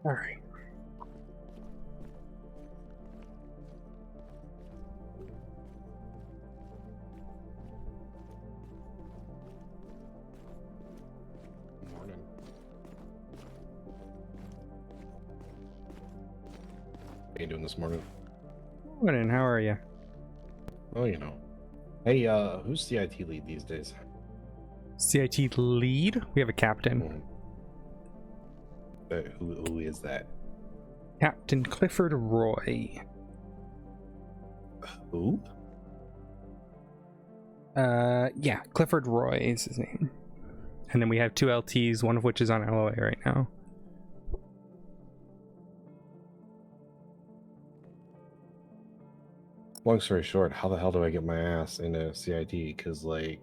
All right. Morning. How you doing this morning? Morning, how are you? Oh, you know. Hey, who's CIT lead these days? CIT lead? We have a captain. Who is that? Captain Clifford Roy. Who? Yeah, Clifford Roy is his name. And then we have 2 LTs, one of which is on LOA right now. Long story short, how the hell do I get my ass into CIT? Because, like,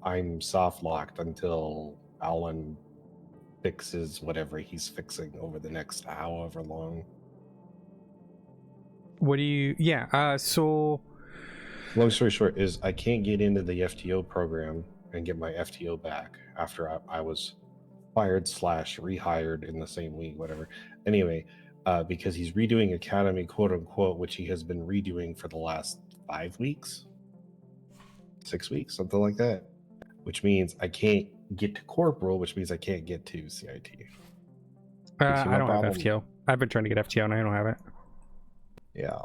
I'm soft locked until Alan fixes whatever he's fixing over the next however long. What do you... Yeah, so... Long story short is I can't get into the FTO program and get my FTO back after I was fired / rehired in the same week, whatever. Anyway, because he's redoing Academy, quote unquote, which he has been redoing for the last 5 weeks, 6 weeks, something like that. Which means I can't get to Corporal, which means I can't get to CIT. I don't have FTO. I've been trying to get FTO and I don't have it. Yeah.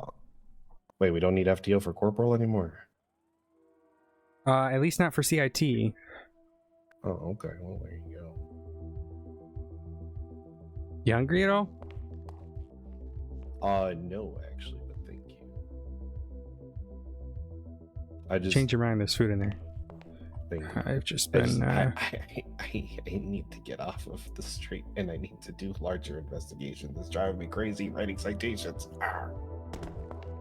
Wait, we don't need FTO for Corporal anymore? At least not for CIT. Oh, okay. Well, there you go. You hungry at all? No, actually, but thank you. I just Change your mind, there's food in there. Thank you. I've just been... I need to get off of the street and I need to do larger investigations. It's driving me crazy writing citations. Arr.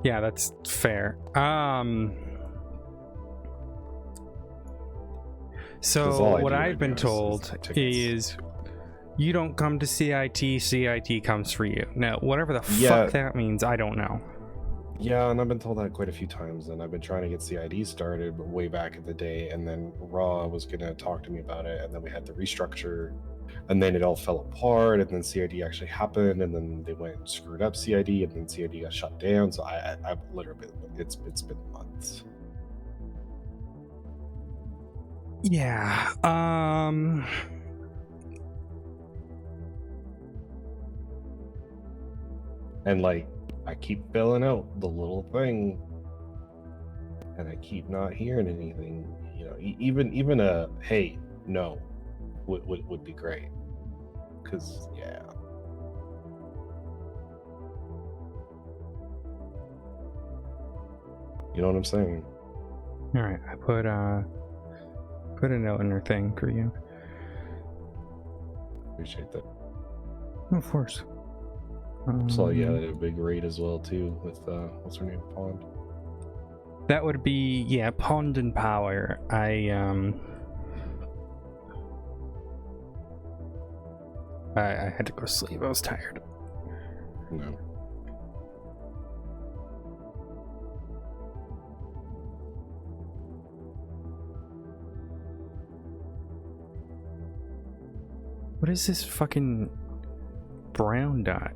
Yeah, that's fair. So what I've been told is you don't come to CIT, CIT comes for you. Now, whatever the fuck that means, I don't know. Yeah, and I've been told that quite a few times, and I've been trying to get CID started way back in the day, and then Raw was going to talk to me about it, and then we had the restructure, and then it all fell apart, and then CID actually happened, and then they went and screwed up CID, and then CID got shut down, so I've literally, it's been months. Yeah, and like, I keep filling out the little thing, and I keep not hearing anything. You know, even a hey, no, would be great. Cause yeah. You know what I'm saying? All right, I put a note in her thing for you. Appreciate that. Of course. So yeah, a big raid as well too with what's her name, Pond. That would be Pond and Power. I had to go sleep. I was tired. No. What is this fucking brown dot?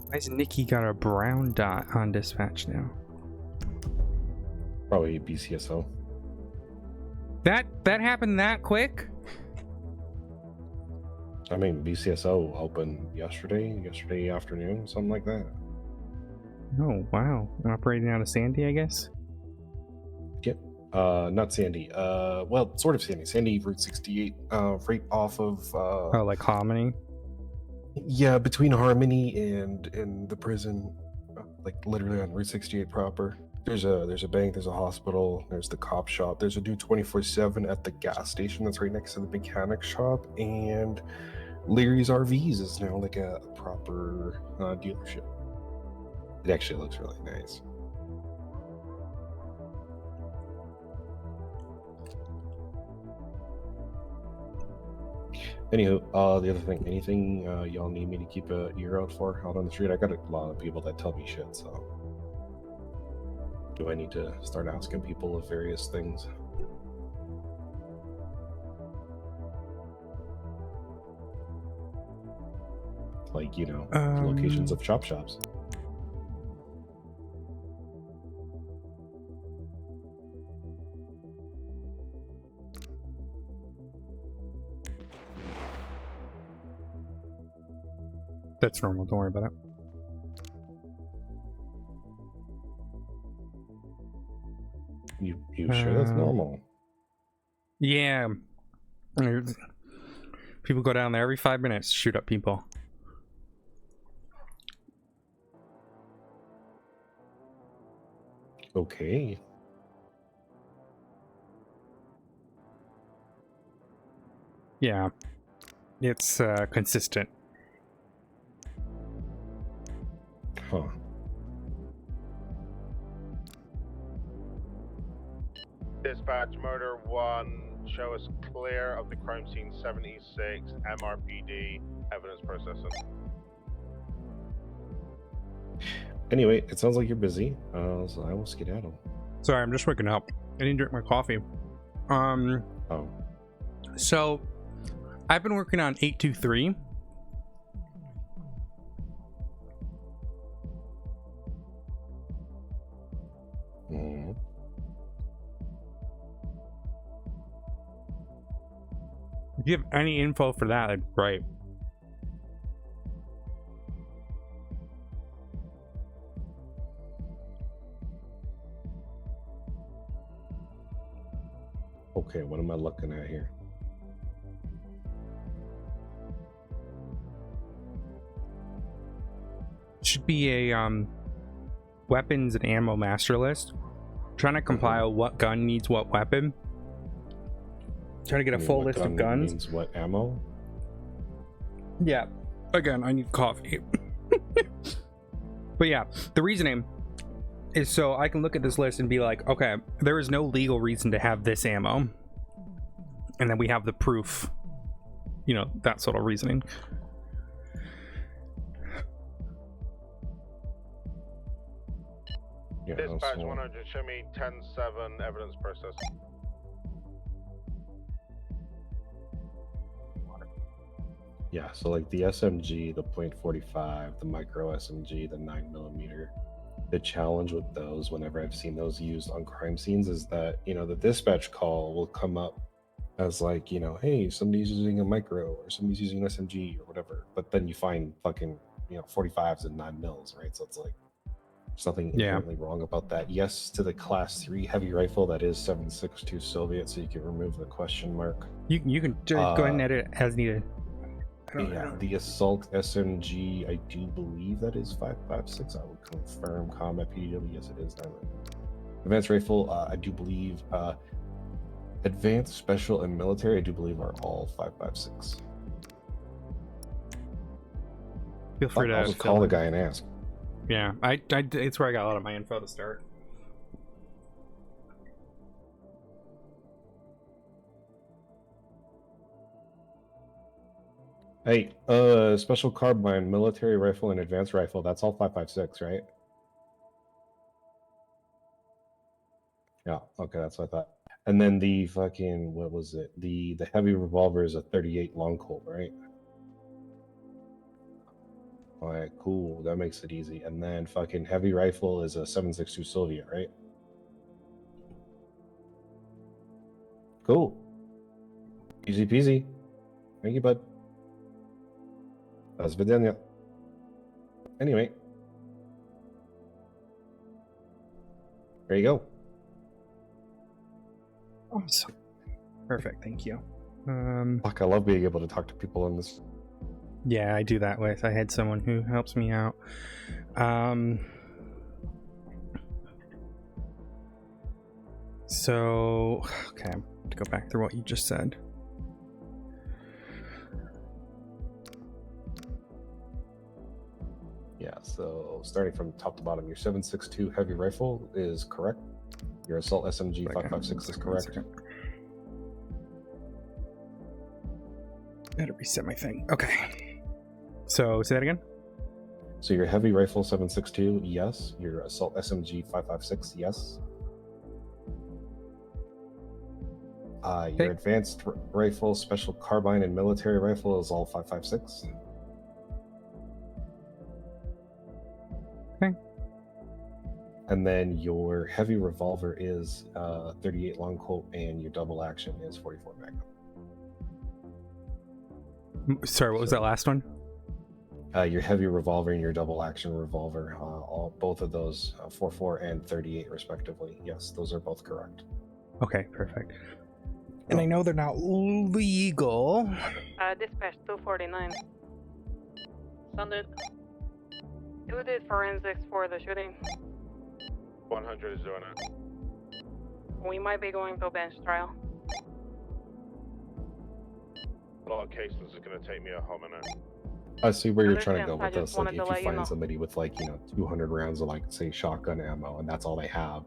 Why has Nikki got a brown dot on dispatch now? Probably BCSO. That happened that quick? I mean, BCSO opened yesterday afternoon, something like that. Oh wow, operating out of Sandy, I guess. Yep. Not Sandy. Well, sort of Sandy. Sandy, Route 68. Right off of. Oh, like Harmony. Yeah, between Harmony and the prison, like literally on Route 68 proper. There's a bank, there's a hospital, there's the cop shop, there's a new 24/7 at the gas station that's right next to the mechanic shop, and Leary's RVs is now like a proper dealership. It actually looks really nice. Anywho, the other thing, anything y'all need me to keep an ear out for out on the street? I got a lot of people that tell me shit, so. Do I need to start asking people of various things? Like, you know, locations of chop shops. That's normal, don't worry about it. You sure that's normal? Yeah. People go down there every 5 minutes to shoot up people. Okay. Yeah. It's consistent. Huh. Dispatch, murder 1, show us clear of the crime scene 76, MRPD, evidence processing. Anyway, it sounds like you're busy, so I will skedaddle. Sorry, I'm just waking up. I didn't drink my coffee. Oh. So, I've been working on 823. Mm-hmm. If you have any info for that, that'd be great. Okay, what am I looking at here? Should be a weapons and ammo master list. Trying to compile what gun needs what weapon. Trying to get a full list of guns. Means what ammo? Yeah. Again, I need coffee. But yeah, the reasoning is so I can look at this list and be like, okay, there is no legal reason to have this ammo. And then we have the proof. You know, that sort of reasoning. Yeah, Dispatch 100, show me 10-7, evidence processing. Yeah, so like the SMG, the .45, the micro SMG, the 9mm. The challenge with those, whenever I've seen those used on crime scenes, is that, you know, the dispatch call will come up as like, you know, hey, somebody's using a micro or somebody's using an SMG or whatever. But then you find fucking, you know, 45s and 9mm, right? So it's like, there's nothing inherently wrong about that. Yes, to the class 3 heavy rifle, that is 7.62 Soviet, so you can remove the question mark. You can go ahead and edit it as needed. Yeah, the assault SMG, I do believe that is 5.56. I will confirm. Combat PDW, yes, it is. Advanced rifle, I do believe. Advanced, special, and military, I do believe are all 5.56. Feel free to I'll just call the guy and ask. Yeah, it's where I got a lot of my info to start. Hey, special carbine, military rifle, and advanced rifle, that's all 5.56, right? Yeah, okay, that's what I thought. And then the fucking, what was it? The heavy revolver is a 38 long Colt, right? All right, cool. That makes it easy. And then fucking heavy rifle is a 7.62 Soviet, right? Cool. Easy peasy. Thank you, bud. That's Vidania. Anyway. There you go. Awesome. Perfect, thank you. Fuck, I love being able to talk to people in this. Yeah, I do that with. I had someone who helps me out. So, okay, to go back through what you just said. Yeah, so starting from top to bottom, your 7.62 heavy rifle is correct. Your assault SMG 5.56 is correct. I had to reset my thing. Okay. So, say that again? So your heavy rifle 7.62, yes. Your assault SMG 5.56, yes. Your advanced rifle, special carbine, and military rifle is all 5.56. Okay. And then your heavy revolver is 38 long Colt, and your double action is 44 Magnum. Sorry, what was that last one? Your heavy revolver and your double action revolver, both of those 44 and 38 respectively. Yes, those are both correct. Okay, perfect. And I know they're not legal. Dispatch 249. Sundered. Who did forensics for the shooting? 100 is doing it. We might be going to bench trial. A lot of cases is going to take me a whole minute. I see where you're trying to go with I just this. Like, wanted if to you let you find know. somebody with, like, 200 rounds of, like, say, shotgun ammo, and that's all they have,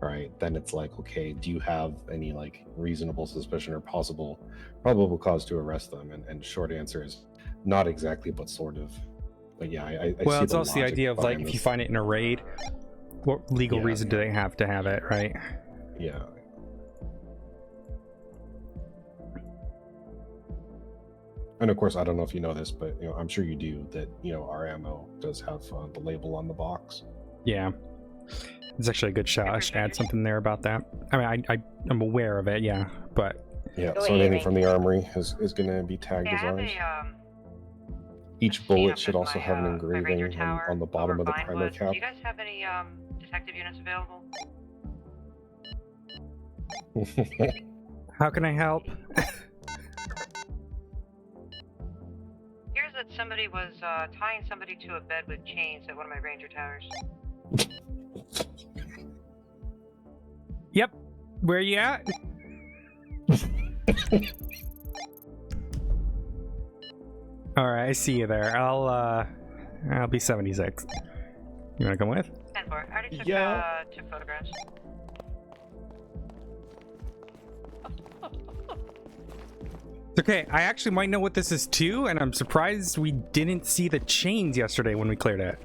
right? Then it's like, okay, do you have any, like, reasonable suspicion or probable cause to arrest them? And short answer is not exactly, but sort of. But yeah, I Well, see it's also the logic idea of, like, behind if you this. find it in a raid, what legal reason do they have to have it, right? Yeah. And of course, I don't know if you know this, but I'm sure you do, that our ammo does have the label on the box. Yeah. It's actually a good shot. I should add something there about that. I mean, I'm aware of it, yeah, but... Yeah, so anything from the armory is going to be tagged as ours. Each bullet should also have an engraving on the bottom of the primer cap. Do you guys have any detective units available? How can I help? Here's that somebody was tying somebody to a bed with chains at one of my ranger towers. Yep. Where you at? Alright, I see you there. I'll be 76. You wanna come with? 10-4. I already took 2 photographs. Okay, I actually might know what this is too, and I'm surprised we didn't see the chains yesterday when we cleared it.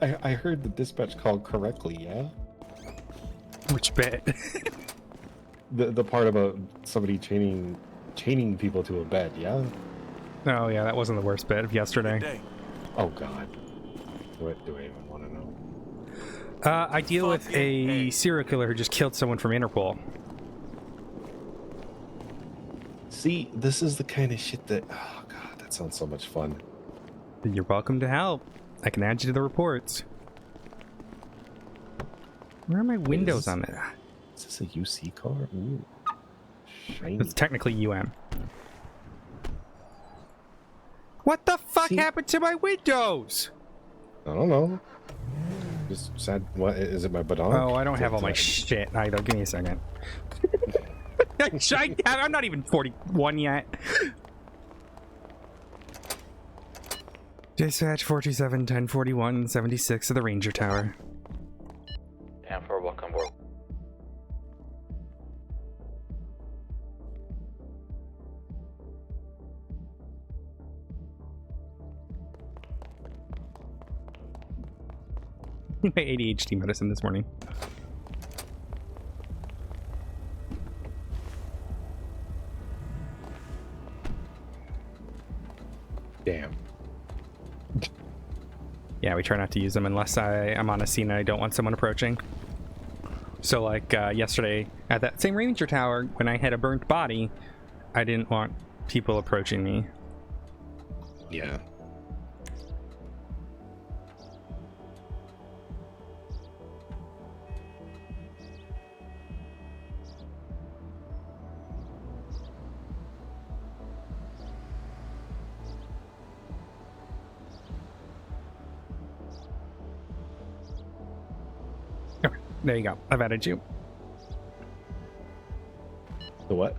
I heard the dispatch called correctly, yeah? Which bit? The part about somebody chaining people to a bed, yeah? Oh yeah, that wasn't the worst bit of yesterday. Oh god. What do I even want to know? I deal with a serial killer who just killed someone from Interpol. See, this is the kind of shit that... Oh god, that sounds so much fun. You're welcome to help. I can add you to the reports. Where are my windows on it? Is this a UC car? Ooh. Shiny. It's technically UM. What the fuck happened to my windows? I don't know. Just sad. What is it? My badon? Oh, I don't have all my shit either. Give me a second. I'm not even 41 yet. Dispatch 427 1041 76 of the Ranger Tower. And for welcome board. My ADHD medicine this morning. Damn. Yeah, we try not to use them unless I'm on a scene and I don't want someone approaching. So like yesterday at that same Ranger Tower, when I had a burnt body, I didn't want people approaching me. Yeah. There you go. I've added you. The what?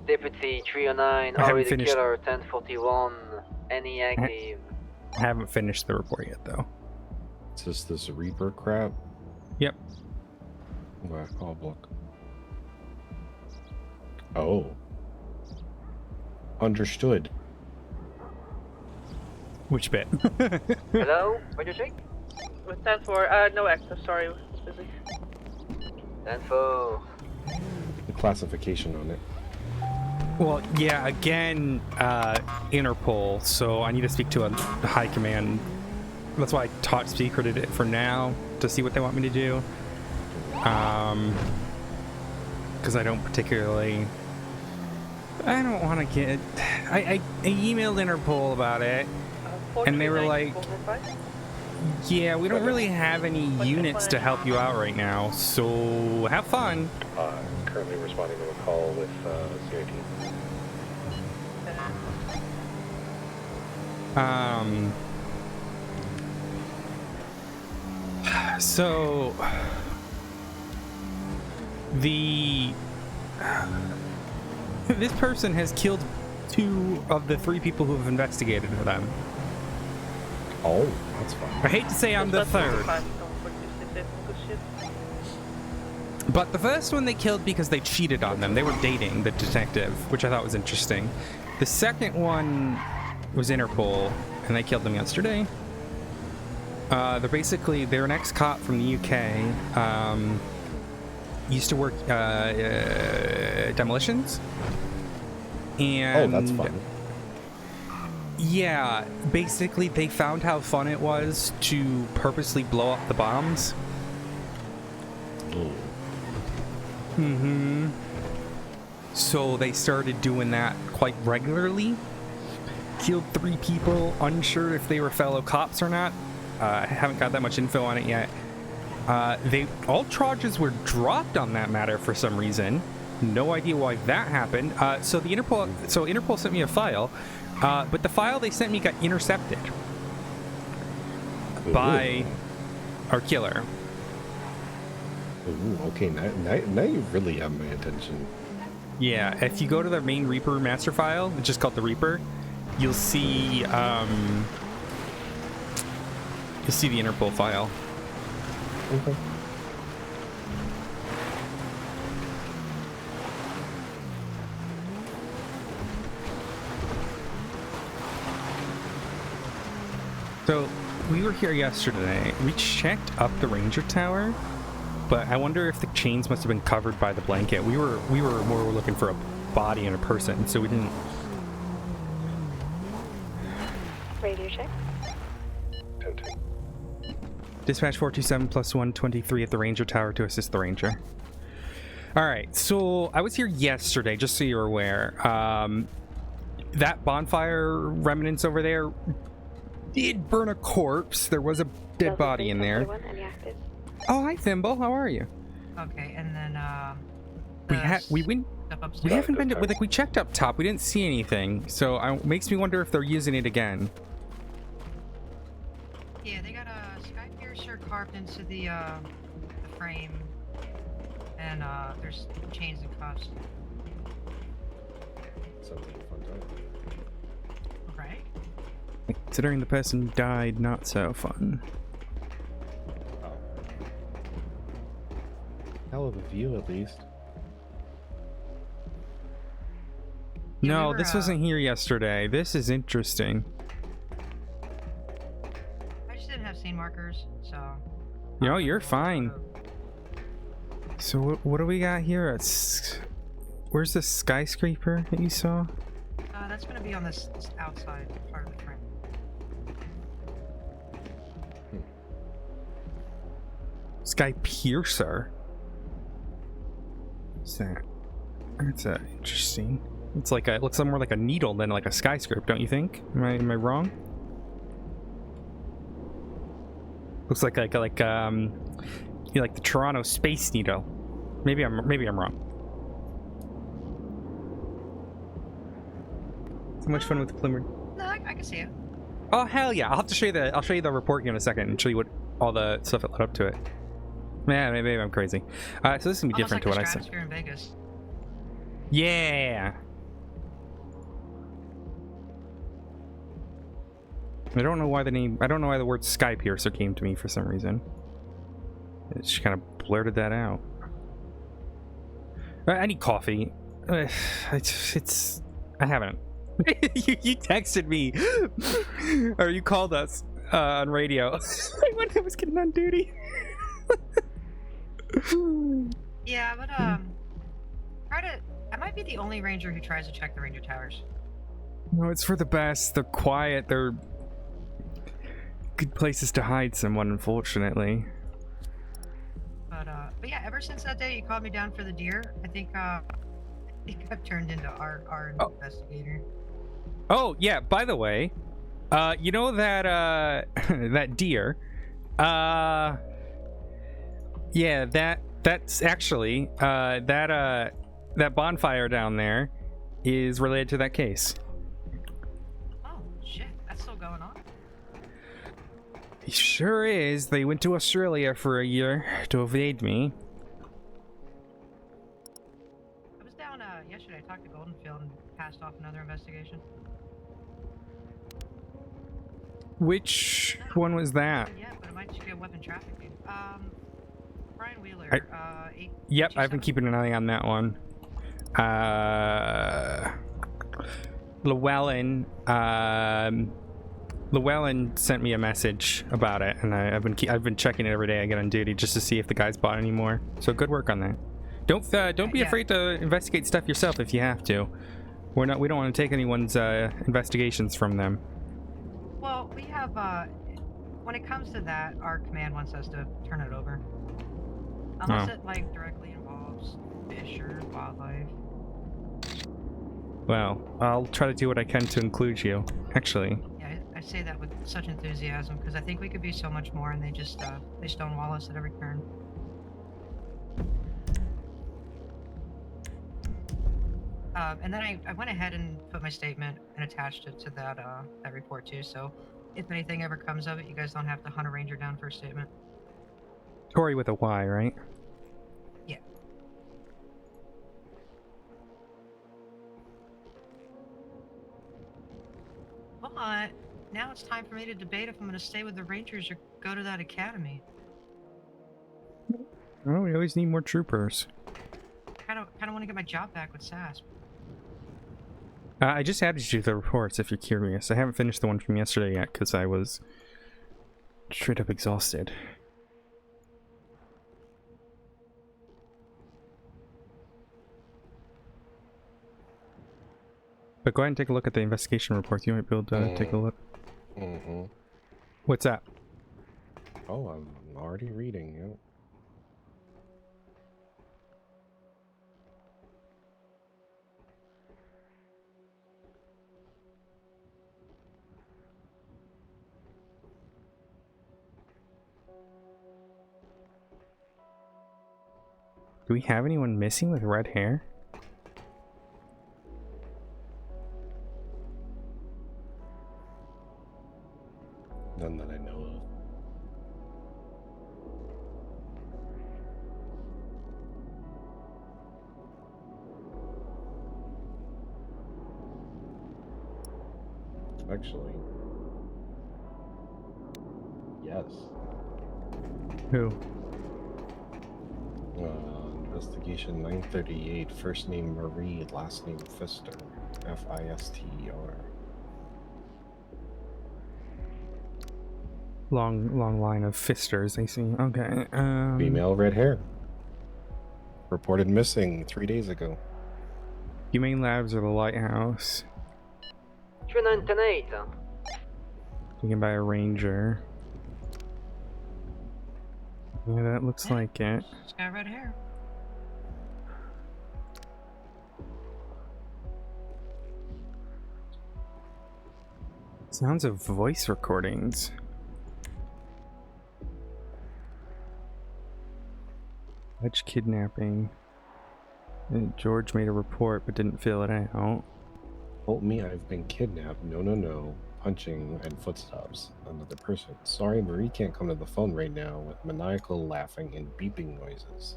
Deputy 309, I haven't already finished. killer 1041, any active. I haven't finished the report yet, though. It's just this Reaper crap. Yep. Wow, call book. Oh. Understood. Which bit? Hello? Ranger Jake? With 10-4, no access, sorry, it's busy. Info. The classification on it. Well, yeah, again, Interpol, so I need to speak to a high command. That's why I top secreted it for now, to see what they want me to do. Because I don't particularly... I don't want to get... I emailed Interpol about it, and they were like, yeah, we don't really have any units to help you out right now, so have fun. Currently responding to a call with CIT. So this person has killed 2 of the 3 people who have investigated them. Oh, that's fine. I hate to say I'm the 3rd, but the first one they killed because they cheated on them. They were dating the detective, which I thought was interesting. The second one was Interpol, and they killed them yesterday. They're an ex-cop from the UK. Used to work demolitions. And Oh, that's fun. yeah, basically they found how fun it was to purposely blow up the bombs. Mm-hmm. So they started doing that quite regularly. Killed 3 people, unsure if they were fellow cops or not. I haven't got that much info on it yet. All charges were dropped on that matter for some reason. No idea why that happened. So Interpol sent me a file, but the file they sent me got intercepted by our killer. Ooh, okay, now you really have my attention. Yeah, if you go to the main Reaper master file, it's just called the Reaper, you'll see the Interpol file. Okay. So we were here yesterday. We checked up the Ranger Tower, but I wonder if the chains must have been covered by the blanket. We were more looking for a body and a person, so we didn't. Radio check. Dispatch 427 plus 123 at the Ranger Tower to assist the Ranger. All right, so I was here yesterday, just so you're aware. That bonfire remnants over there did burn a corpse. There was a dead body in there. Oh, hi, Thimble. How are you? Okay, and then we haven't been to, like, we checked up top. We didn't see anything, so it makes me wonder if they're using it again. Yeah, they got a sky piercer carved into the frame, and there's chains and cuffs. Sounds like a fun time. Right? Considering the person died, not so fun. Oh. Hell of a view, at least. Yeah, No, we were, this wasn't here yesterday. This is interesting. I just didn't have scene markers, so. No, you're fine. So what do we got here? Where's the skyscraper that you saw? That's gonna be on this outside part of the frame. Sky Piercer. What's that? That's interesting. It looks more like a needle than like a skyscraper, don't you think? Am I wrong? Looks like the Toronto Space Needle. Maybe I'm wrong. So much fun with the Plymouth. No, I can see it. Oh hell yeah! I'll have to show you the report here in a second and show you what all the stuff that led up to it. Man, maybe I'm crazy. So this is gonna be different to what I said. In Vegas. Yeah. I don't know why the word Sky Piercer came to me for some reason. It just kind of blurted that out. I need coffee. I haven't You texted me, or you called us on radio when I was getting on duty. Yeah, but I might be the only ranger who tries to check the ranger towers. No, it's for the best. They're quiet. They're good places to hide someone, unfortunately. But yeah, ever since that day you called me down for the deer, I think I've turned into our investigator. Oh yeah, by the way, you know that that deer, yeah, that's actually that bonfire down there is related to that case. Oh shit, that's still going on. It sure is. They went to Australia for a year to evade me. I was down yesterday. I talked to Goldenfield and passed off another investigation. Which one was that? Yeah, but it might just be a weapon trafficking. Brian Wheeler. Yep, I've been keeping an eye on that one. Llewellyn sent me a message about it, and I've been checking it every day I get on duty just to see if the guy's bought any more. So good work on that. Don't be afraid to investigate stuff yourself if you have to. We don't want to take anyone's investigations from them. Well, we have when it comes to that, our command wants us to turn it over. Unless it like directly involves fish or wildlife. Well, I'll try to do what I can to include you. Actually. Yeah, I say that with such enthusiasm because I think we could be so much more, and they just they stonewall us at every turn. And then I went ahead and put my statement and attached it to that that report too. So if anything ever comes of it, you guys don't have to hunt a ranger down for a statement. Tori with a Y, right? Yeah. But now it's time for me to debate if I'm going to stay with the Rangers or go to that academy. Oh, we always need more troopers. Kind of want to get my job back with SASP. I just added you to the reports if you're curious. I haven't finished the one from yesterday yet because I was straight up exhausted. But go ahead and take a look at the investigation report. You might be able to take a look. Mm-hmm. What's that? Oh, I'm already reading. Yeah. Do we have anyone missing with red hair? None that I know of. Actually, yes. Who? Investigation 938, first name Marie, last name Fister, F-I-S-T-E-R. Long line of fisters, I see. Okay. Female, red hair. Reported missing 3 days ago. Humane Labs or the Lighthouse. 298. Taken by a ranger. Yeah, that looks like it. It's got red hair. Sounds of voice recordings. Alleged kidnapping. George made a report but didn't fill it out. Told me I've been kidnapped. No. Punching and footsteps. Another person. Sorry, Marie can't come to the phone right now with maniacal laughing and beeping noises.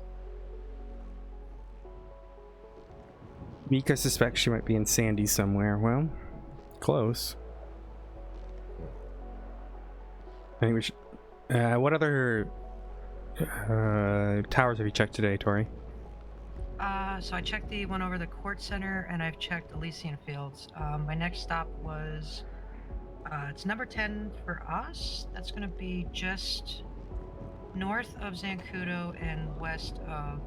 Mika suspects she might be in Sandy somewhere. Well, close. I think we should... what other towers have you checked today, Tori? So I checked the one over the Court Center, and I've checked Elysian Fields. My next stop was, it's number 10 for us. That's going to be just north of Zancudo and west of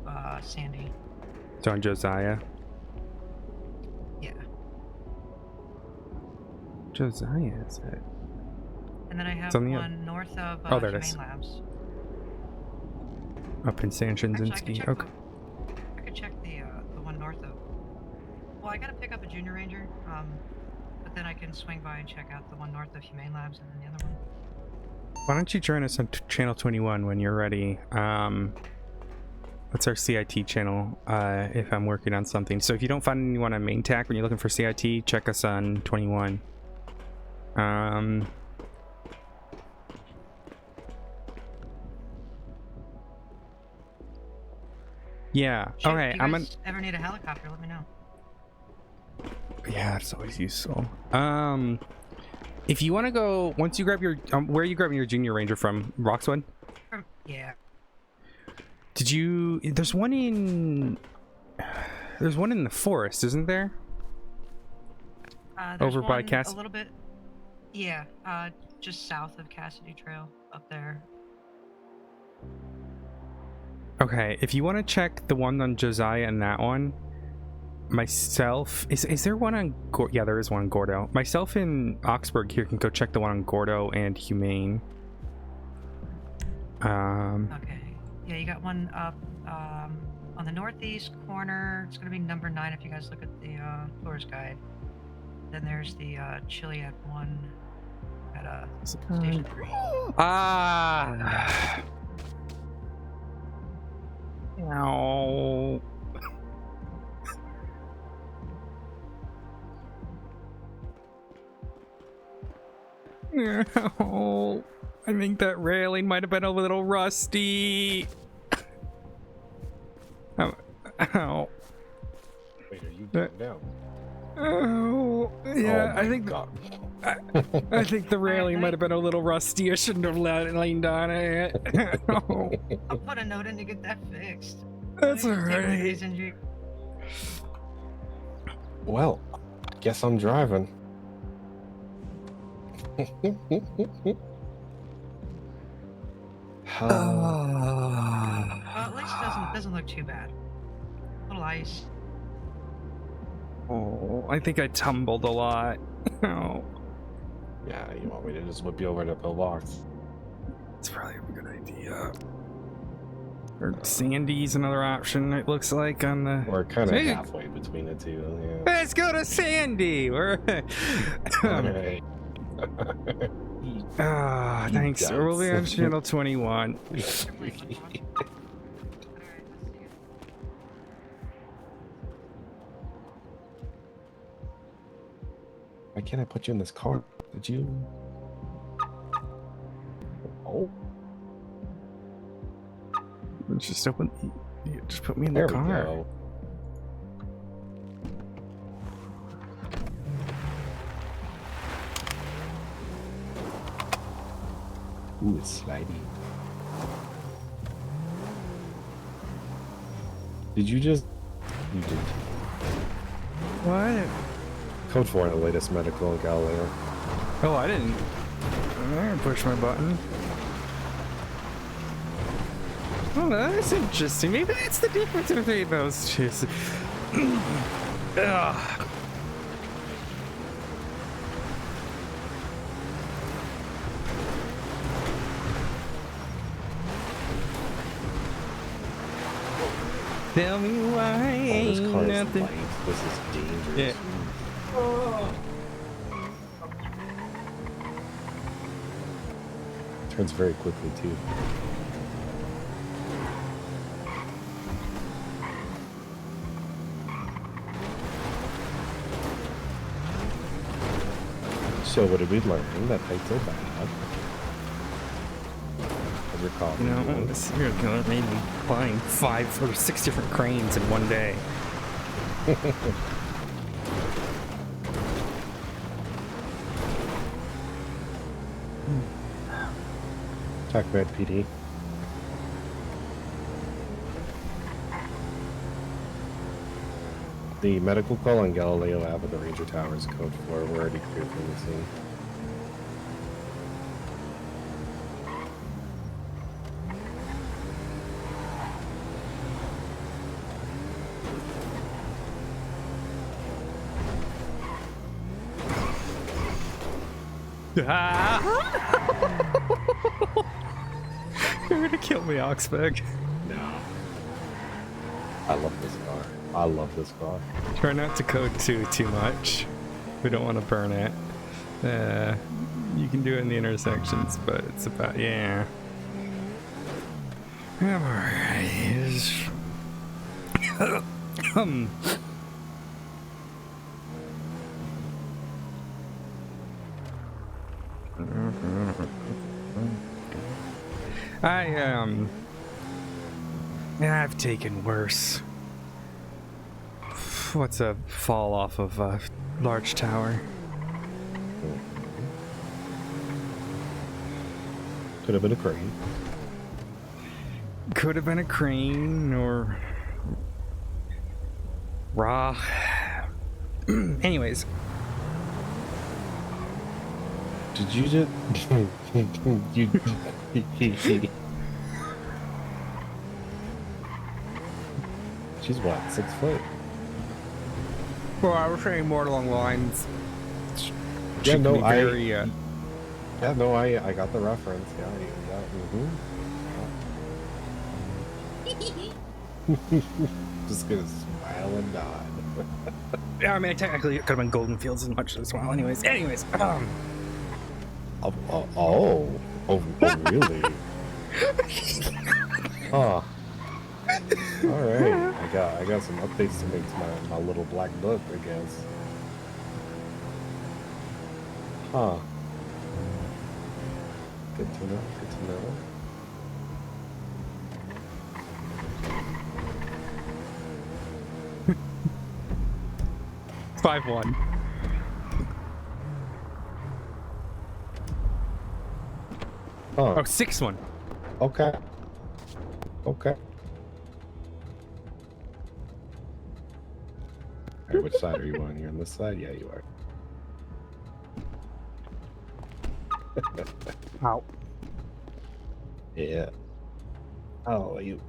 Sandy. So on Josiah. Yeah. Josiah is it? And then I have It's on the one north of oh, there it Humane is. Labs. Up in San Actually, Shinzinski. Okay. I could check the one north of. Well, I gotta pick up a Junior Ranger, but then I can swing by and check out the one north of Humane Labs and then the other one. Why don't you join us on channel 21 when you're ready? That's our CIT channel, if I'm working on something. So if you don't find anyone on main tack when you're looking for CIT, check us on 21. Yeah. Shoot, Okay. if you guys ever need a helicopter, let me know. Yeah, it's always useful. If you want to go, once you grab your, where are you grabbing your Junior Ranger from? Roxwood? Yeah. Did you? There's one in the forest, isn't there? There's Over by one Cass. a little bit. Yeah. Just south of Cassidy Trail, up there. Okay, if you want to check the one on Josiah and that one, myself, is there one on yeah, there is one on Gordo. Myself in Oxburg here can go check the one on Gordo and Humane. Okay. Yeah, you got one up on the northeast corner. It's gonna be number 9 if you guys look at the tourist guide. Then there's the Chiliad one at Station 3. Ah. Ow. No. I think that railing might have been a little rusty. Ow. Ow. Wait, are you down now? Oh, yeah, Oh I think God. I think the railing might have been a little rusty. I shouldn't have leaned on it. Oh, I'll put a note in to get that fixed. that's Just take alright. these injuries. Well, guess I'm driving. Well, at least it doesn't look too bad. A little ice. Oh, I think I tumbled a lot. Oh, Yeah, you want me to just whip you over to pillbox? it's probably a good idea. Or Sandy's another option, it looks like, on the... We're kind of Hey. halfway between the two. Yeah. Let's go to Sandy! We're... Alright. Ah, thanks. dunce. We'll be on channel 21. Alright, let's see it. Why can't I put you in this car? Did you? Oh, Just open... Just put me in there the we car. go. Ooh, it's slidey. Did you just? You did. What? Code 4 in the latest medical in Galileo. Oh, I didn't push my button. Oh, that's interesting. Maybe that's the difference between those two. Ugh. Tell me why Oh, this ain't car is nothing. light. This is dangerous. Yeah. Turns very quickly too. So what did we learn? That heights are bad. How's your coffee? You know, doing? the serial killer made me climb 5 or 6 different cranes in one day. TACMED PD. The medical call on Galileo Ave at the Ranger Tower is code 4. We're already cleared from the scene. You're gonna kill me, Oxbeg. No. I love this car. I love this car. Try not to code 2 too much. We don't want to burn it. You can do it in the intersections, but it's about, yeah. I'm alright. I've taken worse. What's a fall off of a large tower? Could have been a crane. Could have been a crane or raw. Anyways. Did you just you she's what, 6 foot? Well, I was saying more along the lines. Yeah, no, very, yeah, no, I got the reference. Yeah, just gonna smile and nod. Yeah, I mean, technically it could have been Golden Fields as much as well. Anyways, Oh, really? Oh. All right. I got some updates to make to my little black book, I guess. Huh. Good to know. Good to know. 5-1. Oh, 6-1. okay. Okay. All right, which side are you on? You're on this side? Yeah, you are. Ow. Yeah. Oh, you.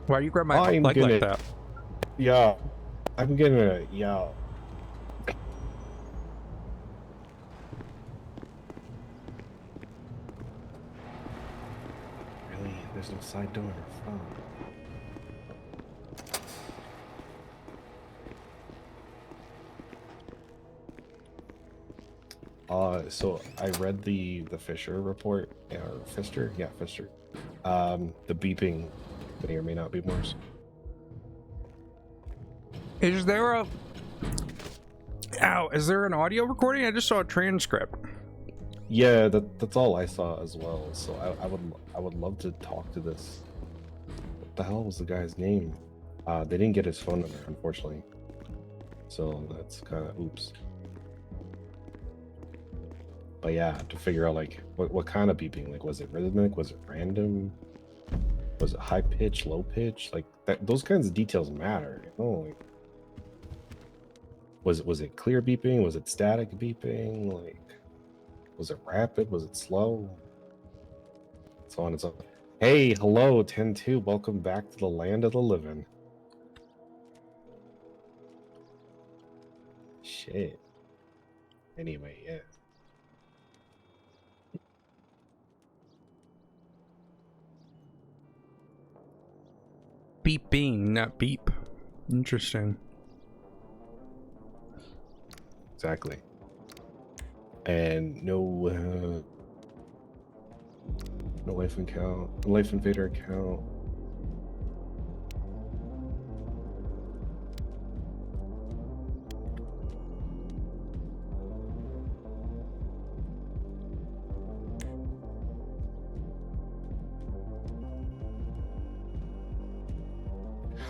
Why you grab my I'm leg gonna- like that? Yeah. I'm gonna. Yeah. Really? There's no side door. Oh. So I read the Fisher report, or Pfister? Yeah, Pfister. The beeping may or may not be Morse. Is there a... Ow, is there an audio recording? I just saw a transcript. Yeah, that's all I saw as well. So I would love to talk to this. What the hell was the guy's name? They didn't get his phone number, unfortunately. So that's kind of oops. But yeah, to figure out like what kind of beeping, like was it rhythmic, was it random, was it high pitch, low pitch, like that, those kinds of details matter, you know, like was it clear beeping, was it static beeping, like was it rapid, was it slow, so on and so on. Hey, hello 10-2, welcome back to the land of the living. Shit. Anyway, yeah. Beeping, not beep. Interesting. Exactly. And no life invader account.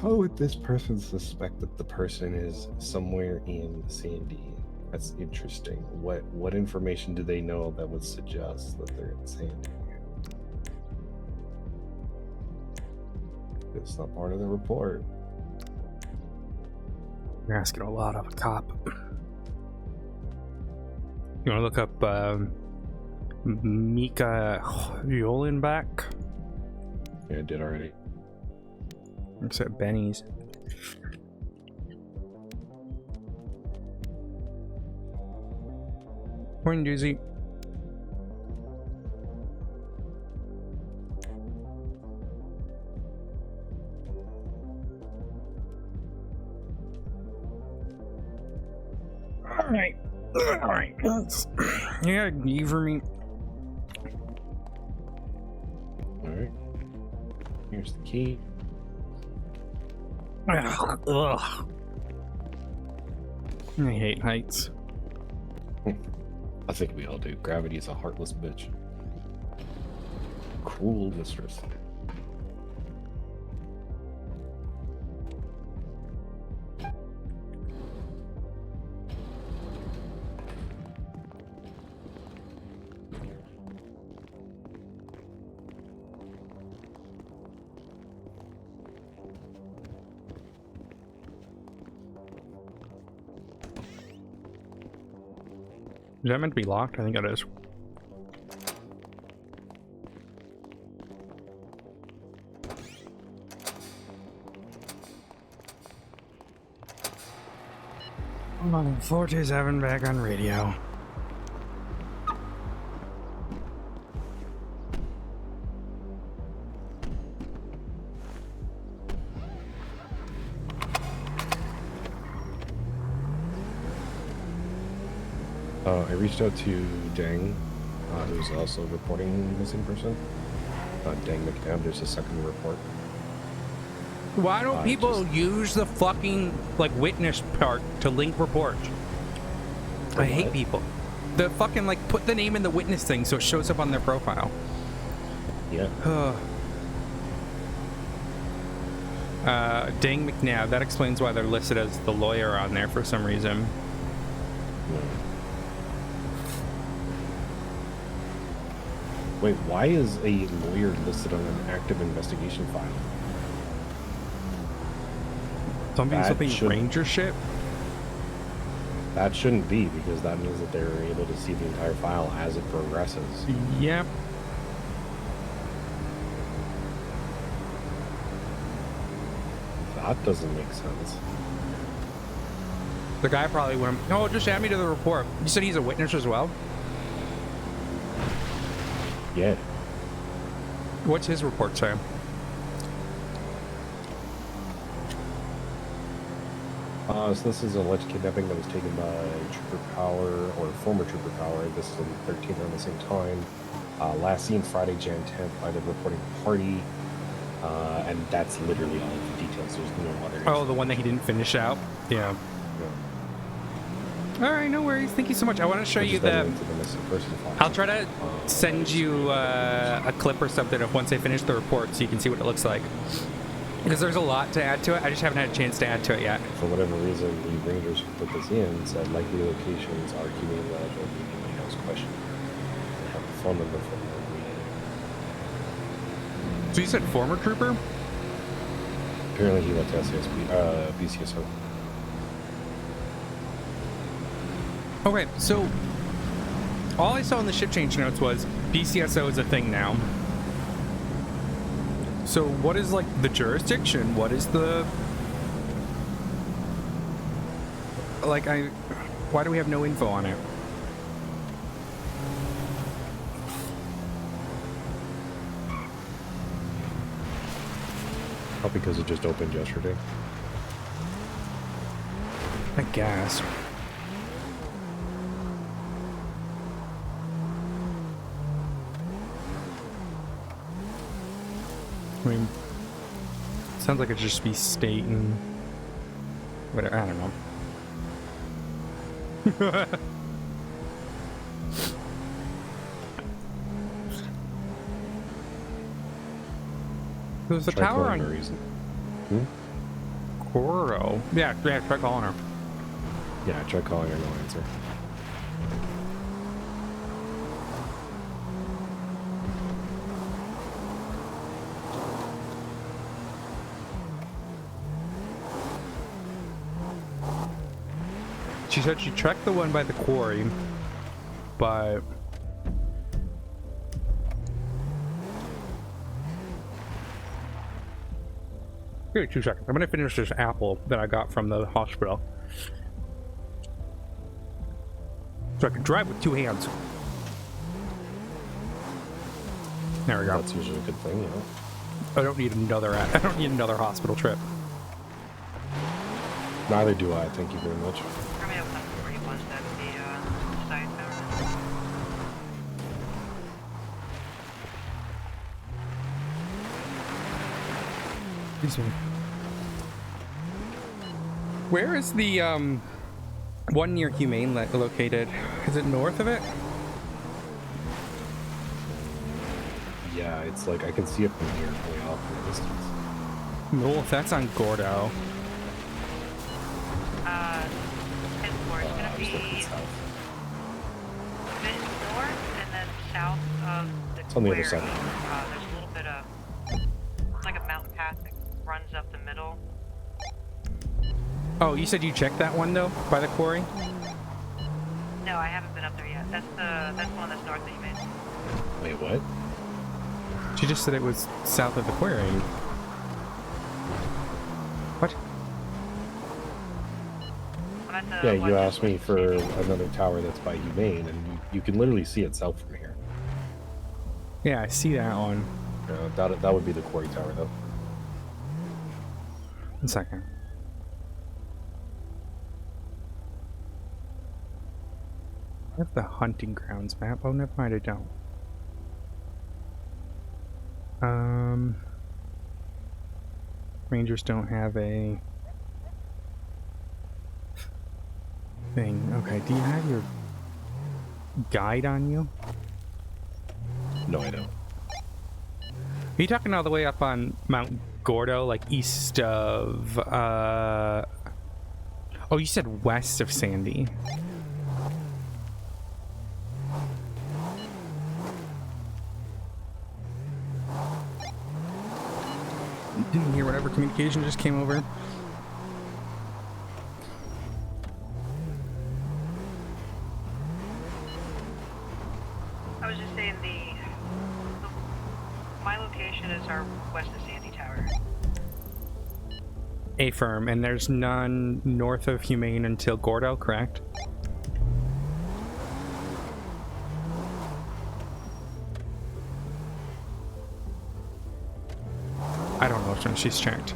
How would this person suspect that the person is somewhere in Sandy? That's interesting. What information do they know that would suggest that they're in Sandy? It's not part of the report. You're asking a lot of a cop. You want to look up Mika Yolenbach? Yeah, I did already. It's at Benny's. Morning, Doozy. Alright. Yeah, you for me. Alright. Here's the key. Ugh. I hate heights. I think we all do. Gravity is a heartless bitch. Cruel mistress. Is that meant to be locked? I think it is. Hold on, 427 back on radio. I reached out to Dang, who's also reporting missing person. Dang McNabb, there's a second report. Why don't people use the fucking, like, witness part to link reports? I hate people. The fucking, like, put the name in the witness thing so it shows up on their profile. Yeah. Dang McNabb, that explains why they're listed as the lawyer on there for some reason. No. Wait, why is a lawyer listed on an active investigation file? Something ranger shit? That shouldn't be, because that means that they're able to see the entire file as it progresses. Yep. That doesn't make sense. The guy probably went, no, just add me to the report. You said he's a witness as well? Yeah. What's his report say? So this is an alleged kidnapping that was taken by Trooper Power, or former Trooper Power. This is on the 13th around the same time. Last seen Friday, Jan 10th by the reporting party. And that's literally all of the details. There's no other. Oh, the one that he didn't finish out? Yeah. All right, no worries. Thank you so much. I want to show you the missing person file. I'll try to send you a clip or something of once I finish the report so you can see what it looks like. Because there's a lot to add to it. I just haven't had a chance to add to it yet. For whatever reason, the rangers who put this in said likely locations are Humane Lodge or the House question. They have a phone number for them. So you said former trooper? Apparently he went to SASP, BCSO. Okay, so all I saw in the ship change notes was BCSO is a thing now. So what is, like, the jurisdiction? What is the... Like, why do we have no info on it? Oh, because it just opened yesterday. I guess. I mean, sounds like it should just be state and whatever. I don't know. There's a tower on Coro. Yeah, try calling her. Yeah, I tried calling her, no answer. She said she checked the one by the quarry, but give me 2 seconds. I'm gonna finish this apple that I got from the hospital, so I can drive with 2 hands. There we go. That's usually a good thing, you know. I don't need another. I don't need another hospital trip. Neither do I. Thank you very much. Let me open up the 41 at the side tower. Excuse me. Where is the one near Humane located? Is it north of it? Yeah, it's like I can see it from here, way off in the distance. No, if that's on Gordo. 10-4 is going to be a bit north and then south of the It's on the other quarry. side. There's a little bit of, it's like a mountain path that runs up the middle. Oh, you said you checked that one though, by the quarry? No, I haven't been up there yet. That's the one that's north that you made. Wait, what? She just said it was south of the quarry. What? I'm at the Yeah, one you that's asked me for another tower that's by Humane, and you can literally see it south from here. Yeah, I see that one. That would be the quarry tower, though. 1 second. I have the hunting grounds map. Oh, never mind, I don't. Rangers don't have a thing. Okay, do you have your guide on you? No, I don't. Are you talking all the way up on Mount Gordo, like east of, oh, you said west of Sandy. Didn't hear whatever communication just came over. I was just saying my location is our west of Sandy Tower. Affirm, and there's none north of Humane until Gordo, correct? I don't know which one she's checked.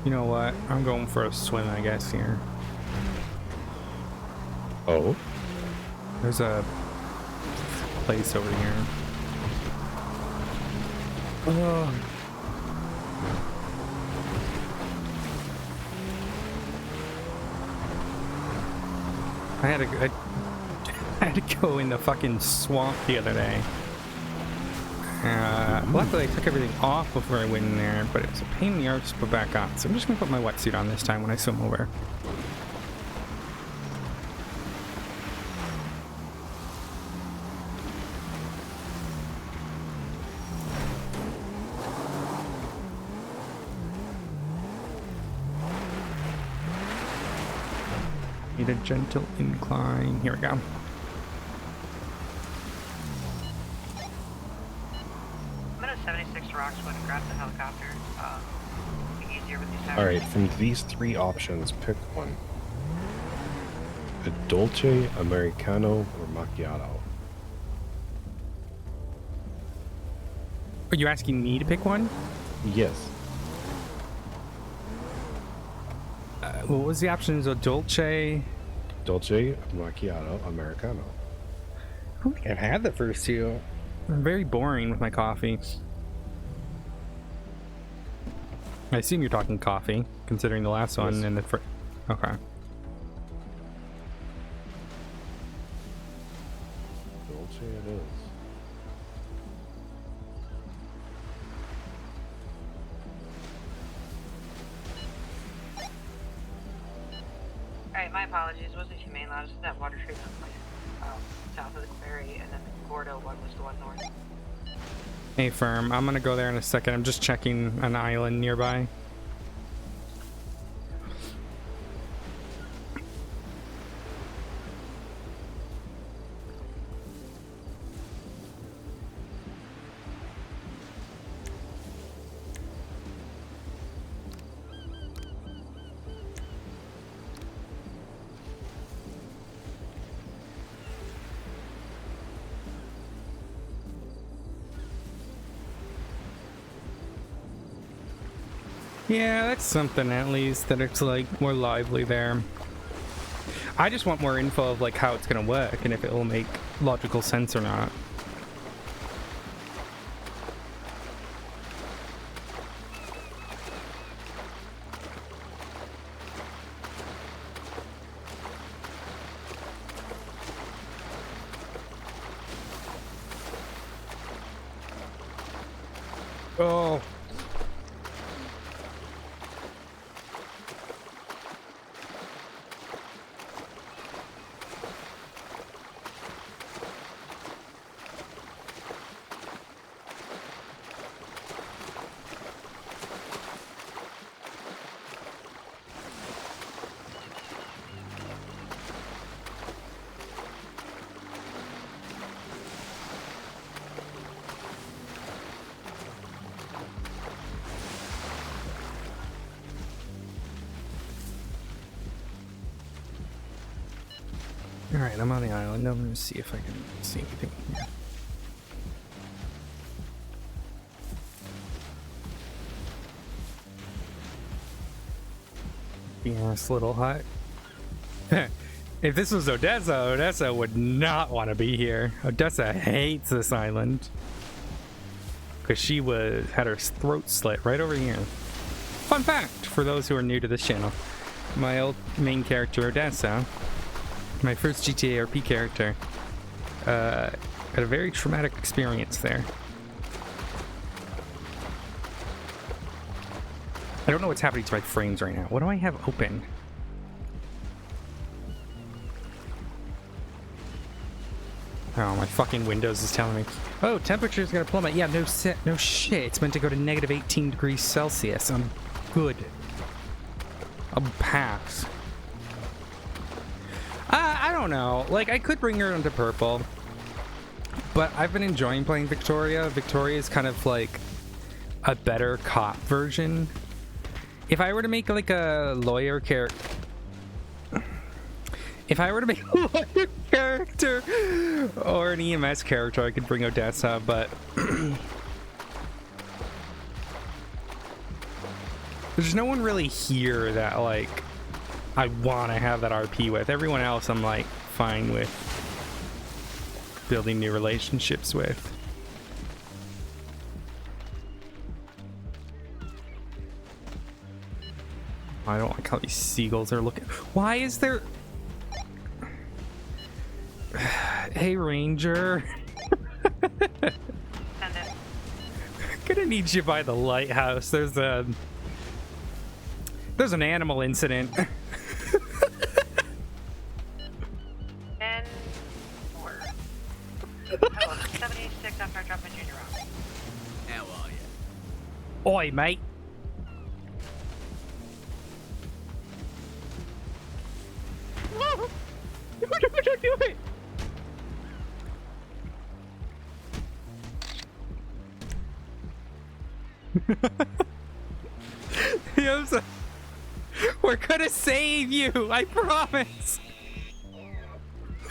You know what? I'm going for a swim, I guess, here. Oh? There's a place over here. Oh. I had to go in the fucking swamp the other day. Luckily I took everything off before I went in there, but it was a pain in the arse to put back on. So I'm just gonna put my wetsuit on this time when I swim over. Need a gentle incline. Here we go. I'm gonna 76 Roxwood and grab the helicopter. It'll be easier with these towers. Alright, from these 3 options, pick one. A Dolce, Americano, or Macchiato. Are you asking me to pick one? Yes. What was the options? A Dolce? Dolce, Macchiato, Americano. I don't think I've had the first 2. I'm very boring with my coffee. I assume you're talking coffee, considering the last one Yes. and the first. Okay. Dolce it is. Alright, my apologies. It wasn't Humane Lodge, it's that water treatment plant south of the quarry, and then the Gordo one was the one north. Hey, firm. I'm gonna go there in a second. I'm just checking an island nearby. Yeah, that's something at least, that it's like more lively there. I just want more info of like how it's gonna work and if it will make logical sense or not. Oh. Alright, I'm on the island. I'm gonna see if I can see anything here. Yes, little hut. If this was Odessa, Odessa would not want to be here. Odessa hates this island. Because she had her throat slit right over here. Fun fact for those who are new to this channel. My old main character, Odessa, my first GTA RP character, had a very traumatic experience there. I don't know what's happening to my frames right now. What do I have open? Oh, my fucking Windows is telling me. Oh, temperature's gonna plummet. Yeah, no shit. It's meant to go to negative 18 degrees Celsius. I'm good. I'll pass. I don't know. Like, I could bring her into purple, but I've been enjoying playing Victoria. Victoria is kind of like a better cop version. If I were to make like a lawyer character, or an EMS character, I could bring Odessa, but there's no one really here that like I want to have that RP with. Everyone else I'm like fine with building new relationships with. I don't like how these seagulls are looking. Why is there... Hey, Ranger. Gonna need you by the lighthouse. There's an animal incident. 10-4. Hello, 76 after I drop my junior off. How are you? Oi, mate. No! Don't do it! Yosa, we're gonna save you, I promise.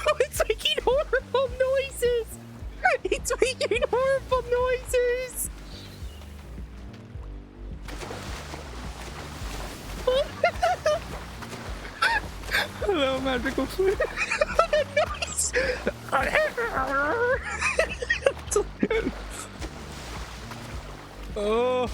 Oh, it's making horrible noises. It's making horrible noises. Hello, magical flute. Nice. Oh.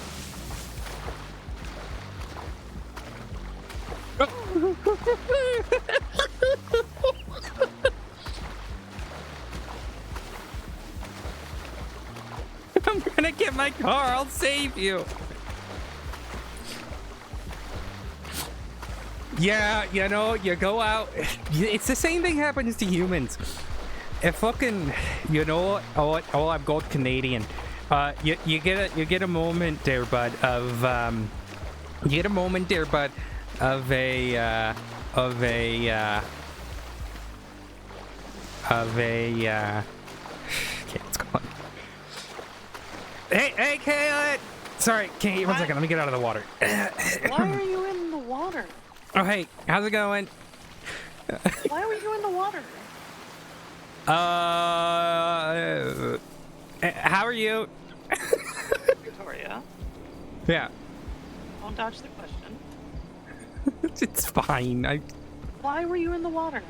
I'm gonna get my car. I'll save you. Yeah, you know, you go out. It's the same thing happens to humans. If fucking, you know, oh, I'm gold Canadian. You get a moment there, bud, of you get a moment there, bud, of a okay, what's going on? Hey, Kayla! Sorry, Kate, one second, let me get out of the water. Why are you in the water? Oh, hey, how's it going? Why were you in the water? How are you? Victoria. Yeah. Don't dodge the question. It's fine. Why were you in the water?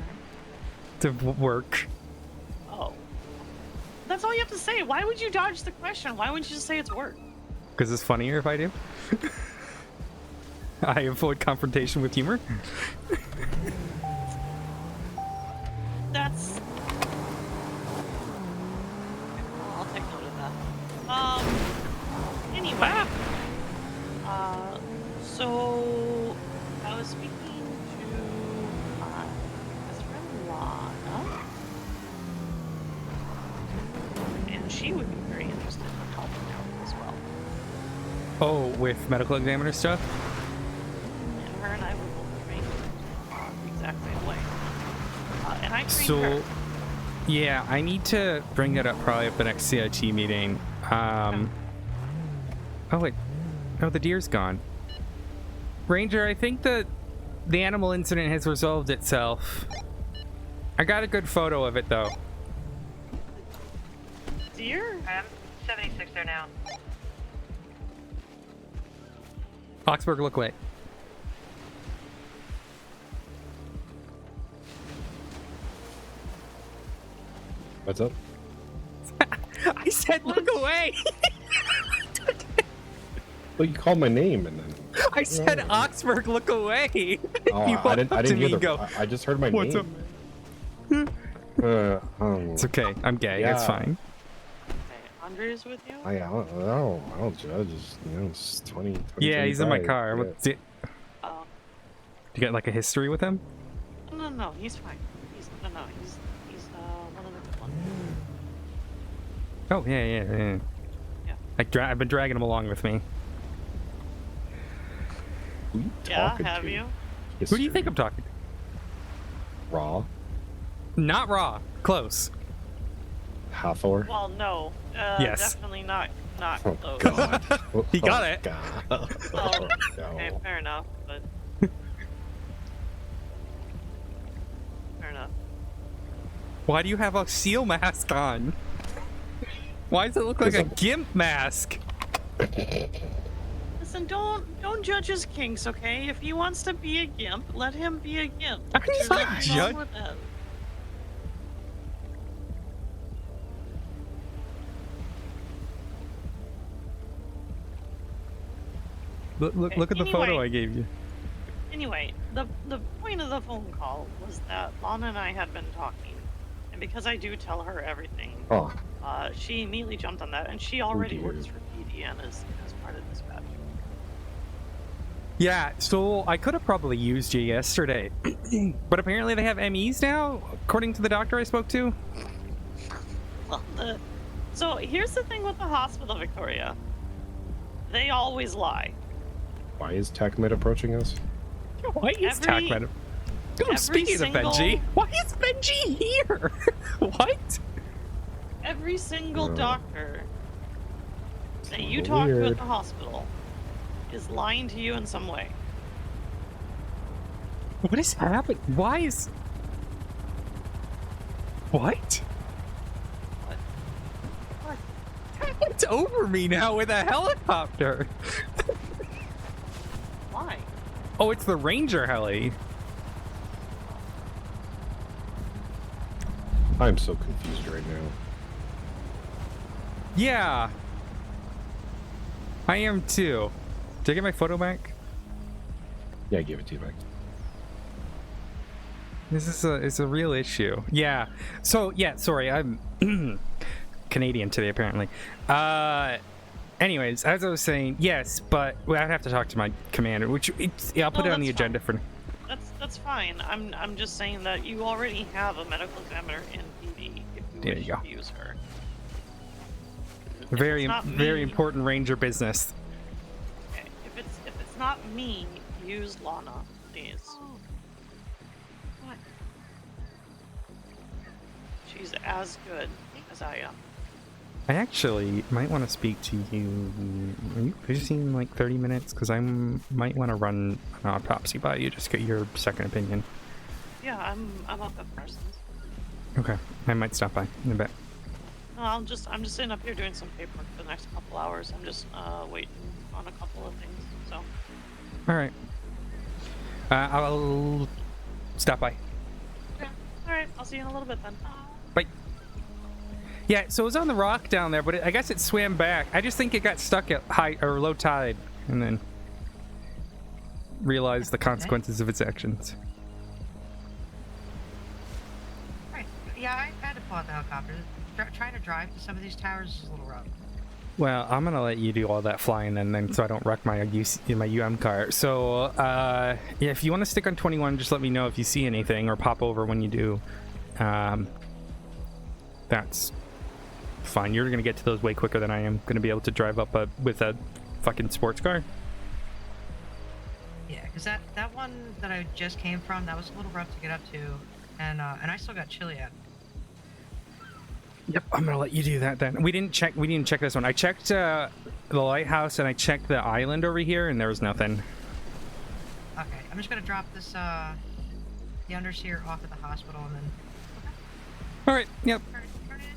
To work. Oh. That's all you have to say. Why would you dodge the question? Why wouldn't you just say it's work? Because it's funnier if I do. I avoid confrontation with humor. That's... I'll take note of that. Anyway. So... I was speaking to my best friend Lana. And she would be very interested in helping out as well. Oh, with medical examiner stuff? And her and I were both trained the exact same way. And I trained So, her. yeah, I need to bring that up probably at the next CIT meeting. Oh, wait. Oh, the deer's gone. Ranger, I think that the animal incident has resolved itself. I got a good photo of it, though. Deer? I'm 76 there now. Oxburg, look away. What's up? I said look away! Well, you called my name and then. I said Oxburg, look away! Oh, You I didn't walked hear to me the. and go, I just heard my "What's name. It's okay. I'm gay. Yeah. It's fine. Okay, Andre's with you? I don't judge. It's, it's 20. Yeah, he's in my 25, car. yeah. What- Do Oh. you get like a history with him? No, he's fine. He's one of the good ones. Oh, yeah. Yeah. I've been dragging him along with me. Who you Yeah, talking have to? you? Who do you think I'm talking to? Raw? Not Raw. Close. Hathor? Well, no. Yes. Definitely not Oh, close. God. He got Oh, it. God. Oh, No. okay, fair enough, but... fair enough. Why do you have a seal mask on? Why does it look like a gimp mask? Listen, don't judge his kinks, okay? If he wants to be a gimp, let him be a gimp. I'm There's not nothing wrong judge- with that. Look at the photo Anyway. I gave you. Anyway, the point of the phone call was that Lana and I had been talking, and because I do tell her everything, Oh, she immediately jumped on that, and she already dear. works for PDN as part of dispatch. Yeah, so I could have probably used you yesterday. But apparently they have MEs now, according to the doctor I spoke to. Well, so here's the thing with the hospital, Victoria. They always lie. why is TechMed approaching us? Why is Every- TACMed? Oh, every speaking of Benji, single- why is Benji here? What? Every single Oh. doctor that you Kinda talk to at weird. the hospital is lying to you in some way. What is happening? Why is... What? What? It's over me now with a helicopter. Why? Oh, it's the Ranger heli. I'm so confused right now. Yeah. I am too. Did I get my photo back? Yeah, I gave it to you back. This is it's a real issue. Yeah. So yeah, sorry, I'm Canadian today apparently. Anyways, as I was saying, yes, but I'd have to talk to my commander, which I'll put No, it on the that's agenda for. That's fine. I'm just saying that you already have a medical examiner in PD if you There wish you go. to use her. Very it's not very me- important Ranger business. Okay. If it's not me, use Lana, please. What? She's as good as I am. I actually might want to speak to you. Are you busy in like 30 minutes? Because I might want to run an autopsy by you, just get your second opinion. Yeah, I'm up at Parsons. Okay, I might stop by in a bit. No, I'm just sitting up here doing some paperwork for the next couple hours. I'm just waiting on a couple of things. So All right. I'll stop by. Yeah. All right. I'll see you in a little bit then. Bye. Yeah, so it was on the rock down there, but I guess it swam back. I just think it got stuck at high or low tide, and then realized the consequences of its actions. Right. Yeah, I had to pull out the helicopter. Trying to drive to some of these towers is a little rough. Well, I'm gonna let you do all that flying, and then so I don't wreck my UM car. So, yeah, if you want to stick on 21, just let me know if you see anything, or pop over when you do. That's fine. You're gonna get to those way quicker than I am gonna be able to drive up with a fucking sports car. Yeah, because that one that I just came from, that was a little rough to get up to, and I still got chilly out. Yep, I'm gonna let you do that then. We didn't check this one. I checked the lighthouse and I checked the island over here, and there was nothing. Okay, I'm just gonna drop this the underseer off at the hospital, and then. All right. Yep. Turn it into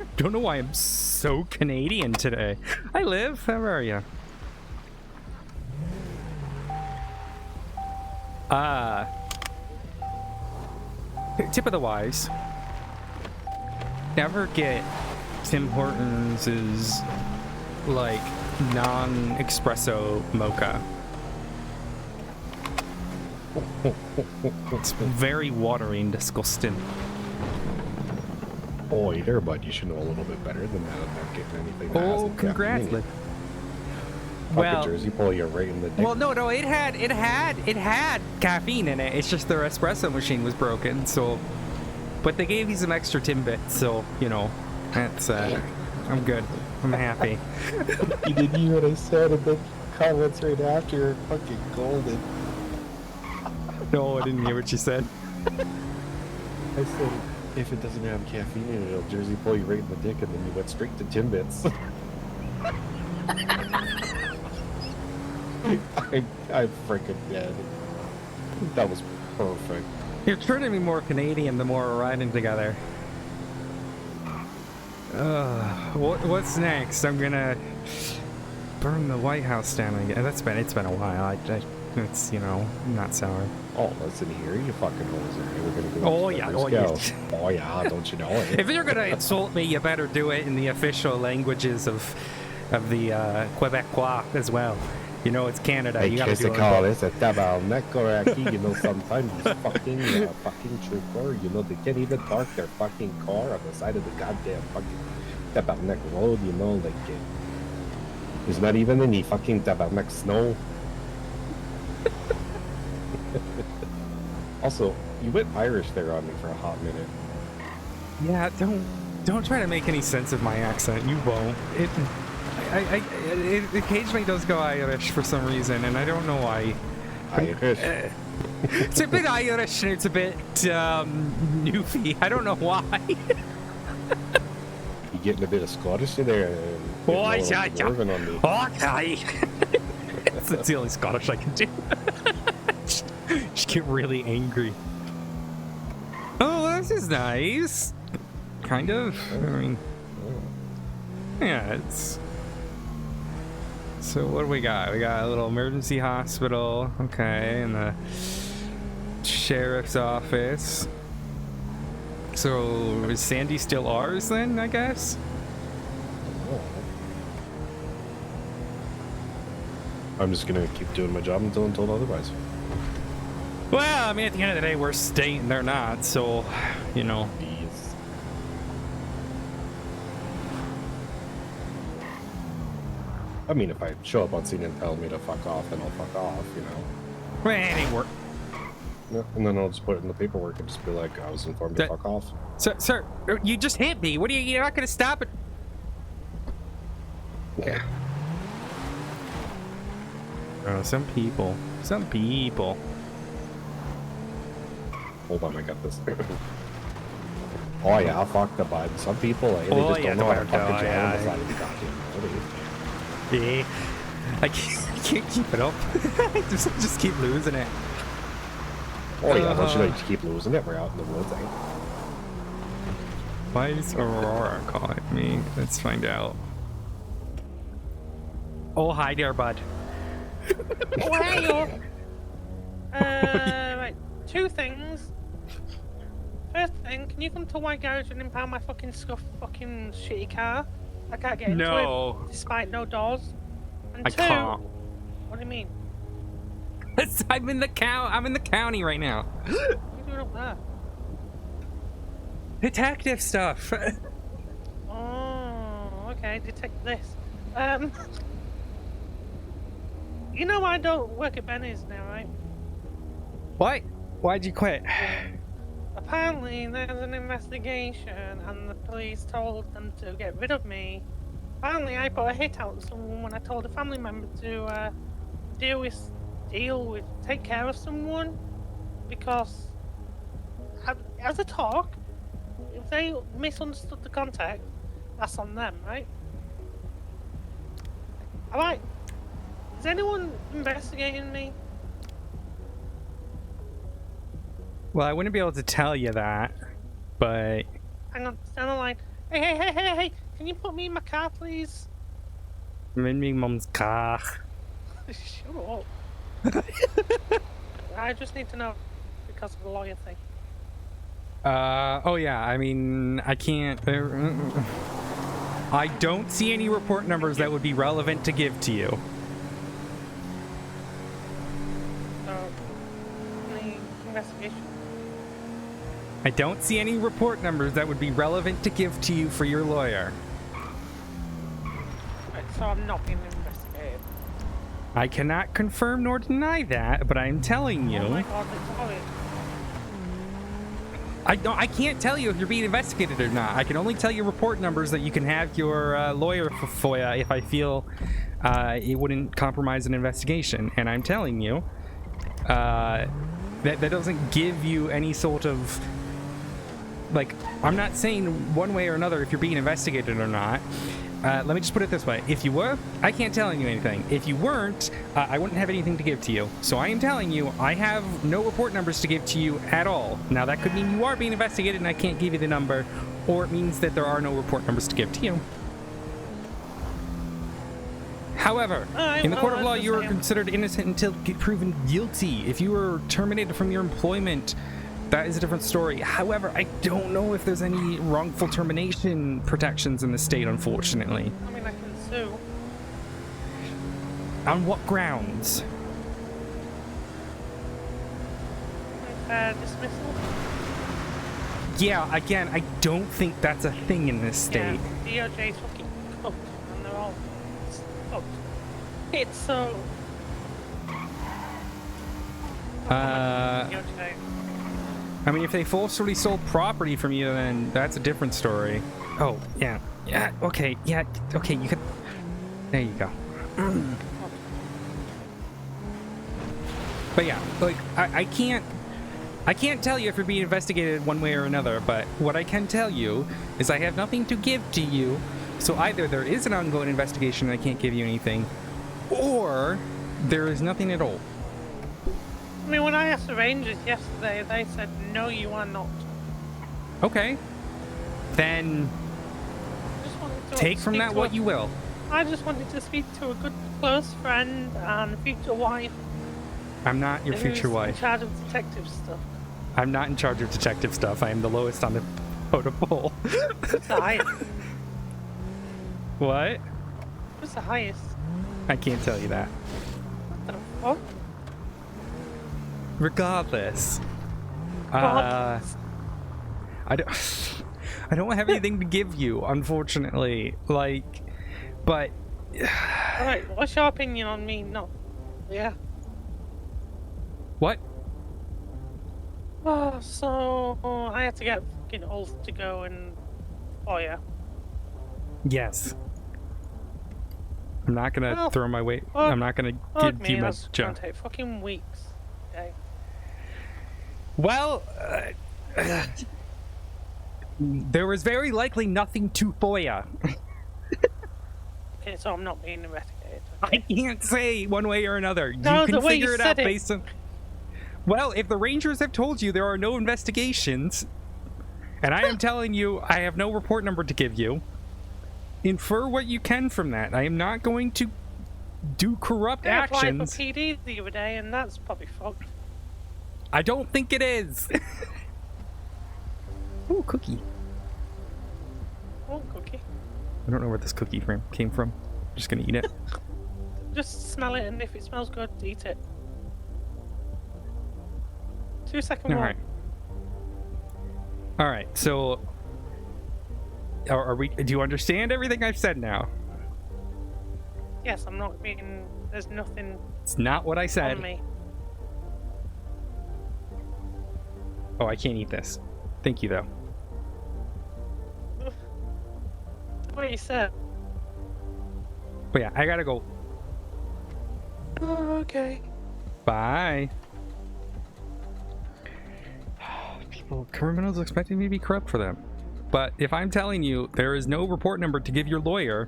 a Don't know why I'm so Canadian today. Hi, Liv. How are you? Tip of the wise. Never get Tim Hortons's like non-espresso mocha. It's very watery and disgusting. Boy, there, bud. You should know a little bit better than that. I'm not getting anything. That Oh, hasn't congrats, caffeine. Liv. Fucking Well, Jersey pull you right in the dick. well, no, it had caffeine in it. It's just their espresso machine was broken. So, but they gave you some extra Timbits, so you know, that's I'm good. I'm happy. You didn't hear what I said in the comments right after. You're fucking golden. No, I didn't hear what you said. I said, if it doesn't have caffeine in it, it'll Jersey pull you right in the dick, and then you went straight to Timbits. I'm freaking dead. That was perfect. You're turning me more Canadian the more we're riding together. What's next? I'm gonna burn the White House down again. It's been a while. It's not sour. Oh, listen here, you fucking hoser. We're gonna go. Oh yeah, oh yeah. Oh yeah, don't you know it? If you're gonna insult me, you better do it in the official languages of the Quebecois as well. You know, it's Canada. Hey, you gotta do it. call this a tabarnak, Koraki. You know, sometimes these fucking trooper, they can't even park their fucking car on the side of the goddamn fucking tabarnak road. There's not even any fucking tabarnak snow. Also, you went Irish there on me for a hot minute. Yeah, don't try to make any sense of my accent. You won't. It occasionally does go Irish for some reason, and I don't know why. Irish. It's a bit Irish and it's a bit newfie. I don't know why. You getting a bit of Scottish in there? Oh, yeah. On me. Okay. That's the only Scottish I can do. Just get really angry. Oh, this is nice. Kind of. I mean, yeah, it's. So what do we got? We got a little emergency hospital, okay, and the sheriff's office. So is Sandy still ours then, I guess? I'm just gonna keep doing my job until I'm told otherwise. Well, I mean, at the end of the day, we're state and they're not, so, you know. Jeez. I mean, if I show up on scene and tell me to fuck off, then I'll fuck off, Well, it ain't work. Yeah, and then I'll just put it in the paperwork and just be like, I was informed to fuck off. Sir, you just hit me. What are you're not gonna stop it? Yeah. Oh, some people. Hold on, I got this. Oh yeah, I'll fuck the bud. Some people, they just don't know how to fucking drive on the side of the goddamn road. Yeah. I can't keep it up. just keep losing it. Oh yeah, don't you know you just keep losing it? We're out in the woods, eh? Why is Aurora calling me? Let's find out. Oh, hi there, bud. Oh, hey, you. Right. 2 things. First thing, can you come to White Garage and impound my fucking scuffed fucking shitty car? I can't get into No. it despite no doors. And I 2, can't. what do you mean? I'm in the county right now. What are you doing up there? Detective stuff. Oh, okay, detect this. You know I don't work at Benny's now, right? What? Why'd you quit? Apparently there's an investigation and the police told them to get rid of me. Apparently I put a hit out on someone when I told a family member to take care of someone, because as a talk, if they misunderstood the context, that's on them, right? Alright, is anyone investigating me? Well, I wouldn't be able to tell you that, but... Hang on, stand on the line. Hey, can you put me in my car, please? I'm in my mom's car. Shut up. I just need to know because of the lawyer thing. Oh yeah, I mean, I can't... I don't see any report numbers that would be relevant to give to you. So, any investigation? I don't see any report numbers that would be relevant to give to you for your lawyer. Right, so I'm not being investigated. I cannot confirm nor deny that, but I'm telling you... Oh my god, it's obvious. I can't tell you if you're being investigated or not. I can only tell you report numbers that you can have your lawyer FOIA if I feel it wouldn't compromise an investigation. And I'm telling you, that doesn't give you any sort of... Like, I'm not saying one way or another if you're being investigated or not. Let me just put it this way. If you were, I can't tell you anything. If you weren't, I wouldn't have anything to give to you. So I am telling you, I have no report numbers to give to you at all. Now, that could mean you are being investigated and I can't give you the number, or it means that there are no report numbers to give to you. However, in the court of law, you are considered innocent until proven guilty. If you were terminated from your employment, that is a different story. However, I don't know if there's any wrongful termination protections in the state, unfortunately. I mean, I can sue. On what grounds? Dismissal? Yeah, again, I don't think that's a thing in this state. Yeah, DOJ's fucking cooked, and they're all cooked. It's so... DOJ. I mean, if they forcefully sold property from you, then that's a different story. Oh, yeah. Yeah, okay, you could... There you go. But yeah, like, I can't tell you if you're being investigated one way or another, but what I can tell you is I have nothing to give to you, so either there is an ongoing investigation and I can't give you anything, or there is nothing at all. I mean, when I asked the Rangers yesterday, they said, no, you are not. Okay. Then take from that what you will. I just wanted to speak to a good close friend and future wife. I'm not your future wife. In charge of detective stuff. I'm not in charge of detective stuff. I am the lowest on the totem pole. Who's the highest? What? Who's the highest? I can't tell you that. What the fuck? Regardless, I don't have anything to give you, unfortunately. Like, but all right, what's your opinion on me? No, yeah. What? Oh, so I had to get fucking oath to go and FOIA. Yes. I'm not gonna throw my weight. I'm not gonna give you my that's junk. gonna take fucking weeks. Okay. Well, there was very likely nothing to FOIA. Okay, so I'm not being investigated. I can't say one way or another. No, you can the way figure you it said out it. based on... Well, if the Rangers have told you there are no investigations, and I am telling you I have no report number to give you, infer what you can from that. I am not going to do corrupt I applied for actions. PD the other day, and that's probably fucked. I don't think it is. Ooh, cookie. Oh, cookie. I don't know where this cookie came from. I'm just gonna eat it. Just smell it, and if it smells good, eat it. 2 second All one. right. All right. So, are we? Do you understand everything I've said now? Yes, I'm not being. There's nothing It's not what I said. on me. Oh, I can't eat this. Thank you, though. What you said. But yeah, I gotta go. Oh, okay. Bye. People, criminals expecting me to be corrupt for them. But if I'm telling you there is no report number to give your lawyer,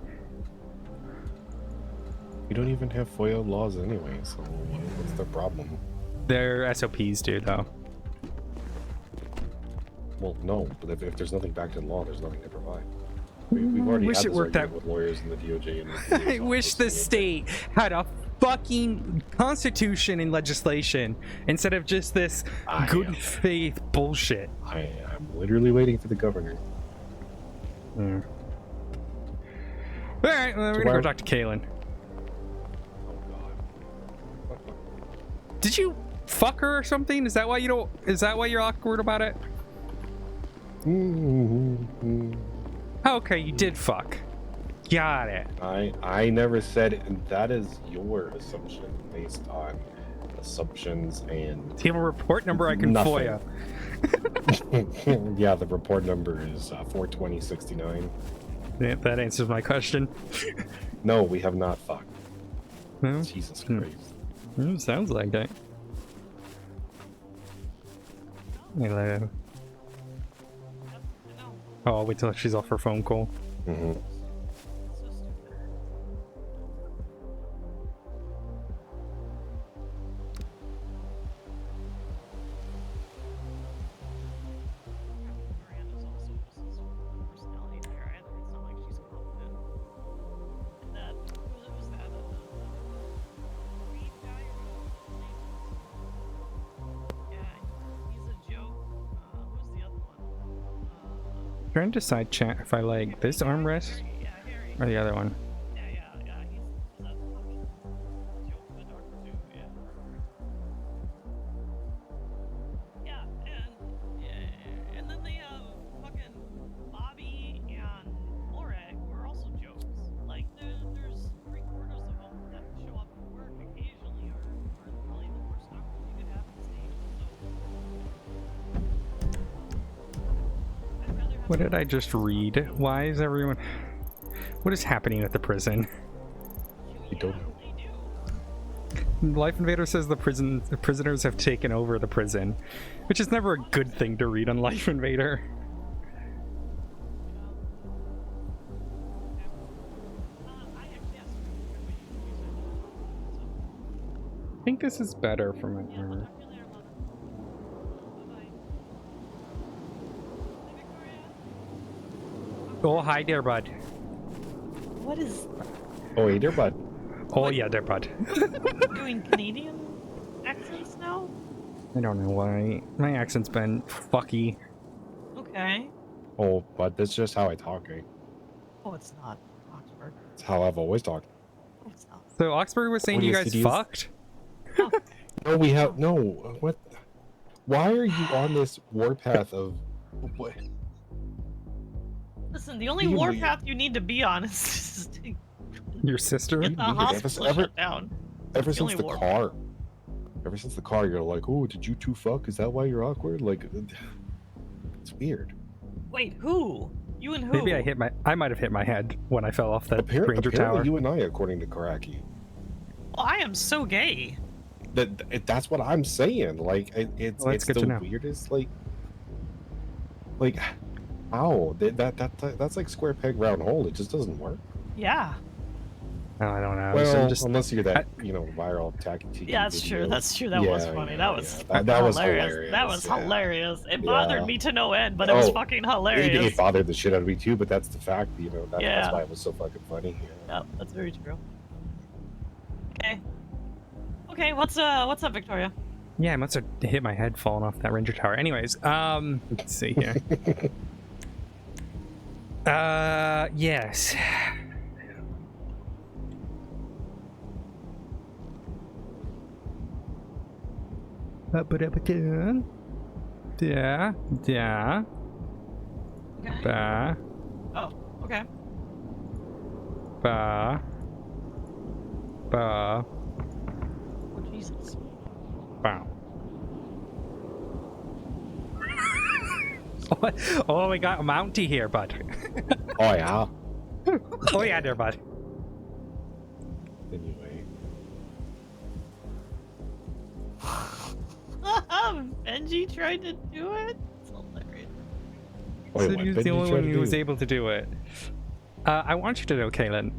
We don't even have FOIA laws anyway, so what's the problem? they're SOPs, dude, though. Well, no, but if there's nothing backed in law, there's nothing to provide. We've already Wish had it this worked argument out. with lawyers in the DOJ and the DA's I wish office, the and state had a fucking constitution and legislation instead of just this good faith bullshit. I'm literally waiting for the governor. All right, well, we're gonna go talk to Kaylin. Oh god. Did you fuck her or something? Is that why you don't? Is that why you're awkward about it? Okay, you did fuck. Got it. I never said it, and that is your assumption based on assumptions and Do you have a report number I can Nothing. FOIA? yeah, the report number is 42069. Yeah, that answers my question. No, we have not fucked. Well, Jesus Christ. Sounds like that. Hello. Oh, I'll wait till she's off her phone call. Mm-hmm. Miranda's also just this personality there. It's not like she's confident. And that who's that? Reed guy or whatever his name is? Yeah, he's a joke. Who's the other one? Trying to decide chat if I like this armrest Harry, yeah, Harry. or the other one. Yeah. He's a fucking joke in the dark too. Yeah, and then they have fucking Bobby and Morag, who are also jokes. Like there's 3/4 of them that show up at work occasionally, are probably the worst doctors you could have in the station. So I'd rather have What did I just read? Why is everyone... What is happening at the prison? You don't know. Life Invader says the prisoners have taken over the prison, which is never a good thing to read on Life Invader. I think this is better for my armor. Oh, hi there, bud. What is Oh, hey there, bud. Oh, yeah, there, bud. doing Canadian accents now? I don't know why. My accent's been fucky. Okay. Oh, but that's just how I talk, eh? Oh, it's not Oxford. It's how I've always talked. Oh, it's not. So Oxford was saying What you are your guys CDs? fucked? No, we have no. What? Why are you on this warpath of? What? Listen, the only You- warpath you need to be on is just to Your sister? get the Ever- hospital ever- shut down. Ever the since only the warpath. car. Ever since the car, you're like, oh, did you two fuck? Is that why you're awkward? Like, it's weird. Wait, who? You and who? Maybe I might have hit my head when I fell off that Ranger Apparently, Tower. you and I, according to Koraki. Well, I am so gay. That's what I'm saying. Like, it's Well, that's good the to know. weirdest. Like, how that's like square peg round hole. It just doesn't work. Yeah. Oh, I don't know. Well, I'm just, unless you're that viral tacky. Yeah, that's true. That's true. That was funny. That was that was hilarious. hilarious. That was yeah. hilarious. It Yeah. bothered me to no end, but it was Oh, fucking It hilarious. bothered the shit out of me too, but that's the fact. Yeah. That's why it was so fucking funny. Yeah, that's very true. Okay. Okay, what's up, Victoria? Yeah, I must have hit my head falling off that ranger tower. Anyways, let's see here. Yes. Yeah. Okay. Ba. Oh, okay. Ba. Ba. Oh, Jesus. Wow. Oh, we got a Mountie here, bud. Oh yeah. Oh yeah, there, bud. Anyway. Benji tried to do it? It's hilarious. Wait, So what he was did the you only try one to who was do? able to do it. I want you to know, Kaylin.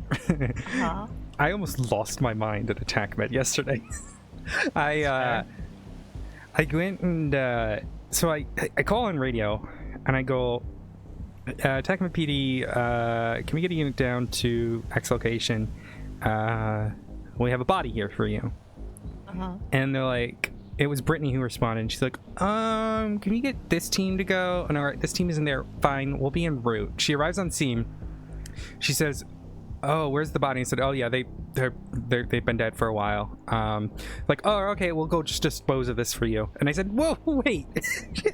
Huh? I almost lost my mind at Attack Med yesterday. I went and so I call on radio and I go, Attack Med PD, can we get a unit down to X location? We have a body here for you. Uh-huh. And they're like, it was Brittany who responded. And she's like, can you get this team to go? And all right, this team isn't there. Fine, we'll be en route. She arrives on scene. She says, oh, where's the body? And I said, oh yeah, they've been dead for a while. Like, oh, okay, we'll go just dispose of this for you. And I said, whoa, wait.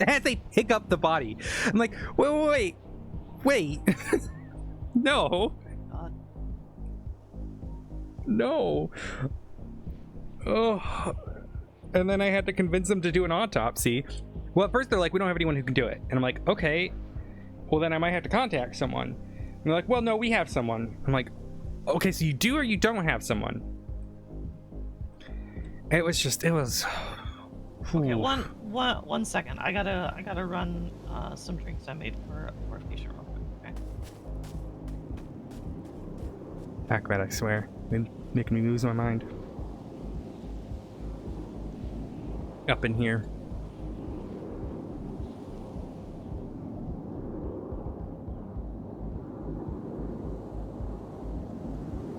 As they pick up the body, I'm like, wait. No. God. No. Oh. And then I had to convince them to do an autopsy. Well, at first they're like, we don't have anyone who can do it. And I'm like, okay, well then I might have to contact someone. And they're like, well, no, we have someone. I'm like, okay, so you do or you don't have someone? It was. Okay, Ooh. one second. I gotta run some drinks I made for a patient real quick, okay? Back bad, I swear. Been making me lose my mind. Up in here.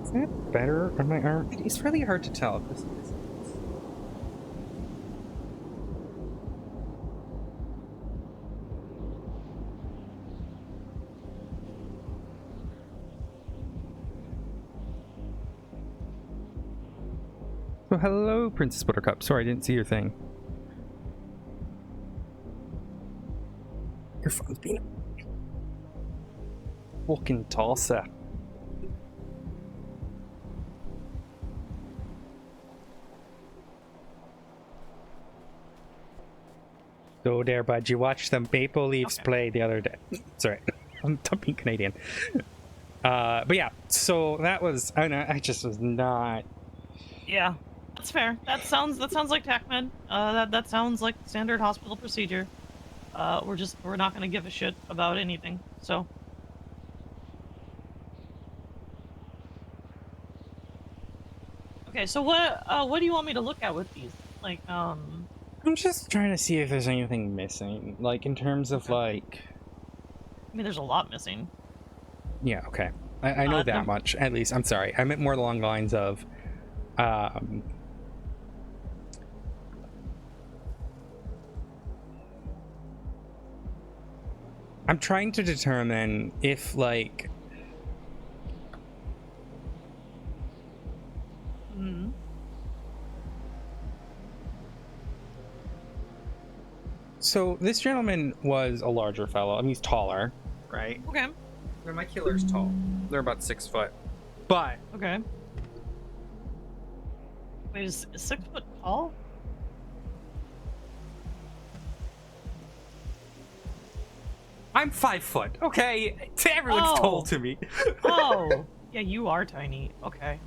Is that better on my arm? It's really hard to tell. Oh, hello, Princess Buttercup. Sorry, I didn't see your thing. Your phone's being fucking tosser. So there, bud. You watched the Maple Leafs play the other day. Sorry, I'm being Canadian. But yeah, so that was. I just was not. Yeah, that's fair. That sounds like TACMED. That sounds like standard hospital procedure. We're not gonna give a shit about anything. So. Okay, so what do you want me to look at with these? Like, I'm just trying to see if there's anything missing, like in terms of like. I mean, there's a lot missing. Yeah. Okay. I know that much. At least. I'm sorry. I meant more along the lines of. I'm trying to determine if, like... Mm-hmm. So, this gentleman was a larger fellow. I mean, he's taller, right? Okay. My killer's tall. They're about 6 foot. But... Okay. Wait, is 6 foot tall? I'm 5 foot, okay? Everyone's tall to me. Oh, yeah, you are tiny. Okay.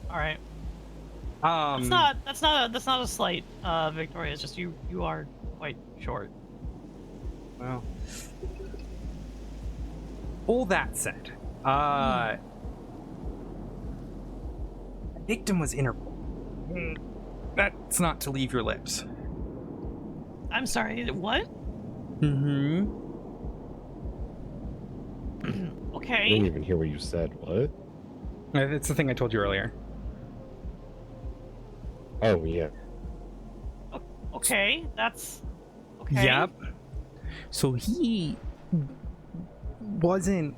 All right. That's not a slight, Victoria. It's just you are quite short. Well, all that said, victim was Interpol. That's not to leave your lips. I'm sorry. What? Mm-hmm. I Okay. didn't even hear what you said. What? It's the thing I told you earlier. Oh yeah. Okay, that's okay. Yep. So he wasn't.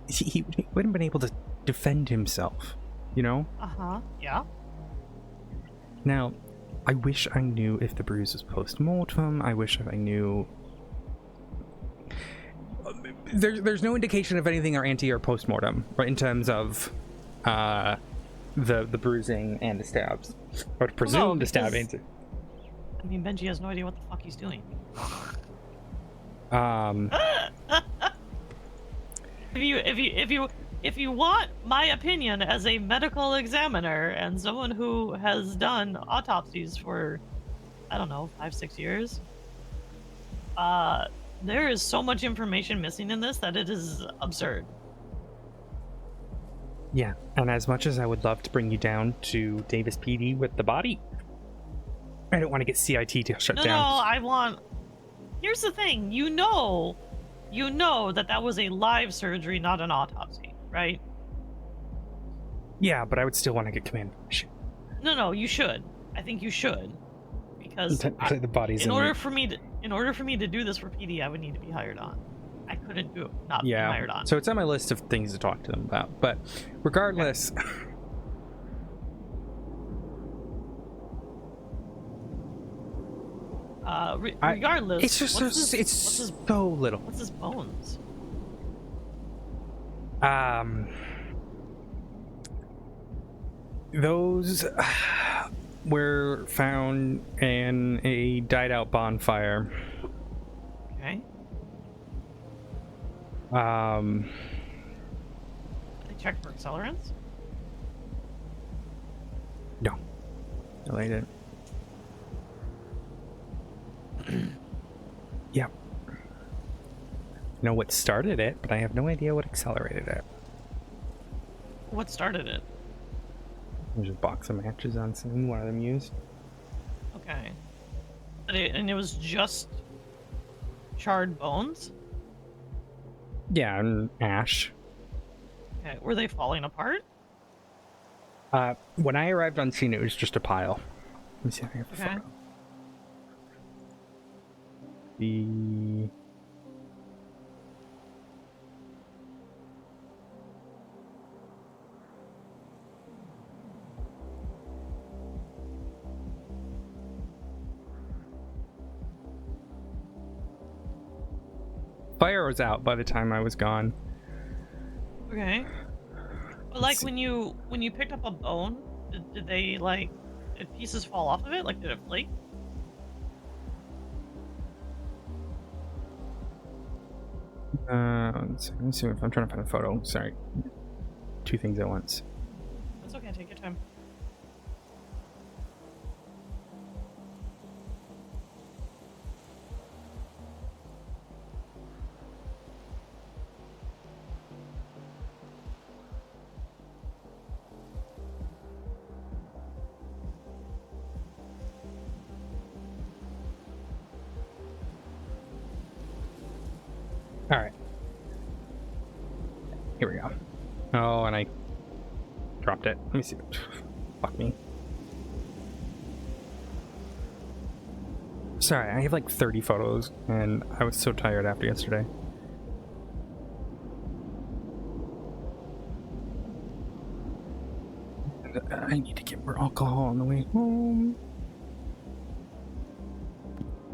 He wouldn't have been able to defend himself, you know? Yeah. Now, I wish I knew if the bruise was post-mortem. I wish I knew. There's no indication of anything or anti or post-mortem, right? In terms of the bruising and the stabs. I would presume the stabbing. I mean, Benji has no idea what the fuck he's doing. If you want my opinion as a medical examiner and someone who has done autopsies for, I don't know, 5-6 years, there is so much information missing in this that it is absurd. Yeah, and as much as I would love to bring you down to Davis PD with the body, I don't want to get CIT to shut down. No, I want... Here's the thing, you know that was a live surgery, not an autopsy, right? Yeah, but I would still want to get command permission. No, you should. I think you should, because the body's in order for me to do this for PD, I would need to be hired on. I couldn't do it not being hired on. So it's on my list of things to talk to them about. But regardless, regardless, it's just so little. What's his bones? Those were found in a died-out bonfire. Okay. They checked for accelerants? No, they didn't. Yeah. I know what started it, but I have no idea what accelerated it. What started it? There's a box of matches on scene, one of them used. Okay. And it was just charred bones? Yeah, and ash. Okay. Were they falling apart? When I arrived on scene, it was just a pile. Let me see if I have a photo. The... Fire was out by the time I was gone. Okay. But like when you picked up a bone, did they did pieces fall off of it? Like did it flake? Let me see if I'm trying to find a photo. Sorry. Two things at once. That's okay, take your time. All right. Here we go. Oh, and I dropped it. Let me see. Fuck me. Sorry, I have like 30 photos, and I was so tired after yesterday. I need to get more alcohol on the way home.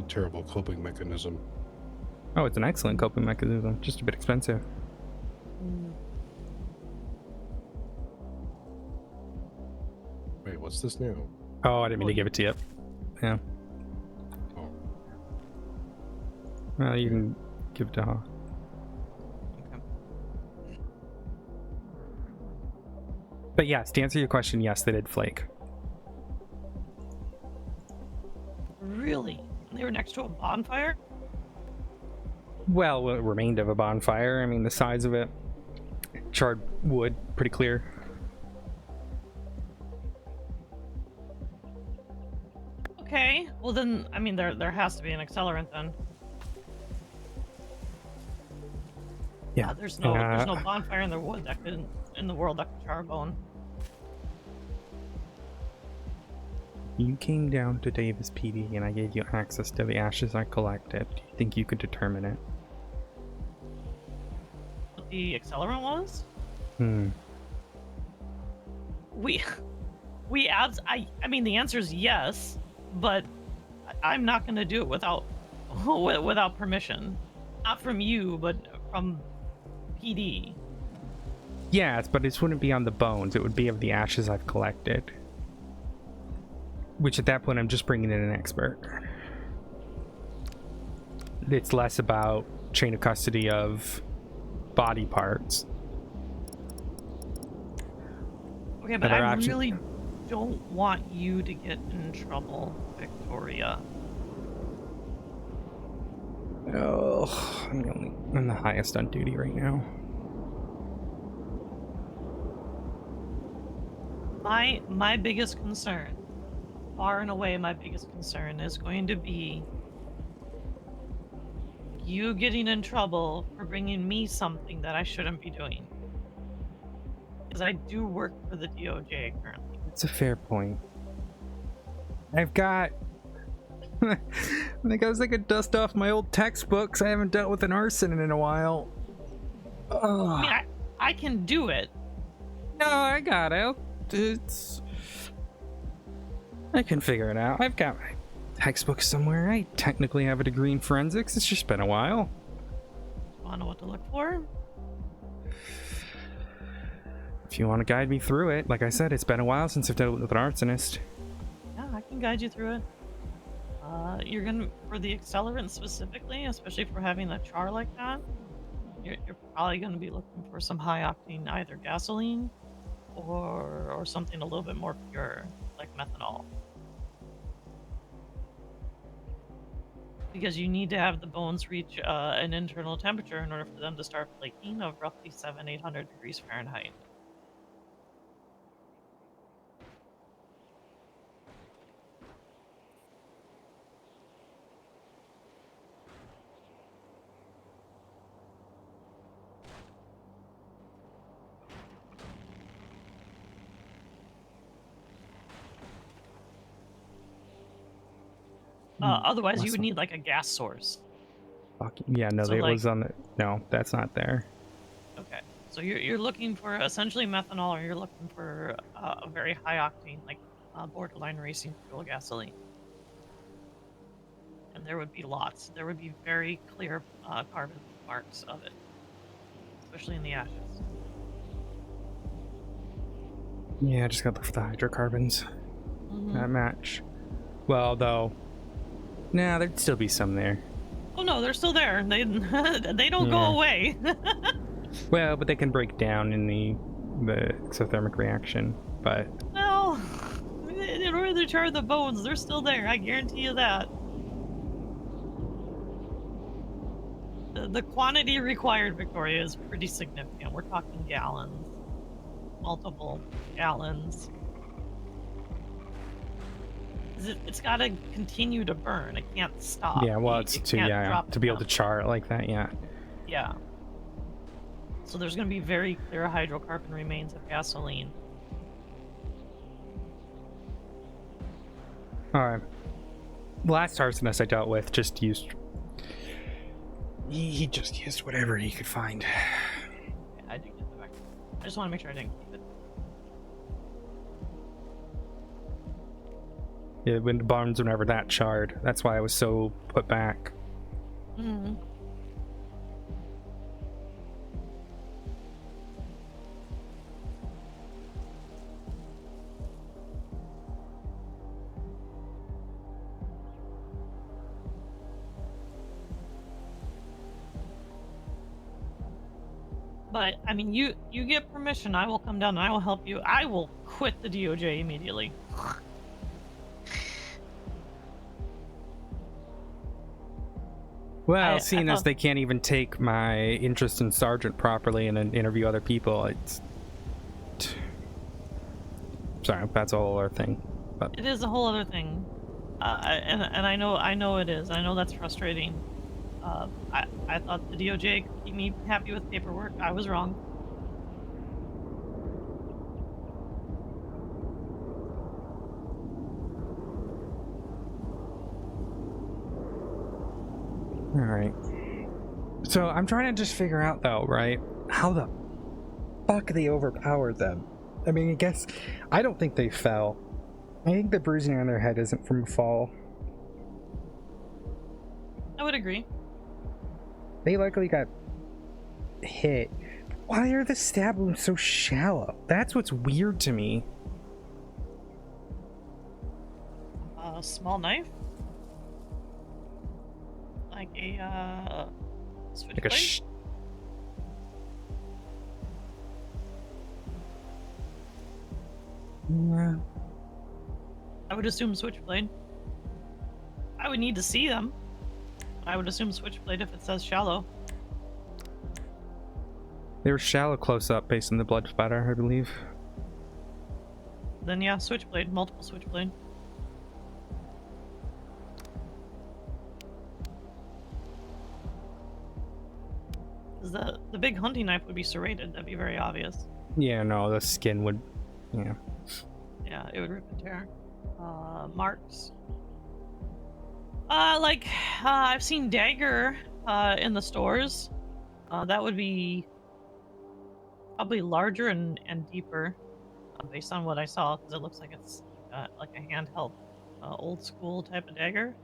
Terrible coping mechanism. Oh, it's an excellent coping mechanism. Just a bit expensive. Wait, what's this now? Oh, I didn't mean to give it to you. Yeah. Oh. Well, you can give it to her. Okay. But yes, to answer your question, yes, they did flake. Really? They were next to a bonfire? Well, what remained of a bonfire. I mean, the size of it. Charred wood, pretty clear. Okay. Well then, I mean, there has to be an accelerant then. Yeah. There's no bonfire in the wood that could, in the world that could char a bone. you came down to Davis PD and I gave you access to the ashes I collected, do you think you could determine it? What the accelerant was? I mean, the answer is yes, but I'm not going to do it without permission. Not from you, but from PD. Yes, but it wouldn't be on the bones. It would be of the ashes I've collected. Which at that point, I'm just bringing in an expert. It's less about chain of custody of body parts. Okay, but I really don't want you to get in trouble, Victoria. Oh, I'm the highest on duty right now. My biggest concern, far and away my biggest concern, is going to be you getting in trouble for bringing me something that I shouldn't be doing. Because I do work for the DOJ currently. It's a fair point. I've got... I think I was thinking dust off my old textbooks. I haven't dealt with an arson in a while. I mean, I can do it. No, I got it. I can figure it out. I've got my textbooks somewhere. I technically have a degree in forensics. It's just been a while. Wanna know what to look for? If you want to guide me through it, like I said, it's been a while since I've dealt with an arsonist. Yeah, I can guide you through it. You're gonna, for the accelerant specifically, especially for having a char like that, you're probably gonna be looking for some high octane, either gasoline or something a little bit more pure, like methanol. Because you need to have the bones reach an internal temperature in order for them to start flaking of roughly 700-800 degrees Fahrenheit. Otherwise, you would need like a gas source. Yeah, no, So, it like- was on the... No, that's not there. Okay, so you're looking for essentially methanol, or you're looking for a very high octane, like borderline racing fuel gasoline. And there would be lots. There would be very clear carbon marks of it, especially in the ashes. Yeah, I just gotta look for the hydrocarbons that match. Well, though... Nah, there'd still be some there. Oh no, they're still there. They don't go away. Well, but they can break down in the exothermic reaction, but... Well, in order to char the bones, they're still there. I guarantee you that. The quantity required, Victoria, is pretty significant. We're talking gallons. Multiple gallons. It's got to continue to burn. It can't stop. Yeah, well, it's to be able to char it like that, yeah. Yeah. So there's going to be very clear hydrocarbon remains of gasoline. Alright. Last arsonist I dealt with just used... He just used whatever he could find. Yeah, I did get the back. I just want to make sure I didn't keep it. Yeah, when the bones were never that charred. That's why I was so put back. Mm-hmm. But, I mean, you get permission, I will come down and I will help you. I will quit the DOJ immediately. Well, seeing as they can't even take my interest in Sergeant properly and then interview other people, it's... Sorry, that's a whole other thing. But... It is a whole other thing. And I know it is. I know that's frustrating. I thought the DOJ could keep me happy with paperwork. I was wrong. right. So I'm trying to just figure out though, right? How the fuck they overpowered them? I mean, I guess I don't think they fell. I think the bruising on their head isn't from a fall. I would agree. They likely got hit. Why are the stab wounds so shallow? That's what's weird to me. A small knife? Like a switchblade? Yeah. I would assume switchblade. I would need to see them. I would assume switchblade if it says shallow. They were shallow close up based on the blood spatter, I believe. Then yeah, switchblade, multiple switchblade. Because the big hunting knife would be serrated, that'd be very obvious. Yeah, no, the skin would, yeah. Yeah, it would rip and tear. Marks. I've seen dagger in the stores. That would be probably larger and deeper based on what I saw, because it looks like it's like a handheld old school type of dagger.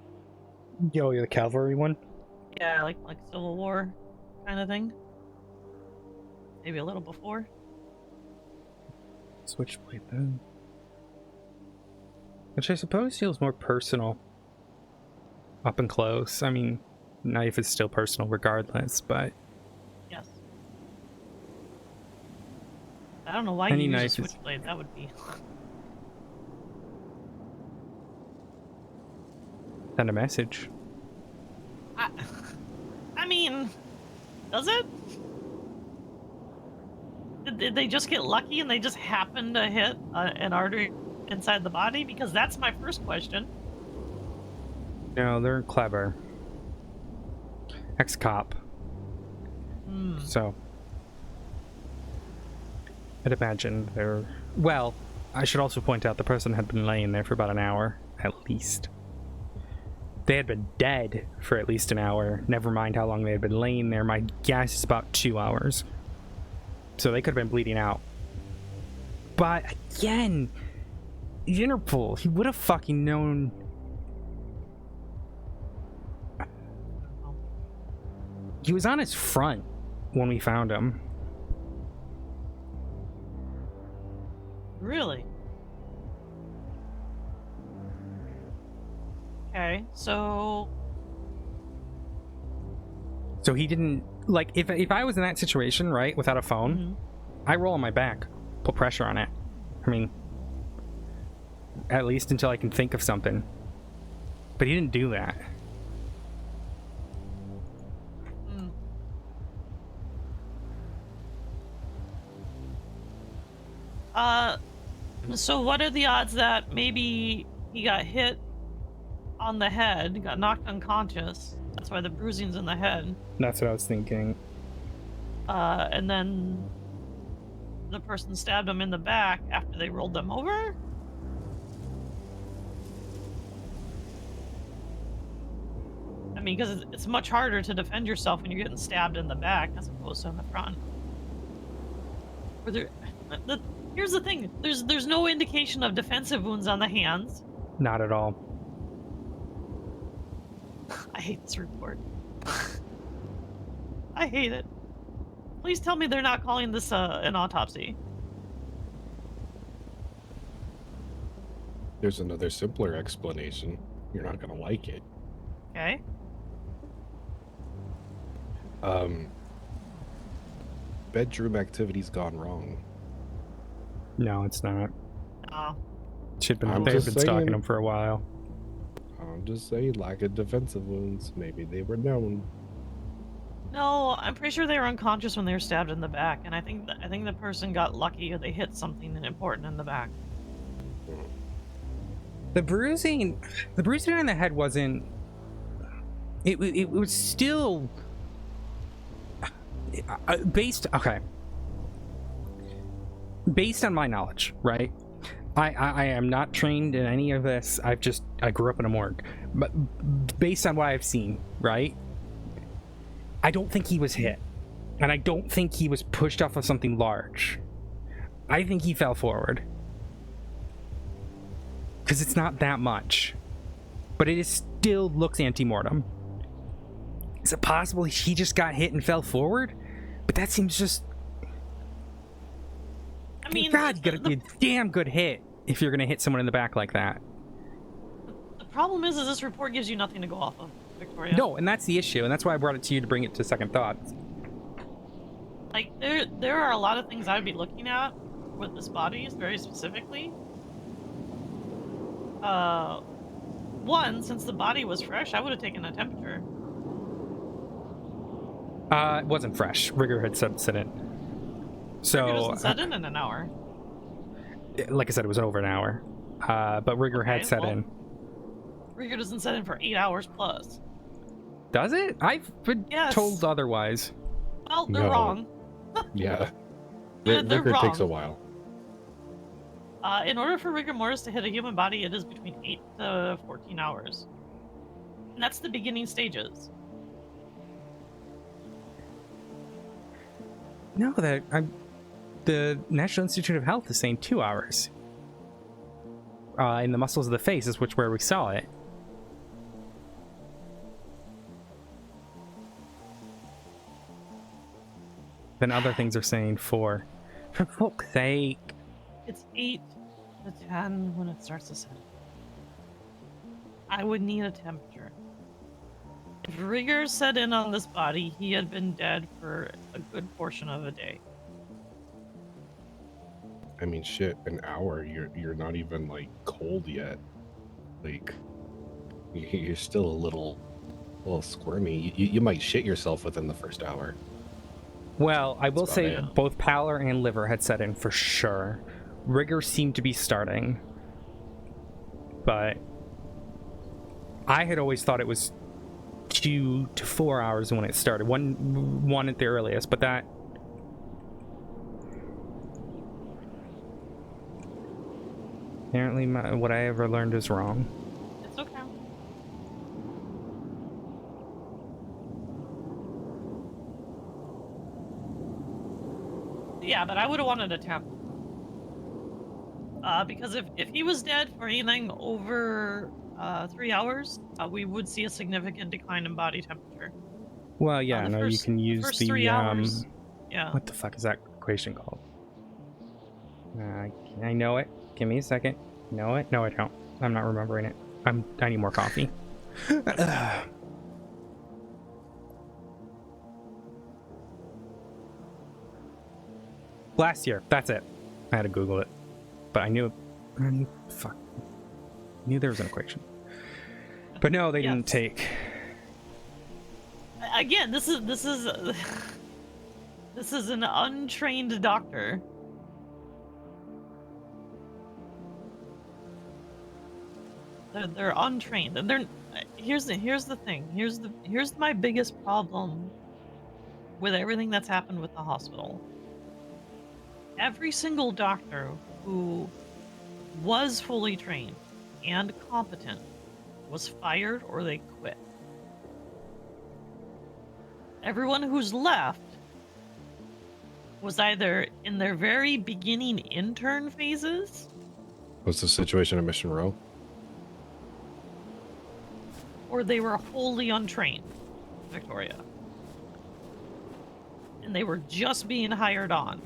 Yo, the cavalry one? Yeah, like Civil War kind of thing. Maybe a little before. Switchblade then. Which I suppose feels more personal. Up and close. I mean, knife is still personal regardless, but... Yes. I don't know why Any you use a knife switchblade, that would be... Send a message. I mean, does it? Did they just get lucky and they just happen to hit an artery inside the body? Because that's my first question. No, they're clever. Ex-cop. So, I'd imagine they're... Well, I should also point out the person had been laying there for about an hour, at least. They had been dead for at least an hour. Never mind how long they had been laying there. My guess is about 2 hours. So they could have been bleeding out. But again, Interpol, he would have fucking known. He was on his front when we found him. Really? Okay, so he didn't, like, if I was in that situation, right, without a phone, I roll on my back, put pressure on it. I mean, at least until I can think of something. But he didn't do that. So what are the odds that maybe he got hit on the head, got knocked unconscious? That's why the bruising's in the head. That's what I was thinking. And then the person stabbed him in the back after they rolled them over? I mean, because it's much harder to defend yourself when you're getting stabbed in the back as opposed to in the front. Here's the thing. There's no indication of defensive wounds on the hands. Not at all. I hate this report. I hate it. Please tell me they're not calling this an autopsy. There's another simpler explanation. You're not gonna like it. Okay. Bedroom activity's gone wrong. No, it's not. Oh. They've been stalking him for a while. I'm just saying, lack of defensive wounds. Maybe they were known. No, I'm pretty sure they were unconscious when they were stabbed in the back, and I think the person got lucky or they hit something important in the back. The bruising on the head wasn't. It was still based. Okay. Based on my knowledge, right? I am not trained in any of this. I grew up in a morgue. But based on what I've seen, right? I don't think he was hit. And I don't think he was pushed off of something large. I think he fell forward. Because it's not that much. But it is still looks anti-mortem. Is it possible he just got hit and fell forward? But that seems just... I mean, God, you gotta be a damn good hit if you're gonna hit someone in the back like that. the problem is this report gives you nothing to go off of, Victoria. No, and that's the issue, and that's why I brought it to you to bring it to second thoughts. Like, there are a lot of things I'd be looking at with this body, very specifically. One, since the body was fresh, I would have taken a temperature. It wasn't fresh. Rigger had set in. So, Rigger doesn't set in an hour. Like I said, it was over an hour. But Rigger had set in. Rigger doesn't set in for 8 hours plus. Does it? I've been told otherwise. Well, they're No. wrong. Yeah. They're Rigor wrong. takes a while. In order for rigor mortis to hit a human body, it is between 8 to 14 hours. And that's the beginning stages. No, the National Institute of Health is saying 2 hours. In the muscles of the face is where we saw it. Then other things are saying 4. For fuck's sake. It's 8 to 10 when it starts to set. I would need a temperature. If rigor set in on this body, he had been dead for a good portion of a day. I mean, shit, an hour, you're not even, like, cold yet. Like, you're still a little squirmy. You might shit yourself within the first hour. Well, I will That's say about it. both Pallor and Liver had set in for sure. Rigor seemed to be starting. But I had always thought it was 2 to 4 hours when it started. One at the earliest, but that... Apparently what I ever learned is wrong. It's okay. Yeah, but I would have wanted a temp. Because if he was dead for anything over 3 hours, we would see a significant decline in body temperature. Well, yeah, The no, you first- can the use first the 3 hours. Yeah. What the fuck is that equation called? I know it. Give me a second. Know it? No, I don't. I'm not remembering it. I need more coffee. Last year. That's it. I had to Google it, but I knew. Fuck. Knew there was an equation. But no, they didn't take. Again, this is this is an untrained doctor. They're untrained, and here's the thing. Here's my biggest problem with everything that's happened with the hospital. Every single doctor who was fully trained and competent was fired or they quit. Everyone who's left was either in their very beginning intern phases. What's the situation at Mission Row? Or they were wholly untrained, Victoria. And they were just being hired on.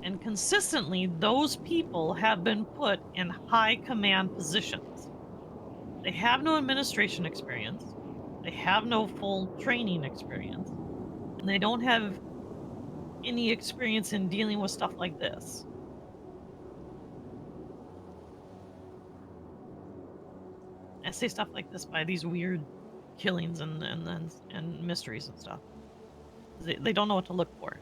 And consistently, those people have been put in high command positions. They have no administration experience. They have no full training experience. And they don't have any experience in dealing with stuff like this. I say stuff like this by these weird killings and mysteries and stuff. They don't know what to look for.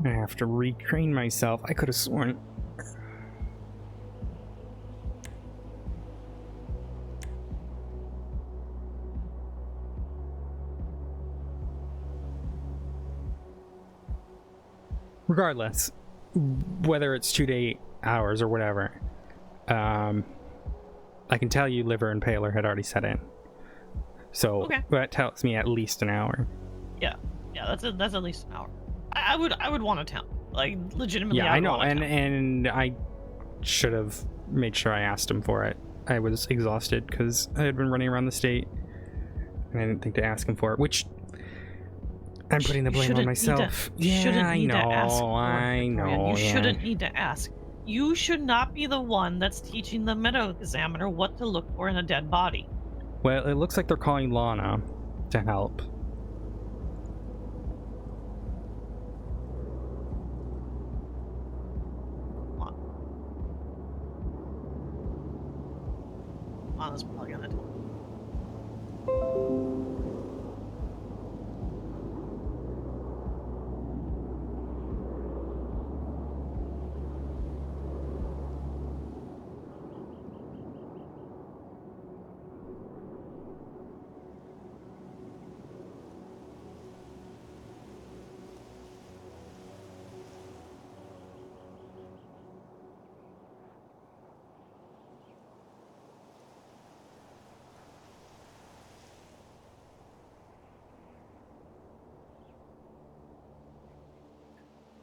I have to retrain myself. I could have sworn. Regardless, whether it's 2 to 8 hours or whatever, I can tell you liver impaler had already set in. So Okay. that tells me at least an hour. Yeah, that's at least an hour. I would want to tell. Like, legitimately. Yeah, I I would know, want to and I should have made sure I asked him for it. I was exhausted because I had been running around the state, and I didn't think to ask him for it, which I'm putting the blame on myself. Yeah, I know. You shouldn't need to ask. You should not be the one that's teaching the medical examiner what to look for in a dead body. Well, it looks like they're calling Lana to help. Lana's probably gonna tell.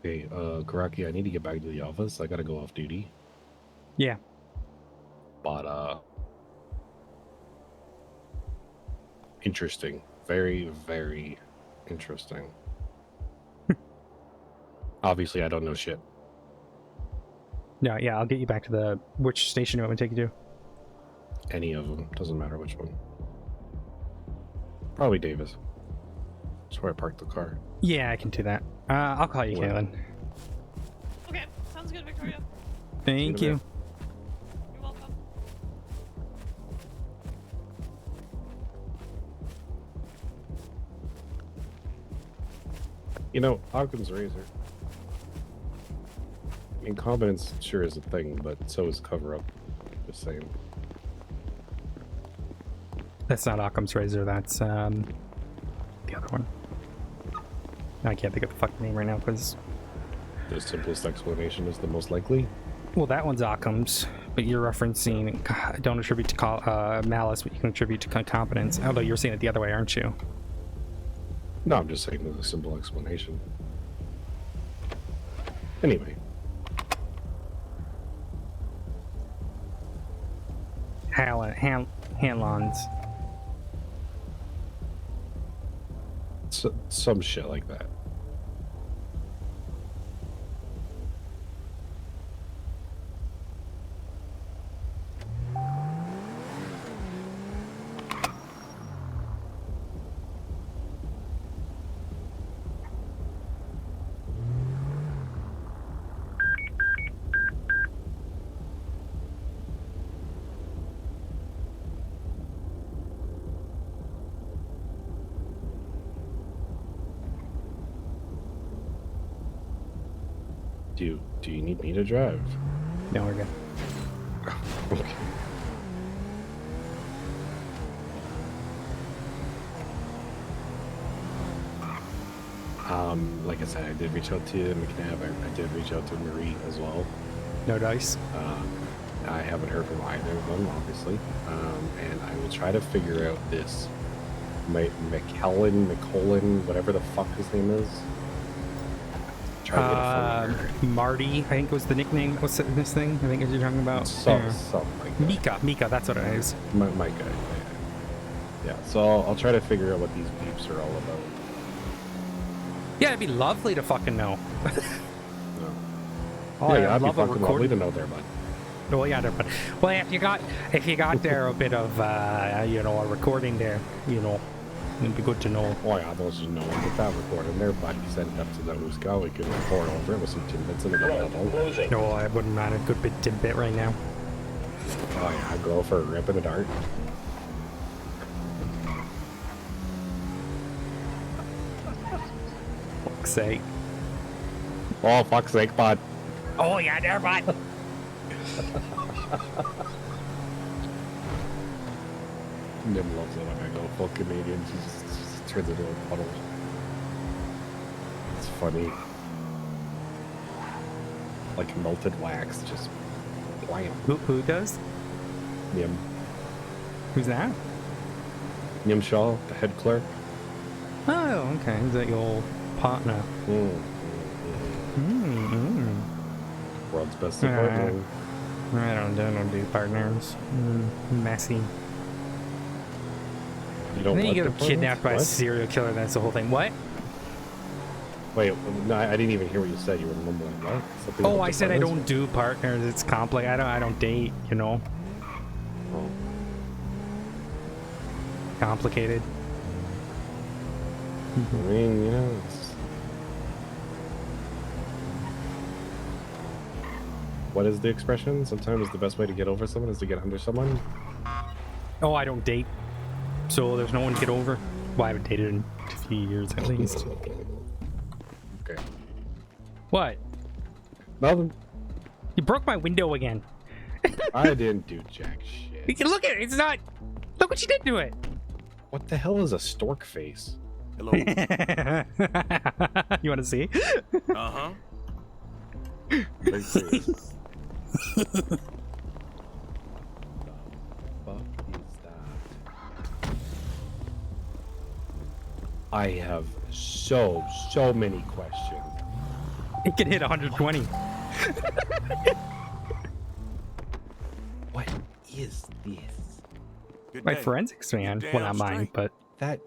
Hey, Koraki, I need to get back to the office. I gotta go off duty. Yeah. But, interesting. Very, very interesting. Obviously, I don't know shit. No, yeah, I'll get you back to the... Which station do you want me to take you to? Any of them. Doesn't matter which one. Probably Davis. That's where I parked the car. Yeah, I can do that. I'll call you, Well. Kaylin. Okay, sounds good, Victoria. Thank you. You're welcome. You know, Occam's razor. Incompetence sure is a thing, but so is cover-up. Just saying. That's not Occam's razor, that's the other one. I can't think of the fucking name right now because... The simplest explanation is the most likely. Well, that one's Occam's, but you're referencing... Don't attribute to malice, but you can attribute to incompetence. Although you're saying it the other way, aren't you? No, I'm just saying there's a simple explanation. Anyway. Hanlons. Some shit like that. Do you need me to drive? No, we're good. Okay. Like I said, I did reach out to McNabb. I did reach out to Marie as well. No dice. I haven't heard from either of them, obviously. And I will try to figure out this McCollin, whatever the fuck his name is. Try to get a phone number. Marty, I think was the nickname. What's this thing? I think you're talking about. Something like that. Mika, that's what it is. My guy. Yeah, so I'll try to figure out what these beeps are all about. Yeah, it'd be lovely to fucking know. No. Oh, yeah, I'd I'd be love a fucking lovely to know there, bud. Oh yeah, there, but well, if you got there a bit of a recording there, it'd be good to know. Oh yeah, those just know get that recording there, bud. You send it up to the Huska, we can record over it with some tidbits in the middle. No, I wouldn't mind a good bit tidbit right now. Oh yeah, I'd go for a rip and a dart. Fuck's sake. Oh, fuck's sake, bud. Oh yeah, there, bud. Nim loves it when I go full Canadian. She just turns into a puddle. It's funny. Like melted wax, just blam. Who does? Nim. Who's that? Nim Shaw, the head clerk. Oh, okay. Is that your partner? World's best apartment. I don't do partners. Messy. You don't And then you want get departments? kidnapped by a What? serial killer. That's the whole thing. What? Wait, no, I didn't even hear what you said. You were mumbling. What? Something Oh, about I said I departments? don't do partners. It's complicated. I don't date. You know, Oh. complicated. I mean, you know, it's... What is the expression? Sometimes the best way to get over someone is to get under someone. Oh, I don't date. So there's no one to get over. Well, I haven't dated in a few years at least. Okay. What? Nothing. You broke my window again. I didn't do jack shit. You can look at it. It's not. Look what you did to it. What the hell is a stork face? Hello. You want to see? Uh-huh. Very serious. The fuck is that? I have so many questions. It can hit 120. What is this? Good My day. forensics man. You're Well, not damn mine, straight. but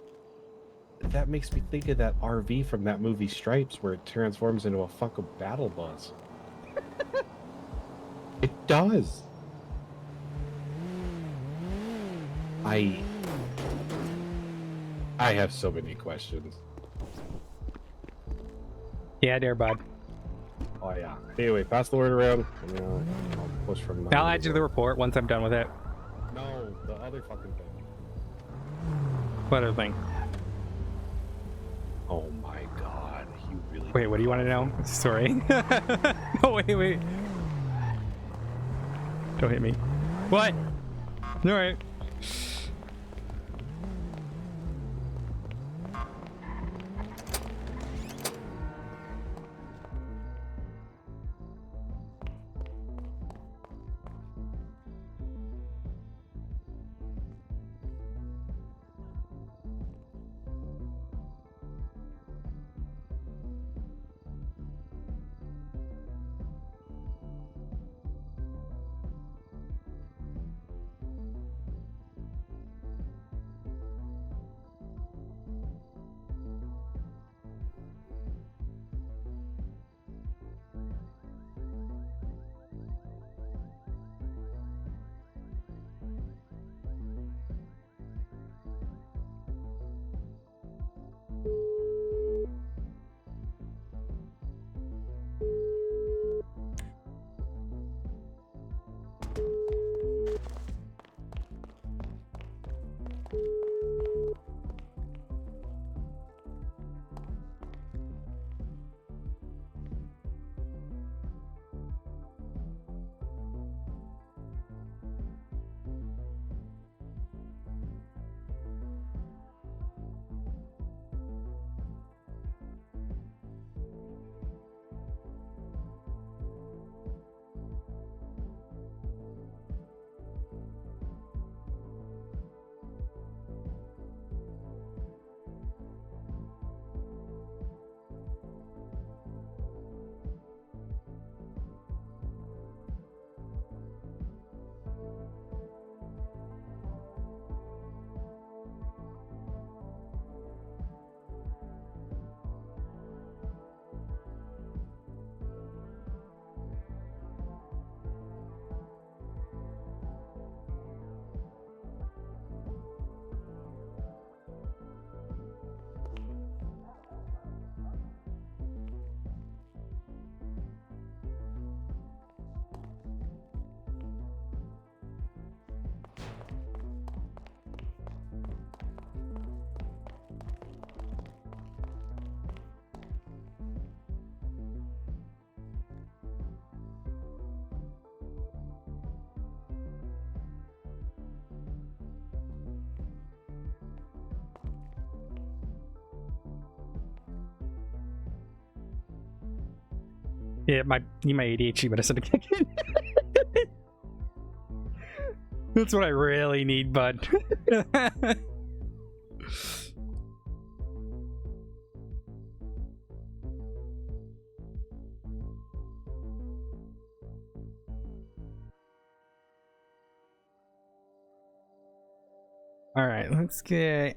That makes me think of that RV from that movie Stripes where it transforms into a fucking battle bus. It does. I have so many questions. yeah, there, bud. Oh yeah. Anyway, pass the word around. You know, I'll push from my I'll add you to the report once I'm done with it. No, the other fucking thing. What other thing? Oh my god, you really Wait, what do you want to know? Sorry. Oh, wait. Don't hit me. What? All right. Yeah, my ADHD medicine to kick in. That's what I really need, bud. All right, let's get.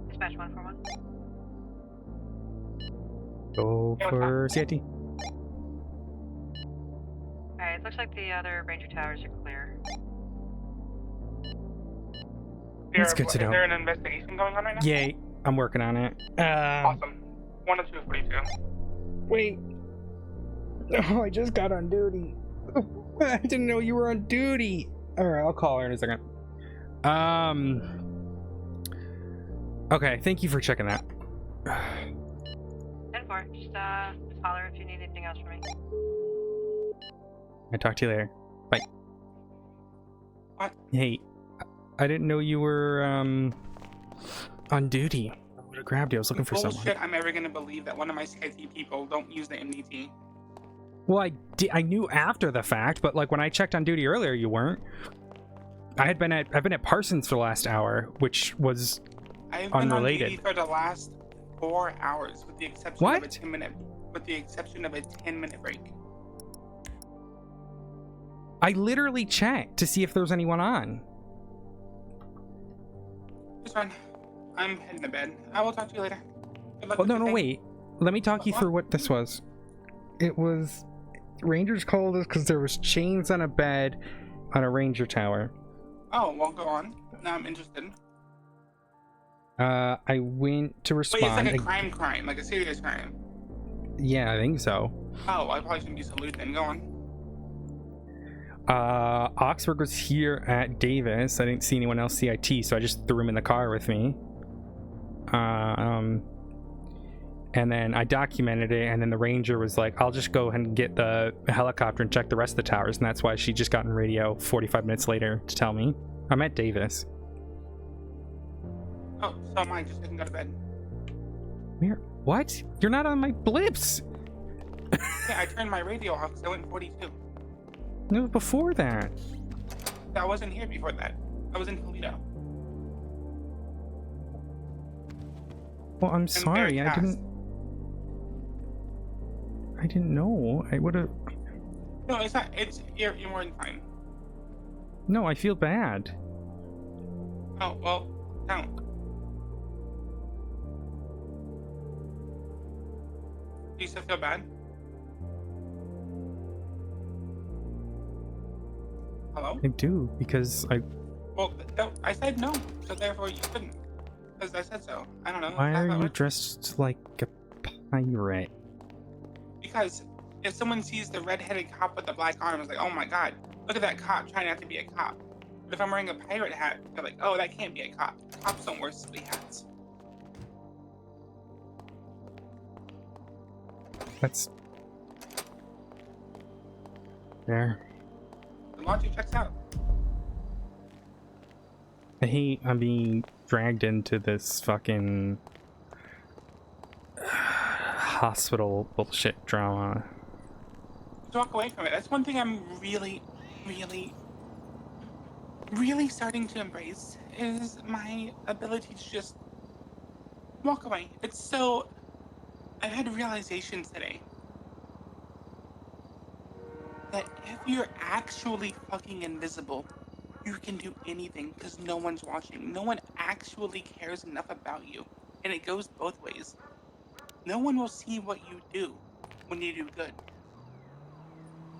Dispatch 141. Go for CIT. Alright, it looks like the other Ranger towers are clear. That's good to know. Is there an investigation going on right now? Yay, I'm working on it. Awesome. 10242. Wait. Oh, I just got on duty. I didn't know you were on duty. Alright, I'll call her in a second. Okay, thank you for checking that. 10-4, just holler if you need anything else from me. I'll talk to you later. Bye. What? Hey, I didn't know you were, on duty. I would have grabbed you. I was looking for someone. Bullshit I'm ever gonna believe that one of my CIT people don't use the MDT. Well, I knew after the fact, but like when I checked on duty earlier, you weren't. I've been at Parsons for the last hour, which was I've unrelated. been on duty for the last 4 hours, with the exception of a 10-minute, break. I literally checked to see if there was anyone on. It's fine. I'm heading to bed. I will talk to you later. Good luck Well, with no, the thing. wait. Let me talk you through what this was. It was Rangers called us because there was chains on a bed on a Ranger tower. Oh, well, go on. Now I'm interested. I went to respond. Wait, it's like a crime, like a serious crime. Yeah, I think so. Oh, I probably shouldn't be so lewd then. Go on. Oxford was here at Davis. I didn't see anyone else CIT, so I just threw him in the car with me. And then I documented it, and then the Ranger was like, I'll just go ahead and get the helicopter and check the rest of the towers, and that's why she just got on radio 45 minutes later to tell me. I'm at Davis. Oh, so am I. Just didn't go to bed. Where? What? You're not on my blips! Yeah, I turned my radio off because I went 42. No, before that. I wasn't here before that. I was in Toledo. Well, I'm sorry. very I didn't know. I would have. No, it's not. You're more than fine. No, I feel bad. Oh, well, don't. Do you still feel bad? Hello? I do, because I. Well, I said no, so therefore you couldn't. Because I said so. I don't know. Why That's are not you right. dressed like a pirate? Because if someone sees the red-headed cop with the black arms, like, oh my god, look at that cop trying not to be a cop. But if I'm wearing a pirate hat, they're like, oh, that can't be a cop. Cops don't wear silly hats. That's. There. The logic checks out. I hate I'm being dragged into this fucking hospital bullshit drama. Just walk away from it. That's one thing I'm really starting to embrace, is my ability to just walk away. It's so... I've had realizations today that if you're actually fucking invisible, you can do anything because no one's watching. No one actually cares enough about you. And it goes both ways. No one will see what you do. when you do good.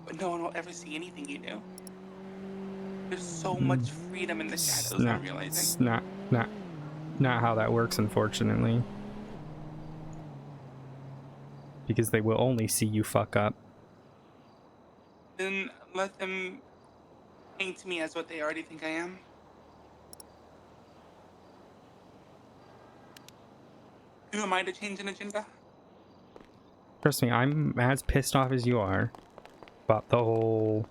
But no one will ever see anything you do. There's so much freedom in the shadows, I'm realizing. It's not how that works, unfortunately. Because they will only see you fuck up. Then let them paint me as what they already think I am. Who am I to change an agenda? Trust me, I'm as pissed off as you are about the whole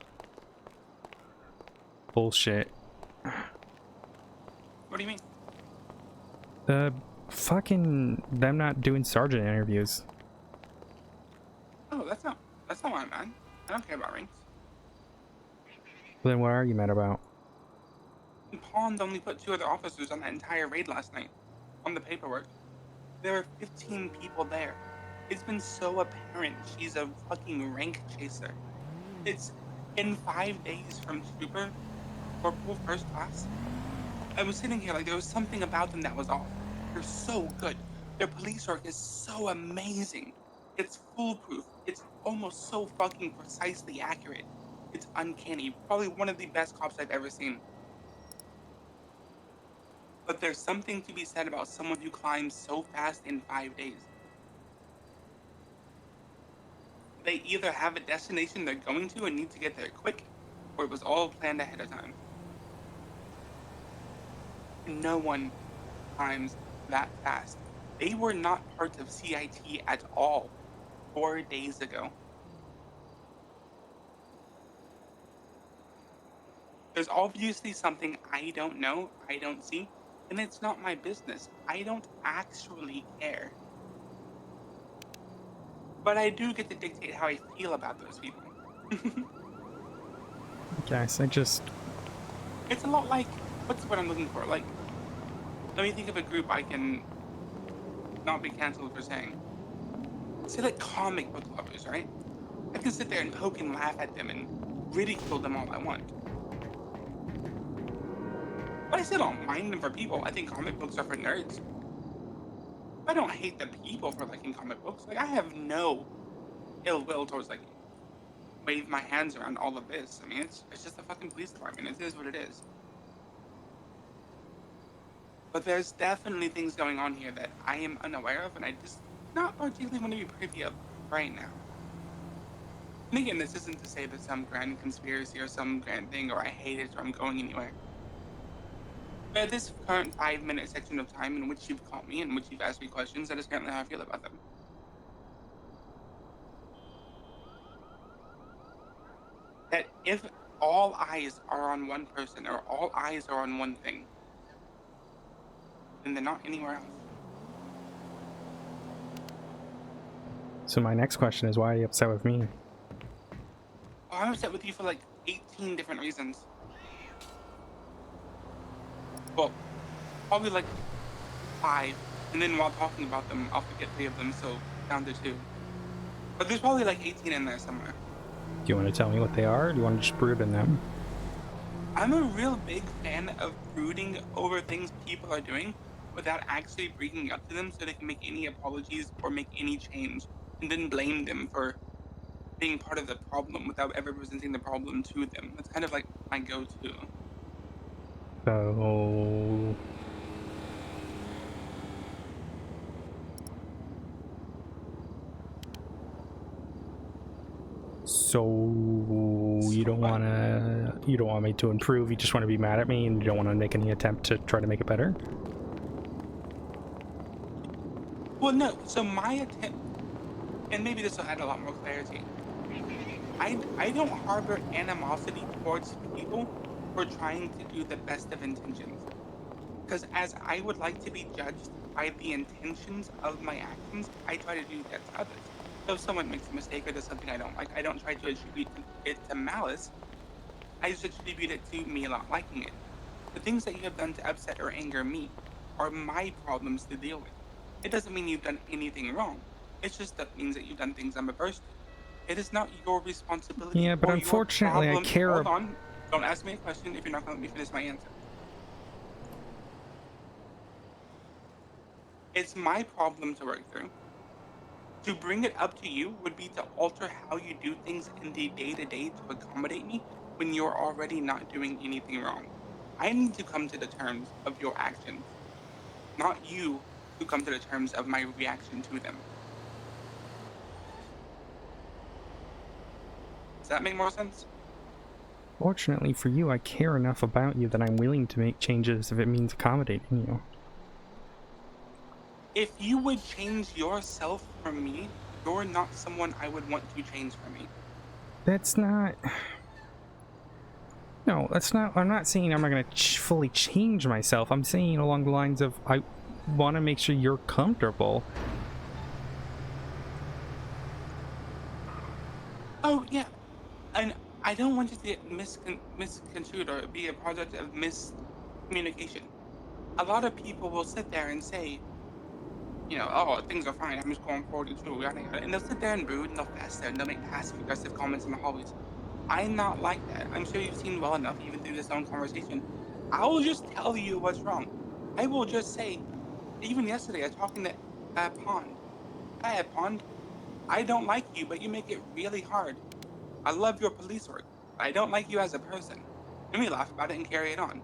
bullshit. What do you mean? The fucking them not doing sergeant interviews. Oh, that's not why I'm mad. I don't care about ranks. Then what are you mad about? Pond only put 2 other officers on that entire raid last night. On the paperwork. There were 15 people there. It's been so apparent she's a fucking rank chaser. It's in 5 days from Trooper, Corporal, First Class. I was sitting here like there was something about them that was off. They're so good. Their police work is so amazing. It's foolproof. It's almost so fucking precisely accurate. It's uncanny. Probably one of the best cops I've ever seen. But there's something to be said about someone who climbs so fast in 5 days. They either have a destination they're going to and need to get there quick, or it was all planned ahead of time. No one climbs that fast. They were not part of CIT at all 4 days ago. There's obviously something I don't know, I don't see, and it's not my business. I don't actually care. But I do get to dictate how I feel about those people. Guys, I just... It's a lot like, what's what I'm looking for? Like, let me think of a group I can not be canceled for saying. Say like comic book lovers, right? I can sit there and poke and laugh at them and ridicule them all I want. But I still don't mind them for people. I think comic books are for nerds. I don't hate the people for liking comic books. Like, I have no ill will towards, like, wave my hands around all of this. I mean, it's just the fucking police department. It is what it is. But there's definitely things going on here that I am unaware of, and I just not particularly want to be privy of right now. And again, this isn't to say that some grand conspiracy or some grand thing, or I hate it, or I'm going anywhere. But at this current 5-minute section of time in which you've caught me, in which you've asked me questions, that is currently how I feel about them. That if all eyes are on one person, or all eyes are on one thing, then they're not anywhere else. So my next question is, why are you upset with me? Oh, I'm upset with you for like 18 different reasons. Well, probably like 5, and then while talking about them, I'll forget 3 of them, so down to 2. But there's probably like 18 in there somewhere. Do you want to tell me what they are, or do you want to just brood in them? I'm a real big fan of brooding over things people are doing without actually bringing up to them so they can make any apologies or make any change, and then blame them for being part of the problem without ever presenting the problem to them. That's kind of like my go-to. So you don't want me to improve, you just want to be mad at me, and you don't want to make any attempt to try to make it better? Well, no. So my attempt, and maybe this will add a lot more clarity. I don't harbor animosity towards people for trying to do the best of intentions. Because as I would like to be judged by the intentions of my actions, I try to do that to others. So if someone makes a mistake or does something I don't like, I don't try to attribute it to malice. I just attribute it to me not liking it. The things that you have done to upset or anger me are my problems to deal with. It doesn't mean you've done anything wrong. It just that means that you've done things I'm averse to. It is not your responsibility. Yeah, but or unfortunately, your I problem. care. Hold on. Don't ask me a question if you're not going to let me finish my answer. It's my problem to work through. To bring it up to you would be to alter how you do things in the day-to-day to accommodate me when you're already not doing anything wrong. I need to come to the terms of your actions, not you to come to the terms of my reaction to them. Does that make more sense? Fortunately for you, I care enough about you that I'm willing to make changes if it means accommodating you. If you would change yourself for me, you're not someone I would want to change for me. That's not... No, that's not... I'm not saying I'm not going to fully change myself. I'm saying along the lines of, I want to make sure you're comfortable. Oh, yeah. And I don't want you to get misconstrued or be a product of miscommunication. A lot of people will sit there and say, you know, oh, things are fine, I'm just going 42, yada yada. And they'll sit there and brood and they'll fester and they'll make passive aggressive comments in the hallways. I'm not like that. I'm sure you've seen well enough, even through this own conversation. I will just tell you what's wrong. I will just say, even yesterday, I was talking to Pond. Hi, Pond. I don't like you, but you make it really hard. I love your police work, but I don't like you as a person. And we laugh about it and carry it on.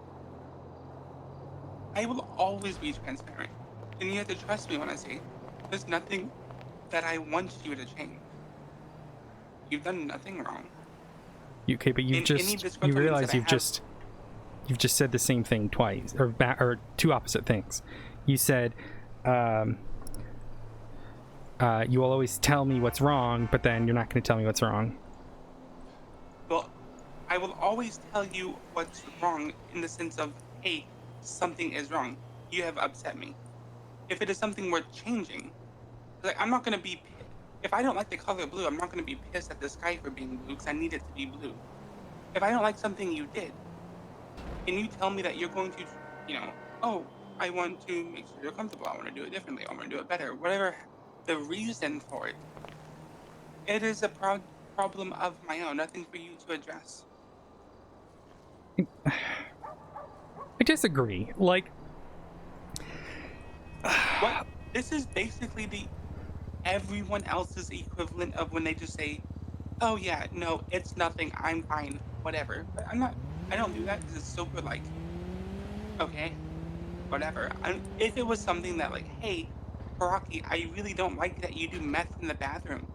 I will always be transparent. And you have to trust me when I say there's nothing that I want you to change. You've done nothing wrong. Okay, but you've you realize you've just said the same thing twice, or two opposite things. You said, you will always tell me what's wrong, but then you're not going to tell me what's wrong. Well, I will always tell you what's wrong in the sense of, hey, something is wrong. You have upset me. If it is something worth changing, like I'm not going to be, if I don't like the color blue, I'm not going to be pissed at the sky for being blue because I need it to be blue. If I don't like something you did, and you tell me that you're going to, you know, oh, I want to make sure you're comfortable. I want to do it differently. I want to do it better. Whatever the reason for it, it is a problem of my own. Nothing for you to address. I disagree. Like, what? This is basically the everyone else's equivalent of when they just say, "Oh yeah, no, it's nothing. I'm fine. Whatever." But I'm not. I don't do that because it's super like, okay, whatever. If it was something that like, hey, Koraki, I really don't like that you do meth in the bathroom,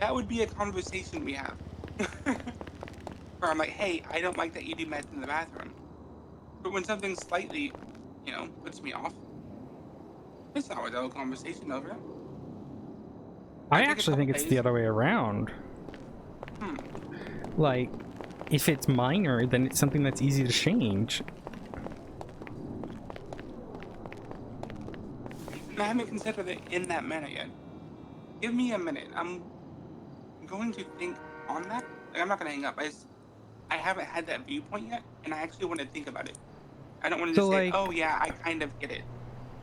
that would be a conversation we have. Where I'm like, hey, I don't like that you do meth in the bathroom. But when something slightly, you know, puts me off, it's not a conversation over it. I actually think it's the other way around. Like, if it's minor, then it's something that's easy to change. I haven't considered it in that manner yet. Give me a minute. I'm going to think on that. Like, I'm not going to hang up. I haven't had that viewpoint yet, and I actually want to think about it. I don't want to just say, oh yeah, I kind of get it.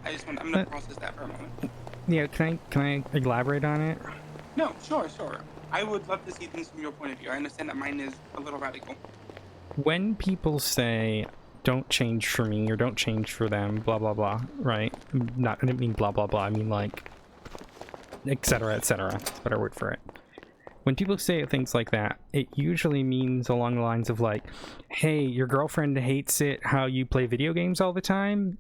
I'm going to process that for a moment. Yeah, can I elaborate on it? No, sure. I would love to see things from your point of view. I understand that mine is a little radical. When people say, don't change for me, or don't change for them, blah, blah, blah, right? I didn't mean blah, blah, blah. I mean, like, etc., etc. That's a better word for it. When people say things like that, it usually means along the lines of like, hey, your girlfriend hates it how you play video games all the time.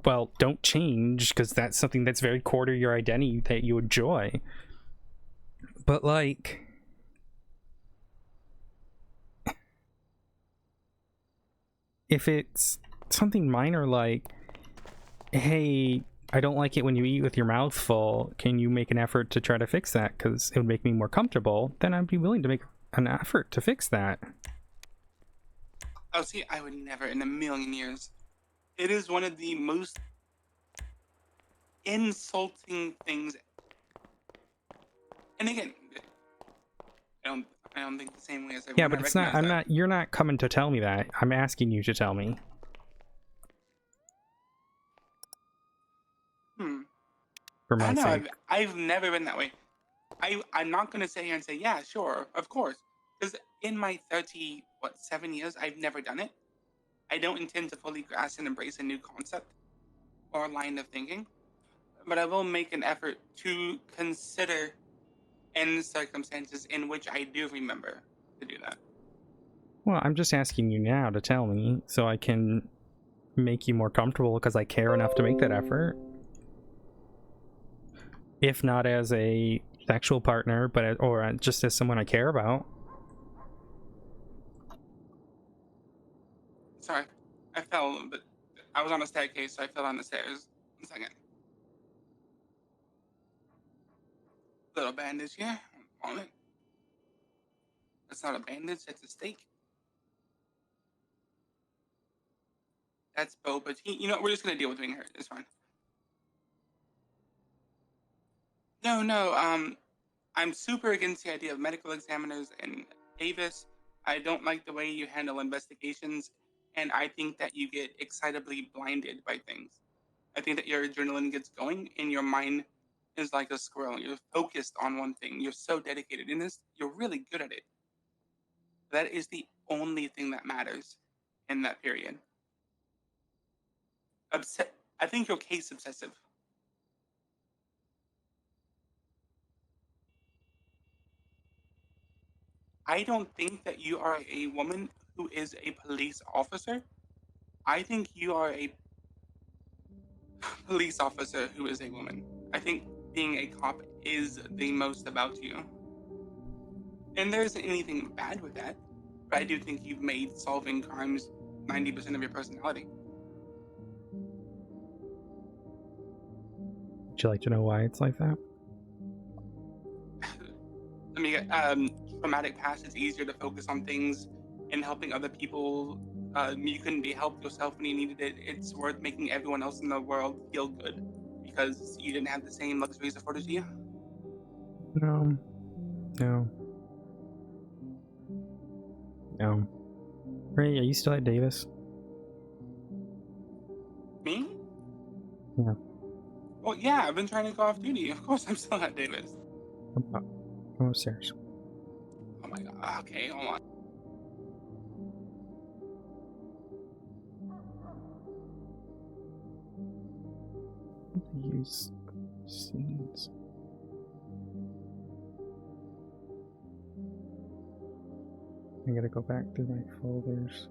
Well, don't change, because that's something that's very core to your identity that you enjoy. But like, if it's something minor like, hey, I don't like it when you eat with your mouth full, can you make an effort to try to fix that because it would make me more comfortable, then I'd be willing to make an effort to fix that. Oh, see, I would never in a million years. It is one of the most insulting things. And again, I don't think the same way as everyone. Yeah, but it's not, you're not coming to tell me that. I'm asking you to tell me. For my sake. I've never been that way. I'm not going to sit here and say, yeah, sure, of course. Because in my 7 years, I've never done it. I don't intend to fully grasp and embrace a new concept or line of thinking. but I will make an effort to consider any circumstances in which I do remember to do that. Well, I'm just asking you now to tell me so I can make you more comfortable because I care enough to make that effort. If not as a sexual partner, but or just as someone I care about. Sorry, I fell, but I was on a staircase, so I fell on the stairs. 1 second. Little bandage here. On it. That's not a bandage, that's a stake. That's boba tea. You know, we're just gonna deal with being hurt. It's fine. No, I'm super against the idea of medical examiners and Davis. I don't like the way you handle investigations, and I think that you get excitably blinded by things. I think that your adrenaline gets going and your mind is like a squirrel. You're focused on one thing. You're so dedicated in this. You're really good at it. That is the only thing that matters in that period. I think you're case obsessive. I don't think that you are a woman who is a police officer. I think you are a police officer who is a woman. I think being a cop is the most about you. And there isn't anything bad with that, but I do think you've made solving crimes 90% of your personality. Would you like to know why it's like that? I mean, traumatic past, it's easier to focus on things and helping other people. You couldn't be helped yourself when you needed it. It's worth making everyone else in the world feel good because you didn't have the same luxuries afforded to you. No. Ray, are you still at Davis? Me? Yeah. Well, yeah, I've been trying to go off duty. Of course, I'm still at Davis. I'm upstairs. Oh my god. Okay, hold on. Use scenes. I gotta go back through my folders.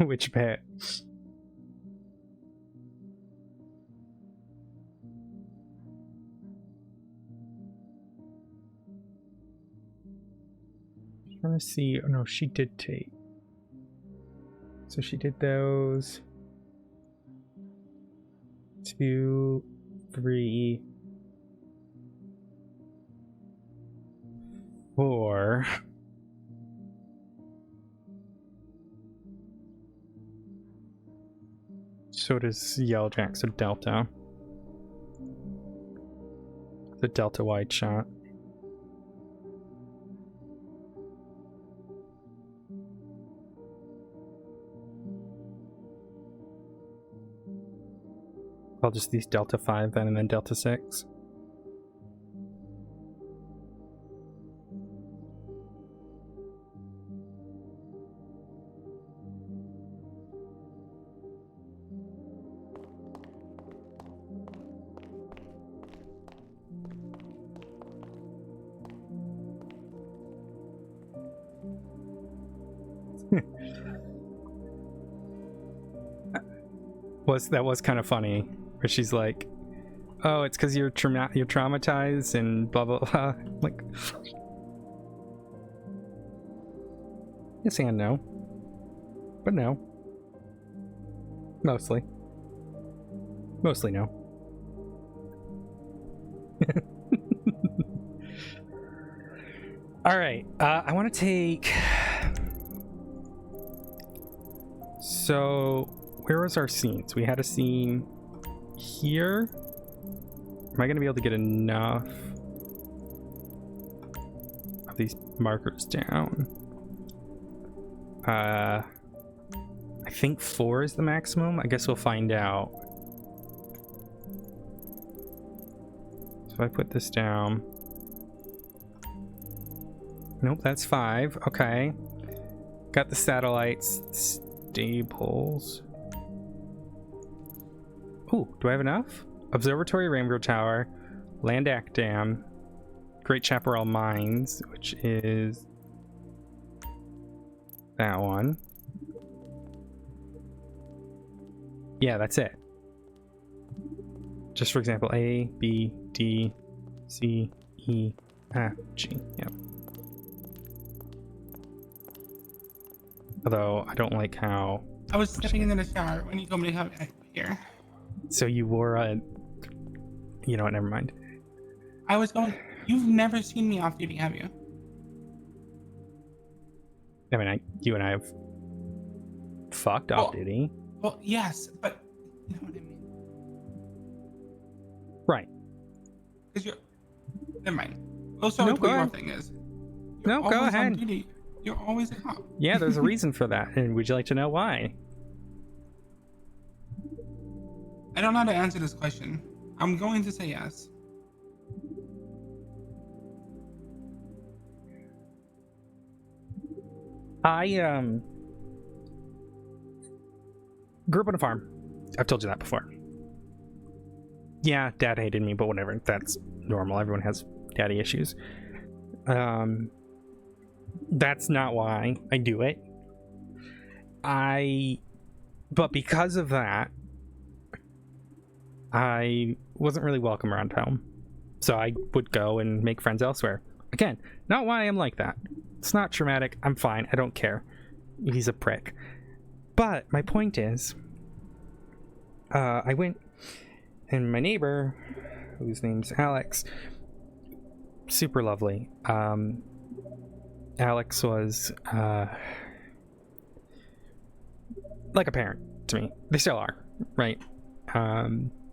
Which pet? Trying to see. Oh no, she did take. So she did those. 2, 3, 4. So does Yellowjack, so Delta. The Delta wide shot. I'll just use Delta 5 then, and then Delta 6. That was kind of funny, where she's like, "Oh, it's because you're traumatized and blah blah blah." Like, yes and no, but no. Mostly no. All right, I want to take. So, where was our scenes? We had a scene here. Am I going to be able to get enough of these markers down? I think 4 is the maximum. I guess we'll find out. So if I put this down. Nope, that's 5. Okay. Got the satellites, stables. Ooh, do I have enough? Observatory, Rainbow Tower, Landak Dam, Great Chaparral Mines, which is that one. Yeah, that's it. Just for example, A, B, D, C, E, F, G. Yep. Although I don't like how. I was stepping into the shower when you told me to come here. So you wore a. You know what? Never mind. I was going. You've never seen me off duty, have you? I mean, you and I have fucked off duty. Well, yes, but you know what I mean. Right. Because you're. Never mind. We'll start with what your thing is. No, go ahead. On duty. You're always a cop. Yeah, there's a reason for that. And would you like to know why? I don't know how to answer this question. I'm going to say yes. I grew up on a farm. I've told you that before. Yeah, dad hated me, but whatever. That's normal. Everyone has daddy issues. That's not why I do it. But because of that, I wasn't really welcome around home. So I would go and make friends elsewhere. Again, not why I'm like that. It's not traumatic. I'm fine. I don't care. He's a prick. But my point is, I went, and my neighbor, whose name's Alex, super lovely. Alex was like a parent to me. They still are, right?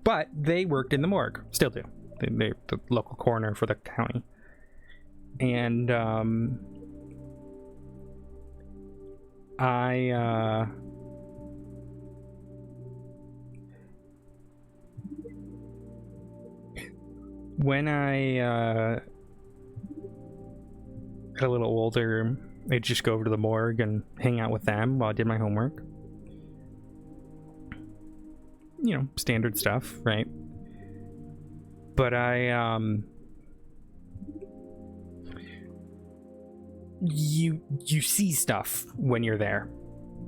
But they worked in the morgue. Still do. They're the local coroner for the county. And when I got a little older, I'd just go over to the morgue and hang out with them while I did my homework. You know, standard stuff, right? But you see stuff when you're there.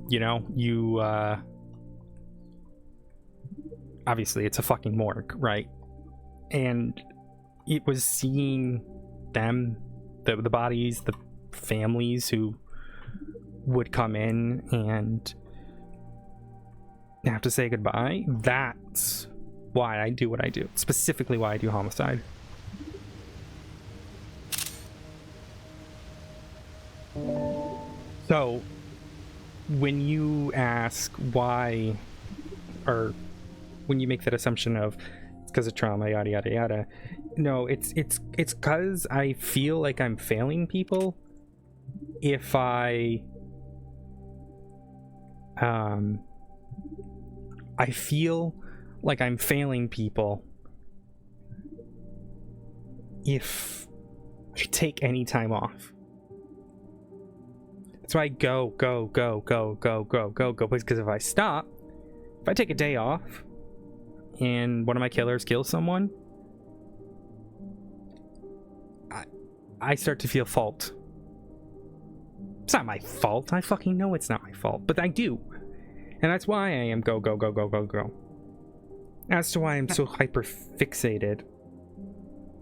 You know, you obviously it's a fucking morgue, right? And it was seeing them, the bodies, the families who would come in and have to say goodbye. That's why I do what I do. Specifically why I do homicide. So when you ask why, or when you make that assumption of it's because of trauma, yada yada yada, no, it's because I feel like I'm failing people if I feel like I'm failing people if I take any time off. That's why I go, because if I stop, if I take a day off and one of my killers kills someone, I start to feel fault. It's not my fault. I fucking know it's not my fault, but I do. And that's why I am go. As to why I'm so hyper fixated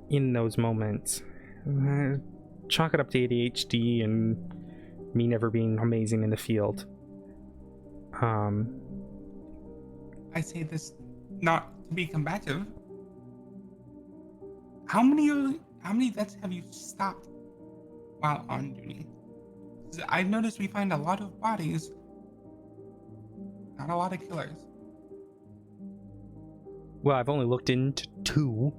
in those moments. Chalk it up to ADHD and me never being amazing in the field. I say this not to be combative. How many deaths have you stopped while on duty? I've noticed we find a lot of bodies, not a lot of killers. Well, I've only looked into 2,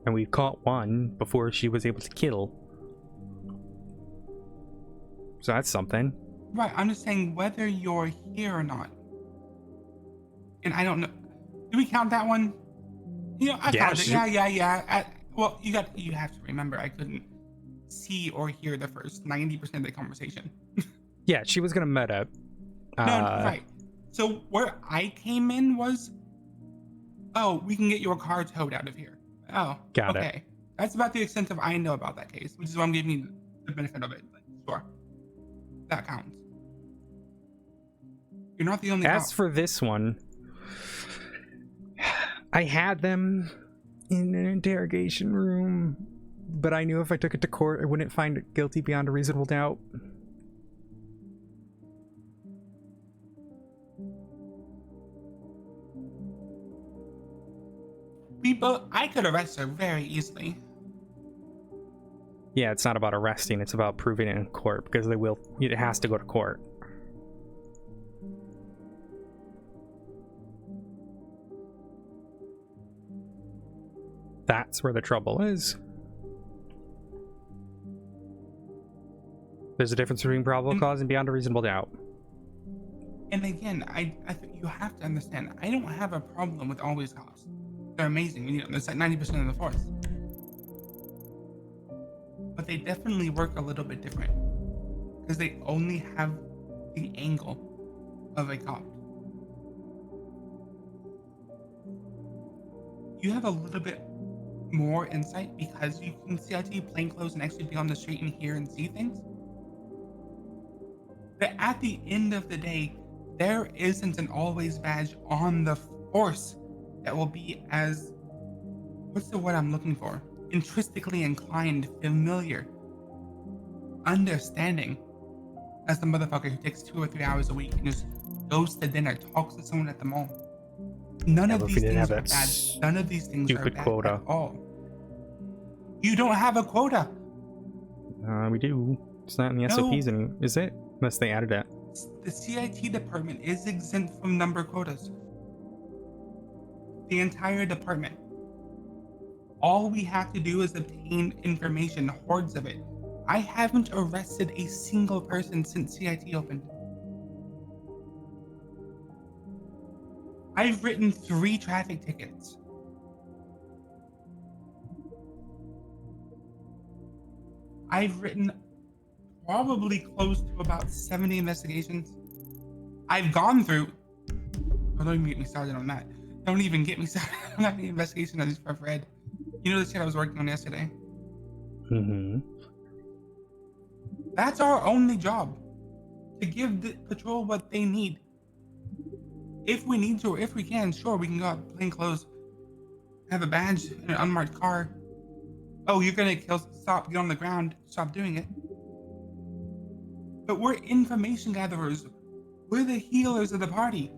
and we caught 1 before she was able to kill. So that's something. Right, I'm just saying whether you're here or not. And I don't know. Do we count that one? You know, I counted it. Yeah. Well, you have to remember, I couldn't see or hear the first 90% of the conversation. Yeah, she was gonna met up. No, right. So where I came in was, oh, we can get your car towed out of here. Oh, Got okay. That's about the extent of I know about that case, which is why I'm giving you the benefit of it. Like, sure, that counts. You're not the only As cop. for this one, I had them in an interrogation room, but I knew if I took it to court, I wouldn't find it guilty beyond a reasonable doubt. I could arrest her very easily. Yeah, it's not about arresting, it's about proving it in court, because it has to go to court. That's where the trouble is. There's a difference between probable cause and beyond a reasonable doubt. And again, I think you have to understand, I don't have a problem with always cops. They're amazing. You know, that's like 90% of the force. But they definitely work a little bit different. Because they only have the angle of a cop. You have a little bit more insight because you can see CIT plainclothes and actually be on the street and hear and see things. But at the end of the day, there isn't an always badge on the force that will be as, what's the word I'm looking for? Intrinsically inclined, familiar, understanding as the motherfucker who takes 2 or 3 hours a week and just goes to dinner, talks to someone at the mall. None of these things are bad. None of these things are bad quota at all. You don't have a quota. We do. It's not in the SOPs anymore, is it? Unless they added it. The CIT department is exempt from number quotas. The entire department. All we have to do is obtain information, hordes of it. I haven't arrested a single person since CIT opened. I've written 3 traffic tickets. I've written probably close to about 70 investigations. I've gone through, don't even get me started on that. Don't even get me started on that many investigations I've read. You know the shit I was working on yesterday? Mm-hmm. That's our only job. To give the patrol what they need. If we need to, or if we can, sure, we can go out plain clothes, have a badge in an unmarked car. Oh, you're gonna kill, stop, get on the ground, stop doing it. But we're information gatherers. We're the healers of the party.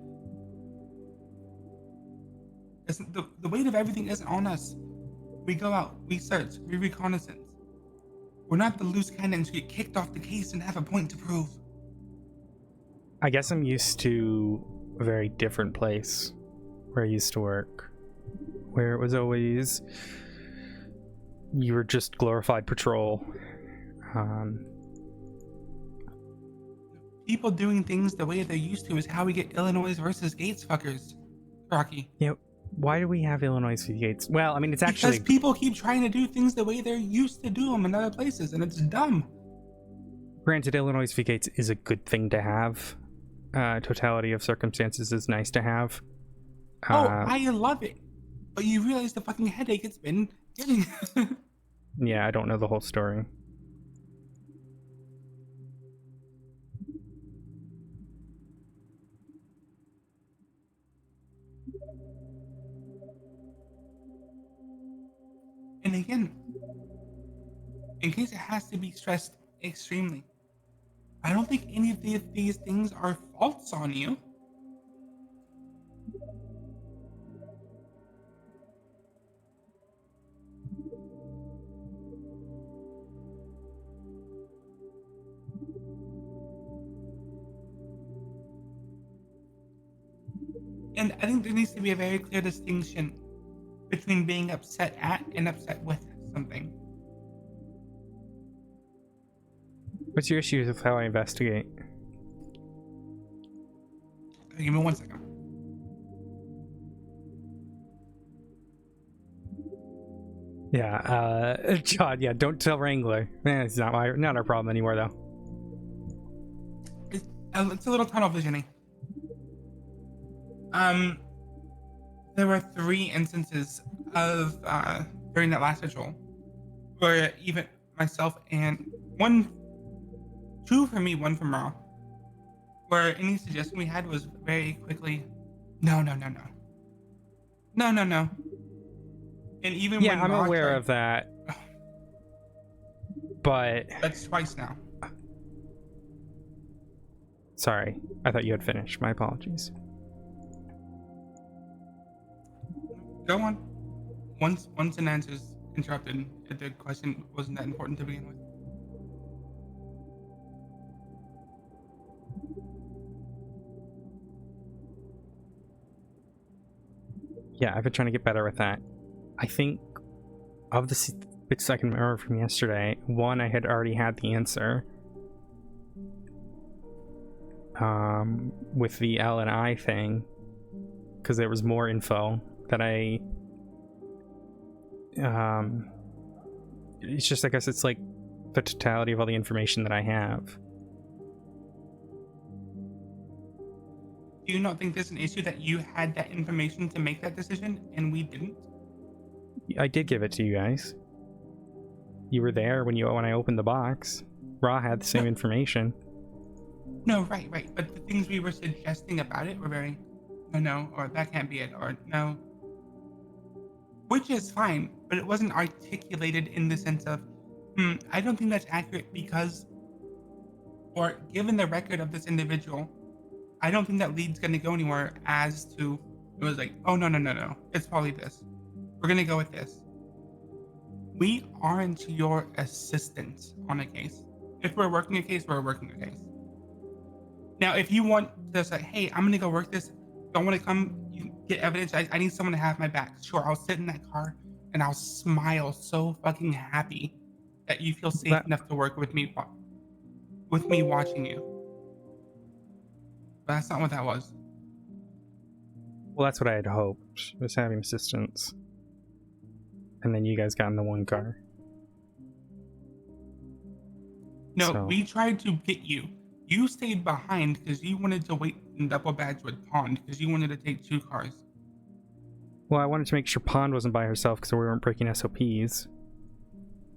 The weight of everything isn't on us. We go out, we search, we reconnaissance. We're not the loose cannons who get kicked off the case and have a point to prove. I guess I'm used to a very different place where I used to work, where it was always you were just glorified patrol. People doing things the way they're used to is how we get Illinois versus Gates fuckers, Koraki. You know, why do we have Illinois v. Gates? Well, I mean, it's actually because people keep trying to do things the way they're used to do them in other places, and it's dumb. Granted, Illinois v. Gates is a good thing to have. Totality of circumstances is nice to have. I love it. But you realize the fucking headache it's been giving. Yeah, I don't know the whole story. And again, in case it has to be stressed extremely, I don't think any of these things are faults on you. And I think there needs to be a very clear distinction between being upset at and upset with something. What's your issue with how I investigate? Give me 1 second. Yeah, John, yeah, don't tell Wrangler. Man, it's not our problem anymore, though. It's a little tunnel vision-y. There were 3 instances of during that last vigil where even myself and 2 from me, 1 from Raw, where any suggestion we had was very quickly, no. And even Yeah, when I'm Raw aware tried, of that. But that's twice now. sorry, I thought you had finished. My apologies. Go on. Once an answer is interrupted, the question wasn't that important to begin with. Yeah, I've been trying to get better with that. I think of the bits I can remember from yesterday, 1, I had already had the answer. With the L and I thing, because there was more info that it's just, I guess it's like the totality of all the information that I have. Do you not think there's an issue that you had that information to make that decision and we didn't? I did give it to you guys. You were there when I opened the box. Ra had the same information. No, right. But the things we were suggesting about it were very, no, or that can't be it, or no. Which is fine, but it wasn't articulated in the sense of, I don't think that's accurate because, or given the record of this individual, I don't think that lead's going to go anywhere as to, it was like, oh, no. It's probably this. We're going to go with this. We aren't your assistants on a case. If we're working a case, we're working a case. Now, if you want to say, hey, I'm going to go work this, don't want to come get evidence, I need someone to have my back. Sure, I'll sit in that car and I'll smile so fucking happy that you feel safe enough to work with me watching you. But that's not what that was. Well, that's what I had hoped, was having assistance. And then you guys got in the 1 car. No, we tried to get you. You stayed behind because you wanted to wait and double badge with Pond because you wanted to take 2 cars. Well, I wanted to make sure Pond wasn't by herself because we weren't breaking SOPs.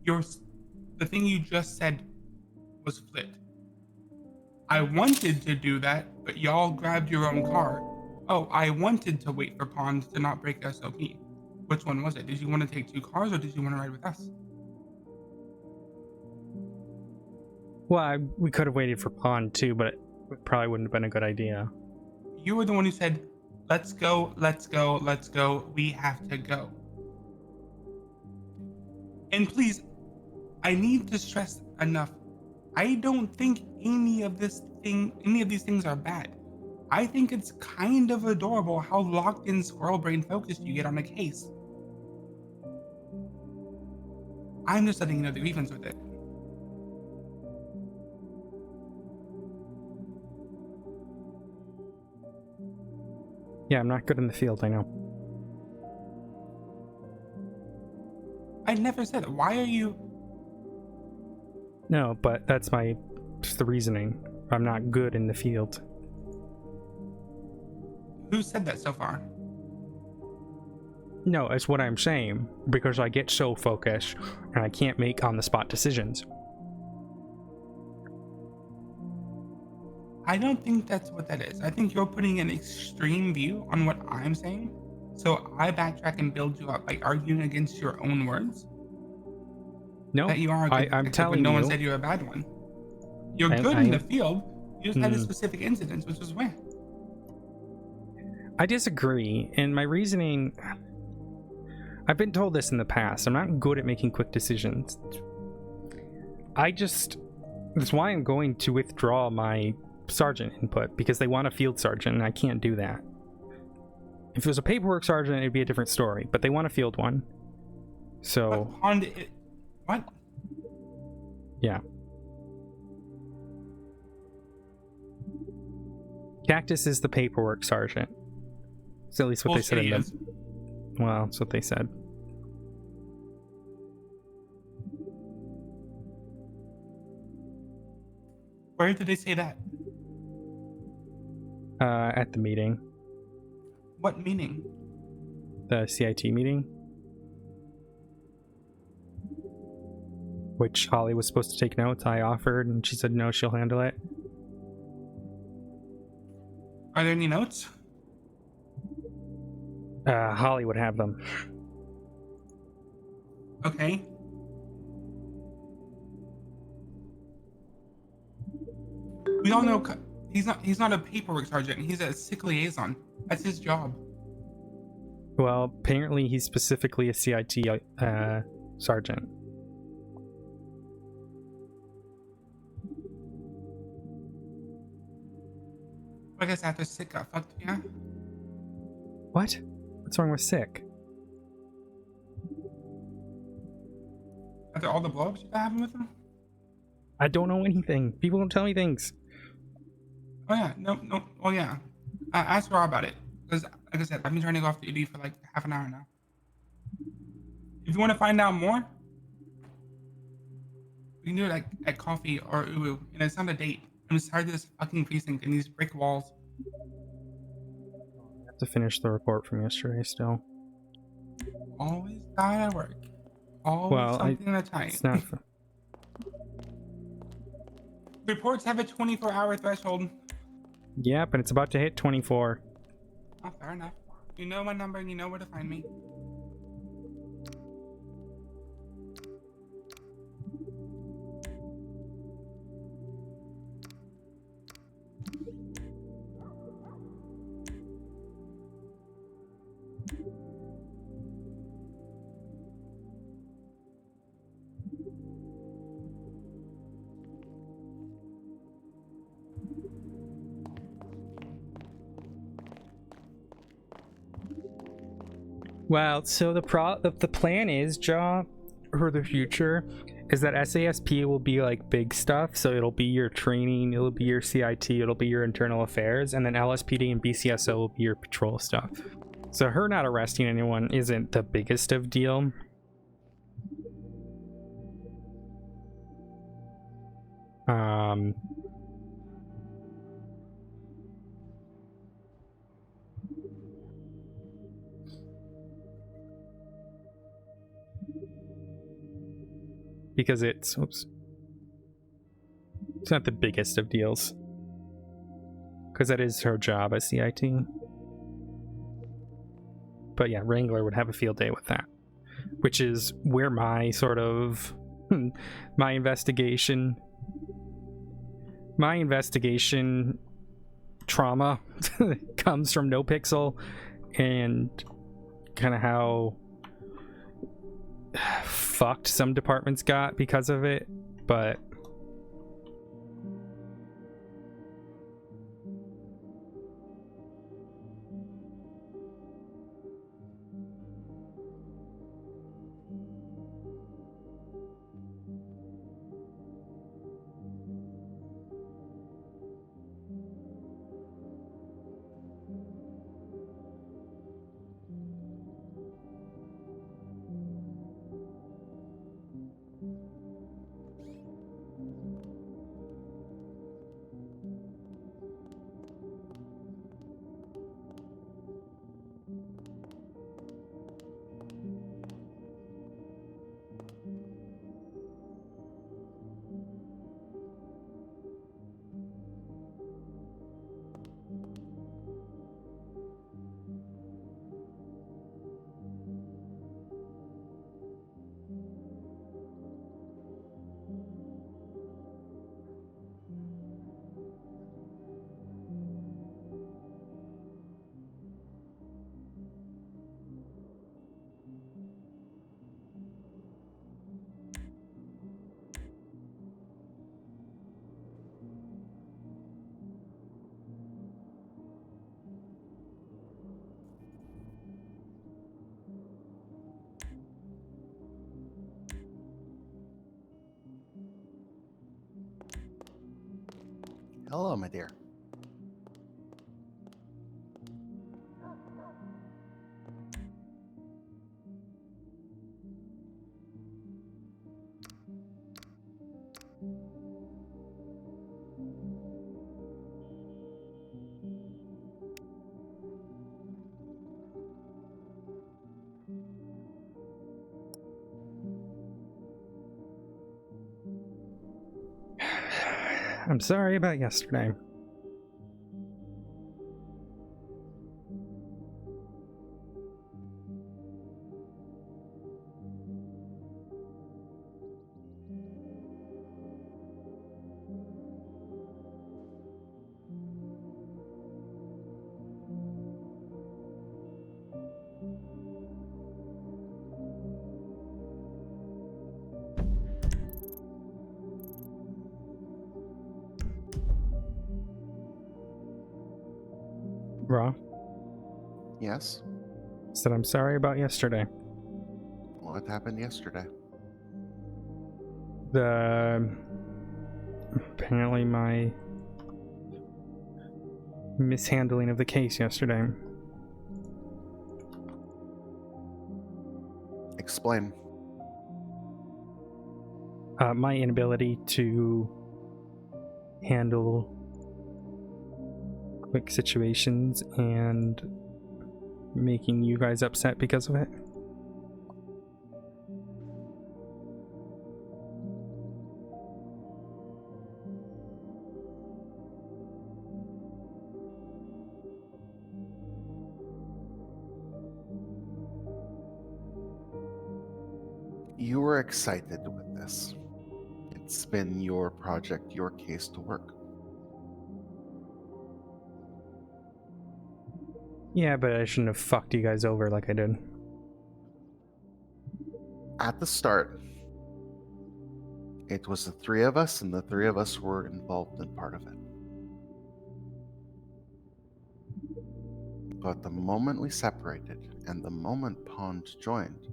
The thing you just said was flipped. I wanted to do that, but y'all grabbed your own car. Oh, I wanted to wait for Pond to not break SOP. Which one was it? Did you want to take 2 cars or did you want to ride with us? Well, we could have waited for Pond too, but it probably wouldn't have been a good idea. You were the one who said, let's go, we have to go. And please, I need to stress enough, I don't think any of these things are bad. I think it's kind of adorable how locked in squirrel brain focused you get on a case. I'm just letting you know the grievance with it. Yeah, I'm not good in the field, I know. I never said it. Why are you... No, but that's just the reasoning. I'm not good in the field. Who said that so far? No, it's what I'm saying, because I get so focused and I can't make on-the-spot decisions. I don't think that's what that is. I think you're putting an extreme view on what I'm saying, so I backtrack and build you up by arguing against your own words. No, that you are a good I'm telling you. No one said you're a bad one. You're good in the field. You just had a specific incident, which was when. I disagree, and my reasoning... I've been told this in the past. I'm not good at making quick decisions. That's why I'm going to withdraw my sergeant input, because they want a field sergeant, and I can't do that. If it was a paperwork sergeant, it'd be a different story, but they want a field one. So... What? Yeah. Cactus is the paperwork sergeant. It's at least what they said in the... Well, that's what they said. Where did they say that? At the meeting, What meaning? the CIT meeting, which Holly was supposed to take notes. I offered, and she said no, she'll handle it. Are there any notes? Holly would have them. Okay. We all know he's not a paperwork sergeant. He's a sick liaison. That's his job. Well, apparently he's specifically a CIT sergeant. I guess after sick got fucked, yeah. What? What's wrong with sick? After all the blow-ups that happened with him? I don't know anything. People don't tell me things. Oh yeah, no. Oh yeah. Ask Rob about it. Because, like I said, I've been trying to go off duty for like half an hour now. If you want to find out more, we can do it like at coffee or uwu. And it's not a date. I'm just tired of this fucking precinct and these brick walls. I have to finish the report from yesterday still. Always gotta work. Always something at a time. It's not. Reports have a 24-hour threshold. Yep, and it's about to hit 24. Oh, fair enough. You know my number and you know where to find me. Well, so the plan is, Ja, for the future, is that SASP will be like big stuff. So it'll be your training, it'll be your CIT, it'll be your internal affairs, and then LSPD and BCSO will be your patrol stuff. So her not arresting anyone isn't the biggest of deal. Because it's not the biggest of deals, because that is her job as CIT. But yeah, Wrangler would have a field day with that, which is where my sort of my investigation trauma comes from No Pixel, and kind of how fucked some departments got because of it. But Hello, my dear. I'm sorry about yesterday. Raw Yes? said I'm sorry about yesterday. What happened yesterday? Apparently my mishandling of the case yesterday. Explain. My inability to handle quick situations and making you guys upset because of it. You were excited with this. It's been your project, your case to work. Yeah, but I shouldn't have fucked you guys over like I did. At the start, it was the three of us, and the three of us were involved in part of it. But the moment we separated, and the moment Pond joined,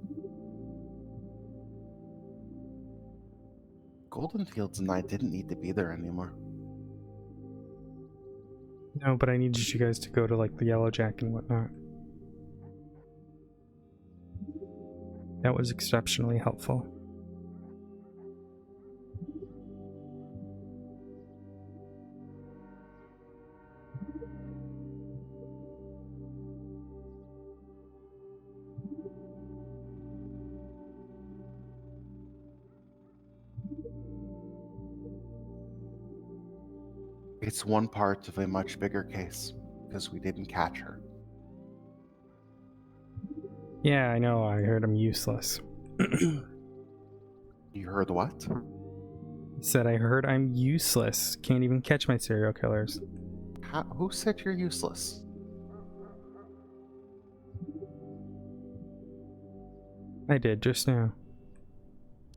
Goldenfields and I didn't need to be there anymore. No, but I needed you guys to go to like the Yellow Jack and whatnot. That was exceptionally helpful. It's one part of a much bigger case, because we didn't catch her. Yeah, I know, I heard I'm useless. You heard what? Said I heard I'm useless. Can't even catch my serial killers. Who said you're useless? I did just now.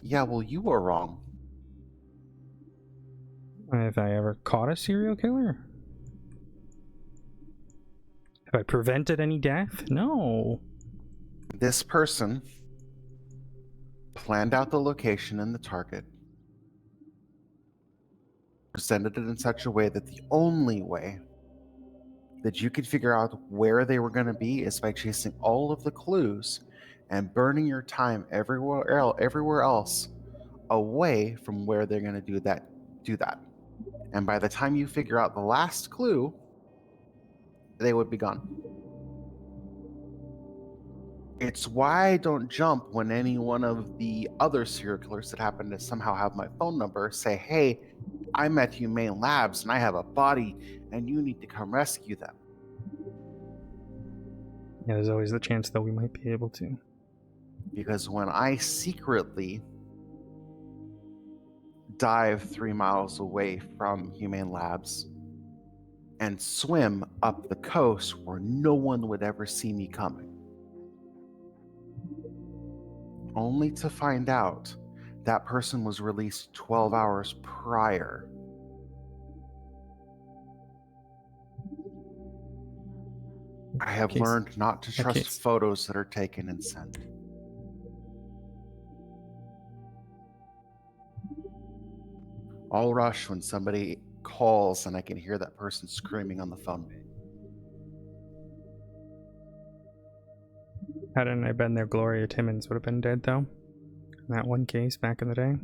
Yeah, well, you were wrong. Have I ever caught a serial killer? Have I prevented any death? No. This person planned out the location and the target, presented it in such a way that the only way that you could figure out where they were going to be is by chasing all of the clues and burning your time everywhere else away from where they're going to do that. And by the time you figure out the last clue, they would be gone. It's why I don't jump when any one of the other serial killers that happen to somehow have my phone number say, hey, I'm at Humane Labs and I have a body and you need to come rescue them. Yeah, there's always the chance that we might be able to. Because when I secretly dive 3 miles away from Humane Labs and swim up the coast where no one would ever see me coming, only to find out that person was released 12 hours prior. I have learned not to trust photos that are taken and sent. I'll rush when somebody calls and I can hear that person screaming on the phone. Hadn't I been there, Gloria Timmons would have been dead, though. In that one case back in the day.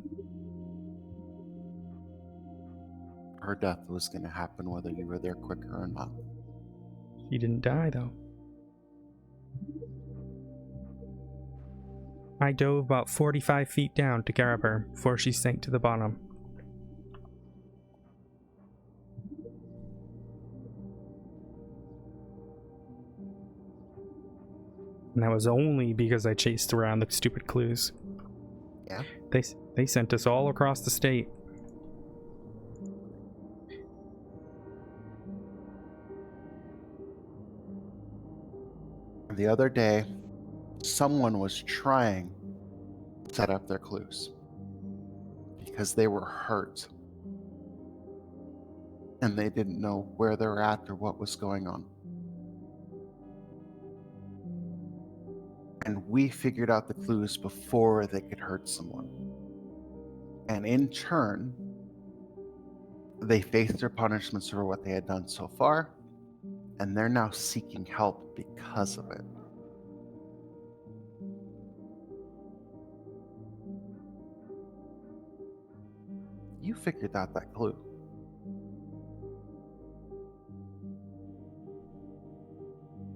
Her death was going to happen whether you were there quicker or not. She didn't die, though. I dove about 45 feet down to grab her before she sank to the bottom. And that was only because I chased around the stupid clues. Yeah. They sent us all across the state. The other day, someone was trying to set up their clues because they were hurt and they didn't know where they were at or what was going on. And we figured out the clues before they could hurt someone. And in turn, they faced their punishments for what they had done so far, and they're now seeking help because of it. You figured out that clue.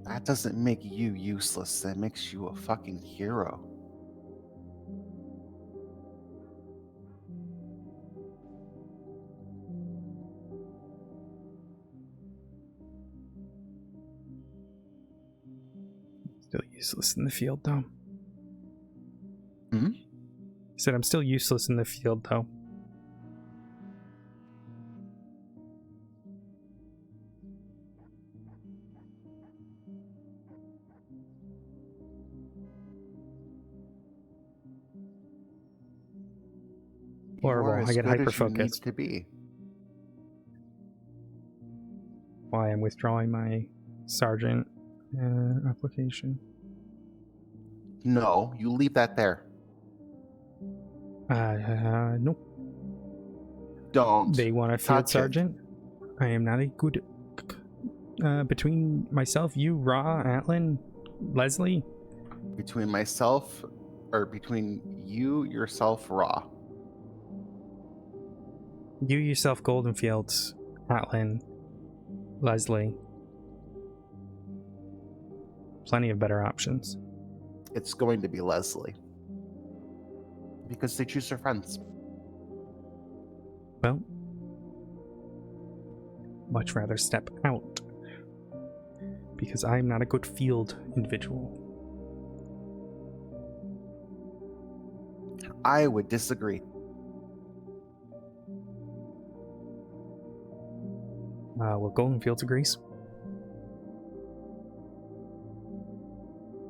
That doesn't make you useless. That makes you a fucking hero. Still useless in the field, though. Hmm? I said I'm still useless in the field, though. Horrible. I get hyper-focused. To be. Why I'm withdrawing my sergeant application. No, you leave that there. Nope. Don't. They want a field touch it. sergeant. I am not a good. Between myself, you, Ra, Atlin, Leslie. Between myself, or between you, yourself, Raw. You yourself, Goldenfields, Atlin, Leslie. Plenty of better options. It's going to be Leslie. Because they choose their friends. Well, much rather step out. Because I'm not a good field individual. I would disagree. Well, Goldenfields agrees.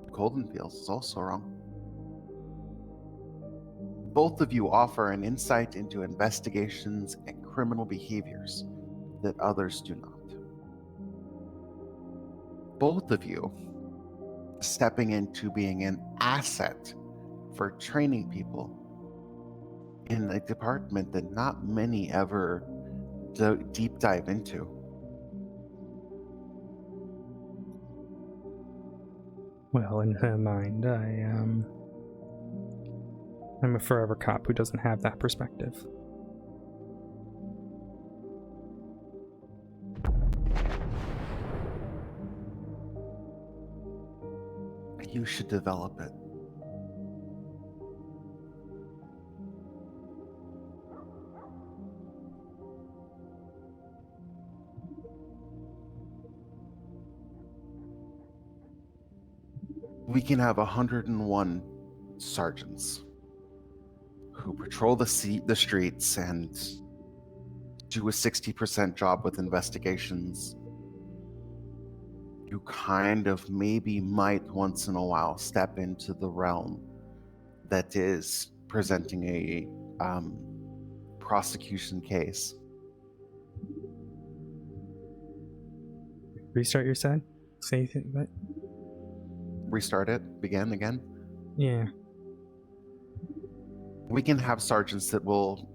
Goldenfields is also wrong. Both of you offer an insight into investigations and criminal behaviors that others do not. Both of you stepping into being an asset for training people in a department that not many ever deep dive into. Well, in her mind, I'm a forever cop who doesn't have that perspective. You should develop it. We can have 101 sergeants who patrol the streets and do a 60% job with investigations. You kind of maybe might once in a while step into the realm that is presenting a prosecution case. Restart your side? Say anything, but... Restart it? Begin again? Yeah. We can have sergeants that will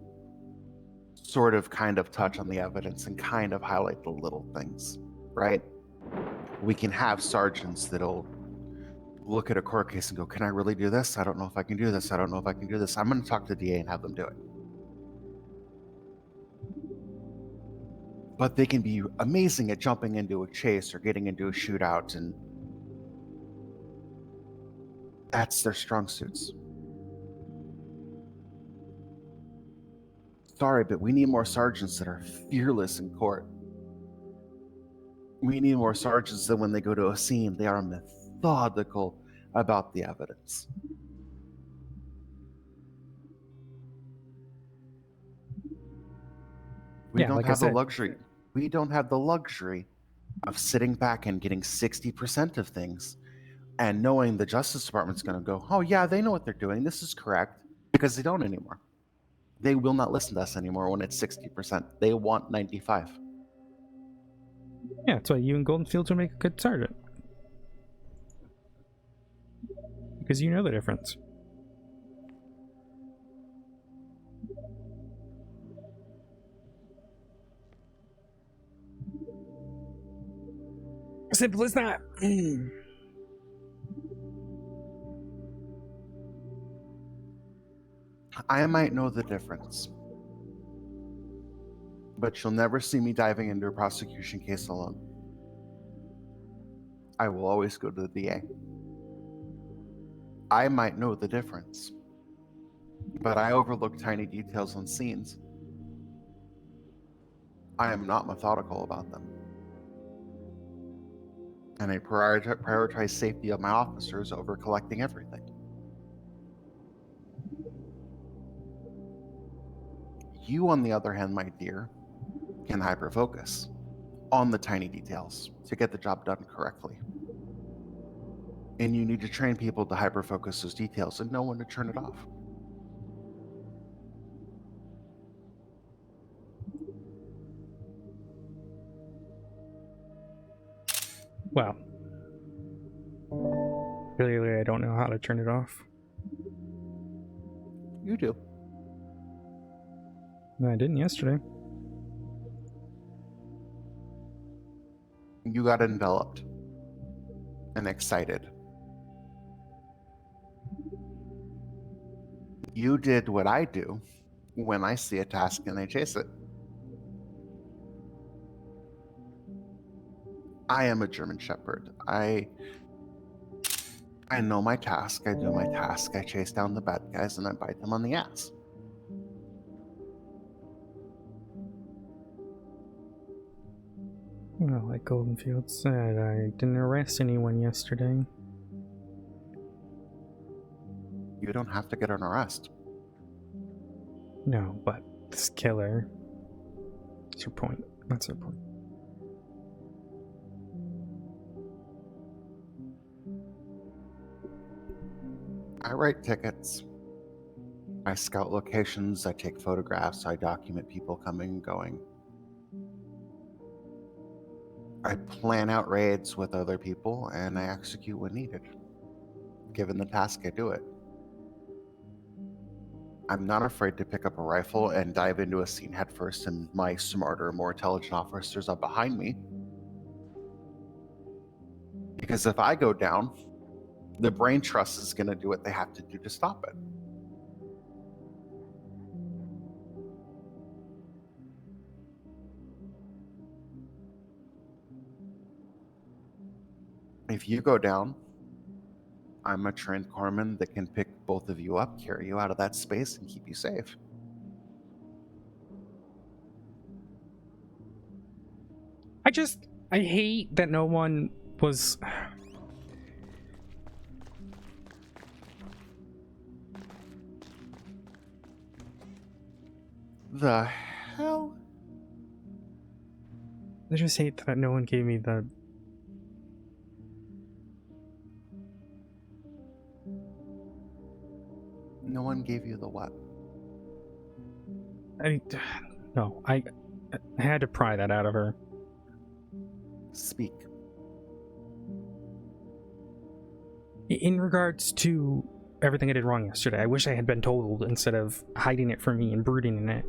sort of kind of touch on the evidence and kind of highlight the little things, right? We can have sergeants that'll look at a court case and go, can I really do this? I don't know if I can do this. I don't know if I can do this. I'm going to talk to the DA and have them do it. But they can be amazing at jumping into a chase or getting into a shootout, and that's their strong suits. Sorry, but we need more sergeants that are fearless in court. We need more sergeants that when they go to a scene, they are methodical about the evidence. We Yeah, don't like I have the said. luxury. We don't have the luxury of sitting back and getting 60% of things and knowing the Justice Department's going to go, oh, yeah, they know what they're doing. This is correct, because they don't anymore. They will not listen to us anymore when it's 60%. They want 95. Yeah, that's why you and Golden Fields will make a good sergeant. Because you know the difference. Simple as that. I might know the difference, but you'll never see me diving into a prosecution case alone. I will always go to the DA. I might know the difference, but I overlook tiny details on scenes. I am not methodical about them. And I prioritize safety of my officers over collecting everything. You, on the other hand, my dear, can hyperfocus on the tiny details to get the job done correctly. And you need to train people to hyperfocus those details and know when to turn it off. Well, clearly I don't know how to turn it off. You do. No, I didn't yesterday. You got enveloped and excited. You did what I do when I see a task and I chase it. I am a German Shepherd. I know my task. I do my task. I chase down the bad guys and I bite them on the ass. Well, like Golden Fields said, I didn't arrest anyone yesterday. You don't have to get an arrest. No, but this killer. That's your point. That's your point. I write tickets. I scout locations. I take photographs. I document people coming and going. I plan out raids with other people and I execute when needed. Given the task, I do it. I'm not afraid to pick up a rifle and dive into a scene headfirst, and my smarter, more intelligent officers are behind me. Because if I go down, the brain trust is going to do what they have to do to stop it. If you go down, I'm a trained corpsman that can pick both of you up, carry you out of that space, and keep you safe. I hate that no one was... The hell? I just hate that no one gave me the... No one gave you the what? No, I had to pry that out of her. Speak. In regards to everything I did wrong yesterday, I wish I had been told instead of hiding it from me and brooding in it.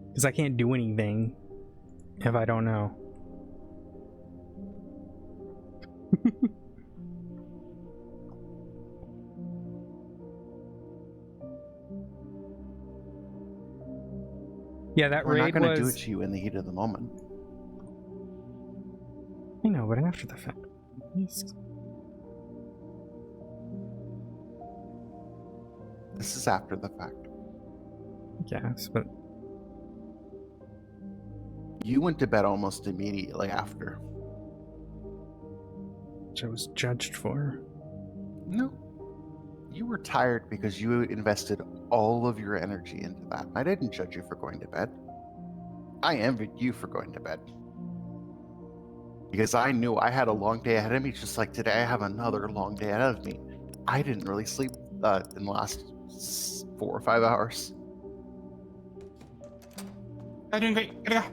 Because I can't do anything if I don't know. Yeah, that We're raid not going to was... do it to you in the heat of the moment. I know, but after the fact. Yes. This is after the fact. Yes, but... You went to bed almost immediately after. Which I was judged for. No. You were tired because you invested all of your energy into that. I didn't judge you for going to bed. I envied you for going to bed. Because I knew I had a long day ahead of me, just like today I have another long day ahead of me. I didn't really sleep in the last 4 or 5 hours. I'm doing great. Gotta go.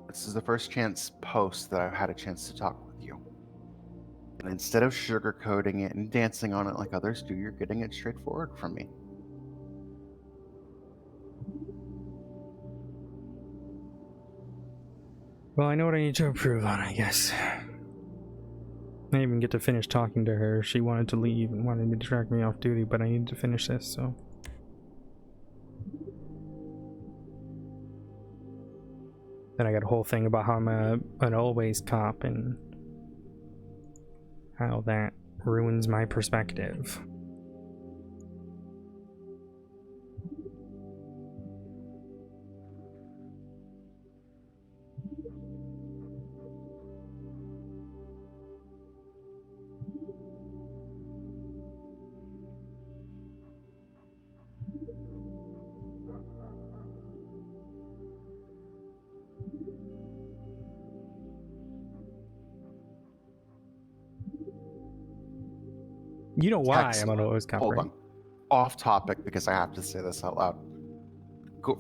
This is the first chance post that I've had a chance to talk with you. And instead of sugarcoating it and dancing on it like others do, you're getting it straightforward from me. Well, I know what I need to improve on, I guess. I didn't even get to finish talking to her. She wanted to leave and wanted me to drag me off duty, but I needed to finish this, so... Then I got a whole thing about how I'm an always cop and how that ruins my perspective. You know why Text. I'm an always cop, Hold right? on. Off topic because I have to say this out loud.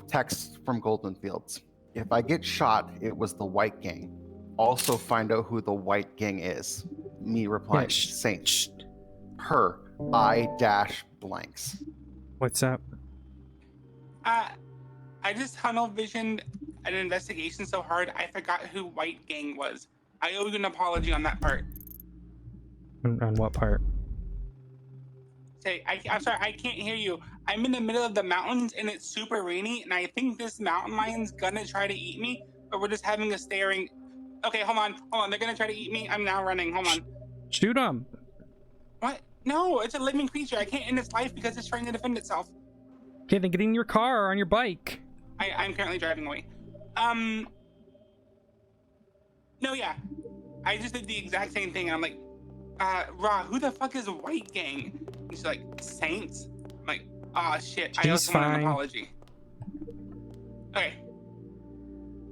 Text from Golden Fields. If I get shot, it was the White Gang. Also find out who the White Gang is. Me replying, Saints. Her. I-blanks. What's up? I just tunnel visioned an investigation so hard I forgot who White Gang was. I owe you an apology on that part. On what part? I'm sorry, I can't hear you. I'm in the middle of the mountains and it's super rainy and I think this mountain lion's gonna try to eat me, but we're just having a staring. Okay, hold on. They're gonna try to eat me. I'm now running. Hold on. Shoot him. What? No, it's a living creature. I can't end its life because it's trying to defend itself. Okay, then get in your car or on your bike. I'm currently driving away. No, yeah. I just did the exact same thing and I'm like, Ra, who the fuck is White Gang? And she's like, Saints? I'm like, oh shit, I owe someone an apology. Okay.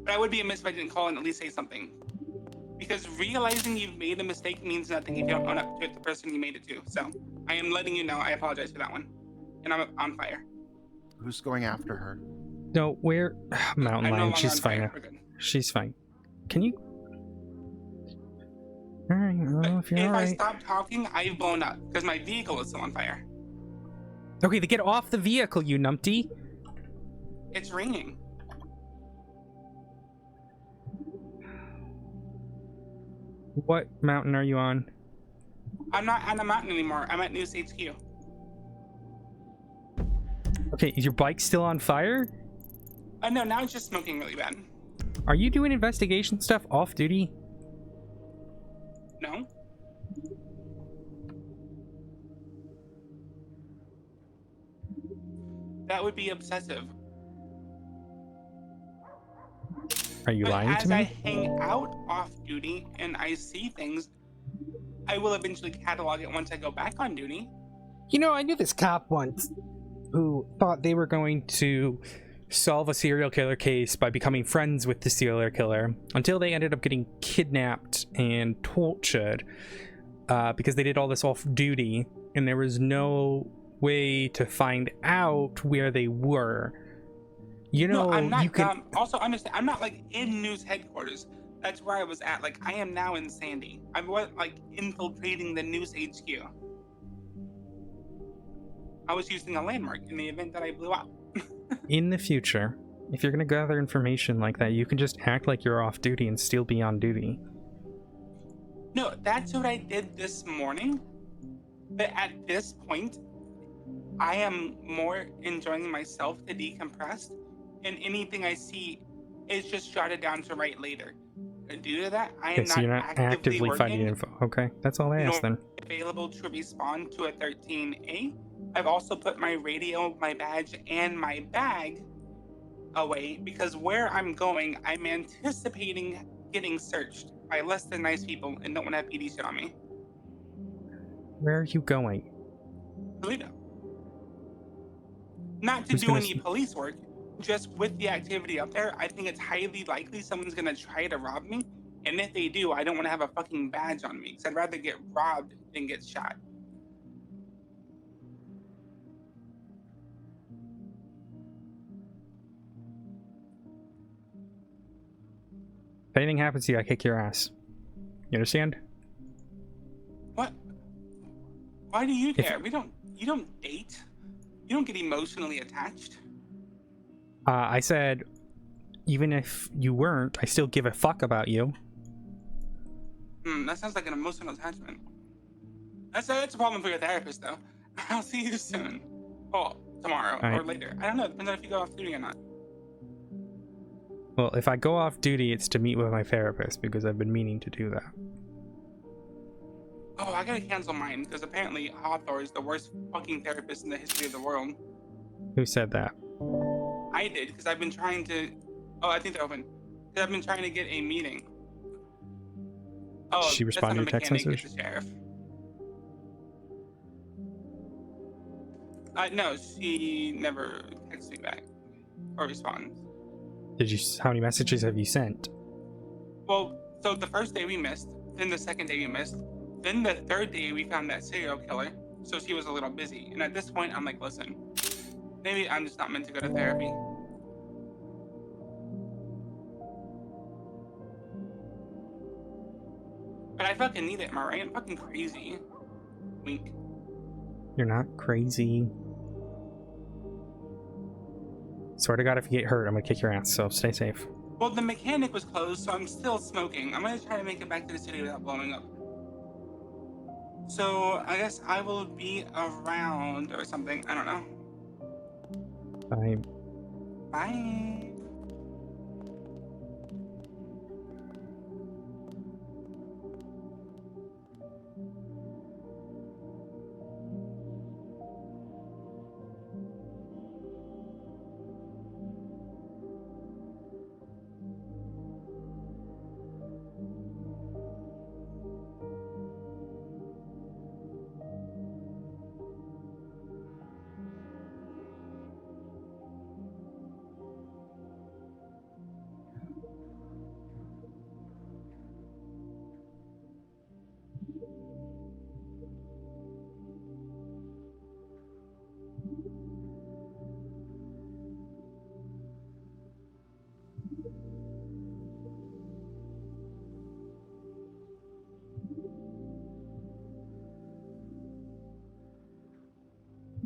But I would be amiss if I didn't call and at least say something. Because realizing you've made a mistake means nothing if you don't own up to it, the person you made it to. So, I am letting you know I apologize for that one. And I'm on fire. Who's going after her? No, where? Mountain Lion, she's fine. She's fine. Can you? Alright, well, if you're alright. If I stop talking, I've blown up because my vehicle is still on fire. Okay, then get off the vehicle, you numpty. It's raining. What mountain are you on? I'm not on a mountain anymore. I'm at News HQ. Okay, is your bike still on fire? No, now it's just smoking really bad. Are you doing investigation stuff off duty? No. That would be obsessive. Are you lying to me? As I hang out off duty and I see things, I will eventually catalog it once I go back on duty. You know, I knew this cop once who thought they were going to solve a serial killer case by becoming friends with the serial killer until they ended up getting kidnapped and tortured because they did all this off duty and there was no way to find out where they were. You know, no, I'm not, you can also understand, I'm not like in news headquarters. That's where I was at. Like, I am now in Sandy. I was like infiltrating the news HQ. I was using a landmark in the event that I blew up. In the future, if you're going to gather information like that, you can just act like you're off duty and still be on duty. No, that's what I did this morning. But at this point, I am more enjoying myself to decompress, and anything I see is just jotted down to write later. Due to that, I Okay, am so not you're not actively finding working info. Okay, that's all I asked nor then. available to respond to a 13A. I've also put my radio, my badge, and my bag away because where I'm going, I'm anticipating getting searched by less than nice people and don't want to have PD shit on me. Where are you going? Toledo. Not to Who's do gonna any police work, just with the activity up there, I think it's highly likely someone's gonna try to rob me. And if they do, I don't want to have a fucking badge on me because I'd rather get robbed than get shot. If anything happens to you, I kick your ass. You understand? What? Why do you care? You don't date. You don't get emotionally attached. I said, even if you weren't, I still give a fuck about you. That sounds like an emotional attachment. That's a problem for your therapist, though. I'll see you soon. Oh, tomorrow or later. I don't know. Depends on if you go off duty or not. Well, if I go off duty, it's to meet with my therapist because I've been meaning to do that. Oh, I gotta cancel mine because apparently Hawthorne is the worst fucking therapist in the history of the world. Who said that? I did because I've been trying to. Oh, I think they're open. Because I've been trying to get a meeting. Oh, Did she respond to your text message? It's the sheriff. No, she never texts me back or responds. Did you? How many messages have you sent? Well, so the first day we missed, then the second day we missed, then the third day we found that serial killer. So she was a little busy, and at this point, I'm like, listen, maybe I'm just not meant to go to therapy. But I fucking need it, am I right? I'm fucking crazy. Wink. You're not crazy. Swear to God, if you get hurt, I'm gonna kick your ass, so stay safe. Well, the mechanic was closed, so I'm still smoking. I'm gonna try to make it back to the city without blowing up. So, I guess I will be around or something. I don't know. Bye. Bye.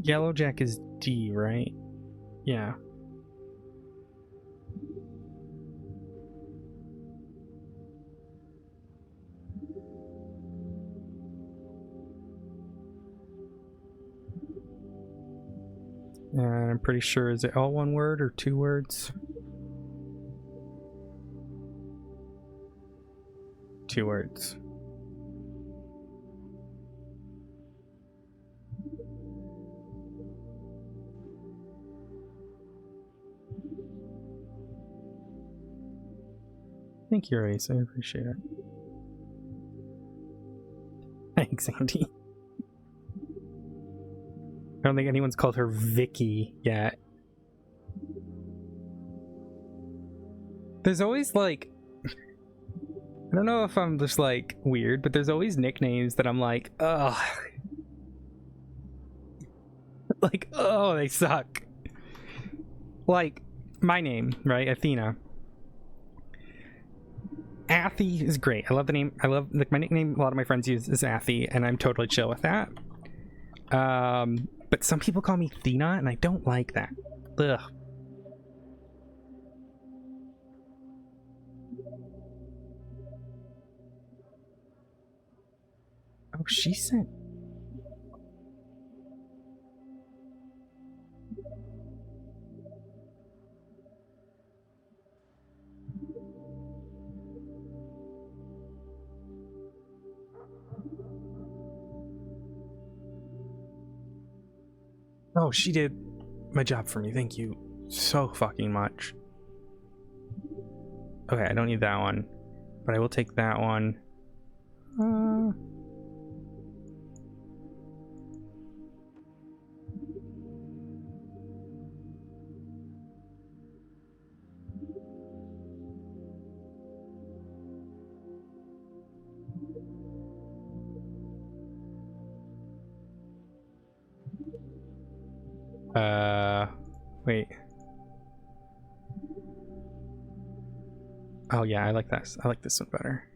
Yellowjack is D, right? Yeah. And I'm pretty sure, is it all one word or 2 words? 2 words. Thank you, Ace. I appreciate it. Thanks, Andy. I don't think anyone's called her Vicky yet. There's always like... I don't know if I'm just like weird, but there's always nicknames that I'm like, ugh. Like, oh, they suck. Like, my name, right? Athena. Athy is great. I love the name. I love, like, my nickname a lot of my friends use is Athy, and I'm totally chill with that. But some people call me Thena, and I don't like that. Ugh. Oh, she sent... Oh, she did my job for me. Thank you so fucking much. Okay, I don't need that one, but I will take that one. Wait. Oh yeah, I like this. I like this one better.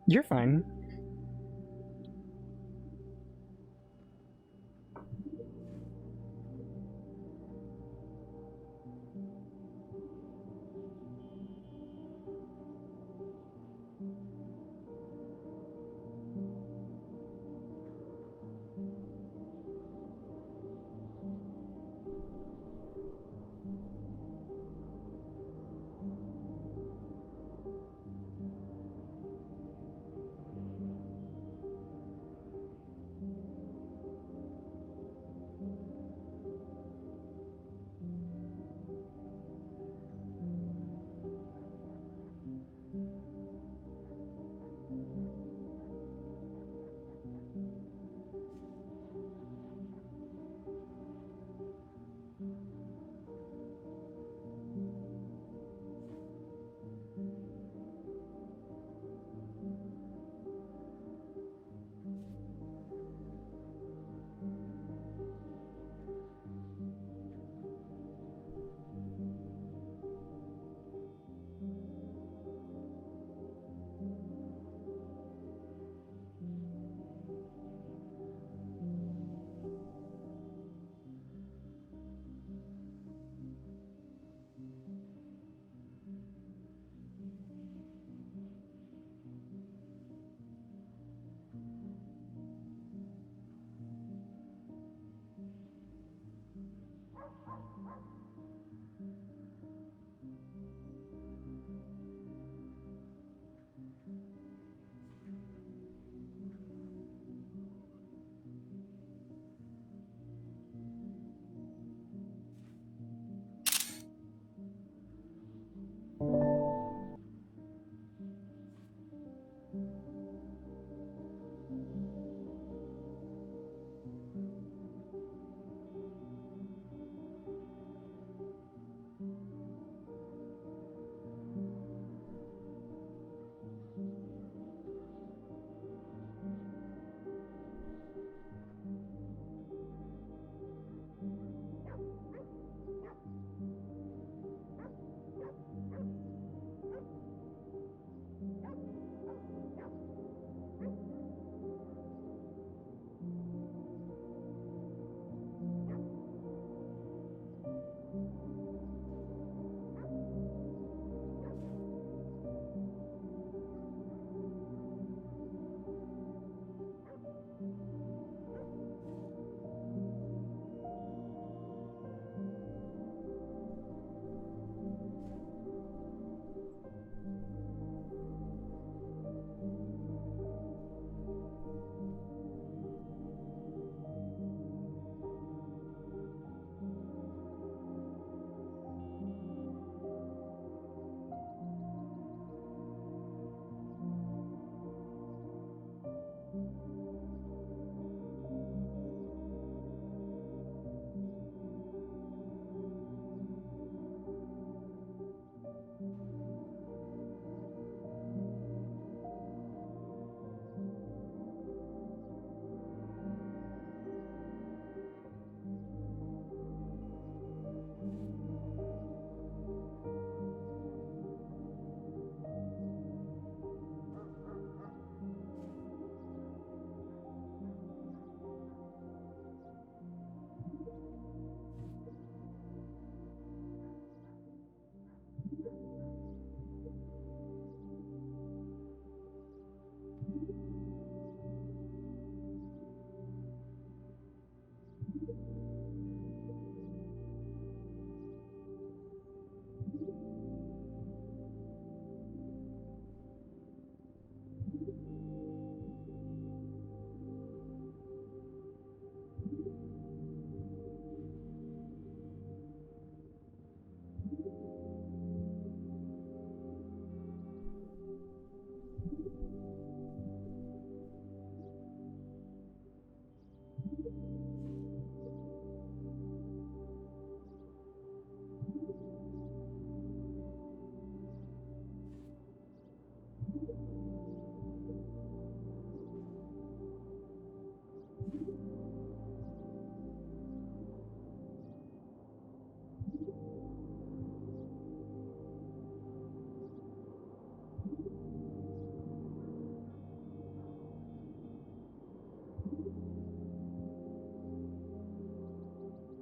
You're fine.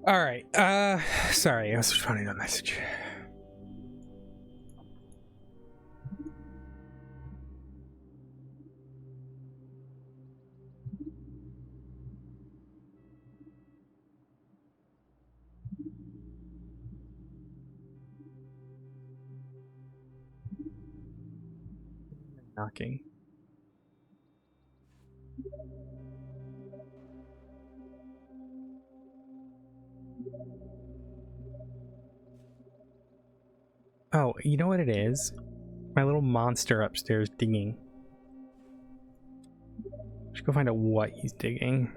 All right. Sorry, I was responding to a message. Knocking. Oh, you know what it is? My little monster upstairs digging. Should go find out what he's digging.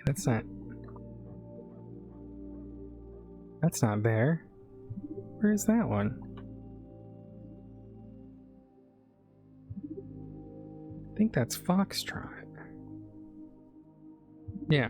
That's not. That's not there. Where is that one? I think that's Foxtrot. Yeah.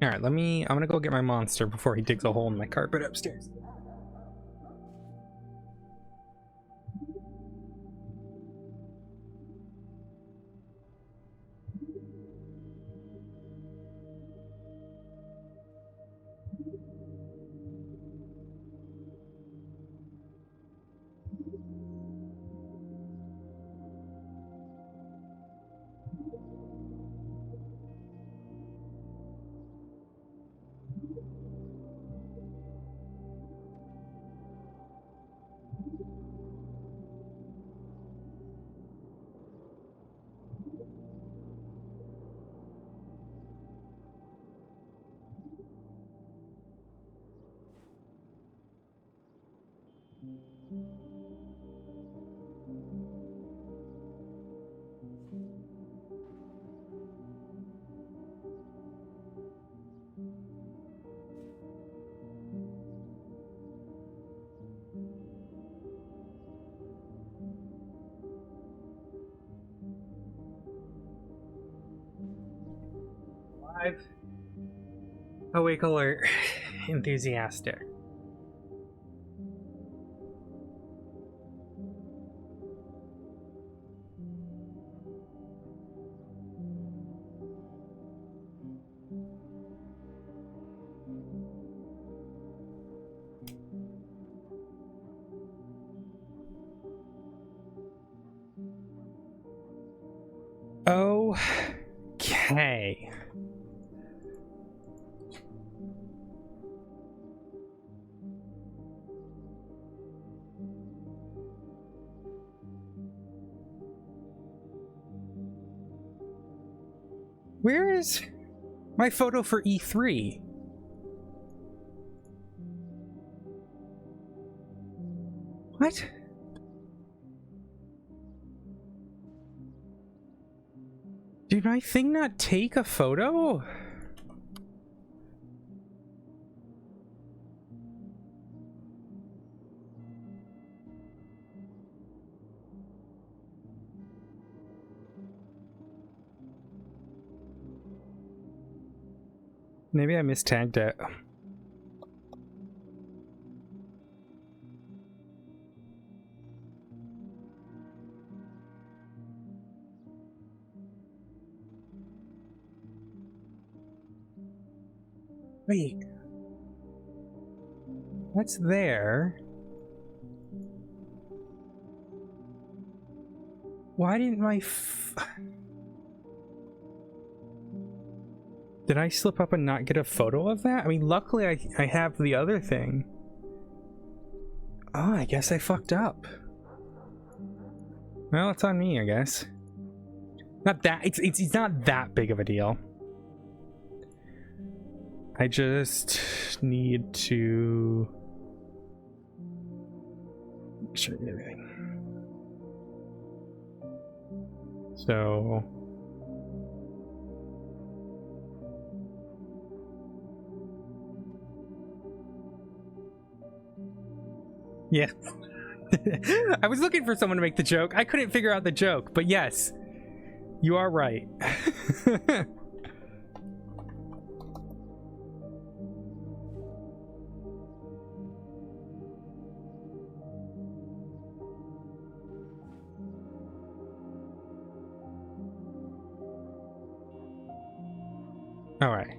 Alright, I'm gonna go get my monster before he digs a hole in my carpet upstairs. Live. Awake alert. Enthusiastic. Okay. Where is my photo for E3? What? Did my thing not take a photo? Maybe I mistagged it. Wait. That's there. Why didn't my Did I slip up and not get a photo of that? I mean, luckily I have the other thing. Oh, I guess I fucked up. Well, it's on me, I guess. Not that it's not that big of a deal. I just need to make sure I get everything. So Yeah. I was looking for someone to make the joke. I couldn't figure out the joke, but yes, you are right. All right.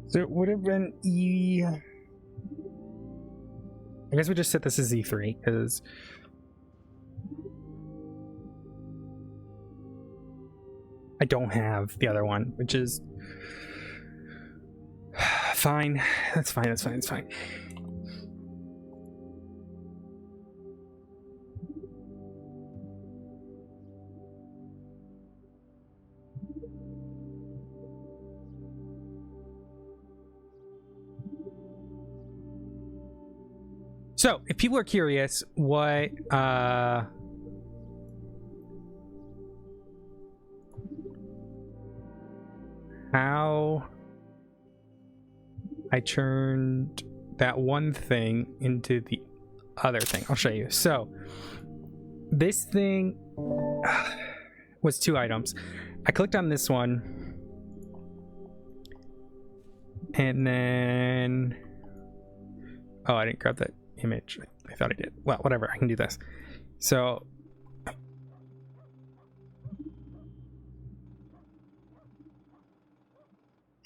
So it would have been E. I guess we just set this as E3 because I don't have the other one, which is fine. That's fine. That's fine. That's fine. So, if people are curious, what how I turned that one thing into the other thing, I'll show you. So, this thing was 2 items. I clicked on this one, and then I didn't grab that image. I thought I did. Well, whatever, I can do this. So all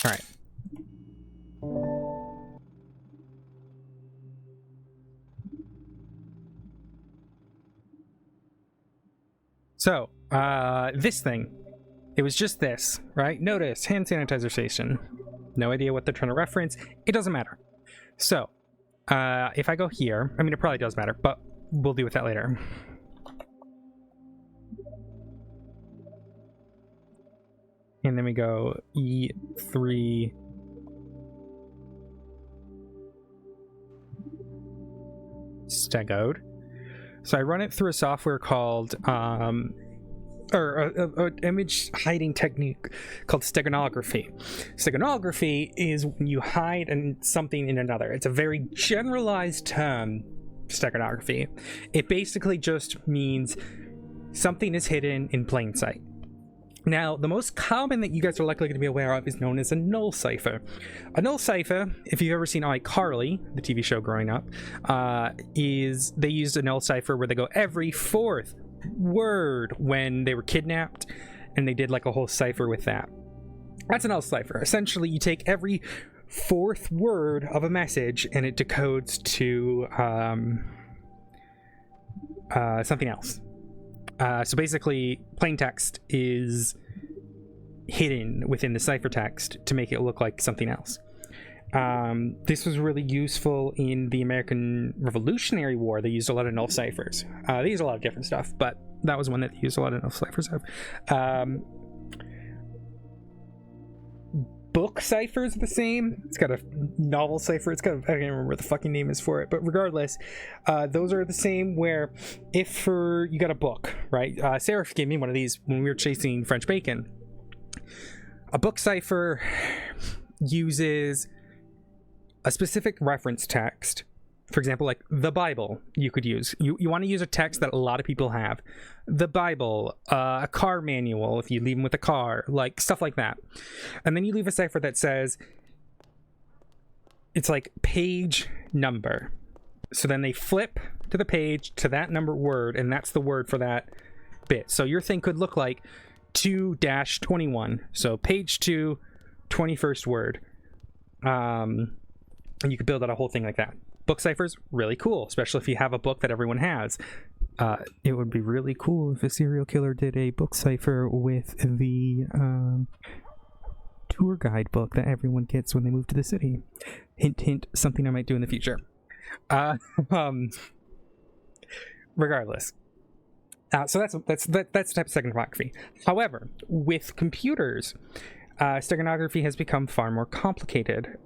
right. So this thing, it was just this, right? Notice hand sanitizer station. No idea what they're trying to reference. It doesn't matter. So if I go here, I mean, it probably does matter, but we'll deal with that later. And then we go E3. Stegode. So I run it through a software called, image hiding technique called steganography. Steganography is when you hide something in another. It's a very generalized term, steganography. It basically just means something is hidden in plain sight. Now, the most common that you guys are likely going to be aware of is known as a null cipher. A null cipher, if you've ever seen iCarly, the TV show growing up, is they used a null cipher where they go every 4th word when they were kidnapped, and they did like a whole cipher with that. That's a null cipher. Essentially, you take every 4th word of a message and it decodes to something else. So basically, plain text is hidden within the ciphertext to make it look like something else. This was really useful in the American Revolutionary War. They used a lot of null ciphers. They used a lot of different stuff, but that was one that they used a lot of null ciphers of. Book ciphers are the same. It's got a novel cipher. It's got I can't remember what the fucking name is for it, but regardless, those are the same. Where if you got a book, right? Sarah gave me one of these when we were chasing French bacon. A book cipher uses a specific reference text. For example, like the Bible, you could use. You want to use a text that a lot of people have. The Bible, a car manual, if you leave them with a car, like stuff like that. And then you leave a cipher that says, it's like page number. So then they flip to the page to that number word, and that's the word for that bit. So your thing could look like 2-21. So page 2, 21st word. And you could build out a whole thing like that. Book ciphers, really cool, especially if you have a book that everyone has. It would be really cool if a serial killer did a book cipher with the tour guide book that everyone gets when they move to the city. Hint, hint, something I might do in the future. Regardless. So that's the type of steganography. However, with computers, steganography has become far more complicated.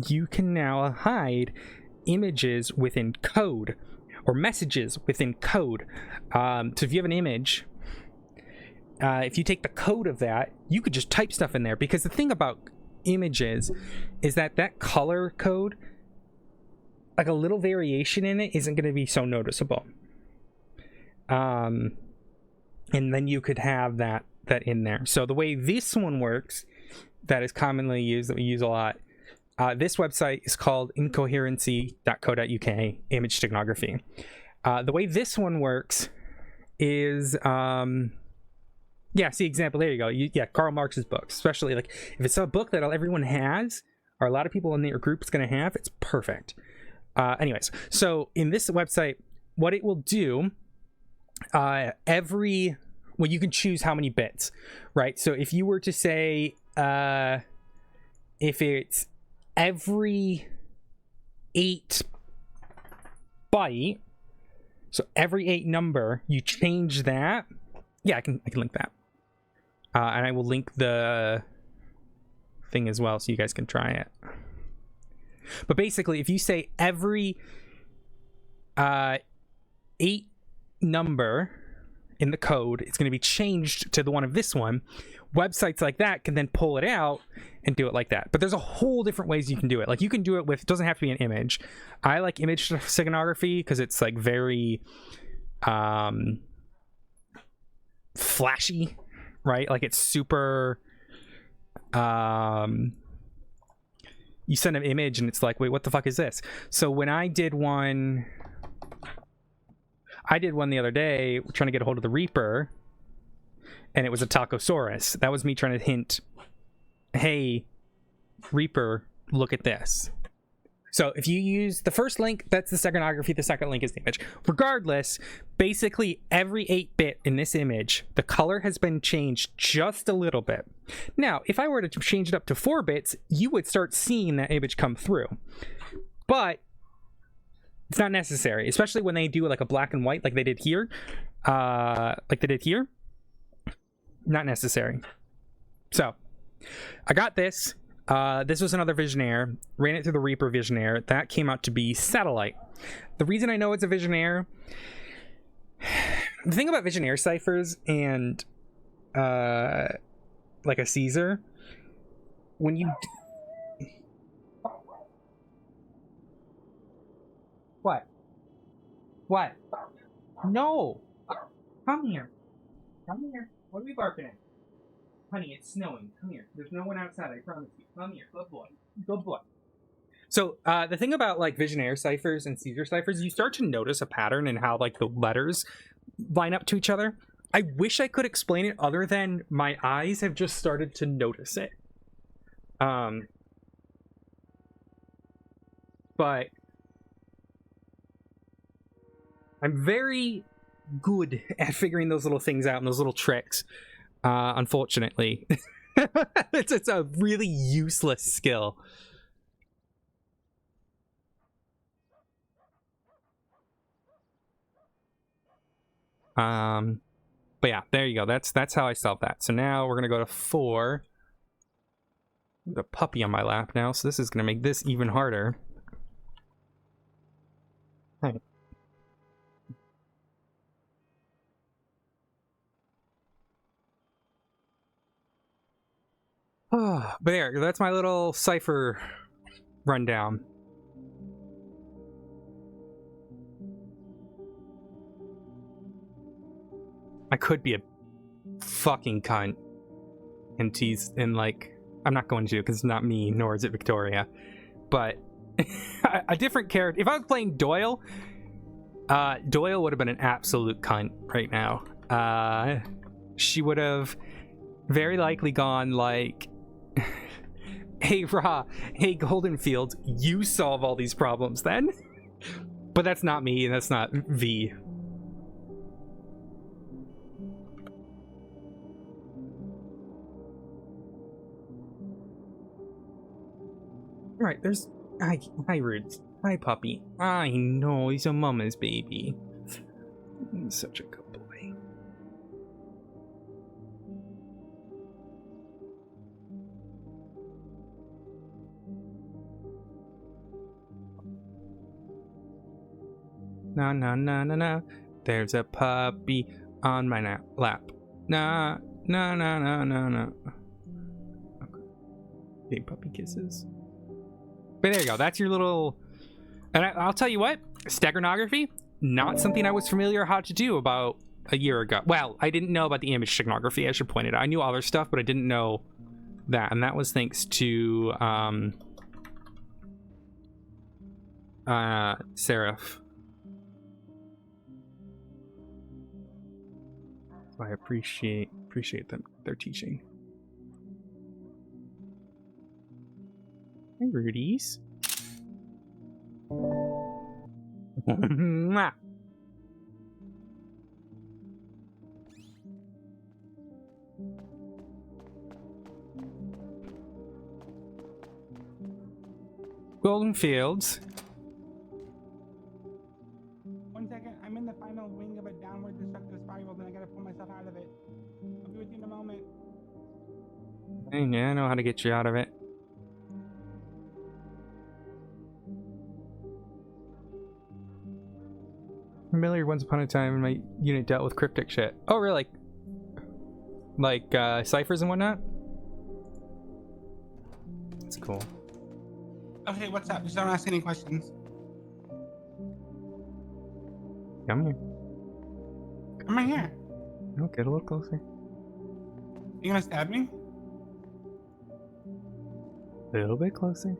You can now hide images within code or messages within code. So if you have an image, if you take the code of that, you could just type stuff in there, because the thing about images is that color code, like a little variation in it, isn't going to be so noticeable. And then you could have that in there. So the way this one works, that is commonly used, that we use a lot, this website is called incoherency.co.uk, image steganography. The way this one works is, see, example, there you go. Karl Marx's books, especially like if it's a book that everyone has, or a lot of people in your group is going to have, it's perfect. Anyways, so in this website, what it will do, you can choose how many bits, right? So if you were to say, if it's every 8 byte, so every 8 number, you change that. Yeah, I can link that. And I will link the thing as well so you guys can try it. But basically, if you say every 8 number in the code, it's going to be changed to the one of this one. Websites like that can then pull it out and do it like that. But there's a whole different ways you can do it. Like you can do it with, it doesn't have to be an image. I like image steganography because it's like very flashy, right? Like it's super you send an image and it's like, wait, what the fuck is this? So when I did one the other day trying to get a hold of the Reaper, and it was a Tacosaurus. That was me trying to hint, hey, Reaper, look at this. So if you use the first link, that's the steganography. The second link is the image. Regardless, basically every 8-bit in this image, the color has been changed just a little bit. Now, if I were to change it up to 4 bits, you would start seeing that image come through. But it's not necessary, especially when they do like a black and white like they did here. Not necessary. So I got this. This was another Visionaire. Ran it through the Reaper Visionaire. That came out to be Satellite. The reason I know it's a Visionaire, the thing about Visionaire ciphers and like a Caesar, when you What? No! Come here. Come here. What are we barking at? Honey, it's snowing. Come here. There's no one outside, I promise you. Come here. Good boy. Good boy. So, the thing about, like, Visionaire ciphers and Caesar ciphers, you start to notice a pattern in how, like, the letters line up to each other. I wish I could explain it other than my eyes have just started to notice it. But I'm very good at figuring those little things out and those little tricks. Unfortunately, it's a really useless skill. But yeah, there you go. That's how I solved that. So now we're gonna go to 4. There's a puppy on my lap now, so this is gonna make this even harder. Hey. But there, that's my little cipher rundown. I could be a fucking cunt and tease, and like, I'm not going to because it's not me, nor is it Victoria. But a different character. If I was playing Doyle, Doyle would have been an absolute cunt right now. she would have very likely gone like, hey Ra, hey Goldenfield, you solve all these problems then. But that's not me, and that's not V. Right, there's... Hi, Rudes. Hi, puppy. I know, he's a mama's baby. He's such a good boy. Na na na na na. There's a puppy on my lap. Na na na na na na. Okay. Big puppy kisses. But there you go. That's your little. And I'll tell you what, steganography, not something I was familiar how to do about a year ago. Well, I didn't know about the image steganography. I should point it out. I knew other stuff, but I didn't know that, and that was thanks to Seraph. So I appreciate them, their teaching. Hey, Rudies. Golden Fields. 1 second, I'm in the final wing of a downward destructive spiral, then I gotta pull myself out of it. I'll be with you in a moment. Yeah, I know how to get you out of it. Familiar, once upon a time my unit dealt with cryptic shit. Oh, really? Like ciphers and whatnot? That's cool. Okay, what's up? Just don't ask any questions. Come here. Come right here. No, get a little closer. You gonna stab me? A little bit closer.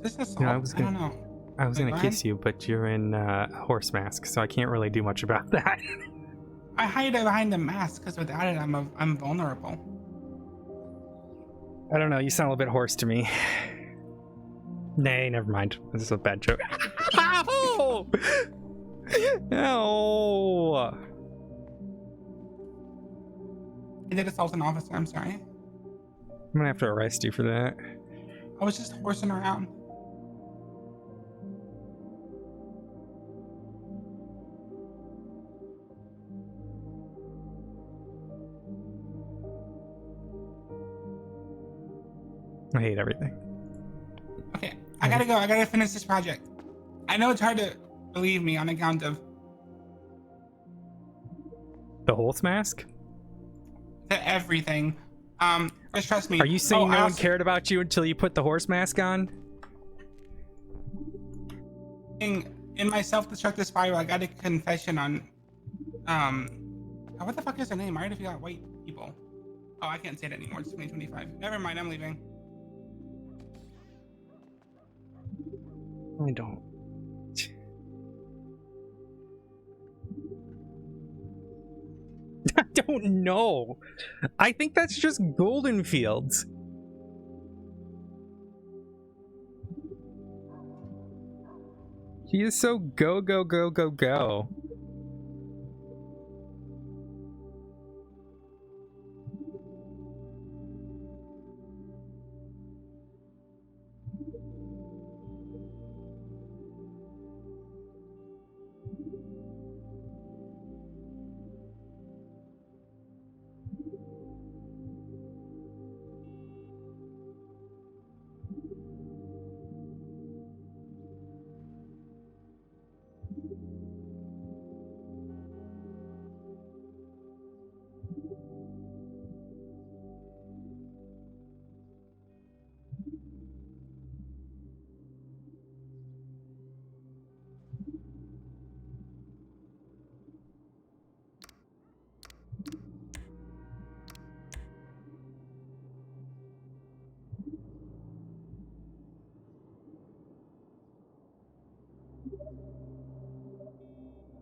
Is this assault? You know, I don't know. I was gonna Wait, kiss you, but you're in a horse mask, so I can't really do much about that. I hide behind the mask because without it, I'm vulnerable. I don't know. You sound a little bit hoarse to me. Nay, never mind. This is a bad joke. Ow! Ow! I did assault an officer. I'm sorry. I'm gonna have to arrest you for that. I was just horsing around. I hate everything. Okay, I gotta go. I gotta finish this project. I know it's hard to believe me on account of The horse mask? everything. Just trust me. Are you saying no one also, cared about you until you put the horse mask on? in my self-destructive spiral, I got a confession on what the fuck is her name? I already forgot white people. Oh, I can't say it anymore. It's 2025. Never mind, I'm leaving. I don't. I don't know. I think that's just Golden Fields. He is so go, go, go, go, go.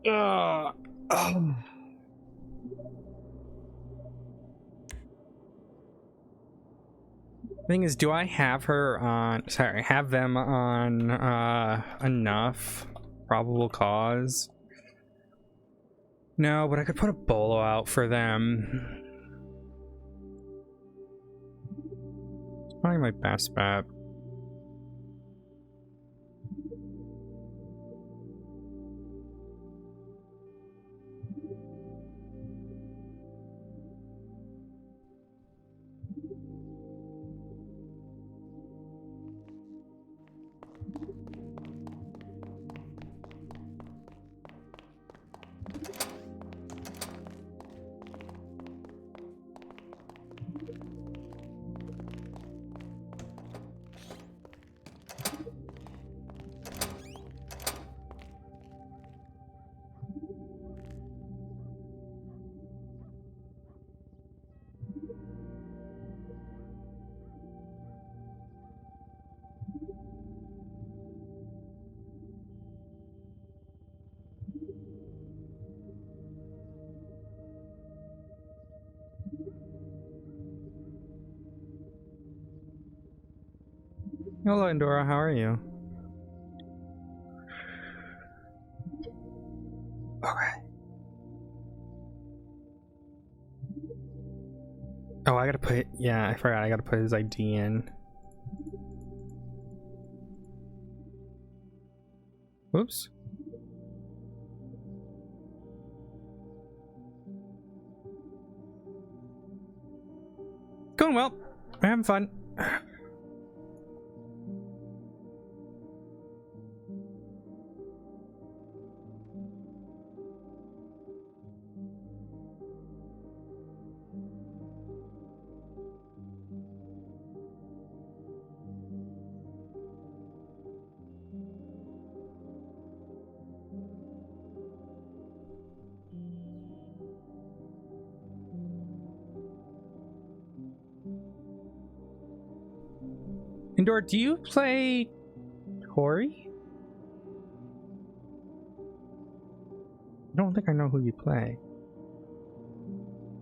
Thing is, do I have her on? Sorry, have them on enough probable cause? No, but I could put a bolo out for them. It's probably my best bet. Hello, Endora. How are you? Okay. Oh, I gotta put... Yeah, I forgot. I gotta put his ID in. Oops. Going well. We're having fun. Endor, do you play Tori? I don't think I know who you play.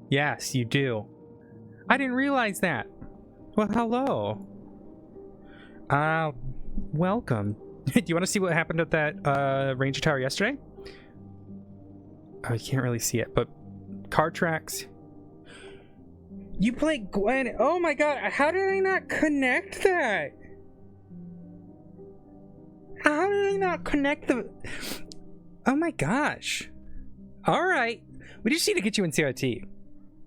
Yes, you do. I didn't realize that. Well, hello. Welcome. Do you want to see what happened at that Ranger Tower yesterday? Oh, you can't really see it, but car tracks. You play Gwen. Oh my god, how did I not connect that? How did I not connect the... Oh my gosh. Alright. We just need to get you in CRT.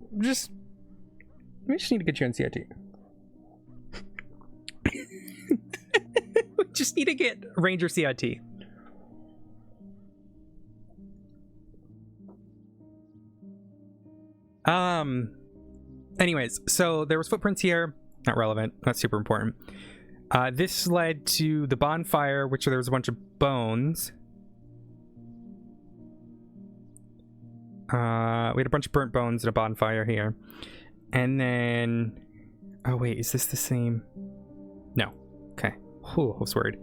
We just need to get you in CRT. We just need to get Ranger CRT. Anyways, so there was footprints here. Not relevant. Not super important. This led to the bonfire, which there was a bunch of bones. We had a bunch of burnt bones and a bonfire here. And then... Oh wait, is this the same? No. Okay. Whew, I was worried.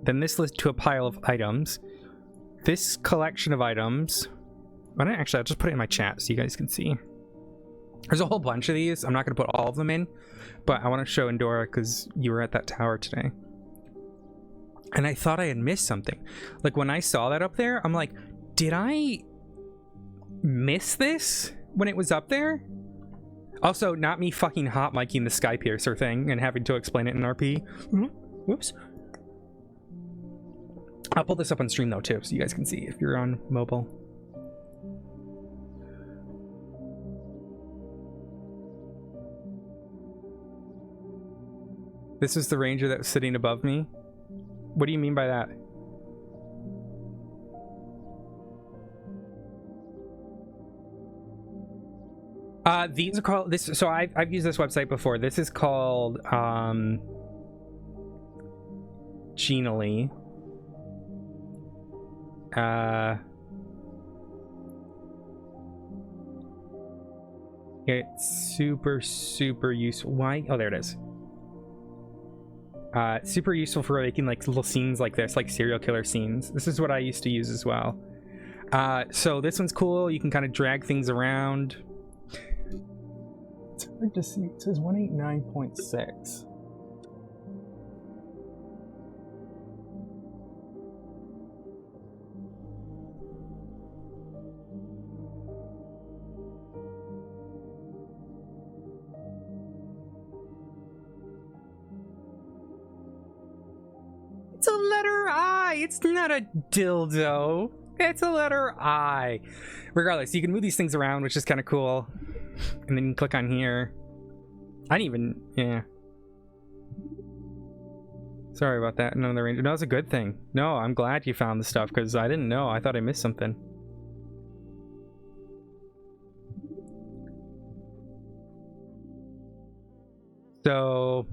Then this led to a pile of items. This collection of items... Actually, I'll just put it in my chat so you guys can see. There's a whole bunch of these. I'm not going to put all of them in, but I want to show Endora because you were at that tower today. And I thought I had missed something. Like, when I saw that up there, I'm like, did I miss this when it was up there? Also, not me fucking hot miking the Sky Piercer thing and having to explain it in RP. Whoops. I'll pull this up on stream though too, so you guys can see if you're on mobile. This is the ranger that was sitting above me. What do you mean by that? These are called this. So I've used this website before. This is called Genially. It's super useful. Why? Oh, there it is. Super useful for making like little scenes like this, like serial killer scenes. This is what I used to use as well. So this one's cool. You can kind of drag things around. It's hard to see. It says 189.6. It's a letter I. It's not a dildo. It's a letter I. Regardless, you can move these things around, which is kind of cool. And then you can click on here. I didn't even... Yeah. Sorry about that. None of the range... No, it's a good thing. No, I'm glad you found the stuff, because I didn't know. I thought I missed something. So...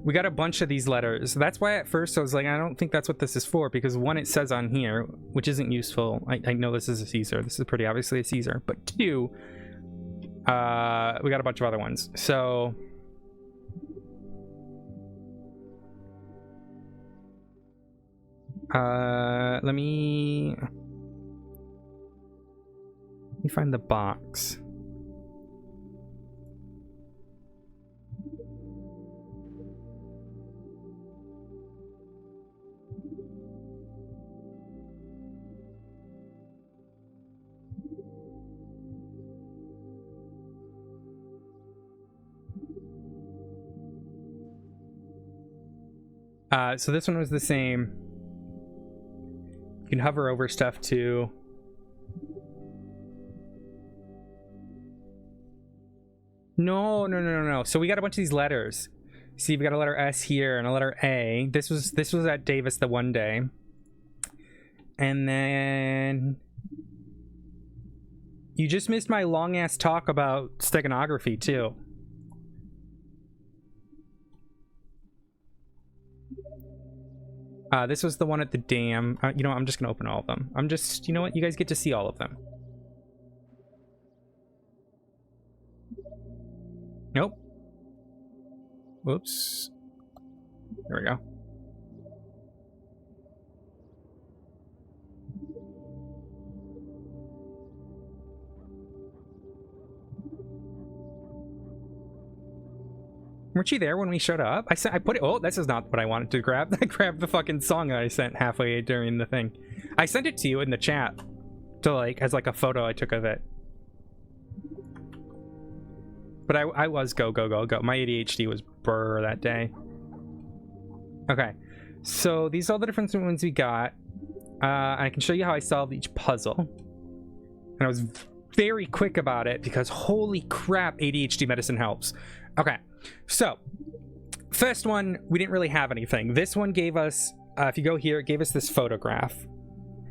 we got a bunch of these letters. That's why at first I was like, I don't think that's what this is for, because one, it says on here, which isn't useful. I know this is a Caesar. This is pretty obviously a Caesar. But two, we got a bunch of other ones. So let me find the box. So this one was the same. You can hover over stuff too. No. So we got a bunch of these letters. See, we got a letter S here and a letter A. This was at Davis the one day. And then you just missed my long ass talk about steganography too. This was the one at the dam. You know what? I'm just gonna open all of them. You know what? You guys get to see all of them. Nope. Whoops. There we go. Weren't you there when we showed up? I put it. Oh, this is not what I wanted to grab. I grabbed the fucking song that I sent halfway during the thing. I sent it to you in the chat, to like as like a photo I took of it. But I was go. My ADHD was brr that day. Okay, so these are all the different ones we got. I can show you how I solved each puzzle, and I was very quick about it because holy crap, ADHD medicine helps. Okay. So, first one, we didn't really have anything. This one gave us, if you go here, it gave us this photograph.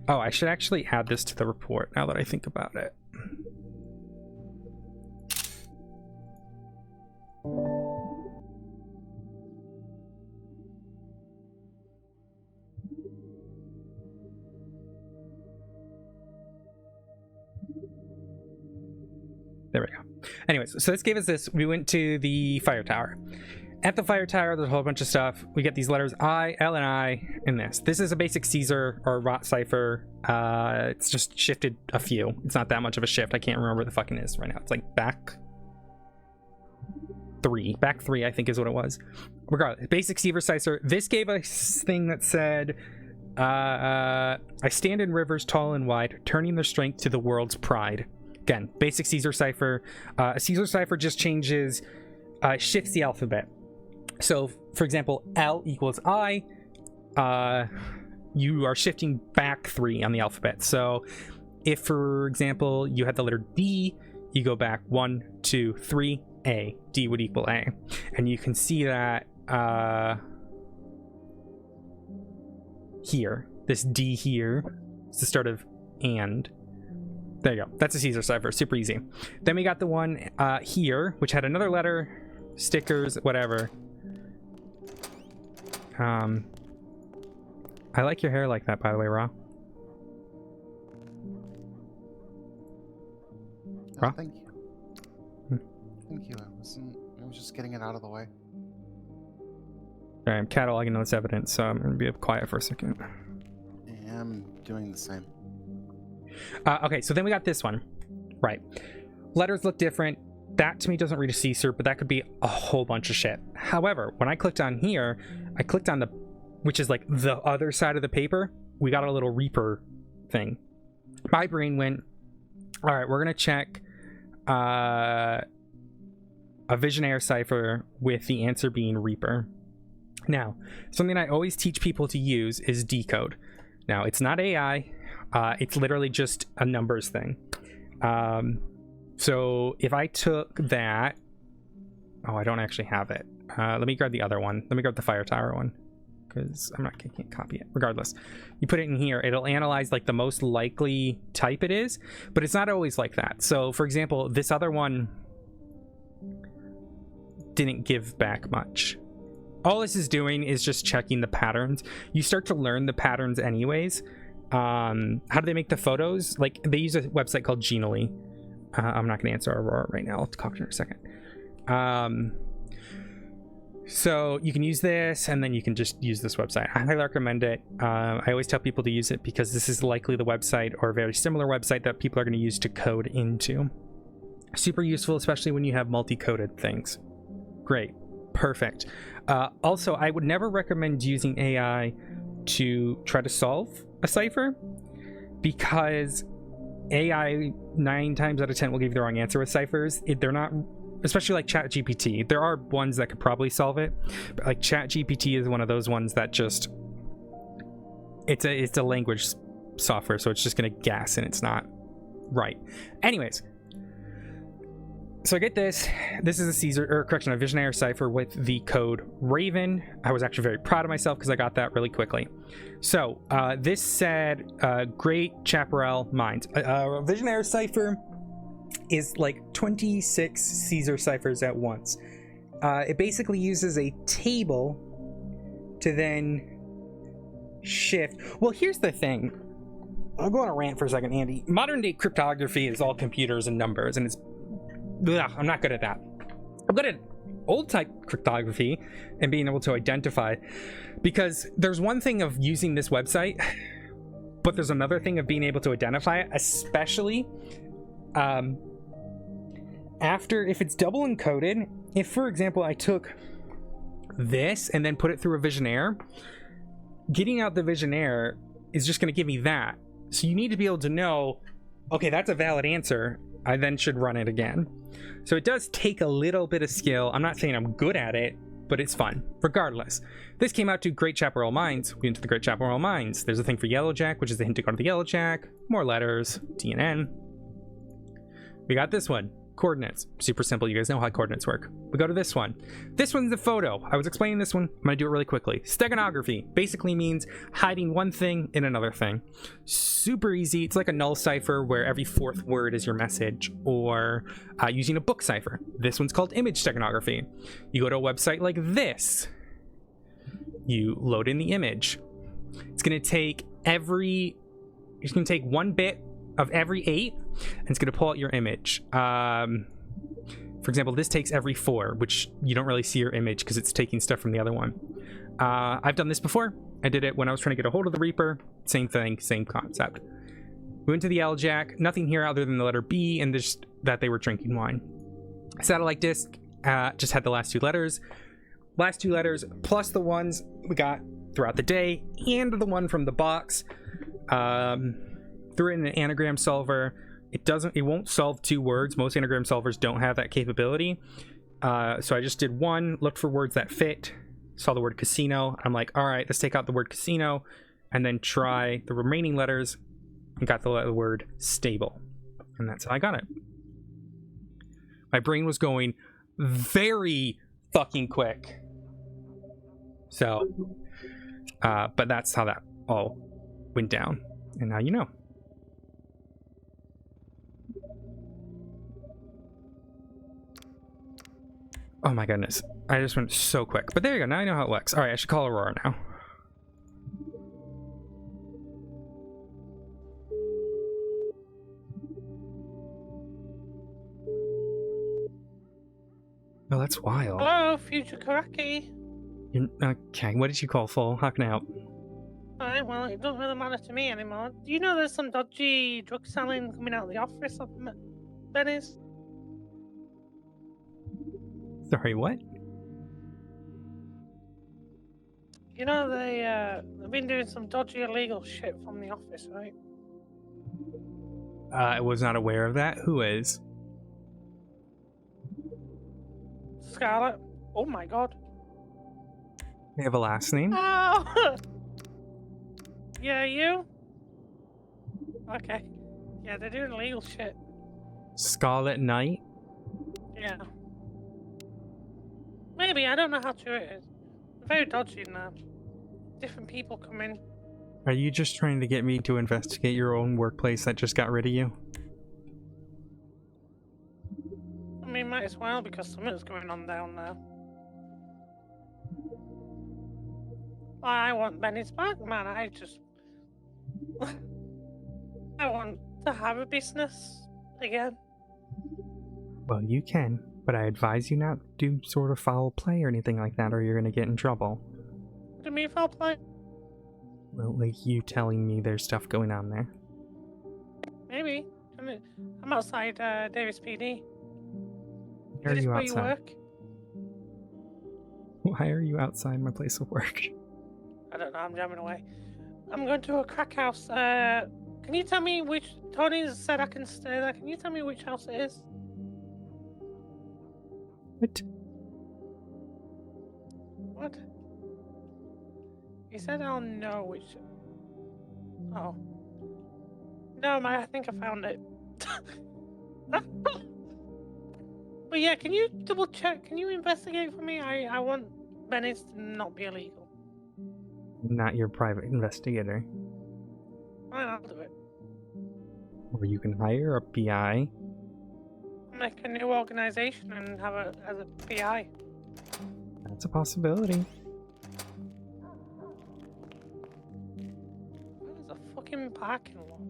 Oh, I should actually add this to the report now that I think about it. There we go. Anyways, so this gave us this. We went to the fire tower. At the fire tower, there's a whole bunch of stuff. We get these letters I, L, and I in this. This is a basic Caesar or Rot cipher. It's just shifted a few. It's not that much of a shift. I can't remember what the fucking is right now. It's like back three, I think is what it was. Regardless, basic Caesar. This gave us thing that said, I stand in rivers tall and wide, turning their strength to the world's pride. Again, basic Caesar cipher. A Caesar cipher just changes, shifts the alphabet. So, for example, L equals I. You are shifting back 3 on the alphabet. So, if, for example, you had the letter D, you go back 1, 2, 3, A. D would equal A. And you can see that here. This D here is the start of and. There you go. That's a Caesar cipher. Super easy. Then we got the one here, which had another letter, stickers, whatever. I like your hair like that, by the way, Ra. Ra? Thank you. Thank you. I was just getting it out of the way. Alright, I'm cataloging all this evidence, so I'm going to be quiet for a second. I am doing the same. Okay, so then we got this one. Right. Letters look different. That to me doesn't read a CSER, but that could be a whole bunch of shit. However, when I clicked on here, I clicked on the, which is like the other side of the paper, we got a little Reaper thing. My brain went, all right, we're going to check a Visionaire cipher with the answer being Reaper. Now, something I always teach people to use is decode. Now, it's not AI. It's literally just a numbers thing. So if I took that, oh, I don't actually have it. Let me grab the other one. Let me grab the fire tower one, because I can't copy it. Regardless, you put it in here, it'll analyze like the most likely type it is, but it's not always like that. So for example, this other one didn't give back much. All this is doing is just checking the patterns. You start to learn the patterns anyways. How do they make the photos? Like, they use a website called Genially. I'm not going to answer Aurora right now. I'll talk to her in a second. So you can use this, and then you can just use this website. I highly recommend it. I always tell people to use it because this is likely the website or a very similar website that people are going to use to code into. Super useful, especially when you have multi-coded things. Great. Perfect. Also, I would never recommend using AI to try to solve a cipher, because AI 9 times out of 10 will give you the wrong answer with ciphers. They're not, especially like ChatGPT. There are ones that could probably solve it, but like ChatGPT is one of those ones that just, it's a language software, so it's just gonna guess and it's not right. Anyways, so I get this. This is a a Visionaire cipher with the code Raven. I was actually very proud of myself because I got that really quickly. So this said, great Chaparral minds. Visionaire cipher is like 26 Caesar ciphers at once. It basically uses a table to then shift. Well, here's the thing. I'll go on a rant for a second, Andy. Modern day cryptography is all computers and numbers, and it's, ugh, I'm not good at that. I'm good at old type cryptography and being able to identify, because there's one thing of using this website, but there's another thing of being able to identify it, especially after, if it's double encoded. If, for example, I took this and then put it through a Visionaire, getting out the Visionaire is just going to give me that. So you need to be able to know, okay, that's a valid answer. I then should run it again. So it does take a little bit of skill. I'm not saying I'm good at it, but it's fun. Regardless, this came out to Great Chaparral Mines. We went to the Great Chaparral Mines. There's a thing for Yellowjack, which is the hint to go to the Yellowjack. More letters, DNN. We got this one. Coordinates. Super simple. You guys know how coordinates work. We go to this one. This one's the photo. I was explaining this one. I'm going to do it really quickly. Steganography basically means hiding one thing in another thing. Super easy. It's like a null cipher where every fourth word is your message, or using a book cipher. This one's called image steganography. You go to a website like this. You load in the image. It's going to take one bit of every 8, and it's going to pull out your image. For example, this takes every 4, which you don't really see your image because it's taking stuff from the other one. I've done this before. I did it when I was trying to get a hold of the Reaper. Same thing, same concept. We went to the Yellowjack. Nothing here other than the letter B and just that they were drinking wine. Satellite disc just had the last 2 letters. Last 2 letters plus the ones we got throughout the day and the one from the box. Threw it in an anagram solver. It won't solve 2 words. Most anagram solvers don't have that capability. So I just did one, looked for words that fit, saw the word casino. I'm like, all right, let's take out the word casino and then try the remaining letters, and got the word stable. And that's how I got it. My brain was going very fucking quick. So, but that's how that all went down. And now you know. Oh my goodness. I just went so quick. But there you go. Now I know how it works. All right, I should call Aurora now. Oh, that's wild. Hello, future Koraki. Okay, what did you call full? How can I help? Alright, well, it doesn't really matter to me anymore. Do you know there's some dodgy drug selling coming out of the office of Benny's? Sorry, what? You know they've been doing some dodgy illegal shit from the office, right? I was not aware of that. Who is? Scarlet. Oh my god. They have a last name? Oh! Yeah, you? Okay. Yeah, they're doing illegal shit. Scarlet Knight? Yeah. Maybe, I don't know how true it is. Very dodgy now. Different people come in. Are you just trying to get me to investigate your own workplace that just got rid of you? I mean, might as well, because something's going on down there. I want Benny's back, man. I just... I want to have a business again. Well, you can, but I advise you not to do sort of foul play or anything like that, or you're gonna get in trouble. What do you mean foul play? Well, like you telling me there's stuff going on there. Maybe. I'm outside Davis PD. Why are Is this you where you outside? work? Why are you outside my place of work? I don't know, I'm jamming away. I'm going to a crack house. Can you tell me which... Tony said I can stay there. Can you tell me which house it is? What? What? He said I'll know which... Oh. No, I think I found it. But yeah, can you double check? Can you investigate for me? I want Bennett's to not be illegal. I'm not your private investigator. Fine, I'll do it. Or you can hire a PI. Make a new organization and have it as a PI. That's a possibility. There's a fucking parking lot.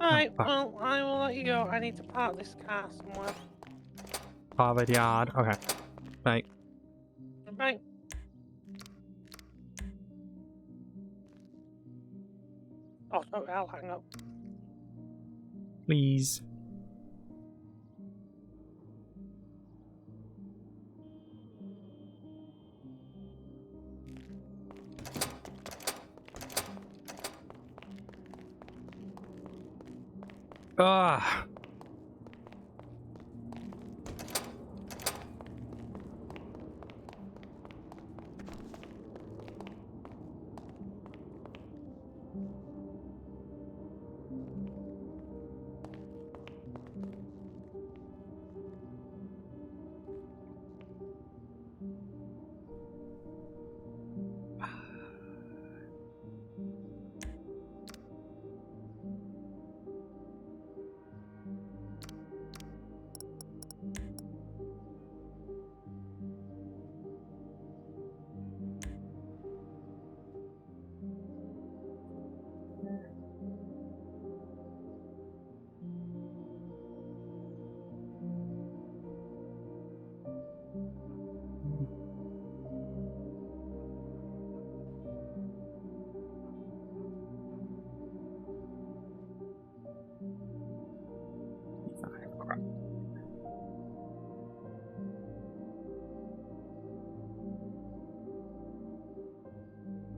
Alright, well, I will let you go. I need to park this car somewhere. Harvard Yard. Okay. Bye. Bye. Oh, no, I'll hang up. Please. Ah.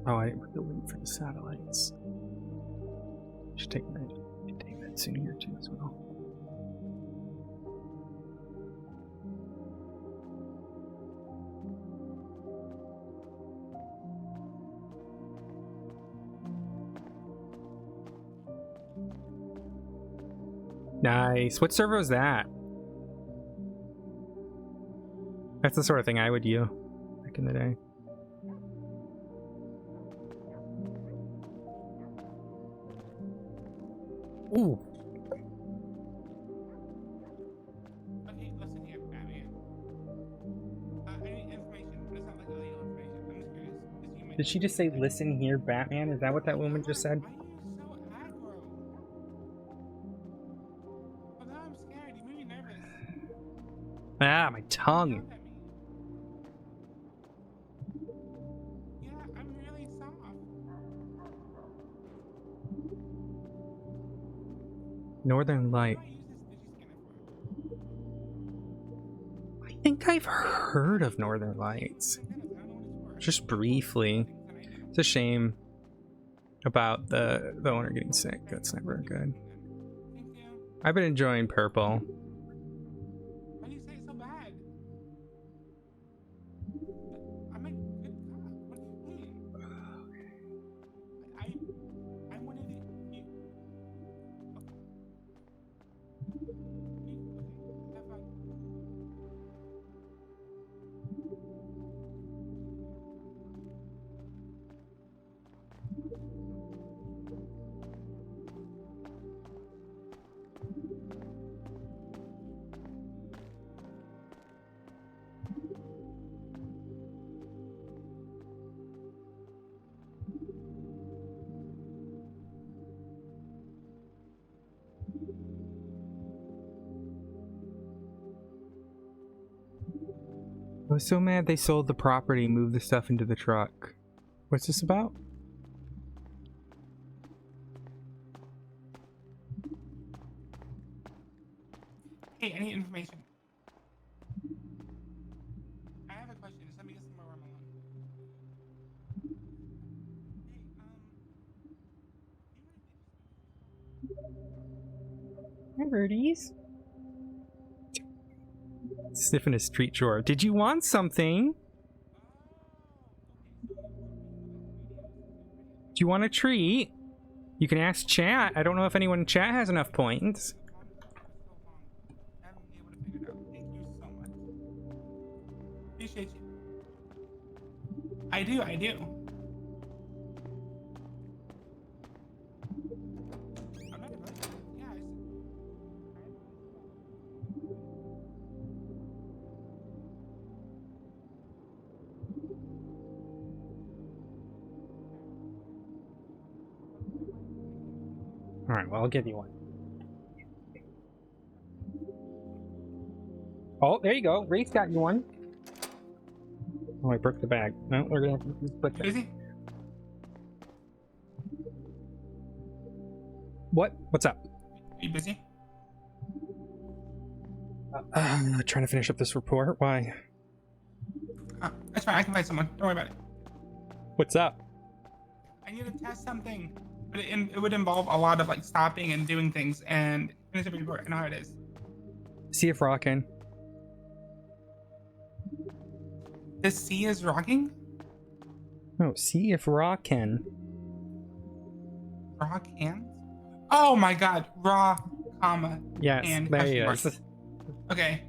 Oh, I didn't put the link for the satellites. Should take that soon here too as well. Nice. What server was that? That's the sort of thing I would do back in the day. Ooh. Okay, listen here, Batman. I need information, but it's not like illegal information. I'm just curious. Did she just say, "Listen here, Batman"? Is that what that woman just said? Why are you so aggro? Oh, now I'm scared. You made me nervous. Ah, my tongue. Yelled at me. Northern Light. I think I've heard of Northern Lights. Just briefly. It's a shame about the owner getting sick. That's never good. I've been enjoying Purple. Why do you say it so bad? I'm a good cop. What do you mean? I'm one of the. You, okay. Have fun. I was so mad they sold the property, moved the stuff into the truck. What's this about? Hey, I need information. I have a question. Just let me get somewhere where I'm alone. Hi, birdies. Sniffing a street drawer. Did you want something? Do you want a treat? You can ask chat. I don't know if anyone in chat has enough points. I haven't been able to figure it out. Thank you so much. Appreciate you. I do. I'm not opposed to it. Yeah, Alright, well, I'll give you one. Oh, there you go. Race got you one. Oh, I broke the bag. No, we're gonna have to split that. Busy? What? What's up? Are you busy? Trying to finish up this report. Why? That's fine. I can find someone. Don't worry about it. What's up? I need to test something, but it would involve a lot of like stopping and doing things and finish the report. I know how it is. See if rocking. The sea is rocking? No, see if rockin'. Rock hands? Oh my god. Raw, comma. Yes, and there he question is. mark. Okay.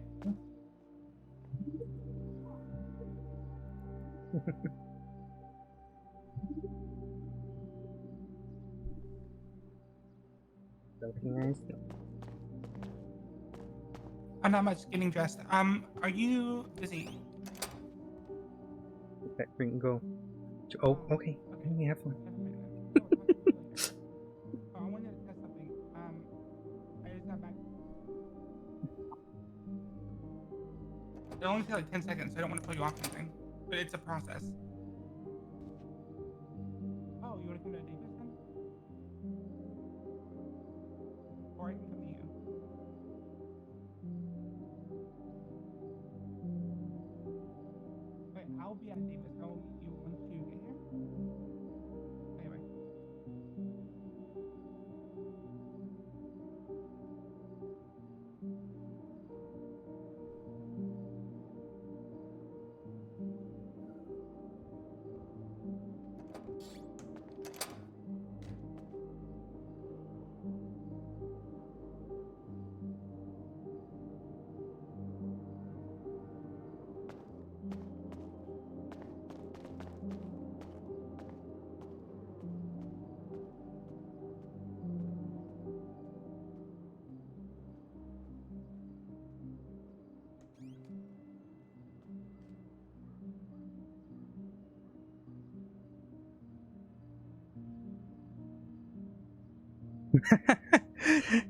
I'm not much getting dressed. Are you busy? Okay, we can go. Oh, okay. Okay, have fun. I wanted to test something. I just got back. It'll only take like 10 seconds, so I don't want to pull you off anything. But it's a process. Oh, you want to come to Davis then? Or I can come to you. Wait, I'll be at Davis. I'll meet you once you get here. Anyway.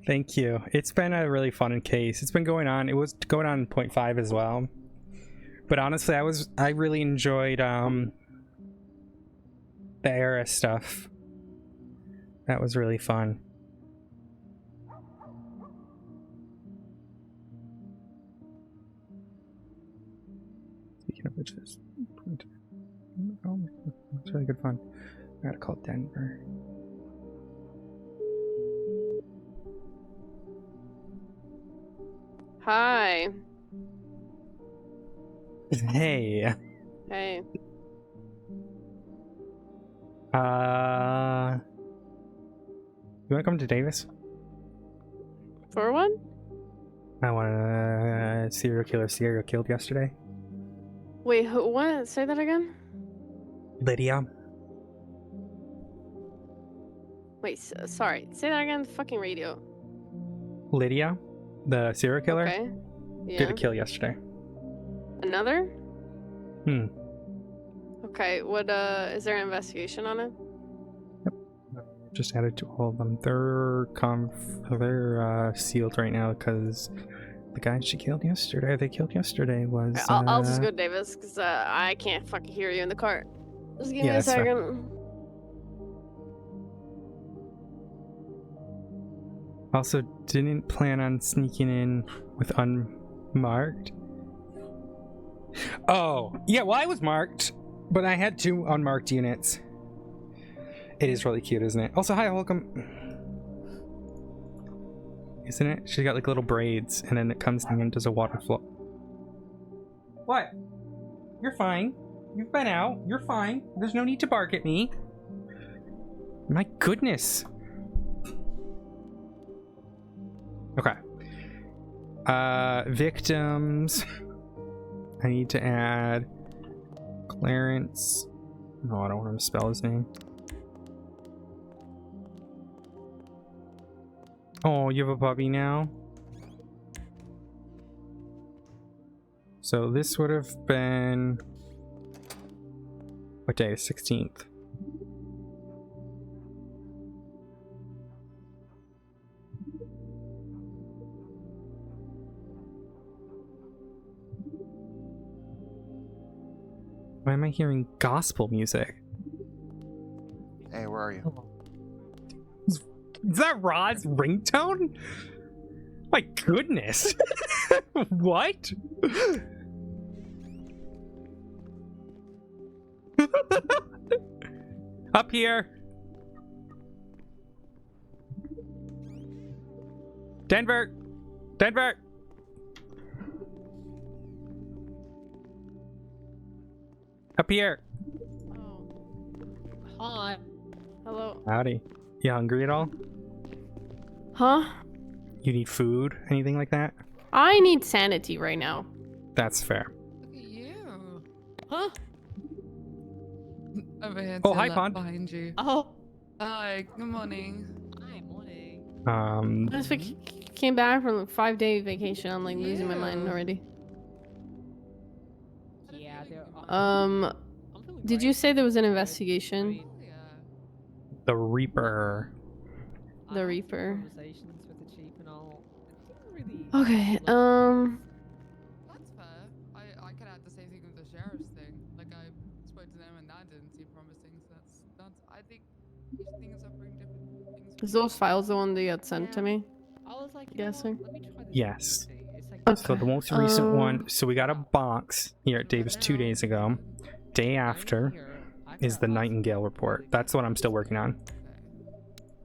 Thank you. It's been a really fun case. It's been going on. It was going on in 0.5 as well. But honestly, I really enjoyed the era stuff. That was really fun. really good fun. I gotta call Denver. Hi. Hey. Hey. You wanna come to Davis? For what? I want a serial killed yesterday. Wait, who, what? Say that again? Lydia. Wait, sorry. Say that again. Fucking radio. Lydia, the serial killer, Okay. Yeah. did a kill yesterday. Another? Hmm. Okay, what, is there an investigation on it? Just added to all of them. They're sealed right now because the guy they killed yesterday was. I'll just go, Davis, because I can't fucking hear you in the car. Just give me a that's fair. second. Also, didn't plan on sneaking in with unmarked. Oh, yeah, well, I was marked, but I had 2 unmarked units. It is really cute, isn't it? Also, hi, welcome. Isn't it? She's got like little braids, and then it comes down and does a water flow. What? You're fine. You've been out. You're fine. There's no need to bark at me. My goodness. Okay. Victims. I need to add Clarence. No, I don't want him to spell his name. Oh, you have a puppy now? So this would have been... What day? 16th. Why am I hearing gospel music? Hey, where are you? Is that Rod's ringtone? My goodness. What? Up here. Denver. Denver. Up here. Oh. Hi. Hello. Howdy. You hungry at all? Huh? You need food? Anything like that? I need sanity right now. That's fair. Look at you. Huh? Over here. Oh, to the hi, left Pond. Behind you. Oh. Hi. Good morning. Hi, morning. Um. I just came back from a 5-day vacation. I'm like losing my mind already. Yeah, Did you say there was an investigation? The Reaper. The Reaper. Conversations with the chief and all. Okay, That's fair. I could add the same thing with the sheriff's thing. Like I spoke to them and that didn't seem promising. So that's I think each thing is offering different things. Is those files the one they had sent to me? I was like, Guessing. let me try this. Yes. It's like, So the most recent one. So we got a box here at Davis 2 days ago. Day after is the Nightingale report. That's what I'm still working on.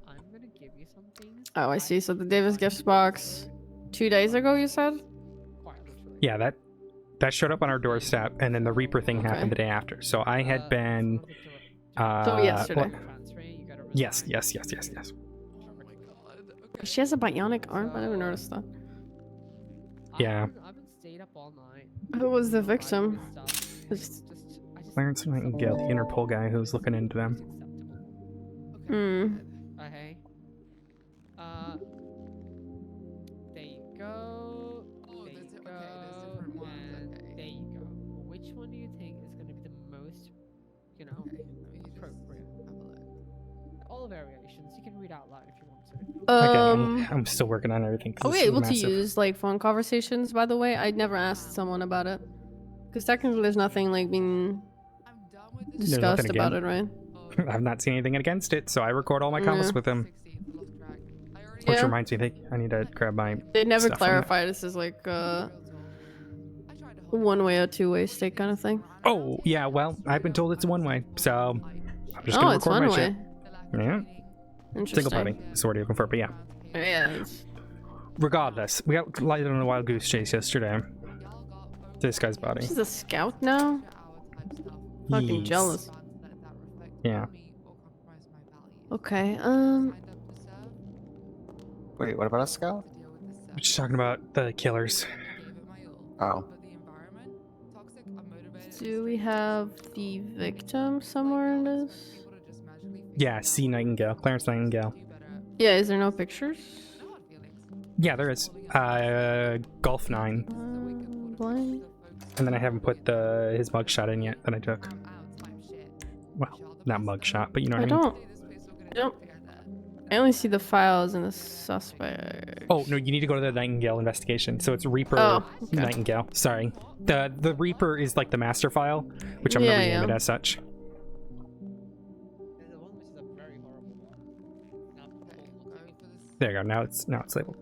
I'm gonna give you some things. Oh, I see. So the Davis gifts box 2 days ago, you said? Quite literally. Yeah, that showed up on our doorstep, and then the Reaper thing happened the day after. So I had been. So yesterday. Yes. Oh my god. Okay. She has a bionic arm. I never noticed that. Yeah. I've been stayed up all night. Who was the victim? I just Clarence Nightingale, the Interpol guy who's looking into them. Hmm. Hey. There you go. Oh, There there's you okay. go. There's different ones. And Okay. there you go. Which one do you think is going to be the most, you know, Okay. Let me just appropriate? have a look. All variations. You can read out loud if you want to. Again, I'm still working on everything. 'cause Are we this is able to massive. use like phone conversations? By the way, I'd never asked someone about it. Because technically, there's nothing like being I'm done with this. There's nothing discussed about it, again. right? I've not seen anything against it, so I record all my comments Yeah. with him. 16th, I lost track. I already Which Yeah. reminds me, I need to grab my. They never stuff from clarify this is like I tried to hold one way or two way stick kind of thing. Oh yeah, well I've been told it's one way, so I'm just gonna it's record one my way. shit. Yeah. Interesting. Single party. That's what you're looking for, but yeah. Yeah. It's... Regardless, we got lighted on a wild goose chase yesterday. This guy's body. She's a scout now? Fucking Yes. jealous. Yeah. Okay, Wait, what about a scout? We're just talking about the killers. Oh. do we have the victim somewhere in this? Yeah, C. Nightingale. Clarence Nightingale. Yeah, is there no pictures? Yeah, there is. Golf 9. Blind? And then I haven't put his mugshot in yet that I took. Well, not mugshot, but you know what I mean. I don't. I only see the files and the suspect. Oh, no, you need to go to the Nightingale investigation. So it's Reaper okay. Nightingale. Sorry. The Reaper is like the master file, which I'm going to rename it as such. There you go. Now it's labeled.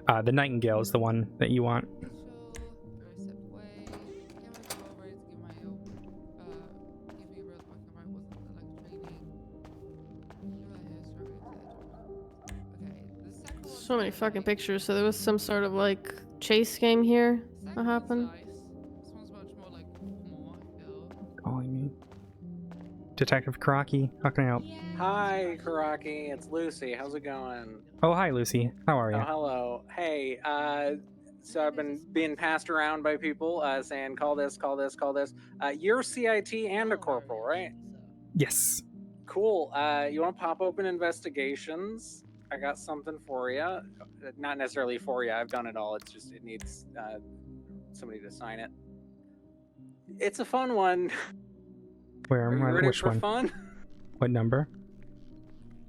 The Nightingale is the one that you want. So many fucking pictures. So there was some sort of like chase game here that happened. Calling me. Detective Koraki, how can I help? Hi, Koraki. It's Lucy. How's it going? Oh, hi, Lucy. How are you? Oh, hello. Hey, so I've been being passed around by people saying, call this, call this, call this. You're CIT and a corporal, right? Yes. Cool. You want to pop open investigations? I got something for you. Not necessarily for you. I've done it all. It's just, it needs somebody to sign it. It's a fun one. Where? Are you ready Which for one? fun? What number?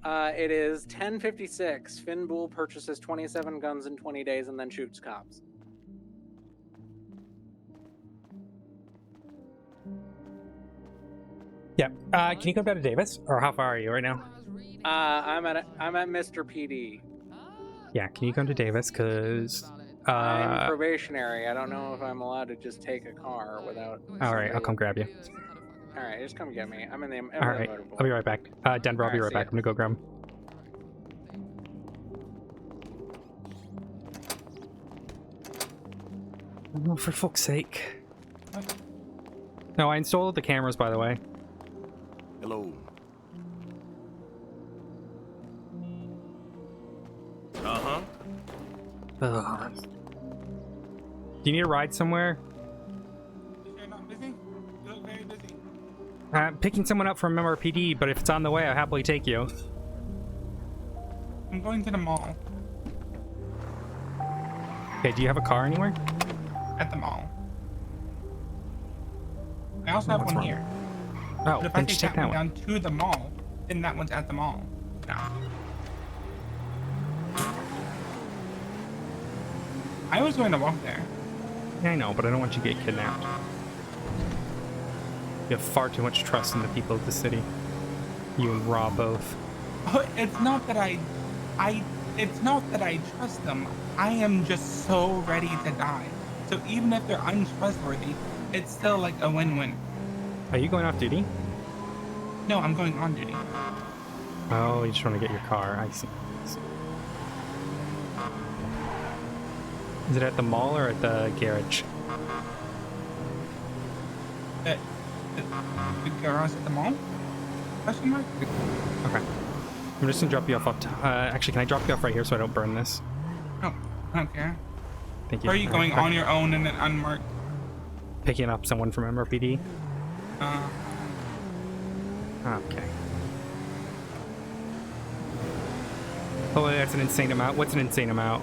It is 1056. Finn Bull purchases 27 guns in 20 days and then shoots cops. Yeah. Can you come down to Davis? Or how far are you right now? I'm at Mr. PD. Yeah, can you come to Davis? Because I'm probationary. I don't know if I'm allowed to just take a car without. Alright, I'll come grab you. Alright, just come get me. I'm in the Alright, I'll be right back. Denver, I'll be right back. I'm gonna go grab him. Oh, for fuck's sake. No, I installed the cameras, by the way. Hello. Uh-huh. Ugh. Do you need a ride somewhere? You're not busy? You look very busy. Picking someone up from MRPD, but if it's on the way, I'll happily take you. I'm going to the mall. Okay, do you have a car anywhere? At the mall. I also have What's one wrong? here. Oh, But if I then take just take that that one one. down to the mall, then that one's at the mall. No. I was going to walk there. Yeah, I know, but I don't want you to get kidnapped. You have far too much trust in the people of the city. You and Raw both. Oh, it's not that it's not that I trust them. I am just so ready to die. So even if they're untrustworthy, it's still like a win-win. Are you going off duty? No, I'm going on duty. Oh, you just want to get your car. I see. Is it at the mall or at the garage? The garage at the mall? Question mark? Okay. I'm just gonna drop you off actually, can I drop you off right here so I don't burn this? Oh, I don't care. Thank you. Or are you going on your own and then unmarked? Picking up someone from MRPD? Okay. Oh, that's an insane amount. What's an insane amount?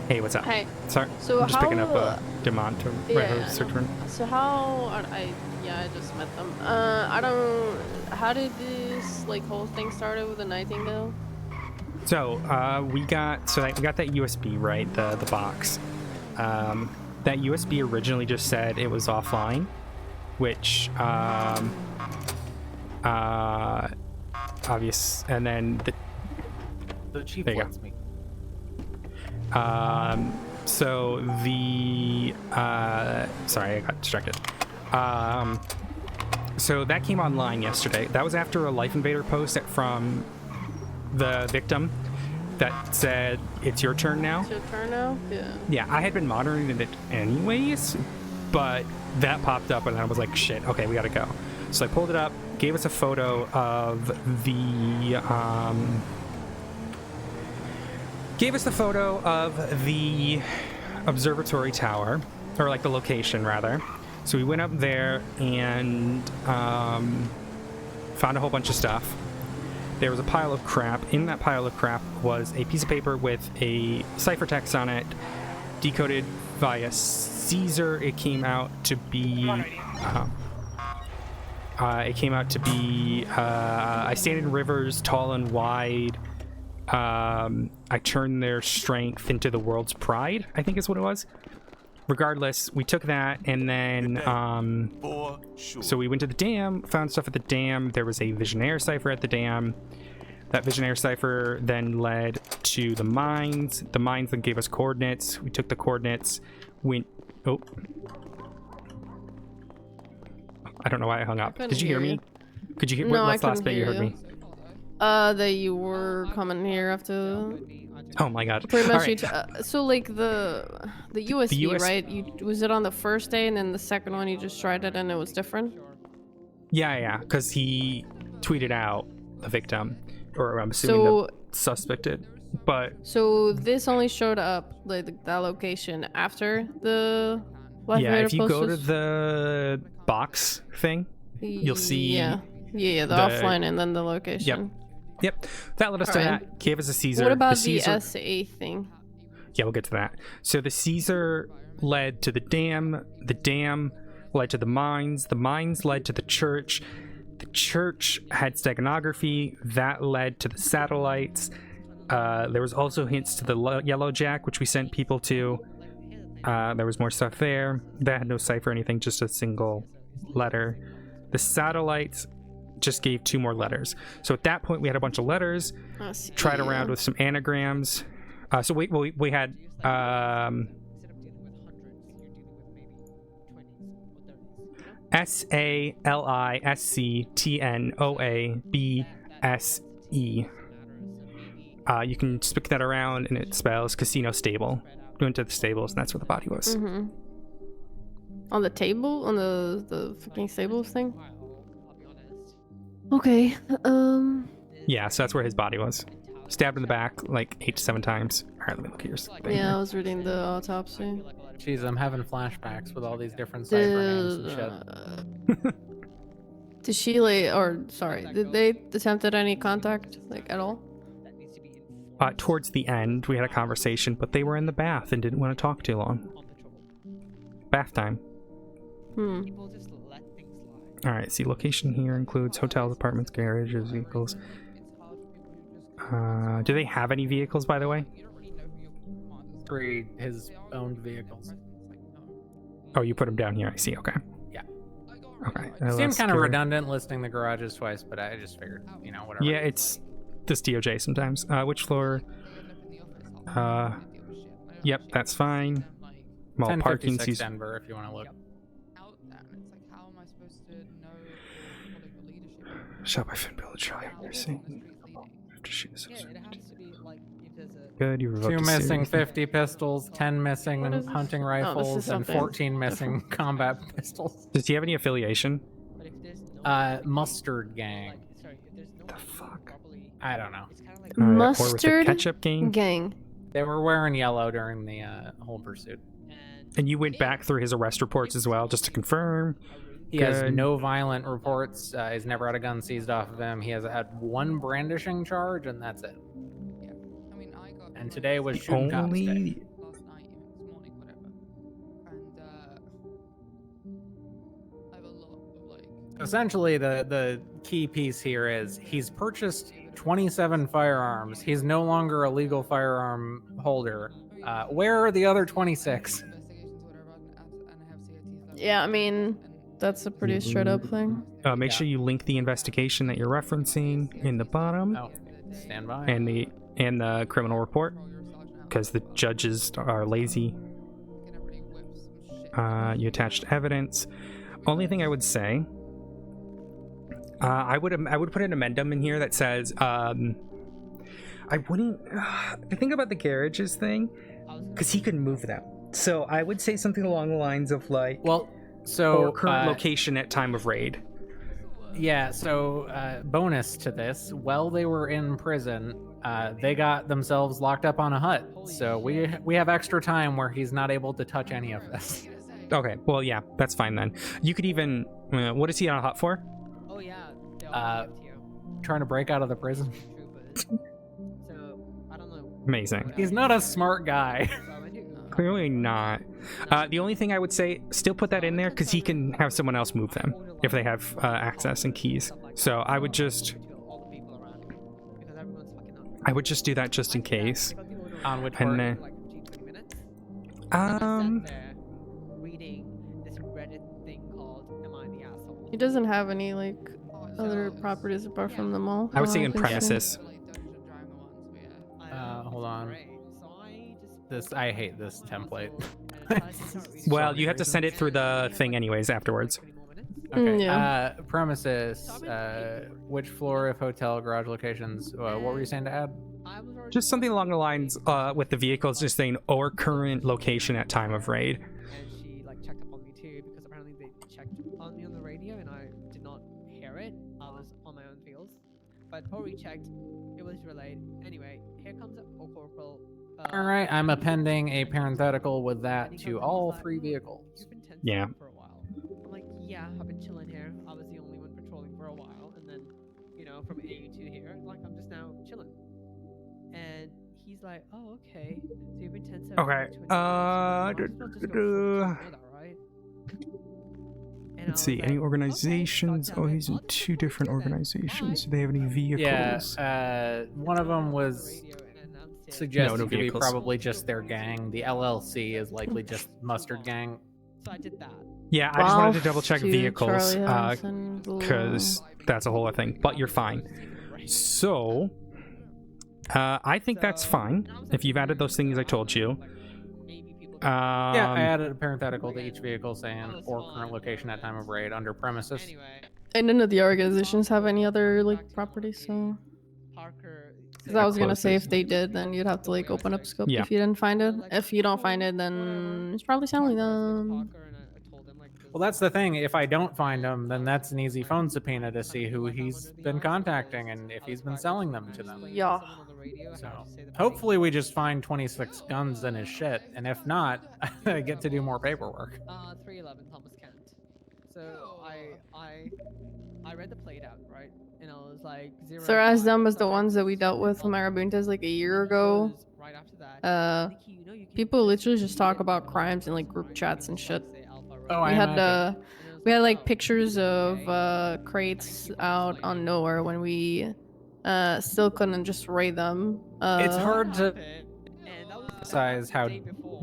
Hey, what's up? Hey. Sorry, So I'm just picking up how, Demont to write her search warrant. So how I just met them. How did this like whole thing started with the Nightingale? So we got that USB, right? The box. That USB originally just said it was offline, which obvious, and then the chief there you wants me. So the sorry, I got distracted. So that came online yesterday. That was after a Life Invader post from the victim that said, it's your turn now. It's your turn now? Yeah. Yeah, I had been monitoring it anyways, but that popped up and I was like, shit, okay, we gotta go. So I pulled it up, gave us a photo of the, observatory tower, or like the location rather. So we went up there and found a whole bunch of stuff. There was a pile of crap. In that pile of crap was a piece of paper with a ciphertext on it, decoded via Caesar. It came out to be. I stand in rivers tall and wide. I turn their strength into the world's pride, I think is what it was. Regardless, we took that and then so we went to the dam, found stuff at the dam. There was a Visionaire cipher at the dam. That Visionaire cipher then led to the mines. The mines then gave us coordinates. We took the coordinates, went... Oh. I don't know why I hung up. Did you hear me? Could you hear... No, what's the last bit you heard me? That you were coming here after... Oh my god. Pretty much right. so like the USB, right? Was it on the first day and then the second one you just tried it and it was different? Yeah, because he tweeted out the victim, or I'm assuming the suspected, but... So this only showed up, like, that location after the... Yeah, if you go to the box thing, you'll see... Yeah, the offline and then the location. Yep, that led us to that. Gave us a Caesar. What about the SA thing? Yeah, we'll get to that. So the Caesar led to the dam led to the mines led to the church had steganography, that led to the satellites. There was also hints to the Yellow Jack, which we sent people to. There was more stuff there. That had no cipher or anything, just a single letter. The satellites just gave 2 more letters. So at that point we had a bunch of letters, tried around with some anagrams. So we had SALISCTNOABSE. You can just pick that around and it spells casino stable. We went to the stables and that's where the body was. On the table? On the fucking stables thing? Okay, Yeah, so that's where his body was. Stabbed in the back like 8 to 7 times. Alright, let me look at yours. Yeah, I was reading the autopsy. Jeez, I'm having flashbacks with all these different cipher names and shit. Did she did they attempted any contact, like, at all? Towards the end, we had a conversation, but they were in the bath and didn't want to talk too long. Bath time. Alright, see, location here includes hotels, apartments, garages, vehicles. Do they have any vehicles, by the way? 3 his owned vehicles. Oh, you put them down here, I see, okay. Yeah. Okay. Seemed kind of redundant listing the garages twice, but I just figured, whatever. Yeah, it's this DOJ sometimes. Which floor? Yep, that's fine. Mall parking sees Denver if you want to look. Shot by Finn Bill Charlie. Good, you revoked 2 missing 50 pistols, 10 missing hunting Oh, rifles, and 14 missing combat pistols. Does he have any affiliation? Mustard gang. The fuck? I don't know. Mustard ketchup gang? They were wearing yellow during the whole pursuit. And you went back through his arrest reports as well, just to confirm? He has no violent reports. He's never had a gun seized off of him. He has had 1 brandishing charge, and that's it. And today was shooting cops day. Essentially, the key piece here is he's purchased 27 firearms. He's no longer a legal firearm holder. Where are the other 26? Yeah, I mean, that's a pretty straight up thing. Make sure you link the investigation that you're referencing in the bottom. Oh, stand by. And the criminal report. because the judges are lazy. You attached evidence. Only thing I would say, I would put an amendum in here that says, I wouldn't. The thing about the garages thing, because he could move them. So I would say something along the lines of like, well, so or current location at time of raid. Yeah, so bonus to this, while they were in prison, they got themselves locked up on a hut. So we have extra time where he's not able to touch any of this. Okay, well, yeah, that's fine then. You could even, what is he on a hut for? Oh yeah. Trying to break out of the prison. So I don't know. Amazing. He's not a smart guy. Clearly not. The only thing I would say, still put that in there because he can have someone else move them if they have access and keys. So I would just do that just in case. On which and part? He doesn't have any like other properties apart from the mall. I would say in premises. Hold on. I hate this template. Well, you have to send it through the thing anyways afterwards. Okay. Yeah. Premises. Which floor of hotel, garage locations? What were you saying to add? Just something along the lines with the vehicles, just saying or current location at time of raid. And she like checked up on me too because apparently they checked on me on the radio and I did not hear it. I was on my own fields, but Tori checked. It was relayed. Anyway, here comes a Corporal. All right, I'm appending a parenthetical with that to all 3 vehicles. Yeah. For a while. I'm like, yeah, I've been chilling here. I was the only one patrolling for a while, and then, you know, from AU to here, like I'm just now chilling. And he's like, oh, okay. So you've been 10 Okay. Let's see. Any organizations? Oh, he's in 2 different organizations. Do they have any vehicles? Yeah. One of them was suggested no to be vehicles. probably just their gang. The LLC is likely just Mustard Gang. So I did that. Yeah, I just wanted to double check Ralph, vehicles Charlie House, and because that's a whole other thing. But you're fine. So, I think that's fine if you've added those things I told you. Yeah, I added a parenthetical to each vehicle saying or current location at time of raid under premises. And none of the organizations have any other like properties, so. Because I was gonna say if they did, then you'd have to like open up scope Yeah. if you didn't find it. If you don't find it, then it's probably selling them. Well, that's the thing. If I don't find them, then that's an easy phone subpoena to see who he's been contacting and if he's been selling them to them. Yeah. So hopefully we just find 26 guns in his shit, and if not, I get to do more paperwork. 311 Thomas Kent. So I read the plate out, right? And I was like, zero. So as dumb as the ones that we dealt with from Marabuntas like a year ago. Right after that. People literally just talk about crimes in like group chats and shit. Oh, we had like pictures of crates out on nowhere when we still couldn't just raid them. It's hard to emphasize how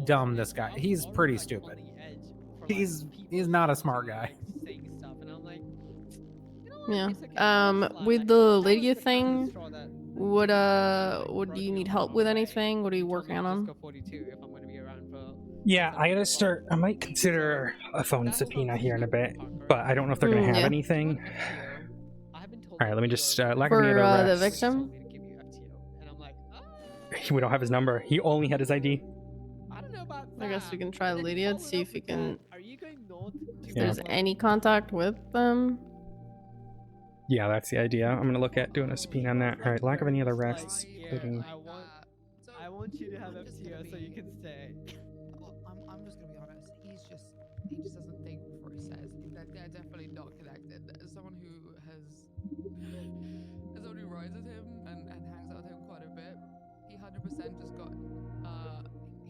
dumb this guy. He's pretty stupid. He's not a smart guy. Yeah. With the Lydia thing, would you need help with anything? What are you working on? Yeah, I gotta start. I might consider a phone subpoena here in a bit, but I don't know if they're gonna have anything. All right, let me just lack of any For other the arrests. victim? We don't have his number. He only had his ID. I guess we can try Lydia to see if we can. If Yeah. there's any contact with them. Yeah, that's the idea. I'm gonna look at doing a subpoena on that. All right, lack of any other arrests, including. I want you to have FTO so you can stay. I'm just gonna be honest. He just doesn't think before he says. They're definitely not connected. As someone who rides with him and hangs out with him quite a bit, he 100% just got.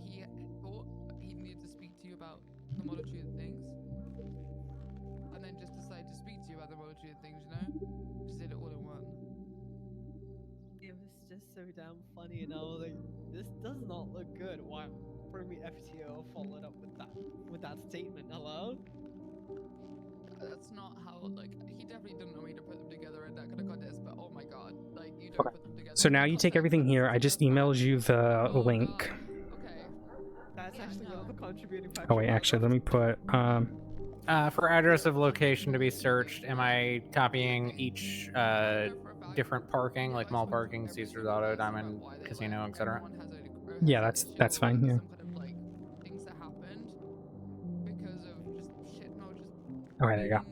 He thought he needed to speak to you about the multitude of things, and then just decided to speak to you about the multitude of things. You know, just did it all in one. It was just so damn funny, and I was like, this does not look good. Why bring me FTO followed up with that statement? Hello? That's not how, like, he definitely didn't know me to put them together in that kind of context, but oh my god, like, you don't put them together. So now you take everything here. I just emailed you the link That's actually one of the contributing factors. Oh wait, actually, let me put For address of location to be searched, am I copying each different parking, like mall parking, Caesar's Auto, Diamond Casino, etc.? Yeah, that's fine. Yeah. Okay, there you go.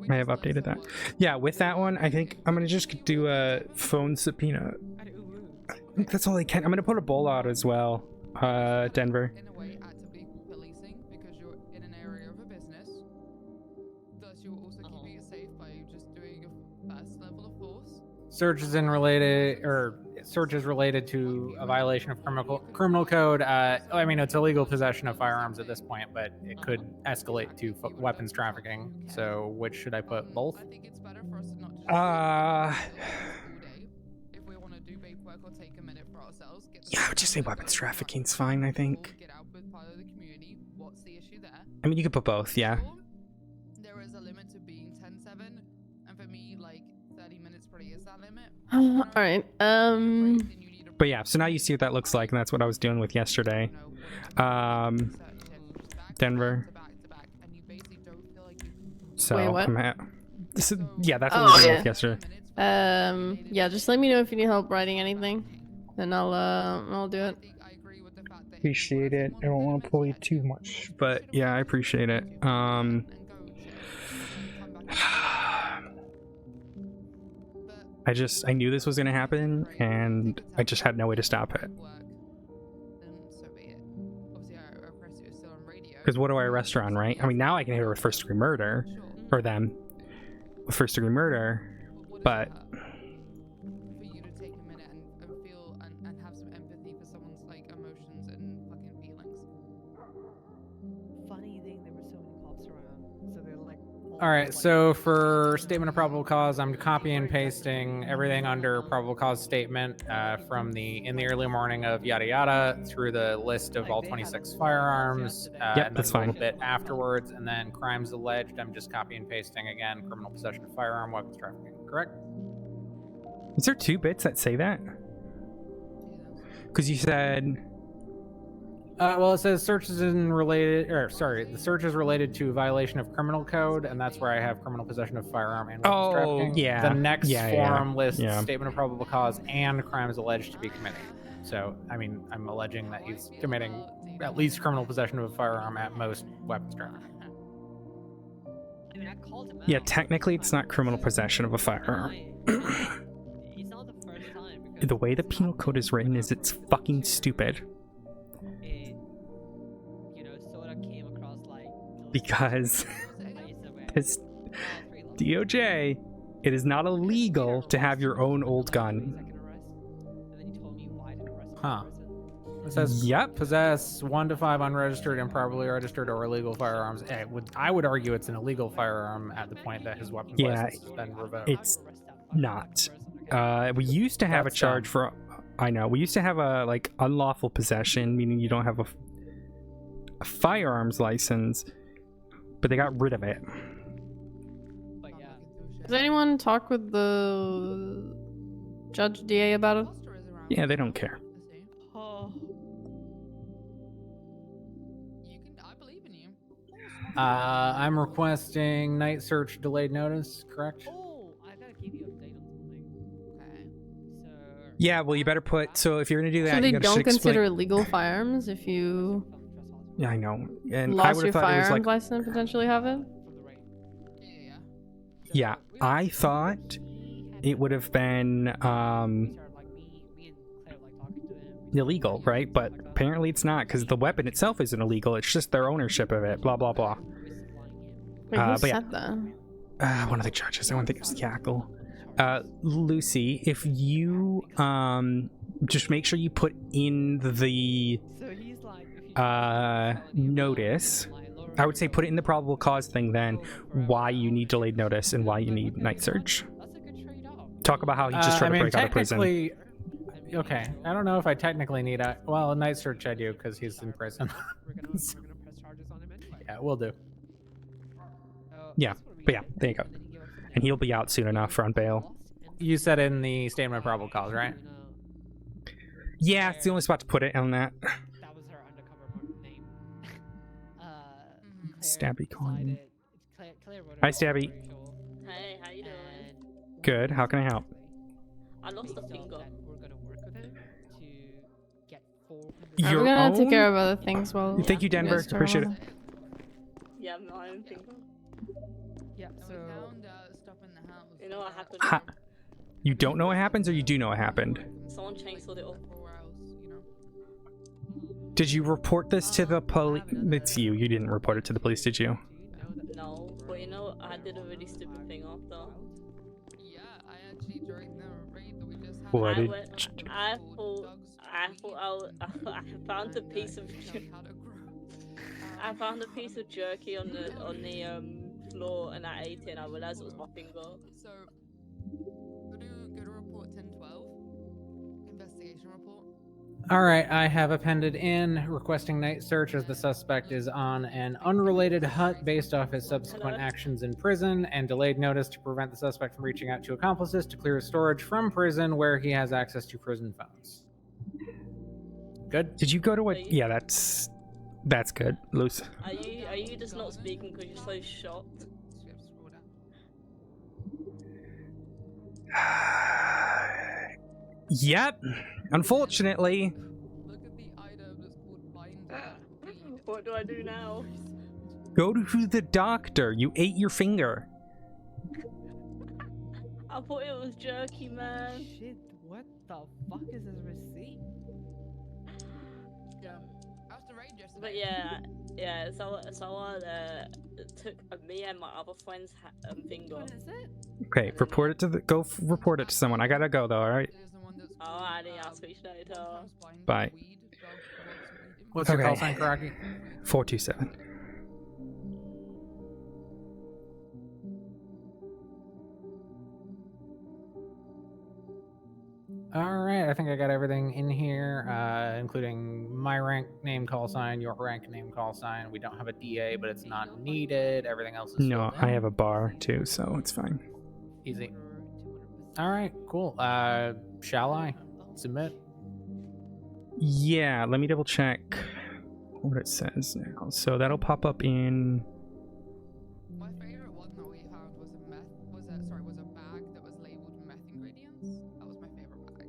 I have updated that. Yeah, with that one, I think I'm gonna just do a phone subpoena. I think that's all I can. I'm gonna put a bowl out as well. Denver. In a way, actively policing because you're in an area of a business. Thus, you're also keeping it safe by just doing your best level of force. Searches related to a violation of criminal code. I mean, it's illegal possession of firearms at this point, but it could escalate to weapons trafficking. So, which should I put? Both? I think it's better for us to not just if we want to do vape work or take a minute for ourselves. Yeah, I would just say weapons trafficking's fine. I think. Get out with part of the community. What's the issue there? I mean, you could put both. Yeah. There is a limit to being 10-7, and for me, like 30 minutes probably is that limit. All right. But yeah, so now you see what that looks like, and that's what I was doing with yesterday. Denver. So Wait, what? yeah, that's what we were doing with yesterday. Yeah, just let me know if you need help writing anything, then I'll do it. Appreciate it. I don't want to pull you too much, but yeah, I appreciate it. I knew this was going to happen, and I just had no way to stop it. Because what do I arrest her on, right? I mean, now I can hit her with first degree murder, or them with first degree murder, but For you to take a minute and feel and have some empathy for someone's like emotions and fucking feelings. Funny thing, there were so many cops around, so they're like. All right, so for statement of probable cause, I'm copying and pasting everything under probable cause statement from in the early morning of yada yada through the list of all 26 firearms. Yep, and that's then a fine. little bit afterwards, and then crimes alleged. I'm just copying and pasting again: criminal possession of firearm, weapons trafficking. Correct? is there 2 bits that say that? Because you said. Well, it says the search is related to a violation of criminal code, and that's where I have criminal possession of firearm and weapons trafficking. yeah. The next form lists yeah. statement of probable cause and crimes alleged to be committed. So, I mean, I'm alleging that he's committing at least criminal possession of a firearm, at most weapons trafficking. I mean, I called him out. Yeah, technically it's not criminal possession of a firearm. It's not the first time. The way the penal code is written is it's fucking stupid. Sort of came across like. Because this DOJ, it is not illegal to have your own old gun. Huh. It says, yep. Possess 1 to 5 unregistered, improperly registered, or illegal firearms. I would argue it's an illegal firearm at the point that his weapons license has been revoked. It's not. We used to have a charge for. I know. We used to have a like unlawful possession, meaning you don't have a firearms license, but they got rid of it. Does anyone talk with the judge DA about it? Yeah, they don't care. I'm requesting night search delayed notice, correct? Oh, I gotta give you an update on something. Okay. So. Yeah, well, you better put. So if you're gonna do that, So they you don't explain. consider illegal firearms if you Yeah, I know. And I lost would your have thought it was firearms like. license and potentially have it. Yeah, I thought it would have been illegal, right? But apparently it's not, because the weapon itself isn't illegal. It's just their ownership of it. Blah blah blah. Wait, who but yeah. said that? One of the judges. I want to think it was Cackle. Lucy, if you just make sure you put in the notice. I would say put it in the probable cause thing then, why you need delayed notice and why you need night search. Talk about how he just tried to break out of prison. Okay, I don't know if I technically need a night search. I do because he's in prison. Yeah, we'll do. Yeah, but yeah, there you go. And he'll be out soon enough on bail. You said in the statement of probable cause, right? Yeah, it's the only spot to put it on that. That was her undercover name. Stabby calling. Claire wrote it Hi, down, Stabby. I'm pretty sure. Hey, how you doing? Good. How can I help? I lost a finger. We're gonna work with him to get 400. Your We're gonna take own? care of other things while. Thank you, Denver. guys turn Appreciate it. around. Yeah, my own finger. Yeah, so stuff in the house. You know what happened? Ha. You don't know what happens, or you do know what happened? Someone chainsawed it up. Did you report this to the police? It's you. You didn't report it to the police, did you? No, but you know, I did a really stupid thing after. Yeah, I actually during the raid that we just had. What did? I found a piece of. I found a piece of jerky on the floor, and I ate it. And I realized it was my finger. So, go to report 1012. Investigation report. All right, I have appended in requesting night search as the suspect is on an unrelated hut based off his subsequent actions in prison, and delayed notice to prevent the suspect from reaching out to accomplices to clear his storage from prison where he has access to prison phones. Good. Did you go to a? Yeah, that's good. Loose. Are you just not speaking because you're so shocked? Yep. Unfortunately. What do I do now? Go to the doctor. You ate your finger. I thought it was jerky, man. Shit, what the fuck is this receipt? Yeah. After raid yesterday. But yeah. So I took me and my other friend's finger. What is it? Okay, report it to the. Report it to someone. I gotta go though. All right. Alrighty, I'll speak later. Bye. What's your call sign, Koraki? 427. All right, I think I got everything in here, including my rank, name, call sign, your rank, name, call sign. We don't have a DA, but it's not needed. Everything else is No, filled in. I have a bar too, so it's fine. Easy. All right, cool. Shall I submit? Yeah, let me double check what it says now. So that'll pop up in. My favorite one that we found was a bag that was labeled meth ingredients. That was my favorite bag.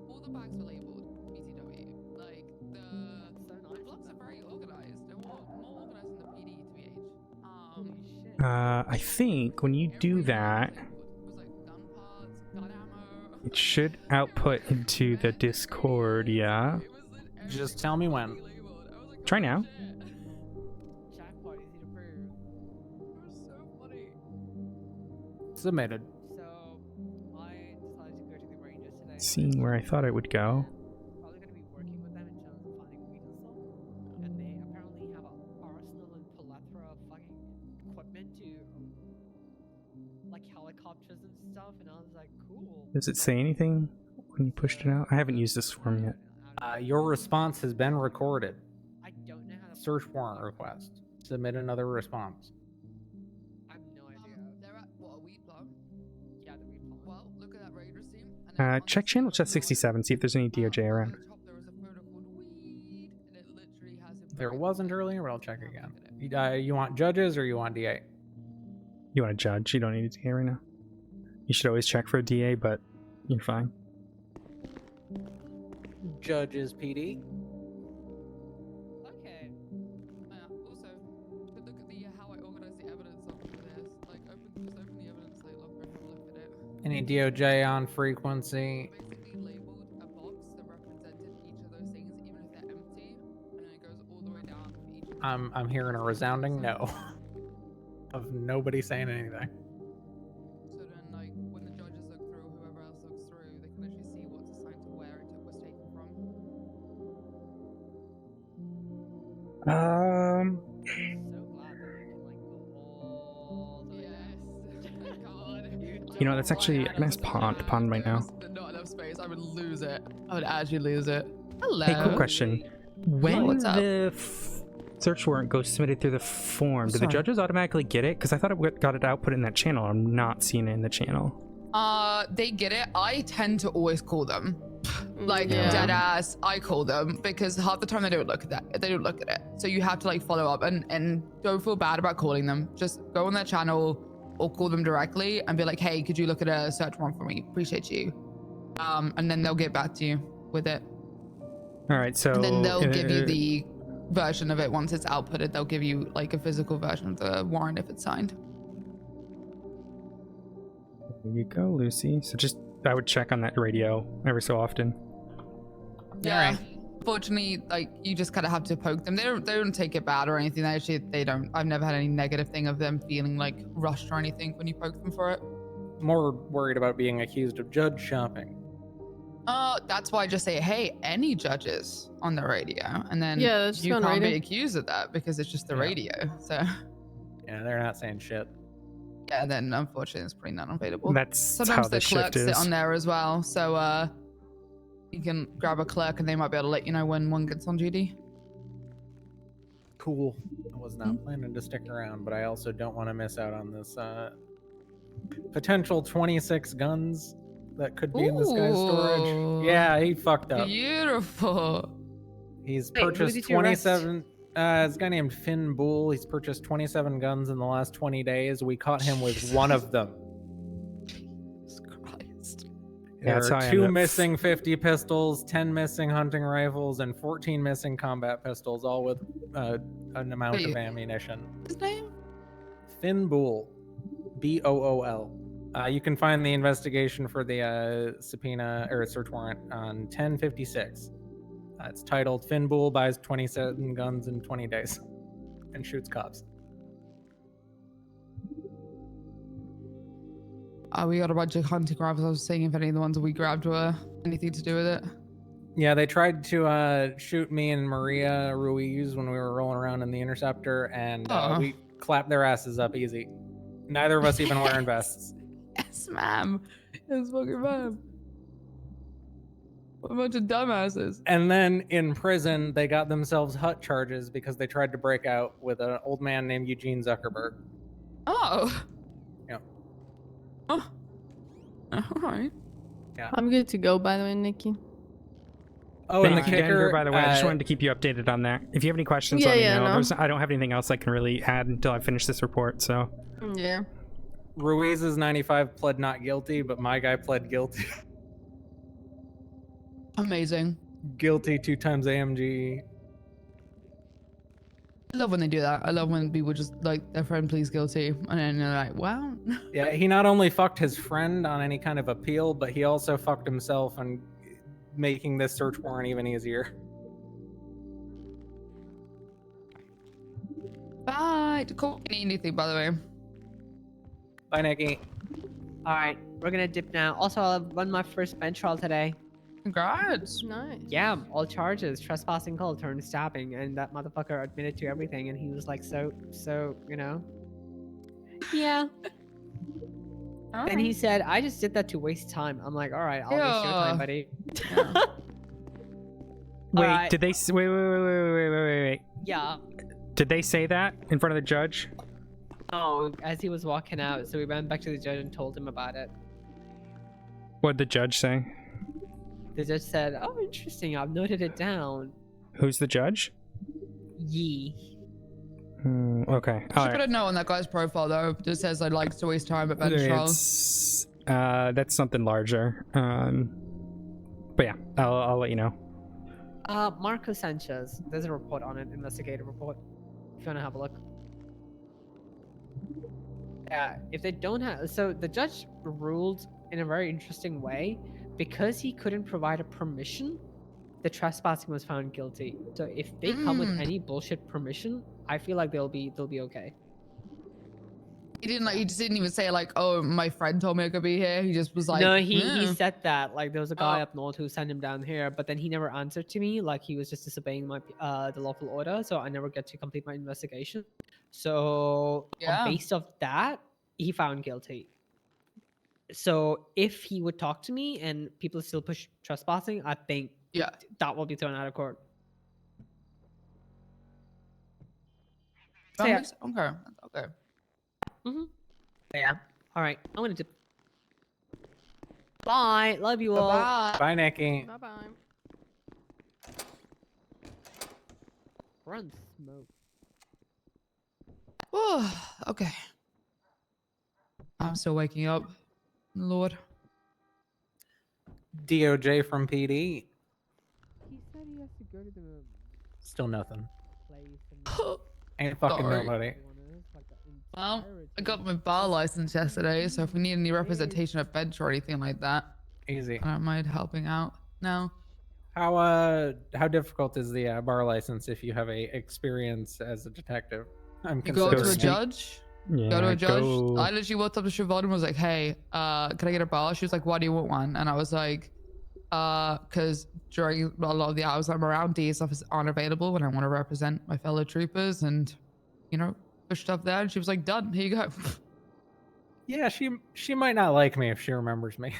All the bags were labeled BTW. Like the blocks are very organized. They're more organized than the PD TBH. I think when you do that, it should output into the Discord. Yeah. Just tell me when. Try now. Jackpot, easy to prove. It was so funny. Submitted. So, I decided to go to the Rangers today. Seeing where I thought it would go. Probably going to be working with them in terms of finding weed and stuff. And they apparently have an arsenal and plethora of fucking equipment to, like helicopters and stuff. And I was like, cool. Does it say anything when you pushed it out? I haven't used this form yet. Your response has been recorded. I don't know how to. Search warrant request. Submit another response. I have no idea. They're at what, a weed farm? Yeah, the weed farm. Well, look at that raid receipt. And Check channel chat 67. See if there's any DOJ around. there was a photo called weed, and it literally has him. There wasn't earlier, but I'll check again. You want judges or you want DA? You want a judge? You don't need a DA right now. You should always check for a DA, but you're fine. Judges PD. Okay. Also, but look at the how I organize the evidence up for this. Like, open the evidence, like, look at it. Any DOJ on frequency? Basically labeled a box that represented each of those things, even if they're empty, and then it goes all the way down for each of them. I'm hearing a resounding no. Of nobody saying anything. So then, like, when the judges look through, whoever else looks through, they can actually see what's assigned to where it was taken from. So glad that you can like go all the way You know, that's actually a nice pond right now. Not enough space. I would lose it. I would actually lose it. Hello. Hey, quick question. When what's up? the search warrant goes submitted through the form, do the Sorry. judges automatically get it? Because I thought it got it output in that channel. I'm not seeing it in the channel. They get it. I tend to always call them. Like Yeah. dead ass, I call them because half the time they don't look at that. They don't look at it. So you have to like follow up and don't feel bad about calling them. Just go on their channel or call them directly and be like, hey, could you look at a search warrant for me? Appreciate you. And then they'll get back to you with it. All right, so And then they'll give you the version of it once it's outputted. They'll give you like a physical version of the warrant if it's signed. There you go, Lucy. So just I would check on that radio every so often. Yeah. Fortunately, like you just kind of have to poke them. They don't take it bad or anything. They don't. I've never had any negative thing of them feeling like rushed or anything when you poke them for it. More worried about being accused of judge shopping. That's why I just say, hey, any judges on the radio, and then Yeah, that's you on can't radio. be accused of that because it's just the radio. So Yeah, they're not saying shit. yeah, then unfortunately it's pretty non-available. That's Sometimes how the the shift clerks sit is. on there as well, so you can grab a clerk and they might be able to let you know when one gets on duty. Cool. I was not planning to stick around, but I also don't want to miss out on this potential 26 guns that could be in this guy's storage. Ooh. Yeah, he fucked up. Beautiful. He's Wait, who purchased did you arrest? 27. This guy named Finn Bull. He's purchased 27 guns in the last 20 days. We caught him with one of them. Jesus Christ. Yeah, There that's how are I 2 end up- missing 50 pistols, 10 missing hunting rifles, and 14 missing combat pistols, all with an amount of Wait. ammunition. His name? Finn Bull. Bool. You can find the investigation for the subpoena or search warrant on 1056. It's titled Finn Bull buys 27 guns in 20 days and shoots cops. We got a bunch of hunting rifles. I was seeing if any of the ones that we grabbed were anything to do with it. Yeah, they tried to shoot me and Maria Ruiz when we were rolling around in the Interceptor, and we clapped their asses up easy. Neither of us even wearing vests. Yes, ma'am. Yes, fucking ma'am. What a bunch of dumbasses. And then in prison, they got themselves hut charges because they tried to break out with an old man named Eugene Zuckerberg. Oh. Yeah. Oh. All right. Yeah. I'm good to go, by the way, Nikki. Oh, and the Thank you, Denver, kicker, by the way, I just wanted to keep you updated on that. If you have any questions, Yeah, let me yeah, know. no. I don't have anything else I can really add until I finish this report, so. Yeah. Ruiz's 95 pled not guilty, but my guy pled guilty. Amazing. Guilty 2 times AMG. I love when they do that. I love when people just like their friend pleads guilty and then they're like, wow. Yeah, he not only fucked his friend on any kind of appeal, but he also fucked himself on making this search warrant even easier. Bye. Cool. Need anything, by the way. Bye, Nikki. All right, we're gonna dip now. Also, I'll run my first bench trial today. Congrats. Nice. Yeah, all charges: trespassing, cold turn, stabbing, and that motherfucker admitted to everything. And he was like, so, you know. Yeah. And he said, I just did that to waste time. I'm like, all right, I'll waste your time, buddy. Wait, Alright. did they wait. Yeah. Did they say that in front of the judge? Oh, as he was walking out, so we ran back to the judge and told him about it. What'd the judge say? The judge said, oh, interesting, I've noted it down. Who's the judge? Yee. Okay. Should put a note on that guy's profile though. That says I'd like to waste time at bench trials. That's something larger. But yeah, I'll let you know. Marco Sanchez. There's a report on it, investigative report. If you want to have a look. Yeah, if they don't have... So the judge ruled in a very interesting way. Because he couldn't provide a permission, the trespassing was found guilty. So if they come with any bullshit permission, I feel like they'll be okay. He just didn't even say like, oh, my friend told me I could be here. He just was like, no, he "Hmm." said that. Like there was a guy up north who sent him down here, but then he never answered to me. Like he was just disobeying my the lawful order, so I never get to complete my investigation. So based off that, he found guilty. So if he would talk to me and people still push trespassing, I think that will be thrown out of court. So, yeah. Okay. Mm-hmm. Yeah. All right. I'm gonna dip. Bye. Love you all. Bye. Bye, Nikki. Bye bye. Run smoke. Oh, okay. I'm still waking up. Lord. DOJ from PD. He said he has to go to the Still nothing. place and Ain't fucking Sorry. nobody. Well, I got my bar license yesterday, so if we need any representation at bench or anything like that, Easy. I don't mind helping out now. How difficult is the bar license if you have a experience as a detective? I'm You go to a considering it. judge. Yeah, Go to a judge. go- I literally walked up to Siobhan and was like, "Hey, can I get a bar?" She was like, "Why do you want one?" And I was like, because during a lot of the hours I'm around, DS officers aren't available when I want to represent my fellow troopers and, you know, push stuff there." And she was like, "Done. Here you go." Yeah, she might not like me if she remembers me.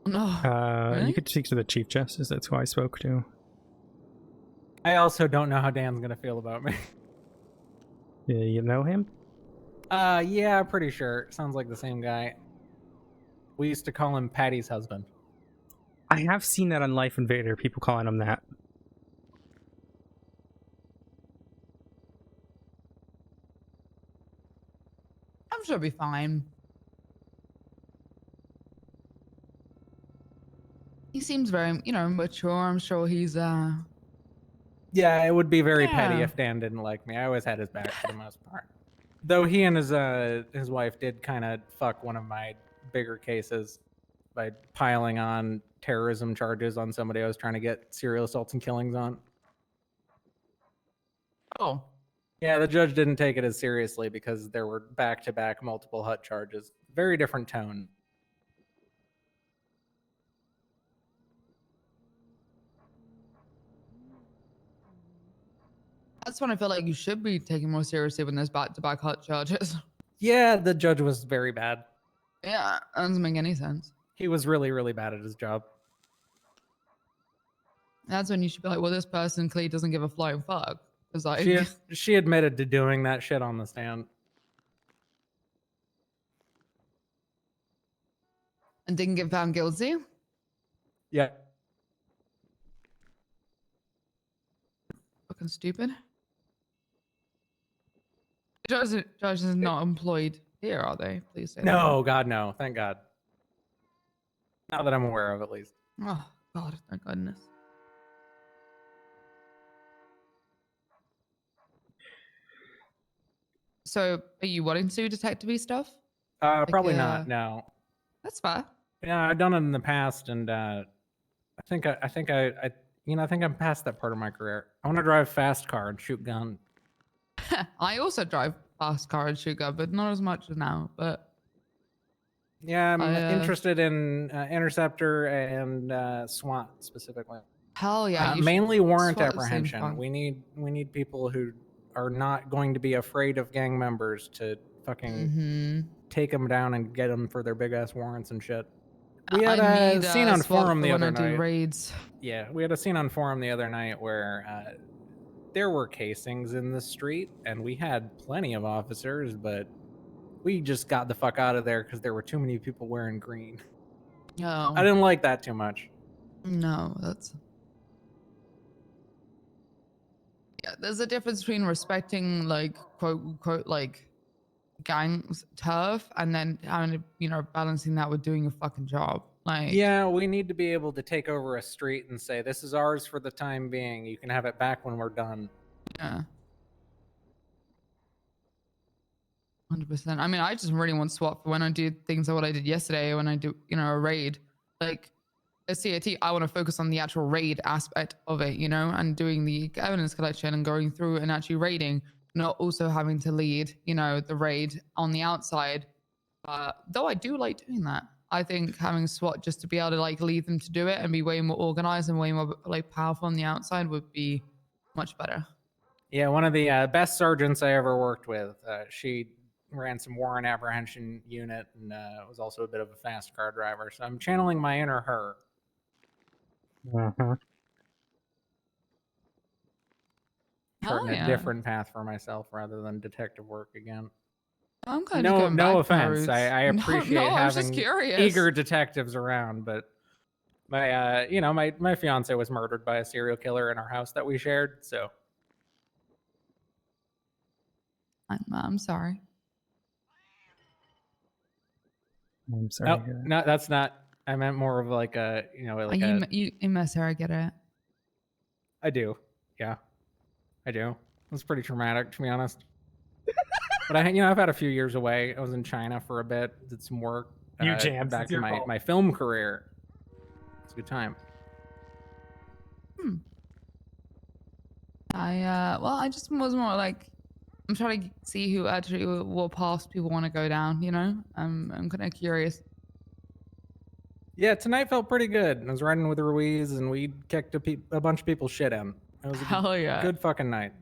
No. You could speak to the Chief Justice. That's who I spoke to. I also don't know how Dan's gonna feel about me. Yeah, you know him? Yeah, pretty sure. Sounds like the same guy. We used to call him Patty's husband. I have seen that on Life Invader, people calling him that. I'm sure it'll be fine. He seems very, you know, mature. I'm sure he's Yeah, it would be very petty Yeah. if Dan didn't like me. I always had his back for the most part. Though he and his wife did kind of fuck one of my bigger cases by piling on terrorism charges on somebody I was trying to get serial assaults and killings on. Oh. Yeah, the judge didn't take it as seriously because there were back-to-back multiple HUT charges. Very different tone. That's when I feel like you should be taken more seriously when there's back-to-back hot charges. Yeah, the judge was very bad. Yeah, that doesn't make any sense. He was really, really bad at his job. That's when you should be like, well, this person clearly doesn't give a flying fuck. It's like, She admitted to doing that shit on the stand. and didn't get found guilty. Yeah. Fucking stupid. Judge is not employed here, are they? Please say No, God, no. Thank God. Not that I'm aware of, at least. that. Oh, God, thank goodness. So, are you wanting to do detective-y stuff? Probably not. No. That's fair. Yeah, I've done it in the past, and I think I'm past that part of my career. I want to drive fast car and shoot gun. I also drive fast car and shoot gun, but not as much as now. But Yeah, I'm interested in interceptor and SWAT specifically. hell yeah, you should- mainly warrant SWAT seems apprehension. fun. We need people who are not going to be afraid of gang members to fucking take them down and get them for their big ass warrants and shit. We had a scene on SWAT forum for the when other I do night. raids. Yeah, we had a scene on forum the other night where there were casings in the street, and we had plenty of officers, but we just got the fuck out of there because there were too many people wearing green. No. I didn't like that too much. No, that's... Yeah, there's a difference between respecting, like, quote unquote, like, gangs turf, and then having to, you know, balancing that with doing your fucking job. Like, Yeah, we need to be able to take over a street and say, this is ours for the time being. You can have it back when we're done. yeah. 100%. I mean, I just really want SWAT for when I do things like what I did yesterday, when I do, you know, a raid. Like, a CAT, I want to focus on the actual raid aspect of it, you know, and doing the evidence collection and going through and actually raiding, not also having to lead, you know, the raid on the outside. Though I do like doing that. I think having SWAT just to be able to like lead them to do it and be way more organized and way more like powerful on the outside would be much better. Yeah, one of the best sergeants I ever worked with. She ran some warrant apprehension unit and was also a bit of a fast car driver. So I'm channeling my inner her. Charting yeah. a different path for myself rather than detective work again. I'm kind of going no back to my offense. roots. I appreciate I was just having curious. eager detectives around, but my my fiance was murdered by a serial killer in our house that we shared. So I'm sorry. I'm sorry. No, to hear that. no, that's not. I meant more of like a like You miss her. I get it. I do. Yeah, I do. It was pretty traumatic, to be honest. But I've had a few years away. I was in China for a bit, did some work. You jams, back it's to your my fault. my film career. It's a good time. I just was more like, I'm trying to see who actually what paths people want to go down. I'm kind of curious. Yeah, tonight felt pretty good. I was riding with Ruiz, and we kicked a bunch of people's shit in. It was a Hell yeah. good fucking night.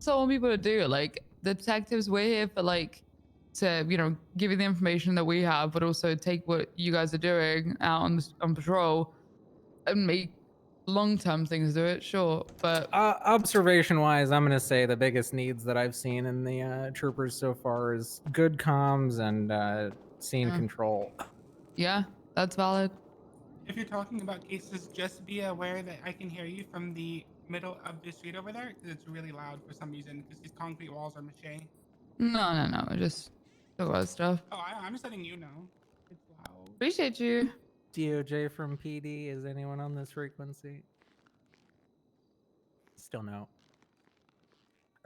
So I want people to do like the detectives. We're here for to give you the information that we have, but also take what you guys are doing out on patrol and make long-term things do it. Sure, but Observation-wise, I'm gonna say the biggest needs that I've seen in the troopers so far is good comms and scene control. Yeah, that's valid. If you're talking about cases, just be aware that I can hear you from the middle of the street over there because it's really loud for some reason because these concrete walls are mache. No. Just talk about stuff. Oh, I'm just letting you know. It's loud. Appreciate you. DOJ from PD, is anyone on this frequency? Still no.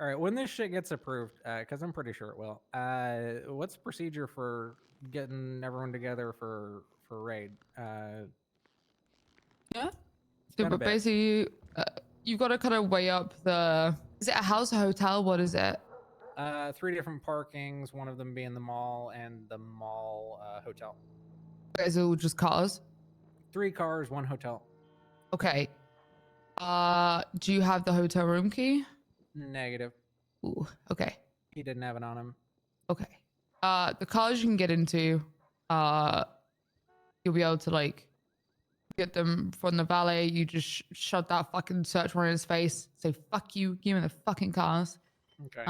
All right, when this shit gets approved, because I'm pretty sure it will, what's the procedure for getting everyone together for raid? Yeah. It's been a But bit. basically, you've got to kind of weigh up the. Is it a house or hotel? What is it? 3 different parkings, one of them being the mall and the mall hotel. Is it all just cars? 3 cars, 1 hotel. Okay. Do you have the hotel room key? Negative. Ooh, okay. He didn't have it on him. Okay. The cars you can get into, you'll be able to get them from the valet. You just shut that fucking search warrant in his face. Say fuck you. Give me the fucking cars. Okay.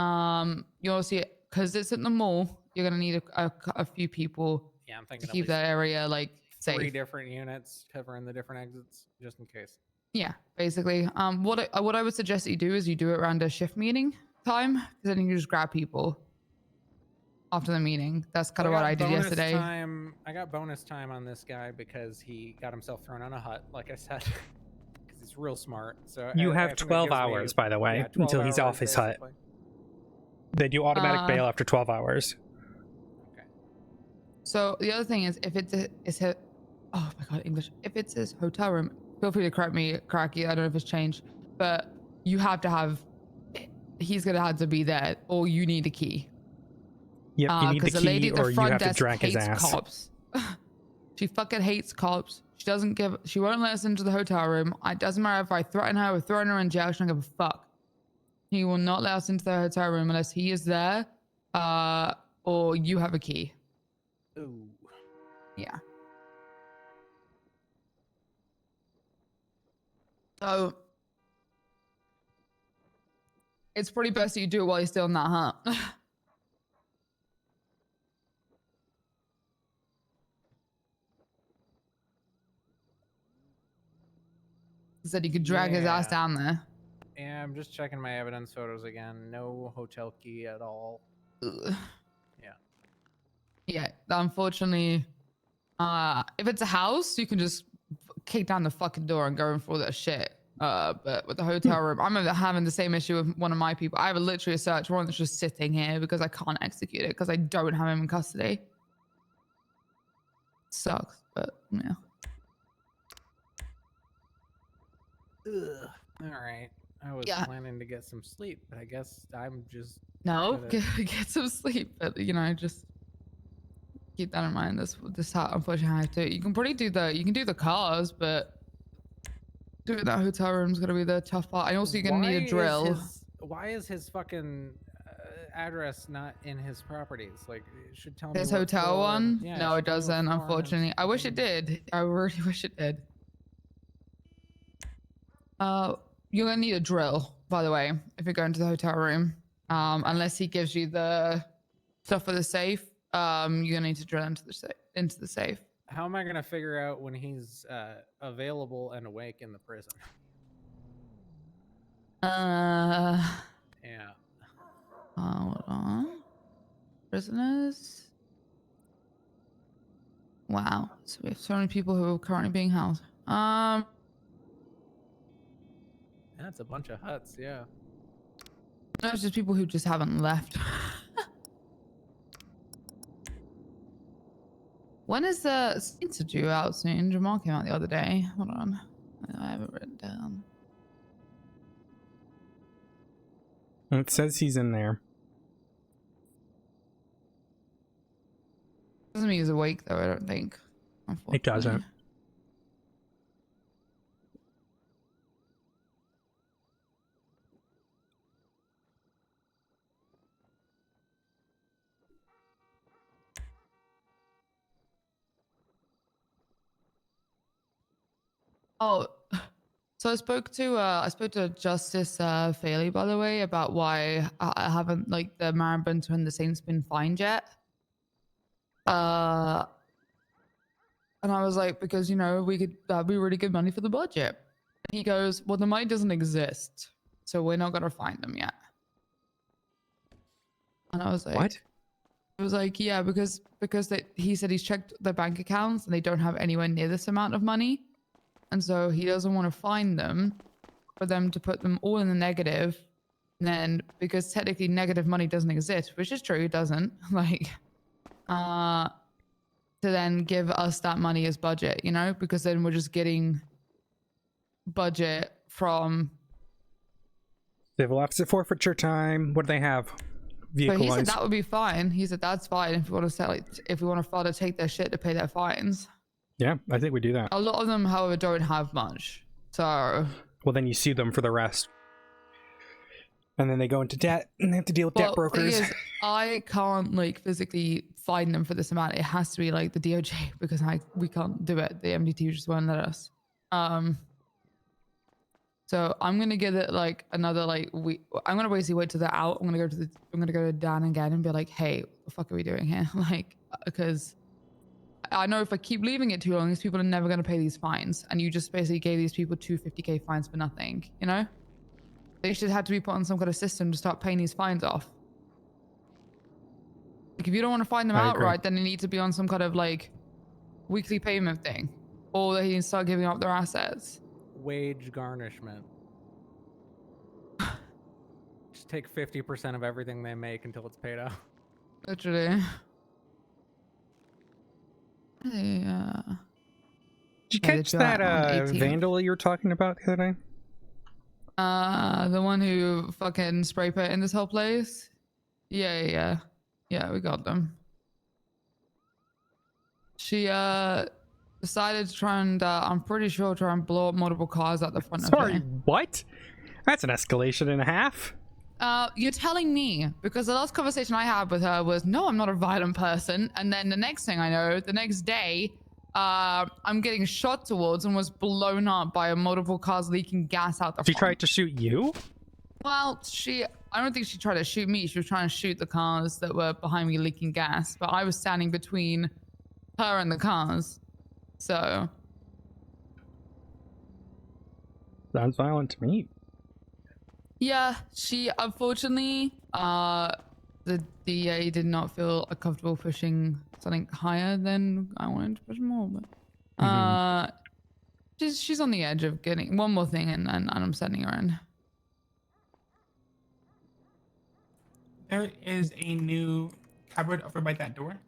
You also because it's at the mall. You're gonna need a few people. Yeah, I'm to thinking at keep least that area 3 safe. different units covering the different exits, just in case. Yeah, basically. What I would suggest that you do is you do it around a shift meeting time, because then you can just grab people after the meeting. That's kind of what I did yesterday. I got bonus time on this guy because he got himself thrown on a hut, like I said, because he's real smart. So You I have think that 12 gives me- hours, by the way, yeah, 12 until he's hours, off his hut. basically. They do automatic bail after 12 hours. So the other thing is, if oh my god, English. If it's his hotel room, feel free to correct me, Koraki. I don't know if it's changed, but you have to have. He's gonna have to be there, or you need a key. Yep, you need the Because the lady key, at the or you front have to desk drag his hates ass. cops. She fucking hates cops. She won't let us into the hotel room. It doesn't matter if I threaten her or throw her in jail. She don't give a fuck. He will not let us into the hotel room unless he is there, or you have a key. Ooh. Yeah. So it's probably best that you do it while you're still in that hut. Said you could drag his ass down there. Yeah, I'm just checking my evidence photos again. No hotel key at all. Ugh. Yeah. Yeah, unfortunately, if it's a house, you can just kick down the fucking door and go in for all that shit. But with the hotel room, I'm having the same issue with one of my people. I have literally a search warrant that's just sitting here because I can't execute it because I don't have him in custody. Sucks, but yeah. Ugh. All right. I was Yeah. planning to get some sleep, but I guess I'm just No, gonna- get some sleep. But just keep that in mind. This how unfortunately I have to. You can probably do the cars, but doing that hotel room is gonna be the tough part. And also you're gonna need a drill. Why is his fucking address not in his properties? Like, it should tell me. This what hotel floor- one? Yeah, No, it should tell me what doesn't, floor unfortunately. I wish it did. I really wish it did. You're gonna need a drill, by the way, if you're going to the hotel room. Unless he gives you the stuff for the safe, you're gonna need to drill into the safe. How am I gonna figure out when he's available and awake in the prison? Yeah. Hold on. Prisoners. Wow. So we have so many people who are currently being held. That's a bunch of huts, yeah. No, it's just people who just haven't left. When is the Saints due out soon? Jamal came out the other day. Hold on. I have it written down. It says he's in there. Doesn't mean he's awake though, I don't think. It doesn't. Oh, so I spoke to Justice Faley, by the way, about why I haven't, like, the Maribunta and the Saints been fined yet. And I was like, because, you know, that'd be really good money for the budget. And he goes, well, the money doesn't exist, so we're not gonna find them yet. And I was like, what? I was like, yeah, because he said he's checked their bank accounts and they don't have anywhere near this amount of money. And so he doesn't want to find them for them to put them all in the negative. And then, because technically negative money doesn't exist, which is true, it doesn't, like, to then give us that money as budget, you know, because then we're just getting budget from Civil opposite forfeiture time. What do they have? But he said that would be fine. He said that's fine if we want to sell, like, if we want to further take their shit to pay their fines. Yeah, I think we do that. A lot of them, however, don't have much. So well, then you sue them for the rest. And then they go into debt and they have to deal with debt brokers. Thing is, I can't, like, physically fine them for this amount. It has to be like the DOJ because we can't do it. The MDT just won't let us. So I'm gonna give it like another week. I'm gonna basically wait till they're out. I'm gonna go to Dan again and be like, hey, what the fuck are we doing here? Like, because I know if I keep leaving it too long, these people are never gonna pay these fines, and you just basically gave these people 250K fines for nothing. You know, they should have to be put on some kind of system to start paying these fines off. Like, if you don't want to fine them outright, then they need to be on some kind of like weekly payment thing, or they need to start giving up their assets. Wage garnishment. Just take 50% of everything they make until it's paid out. Literally. Yeah. Did you catch that vandal you were talking about the other day? The one who fucking spray painted in this whole place? Yeah, we got them. She decided to try and I'm pretty sure try and blow up multiple cars at the front of it. Sorry, what? That's an escalation and a half. You're telling me, because the last conversation I had with her was, no, I'm not a violent person. And then the next thing I know, the next day, I'm getting shot towards and was blown up by multiple cars leaking gas out the front. She tried to shoot you? Well, I don't think she tried to shoot me. She was trying to shoot the cars that were behind me leaking gas. But I was standing between her and the cars. So. Sounds violent to me. Yeah, she unfortunately, the DA did not feel comfortable pushing something higher than I wanted to push more. But she's on the edge of getting one more thing, and I'm sending her in. There is a new cupboard over by that door.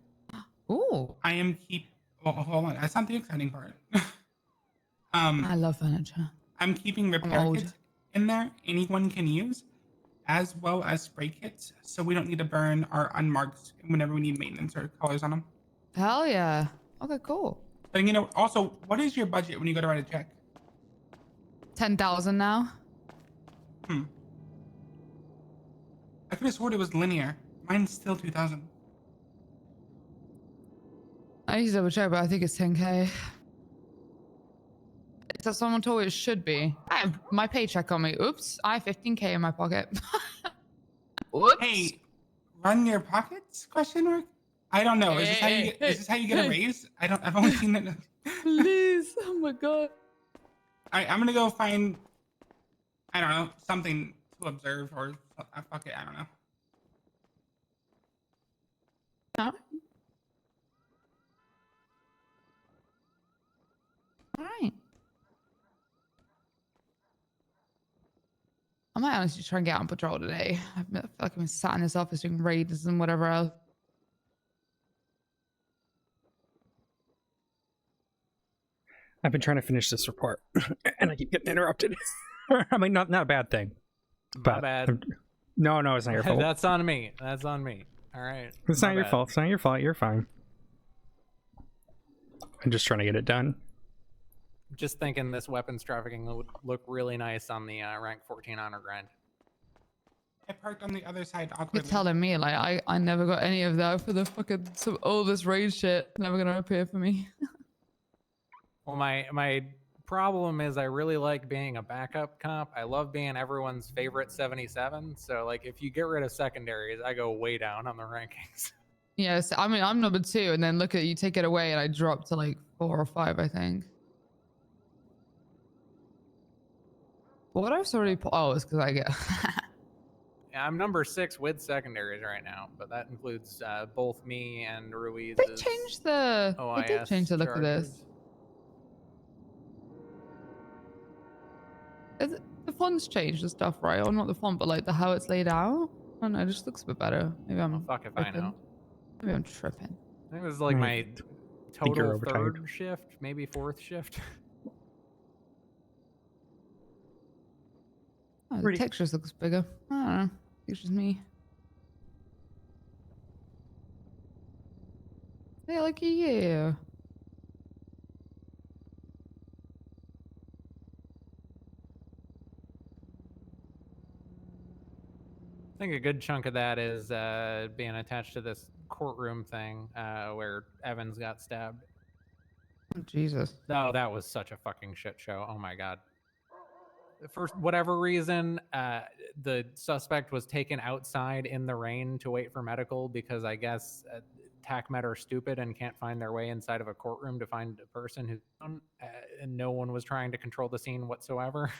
Ooh. Well, hold on. That's not the exciting part. I love furniture. I'm keeping repair kits in there anyone can use, as well as spray kits, so we don't need to burn our unmarked whenever we need maintenance or colors on them. Hell yeah. Okay, cool. And you know, also, what is your budget when you go to write a check? 10,000 now. I could have sworn it was linear. Mine's still 2,000. I need to double check, but I think it's 10K. So someone told me it should be. I have my paycheck on me. Oops, I have 15K in my pocket. Hey, run your pockets? Question mark. I don't know. Is this how you get? Is this how you get a raise? I've only seen it. Please. Oh my god. All right, I'm gonna go find. I don't know, something to observe or fuck it. I don't know. All right. I might honestly try and get on patrol today. I feel like I've been sat in this office doing raids and whatever else. I've been trying to finish this report, and I keep getting interrupted. I mean, not a bad thing. But bad. No, it's not your fault. That's on me. That's on me. All right. It's not your fault. It's not your fault. You're fine. I'm just trying to get it done. Just thinking this weapons trafficking would look really nice on the rank 14 honor grind. I parked on the other side You're awkwardly. telling me, like, I never got any of that for the fucking all this raid shit. Never gonna appear for me. Well, my problem is I really like being a backup comp. I love being everyone's favorite 77. So, like, if you get rid of secondaries, I go way down on the rankings. Yes, I mean, I'm number 2, and then look at you take it away, and I drop to like 4 or 5, I think. What I've already put. Oh, it's because I get. Yeah, I'm number 6 with secondaries right now, but that includes both me and Ruiz. They changed the. OIS They did change the look of this. The font's changed and stuff, right? Or not the font, but like the how it's laid out. I don't know, it just looks a bit better. Maybe I'm. Fuck if I know. Maybe I'm tripping. I think this is like my total third shift, maybe 4th shift. Oh, the textures looks bigger. I don't know. It's just me. Yeah, like yeah. I think a good chunk of that is being attached to this courtroom thing where Evans got stabbed. Oh, Jesus. Oh, that was such a fucking shit show. Oh my god. For whatever reason, the suspect was taken outside in the rain to wait for medical because I guess TACMED are stupid and can't find their way inside of a courtroom to find a person who's and no one was trying to control the scene whatsoever.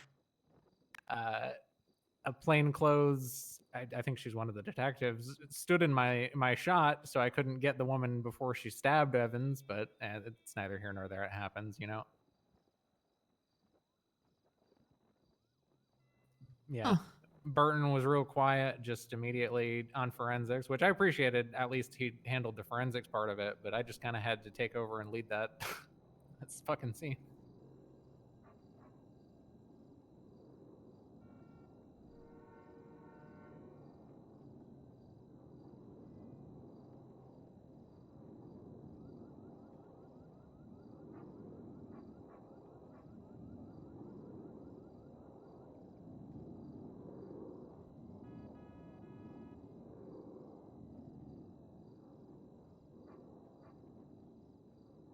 A plainclothes, I think she's one of the detectives, stood in my shot, so I couldn't get the woman before she stabbed Evans, but it's neither here nor there. It happens, you know? Yeah. Huh. Burton was real quiet, just immediately on forensics, which I appreciated. At least he handled the forensics part of it, but I just kind of had to take over and lead that that's fucking scene.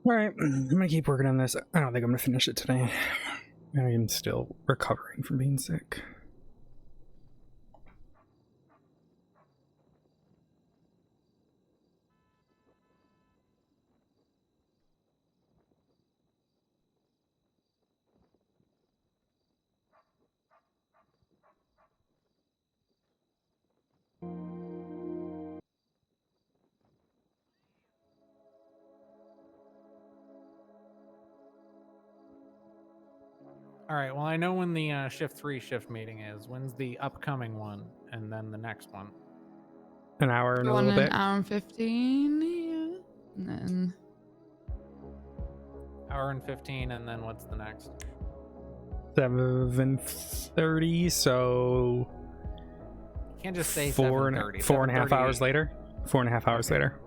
All right, I'm gonna keep working on this. I don't think I'm gonna finish it today. I'm still recovering from being sick. All right, well, I know when the shift 3 shift meeting is. When's the upcoming one? And then the next one? An hour and a little bit. An hour and 15, yeah. And then... Hour and 15, and then what's the next? 7:30, so... You can't just say 7:30. 4.5 hours later? 4.5 hours later.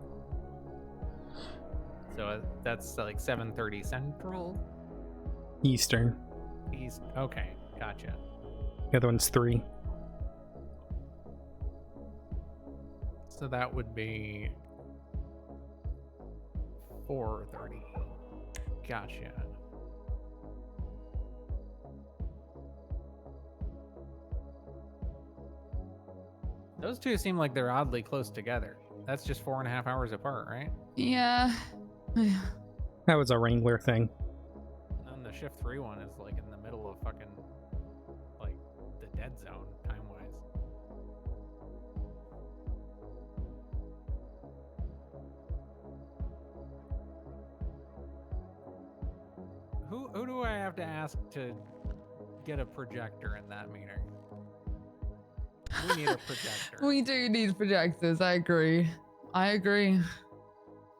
So that's like 7:30 Central? Eastern. East. Okay, gotcha. The other one's 3. So that would be 4:30. Gotcha. Those two seem like they're oddly close together. That's just 4.5 hours apart, right? Yeah. That was a Wrangler thing. And the shift 3 one is like in the middle of fucking like the dead zone time wise. Who do I have to ask to get a projector in that meeting? We need a projector. We do need projectors. I agree. We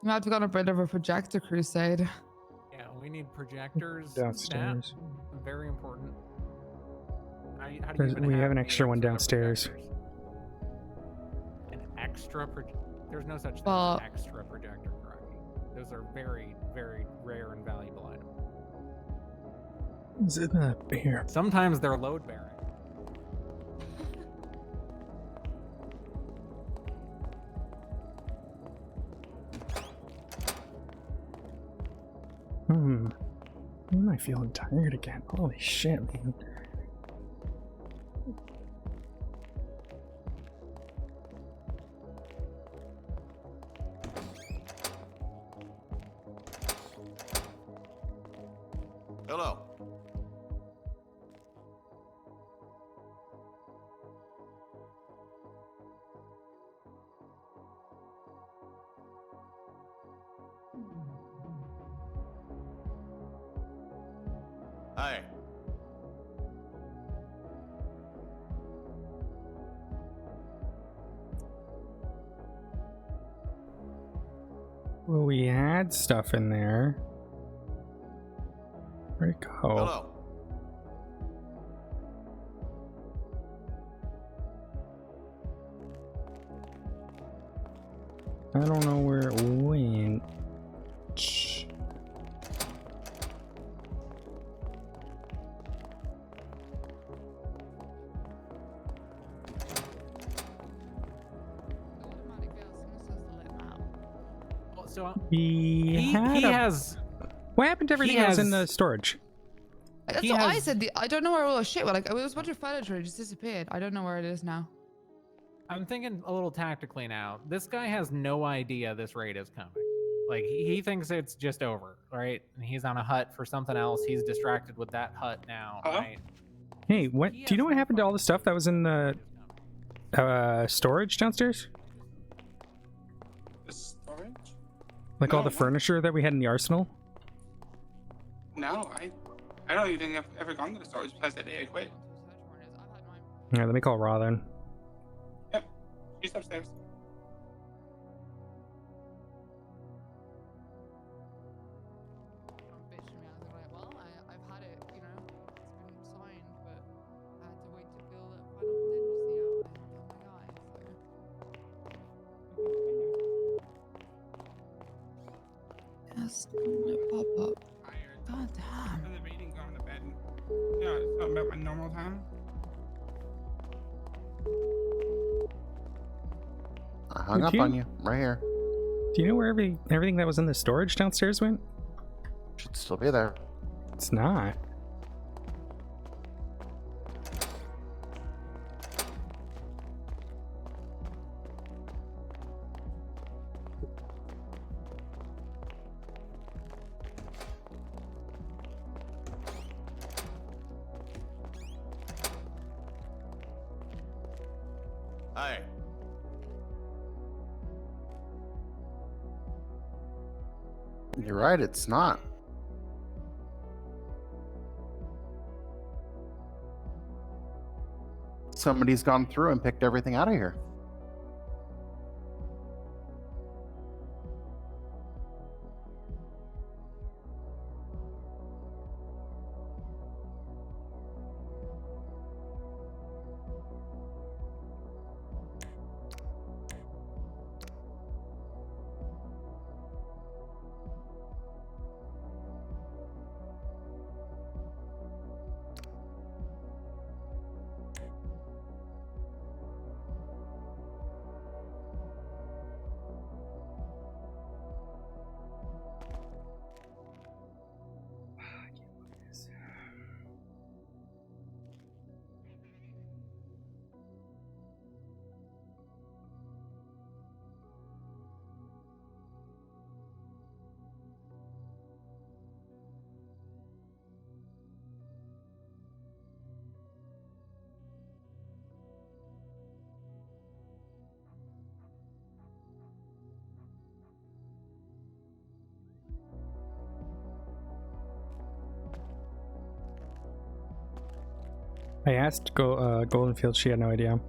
have to go on a bit of a projector crusade. Yeah, we need projectors. Downstairs. Snap. Very important. How do you even We have an meetings extra one without downstairs. projectors? An extra There's no such thing Well, as an extra projector, Koraki. Those are very, very rare and valuable items. Is it up here? Sometimes they're load bearing. Why am I feeling tired again? Holy shit, man. Hello. Hi. Well, we had stuff in there. Where'd it go? Hello. I don't know where it went. So He has. What happened to everything that was in the storage? That's what I said. I don't know where all the shit went. Like, it was a bunch of furniture. It just disappeared. I don't know where it is now. I'm thinking a little tactically now. This guy has no idea this raid is coming. Like, he thinks it's just over, right? And he's on a hut for something else. He's distracted with that hut now, right? Hey, what? Do you know what happened to all the stuff that was in the storage downstairs? The storage? Like all the furniture that we had in the arsenal? No, I don't even think I've ever gone to the storage besides the day I quit. Yeah, let me call Ra then. Yep, she's upstairs. Yes, pop up. God damn. The reading going to bed. Yeah, it's not about my normal time. I hung up on you right here. Do you know where everything that was in the storage downstairs went? Should still be there. It's not. Hi. You're right, it's not. Somebody's gone through and picked everything out of here. I asked Goldenfield, she had no idea.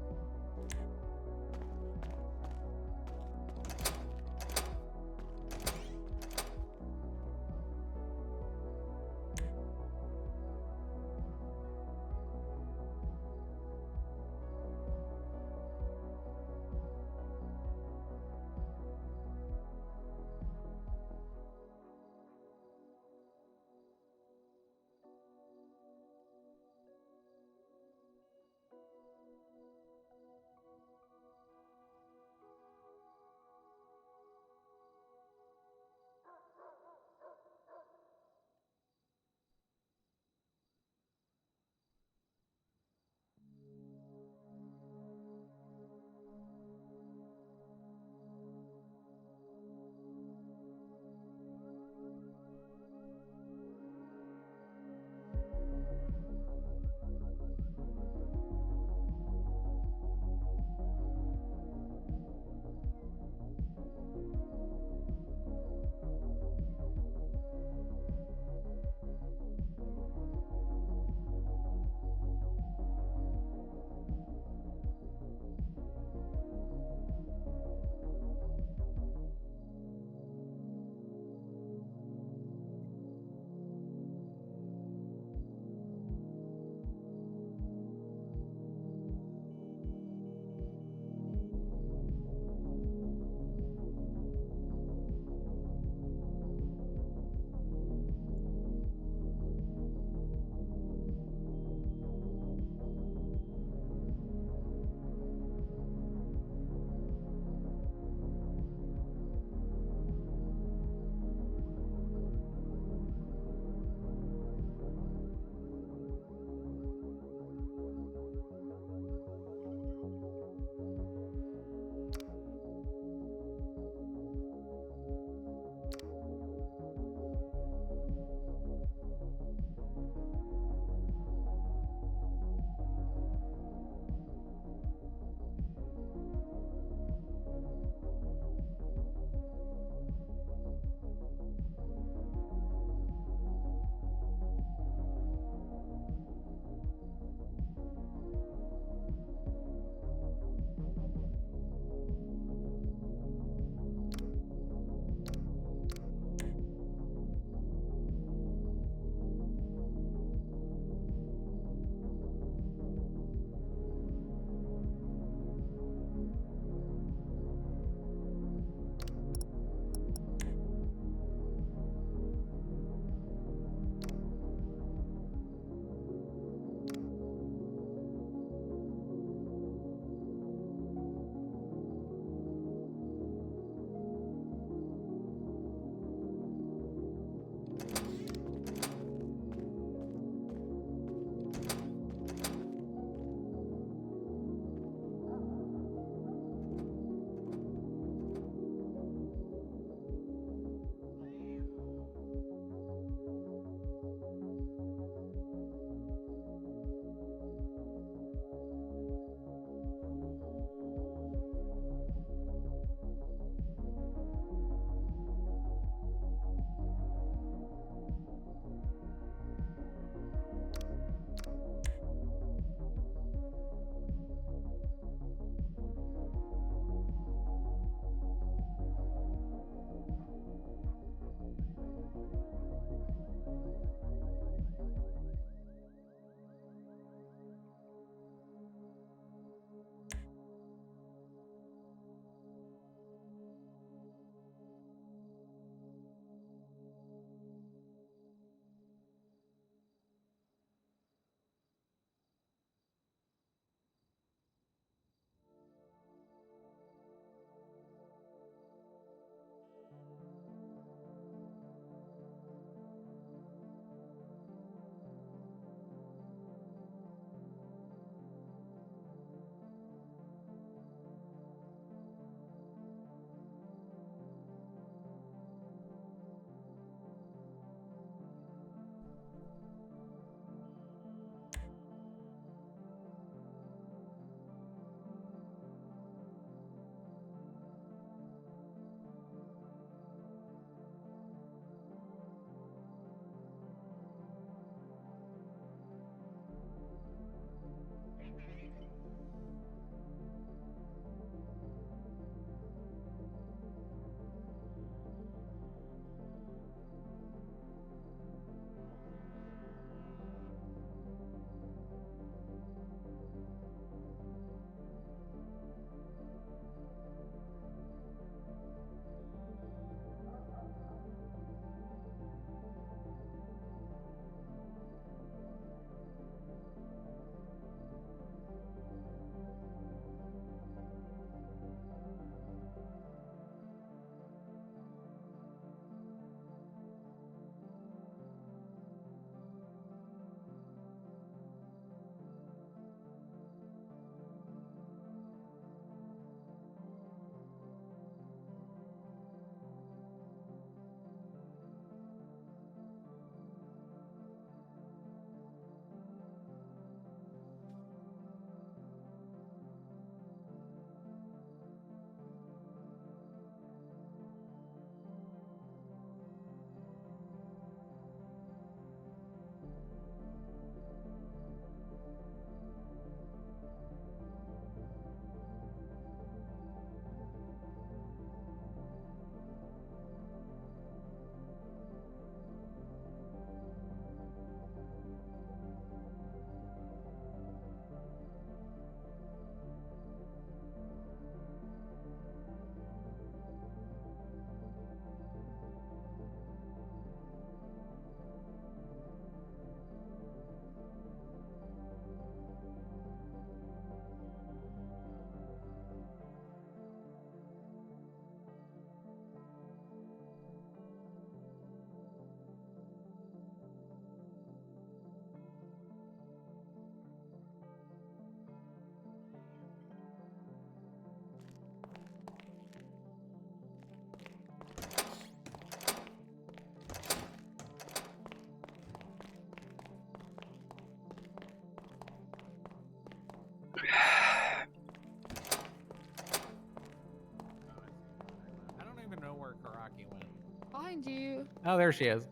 find you. Oh, there she is.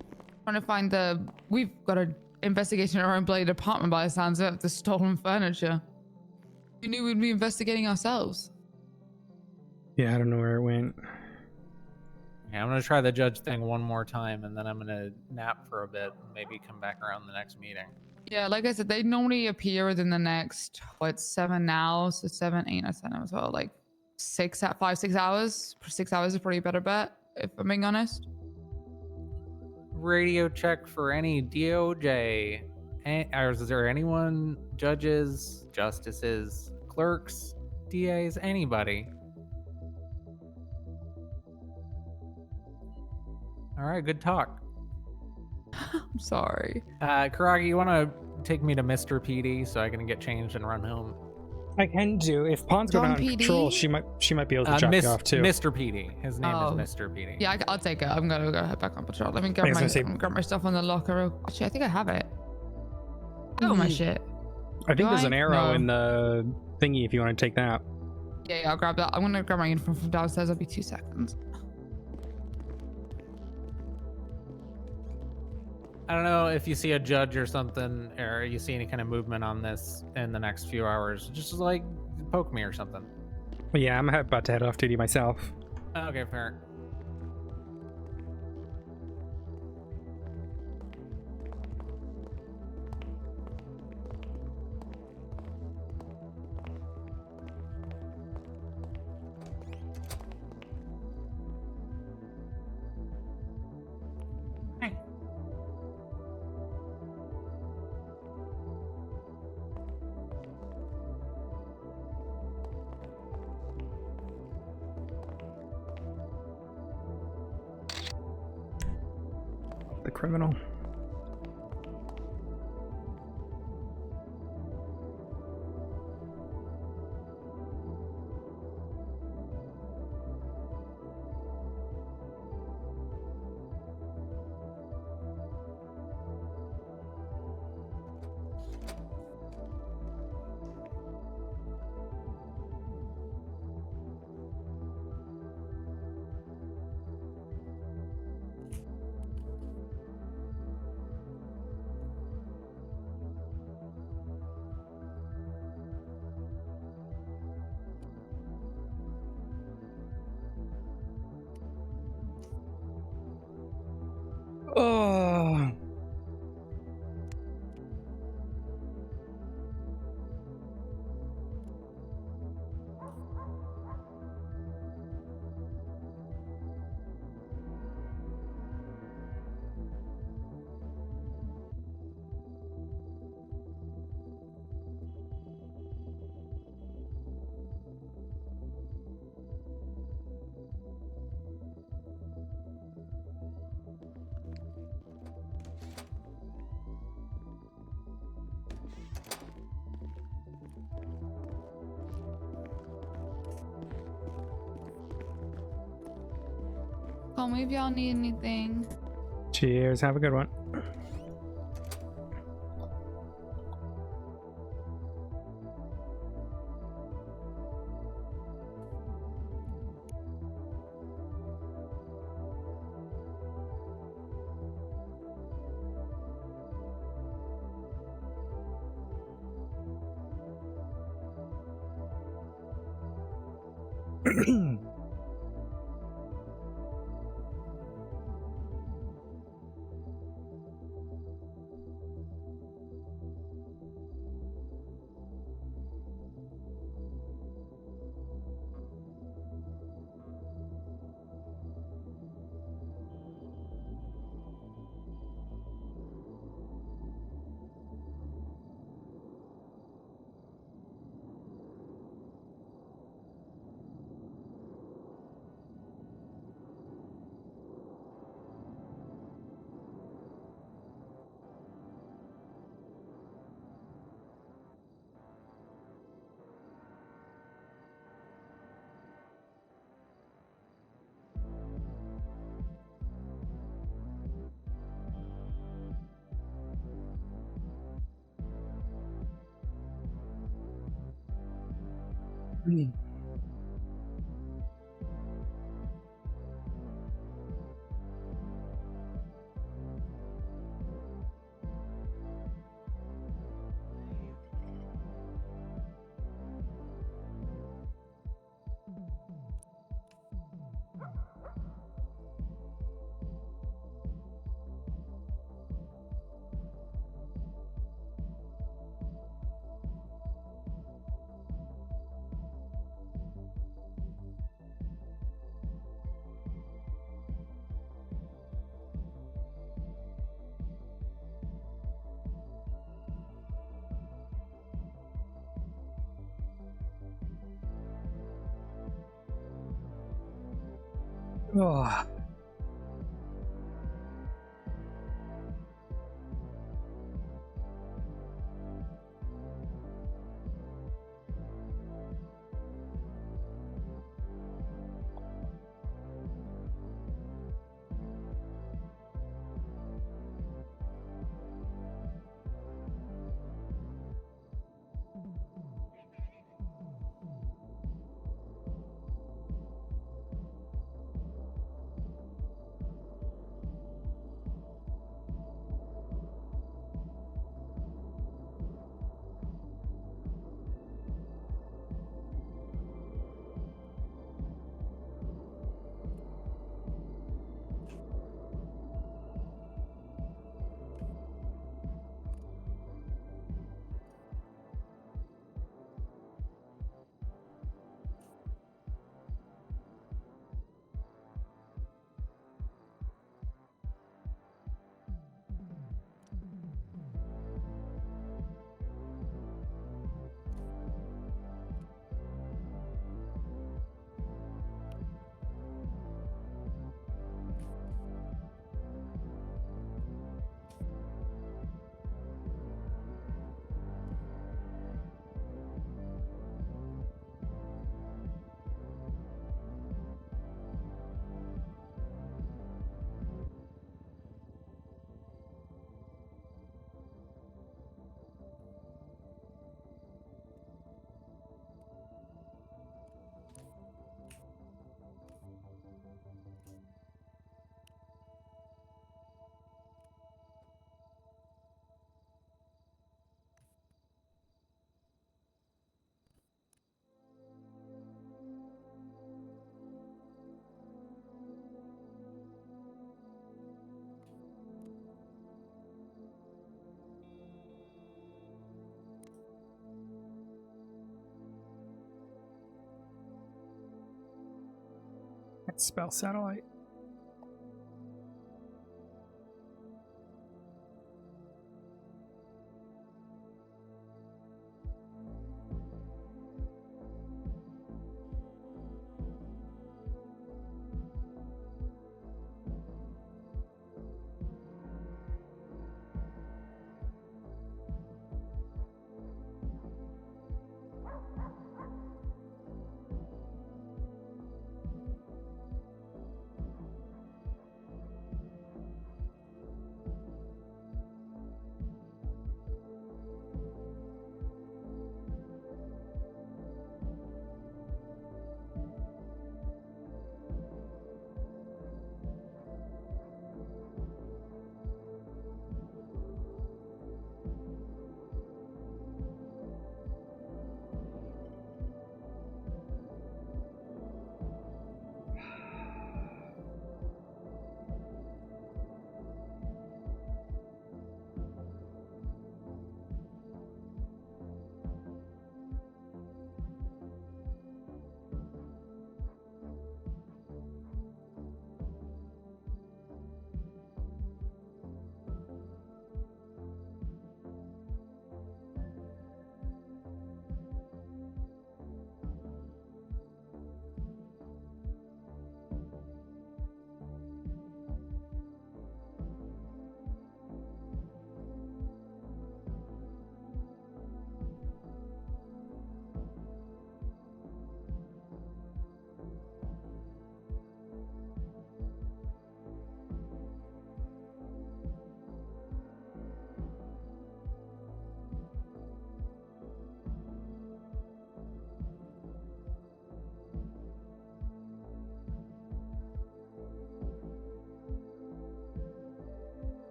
Trying to find the. We've got an investigation in our own bloody department by the sounds of it, the stolen furniture. We knew we'd be investigating ourselves. Yeah, I don't know where it went. Yeah, I'm gonna try the judge thing one more time, and then I'm gonna nap for a bit, and maybe come back around the next meeting. Yeah, like I said, they normally appear within the next 7 now, so 7, 8, 9, 10 as well. Like 5, 6 hours. 6 hours is probably a better bet, if I'm being honest. Radio check for any DOJ. Or is there anyone, judges, justices, clerks, DAs, anybody? All right, good talk. I'm sorry. Koraki, you want to take me to Mr. PD so I can get changed and run home? I can do. If Pawn's going on patrol, she might be able to drop you off too. Mr. PD. His name is Mr. PD. Yeah, I'll take it. I'm gonna go head back on patrol. Let me grab my stuff on the locker. Actually, I think I have it. Oh, my shit. I think there's an arrow in the thingy if you want to take that. Yeah, I'll grab that. I'm gonna grab my uniform from downstairs. I'll be 2 seconds. I don't know if you see a judge or something, or you see any kind of movement on this in the next few hours. Just like poke me or something. Well, yeah, I'm about to head off duty myself. Okay, fair. The criminal. Oh. Call me if y'all need anything. Cheers. Have a good one. Oh. Spell satellite.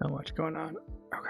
Not much going on. Okay.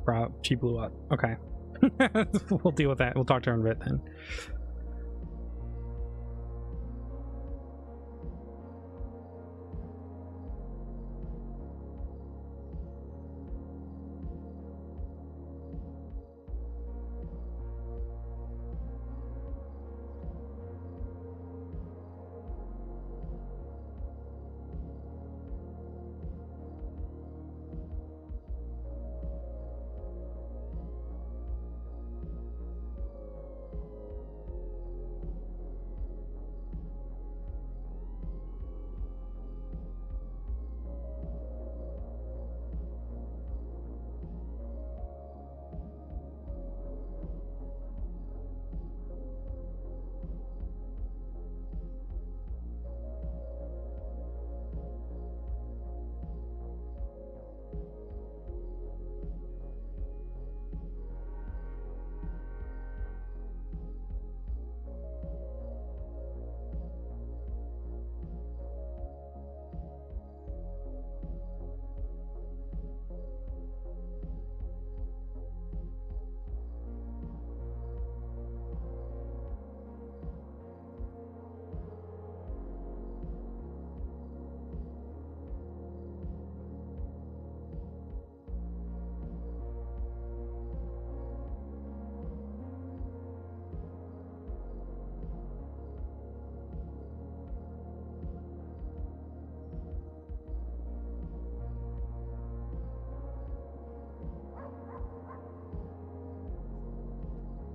Rob, she blew up. Okay. We'll deal with that. We'll talk to her in a bit then.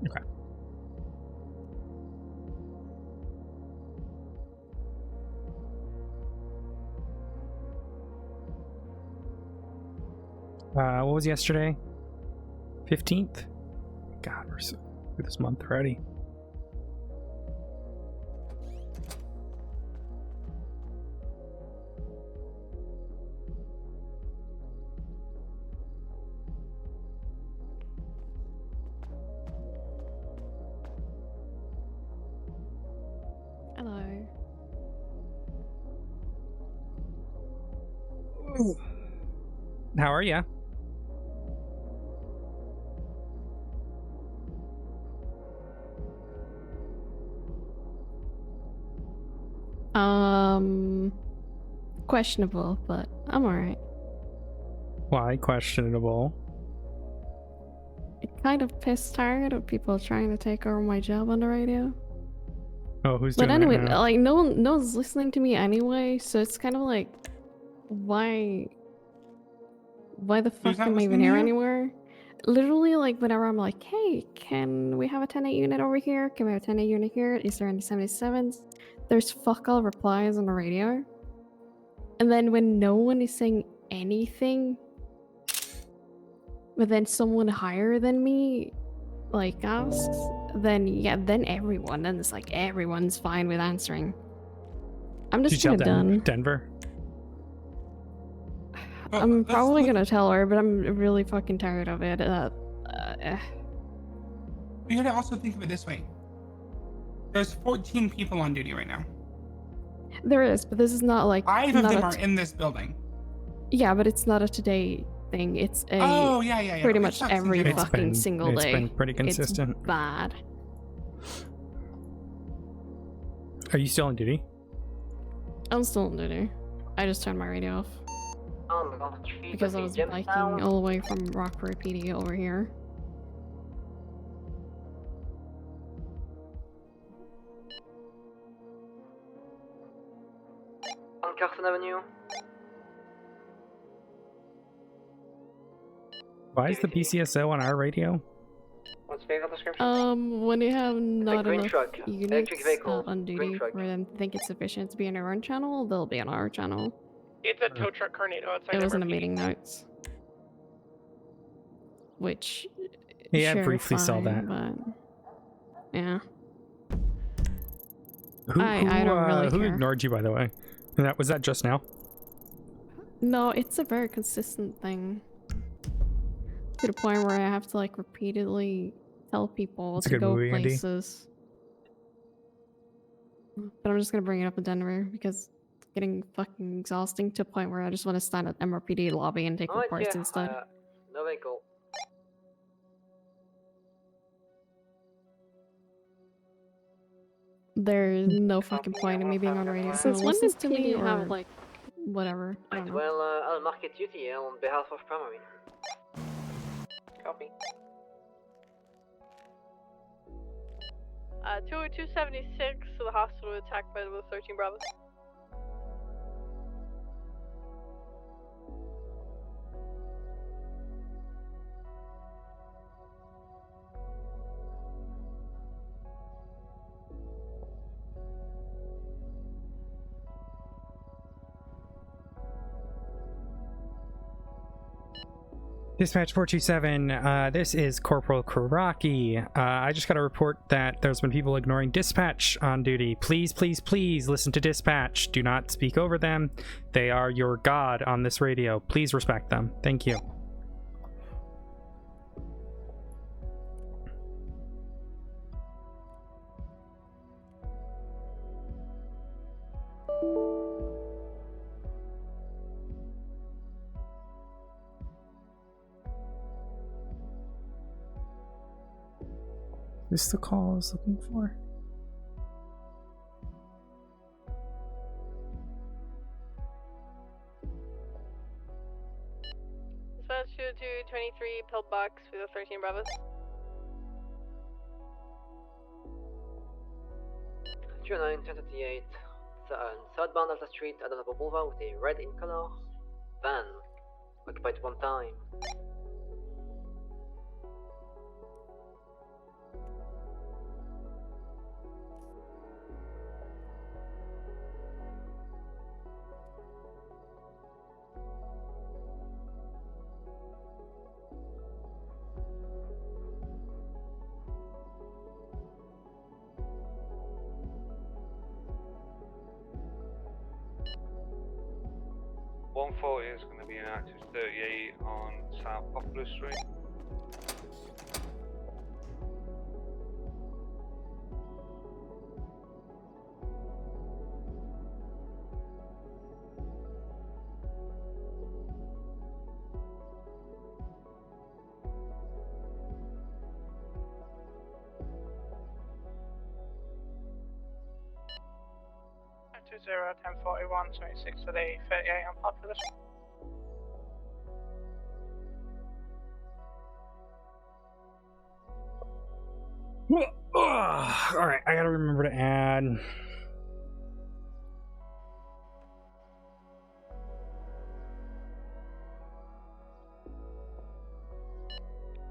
Okay. What was yesterday? 15th? God, we're so through this month already. Hello. How are ya? Questionable, but I'm alright. Why questionable? Kind of pissed tired of people trying to take over my job on the radio. Oh, who's But doing anyway, that now? like no one's listening to me anyway, so it's kind of like, why the fuck not am I listening even to here you? anywhere? Literally, like whenever I'm like, hey, can we have a 10-8 unit over here? Can we have a 10-8 unit here? Is there any 77s? There's fuck all replies on the radio. And then when no one is saying anything, but then someone higher than me like asks, then yeah, then it's like everyone's fine with answering. I'm Did you just tell kinda done. Denver? I'm probably gonna tell her, but I'm really fucking tired of it. You gotta also think of it this way. There's 14 people on duty right now. There is, but this is not like 5 of not them a are in this building. yeah, but it's not a today thing. It's a Oh, yeah. pretty It much sucks in every general. fucking single day. It's been pretty consistent. It's bad. Are you still on duty? I'm still on duty. I just turned my radio off because I was biking all the way from Rockford PD over here. On Carson Avenue. Why is the PCSO on our radio? What's vehicle description? When you have not green enough truck, units electric vehicle, on green duty truck. for them to think it's sufficient to be on their own channel, they'll be on our channel. It's a tow truck tornado outside It was in MRP. the meeting notes. Which, Yeah, I sure, briefly saw fine, that. but yeah. I don't really who care. ignored you, by the way? Was that just now? No, it's a very consistent thing. To the point where I have to like repeatedly tell people It's a to good go movie, Andy. places. But I'm just gonna bring it up in Denver because it's getting fucking exhausting to a point where I just want to stand at MRPD lobby and take Alright, reports yeah, instead. no vehicle. There's no fucking point in me being on radio. Since Someone when listens did to me PD or have, like whatever. I don't know. Well, I'll mark it duty on behalf of Primary. Copy. 276 to the hospital attacked by the 13 Bravo. Dispatch 427, this is Corporal Koraki. I just got a report that there's been people ignoring dispatch on duty. Please, please, please listen to dispatch. Do not speak over them. They are your god on this radio. Please respect them. Thank you. Is this the call I was looking for? Dispatch 223 pill box for the 13 Bravos. 09 1038. Southbound Alta Street, Adana Boulevard with a red in color van. Occupied one time. 140 is going to be an active 38 on South Poplar Street. Two 1041, 26 for the 38 on Populous. All right, I gotta remember to add.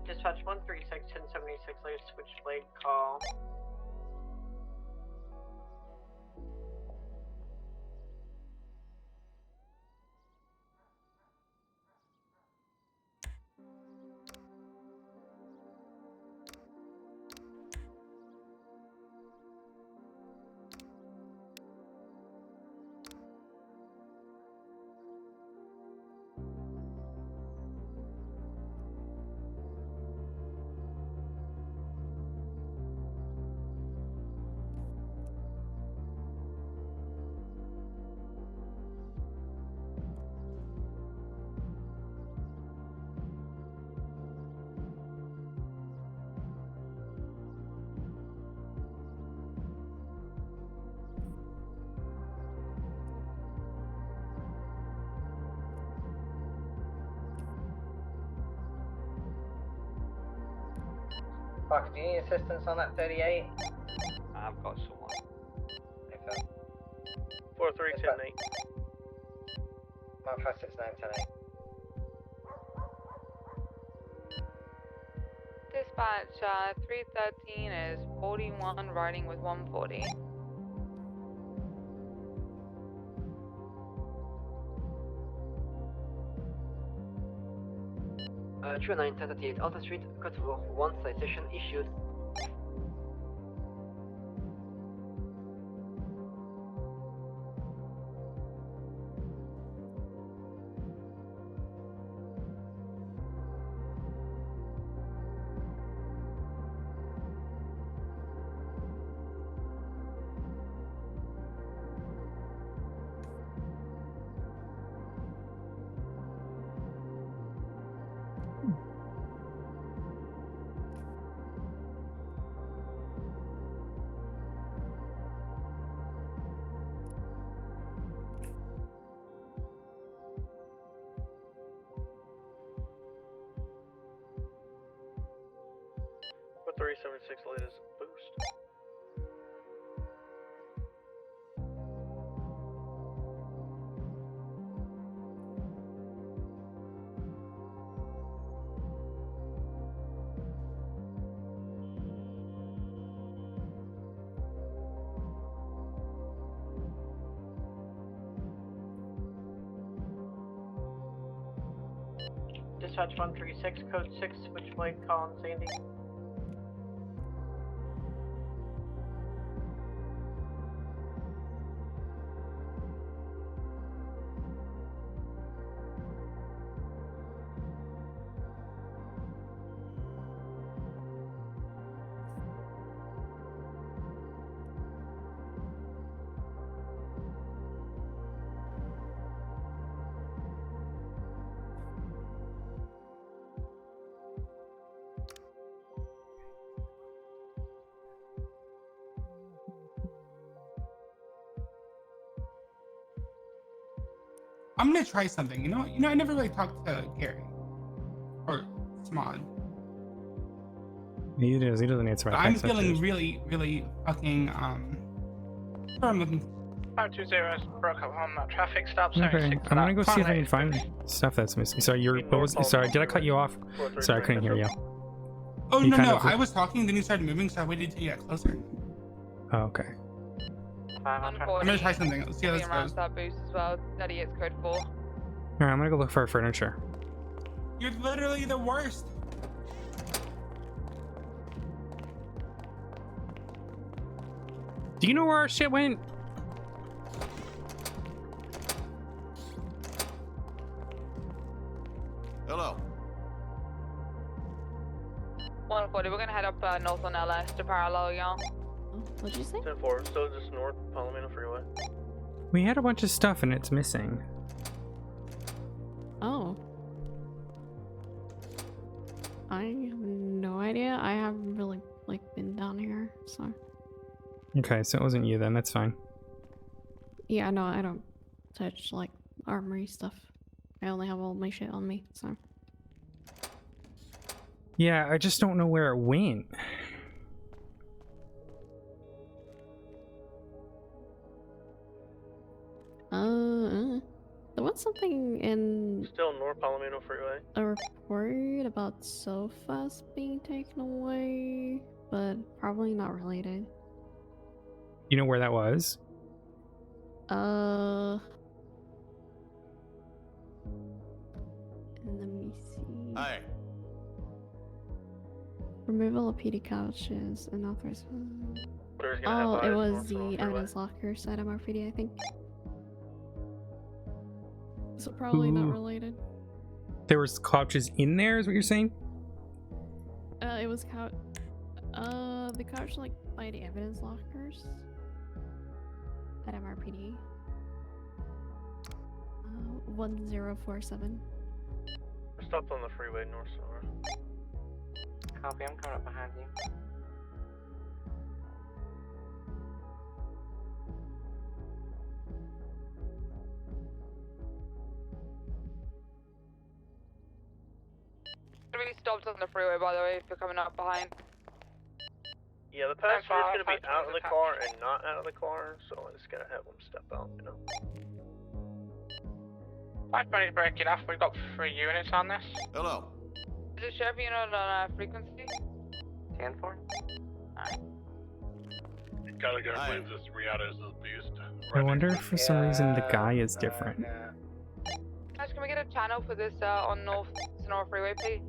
Dispatch 136, 1076, latest switchblade call. Fox, do you need assistance on that 38? I've got someone. 4310 156910. Dispatch, 313 is 41 riding with 140. True 9, 1038 Alta Street, code for 1 citation issued. For 376 latest boost. Dispatch 136, code 6, switchblade call on Sandy. I'm gonna try something. You know, I never really talked to Gary or Smod. He doesn't answer my I'm text feeling messages. really fucking I'm looking. 520 broke up on that traffic stop. Okay, I'm gonna go see if I can find stuff that's missing. Sorry, sorry, did I cut you off? Sorry, I couldn't hear you. Oh You no, kind no, of- I was talking, then you started moving, so I waited till you got closer. Oh, okay. I'm gonna try something. Let's see how this around goes. that boost as well. 38's code 4. Alright, I'm gonna go look for furniture. You're literally the worst. Do you know where our shit went? north on LS to parallel y'all. What'd you say? 10-4, still just north Palomino Freeway. We had a bunch of stuff and it's missing. Oh. I have no idea. I haven't really like been down here, so Okay, so it wasn't you then. That's fine. yeah, no, I don't touch like armory stuff. I only have all my shit on me, so. Yeah, I just don't know where it went. There was something in Still North Palomino Freeway. a report about SOFAs being taken away, but probably not related. You know where that was? Let me see. Hi. Removal of PD couches and authorization. Where's gonna have Oh, it eyes was north the Palomino evidence lockers at MRPD, I think. So probably not Ooh. related. There was couches in there, is what you're saying? It was the couch like by the evidence lockers at MRPD. 1047. We're stopped on the freeway north somewhere. Copy, I'm coming up behind you. We stopped on the freeway, by the way, if you're coming up behind. Yeah, the passenger's gonna be out of the car and not out of the car, so I just gotta have them step out, you know. 520's breaking off. We've got 3 units on this. Hello. Is it sheriff unit on frequency? 10-4. Gotta go believe this Riata's a beast. I wonder if for some reason the guy is different. Guys, can we get a channel for this on North Sonora Freeway, please?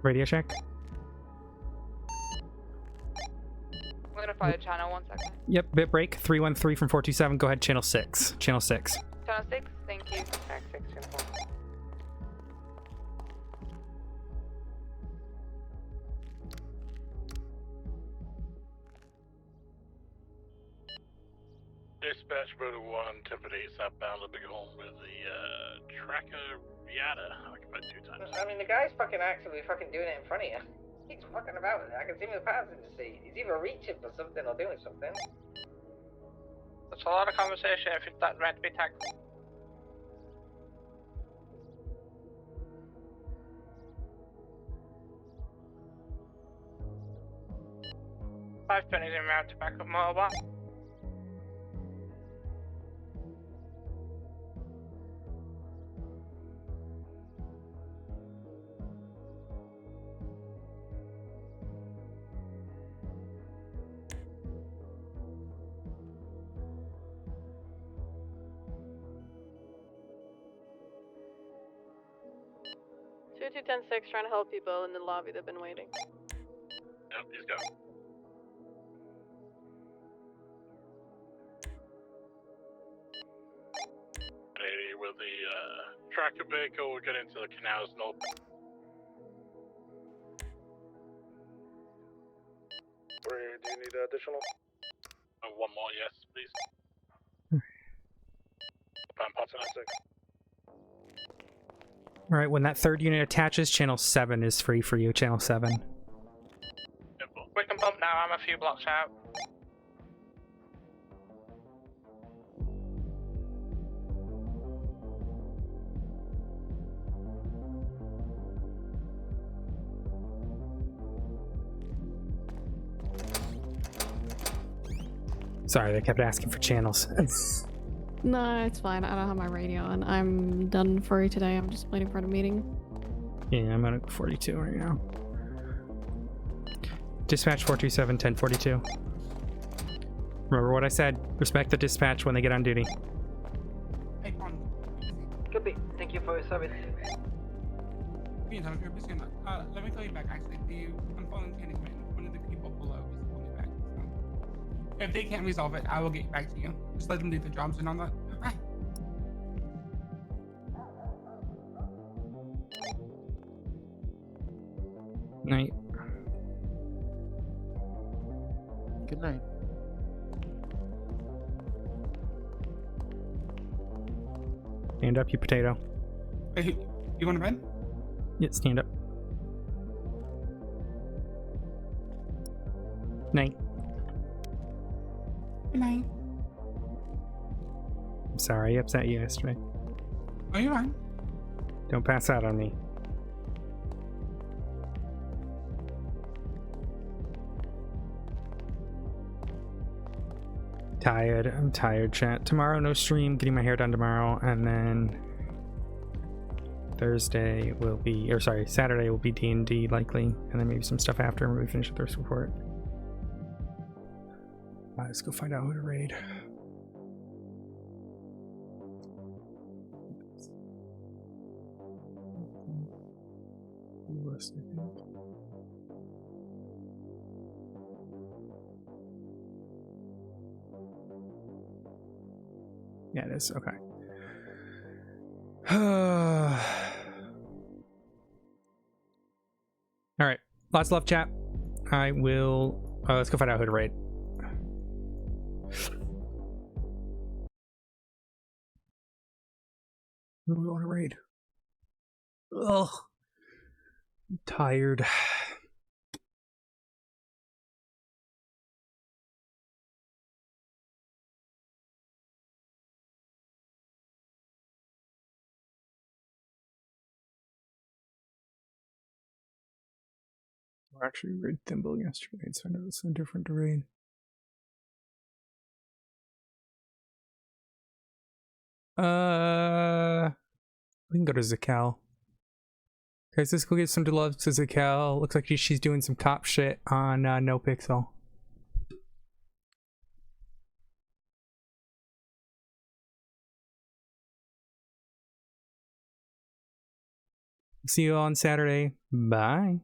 Radio check? We're gonna find a channel, 1 second. Yep, bit break. 313 from 427. Go ahead, channel 6. Channel 6. Channel 6, thank you. Track 6, 10-4. Dispatch Motor 1, 10-8 southbound Libby home with the tracker Riata. Like about 2 times. I mean, the guy's fucking actively fucking doing it in front of you. He's fucking about it. I can see him in the passenger seat. He's either reaching for something or doing something. That's a lot of conversation if it's that red to be tagged. Five pennies en route to back up mobile. Two 10-6 trying to help people in the lobby. They've been waiting. Yep, he's gone. Lady with the tracker vehicle, we'll get into the canals north. Where do you need additional? One more, yes, please. Alright, when that third unit attaches, channel 7 is free for you. Channel 7. We can bump now, I'm a few blocks out. Sorry, they kept asking for channels. No, it's fine. I don't have my radio and I'm done for today. I'm just waiting for the meeting. Yeah, I'm at 42 right now. Dispatch 427, 1042. Remember what I said. Respect the dispatch when they get on duty. Copy. Thank you for your service. Let me call you back, actually. I'm following chain of command. One of the people below is calling me back. So if they can't resolve it, I will get back to you. Just let them do the jobs and all that. Bye. Night. Good night. Stand up, you potato. Hey, you going to bed? Yeah, stand up. Night. Good night. I'm sorry I upset you yesterday. Oh, you're fine. Don't pass out on me. Tired. I'm tired, chat. Tomorrow, no stream. Getting my hair done tomorrow. And then Thursday will be, or sorry, Saturday will be D&D likely. And then maybe some stuff after when we finish the thirst report. Let's go find out who to raid. Yeah, it is. Okay. All right. Lots of love, chat. I will. Let's go find out who to raid. Who do we want to raid? Ugh. I'm tired. I actually raid Thimble yesterday, so I know it's so different to raid. We can go to Zakal. Guys, let's go get some love to Zakal. Looks like she's doing some cop shit on No Pixel. See you on Saturday. Bye.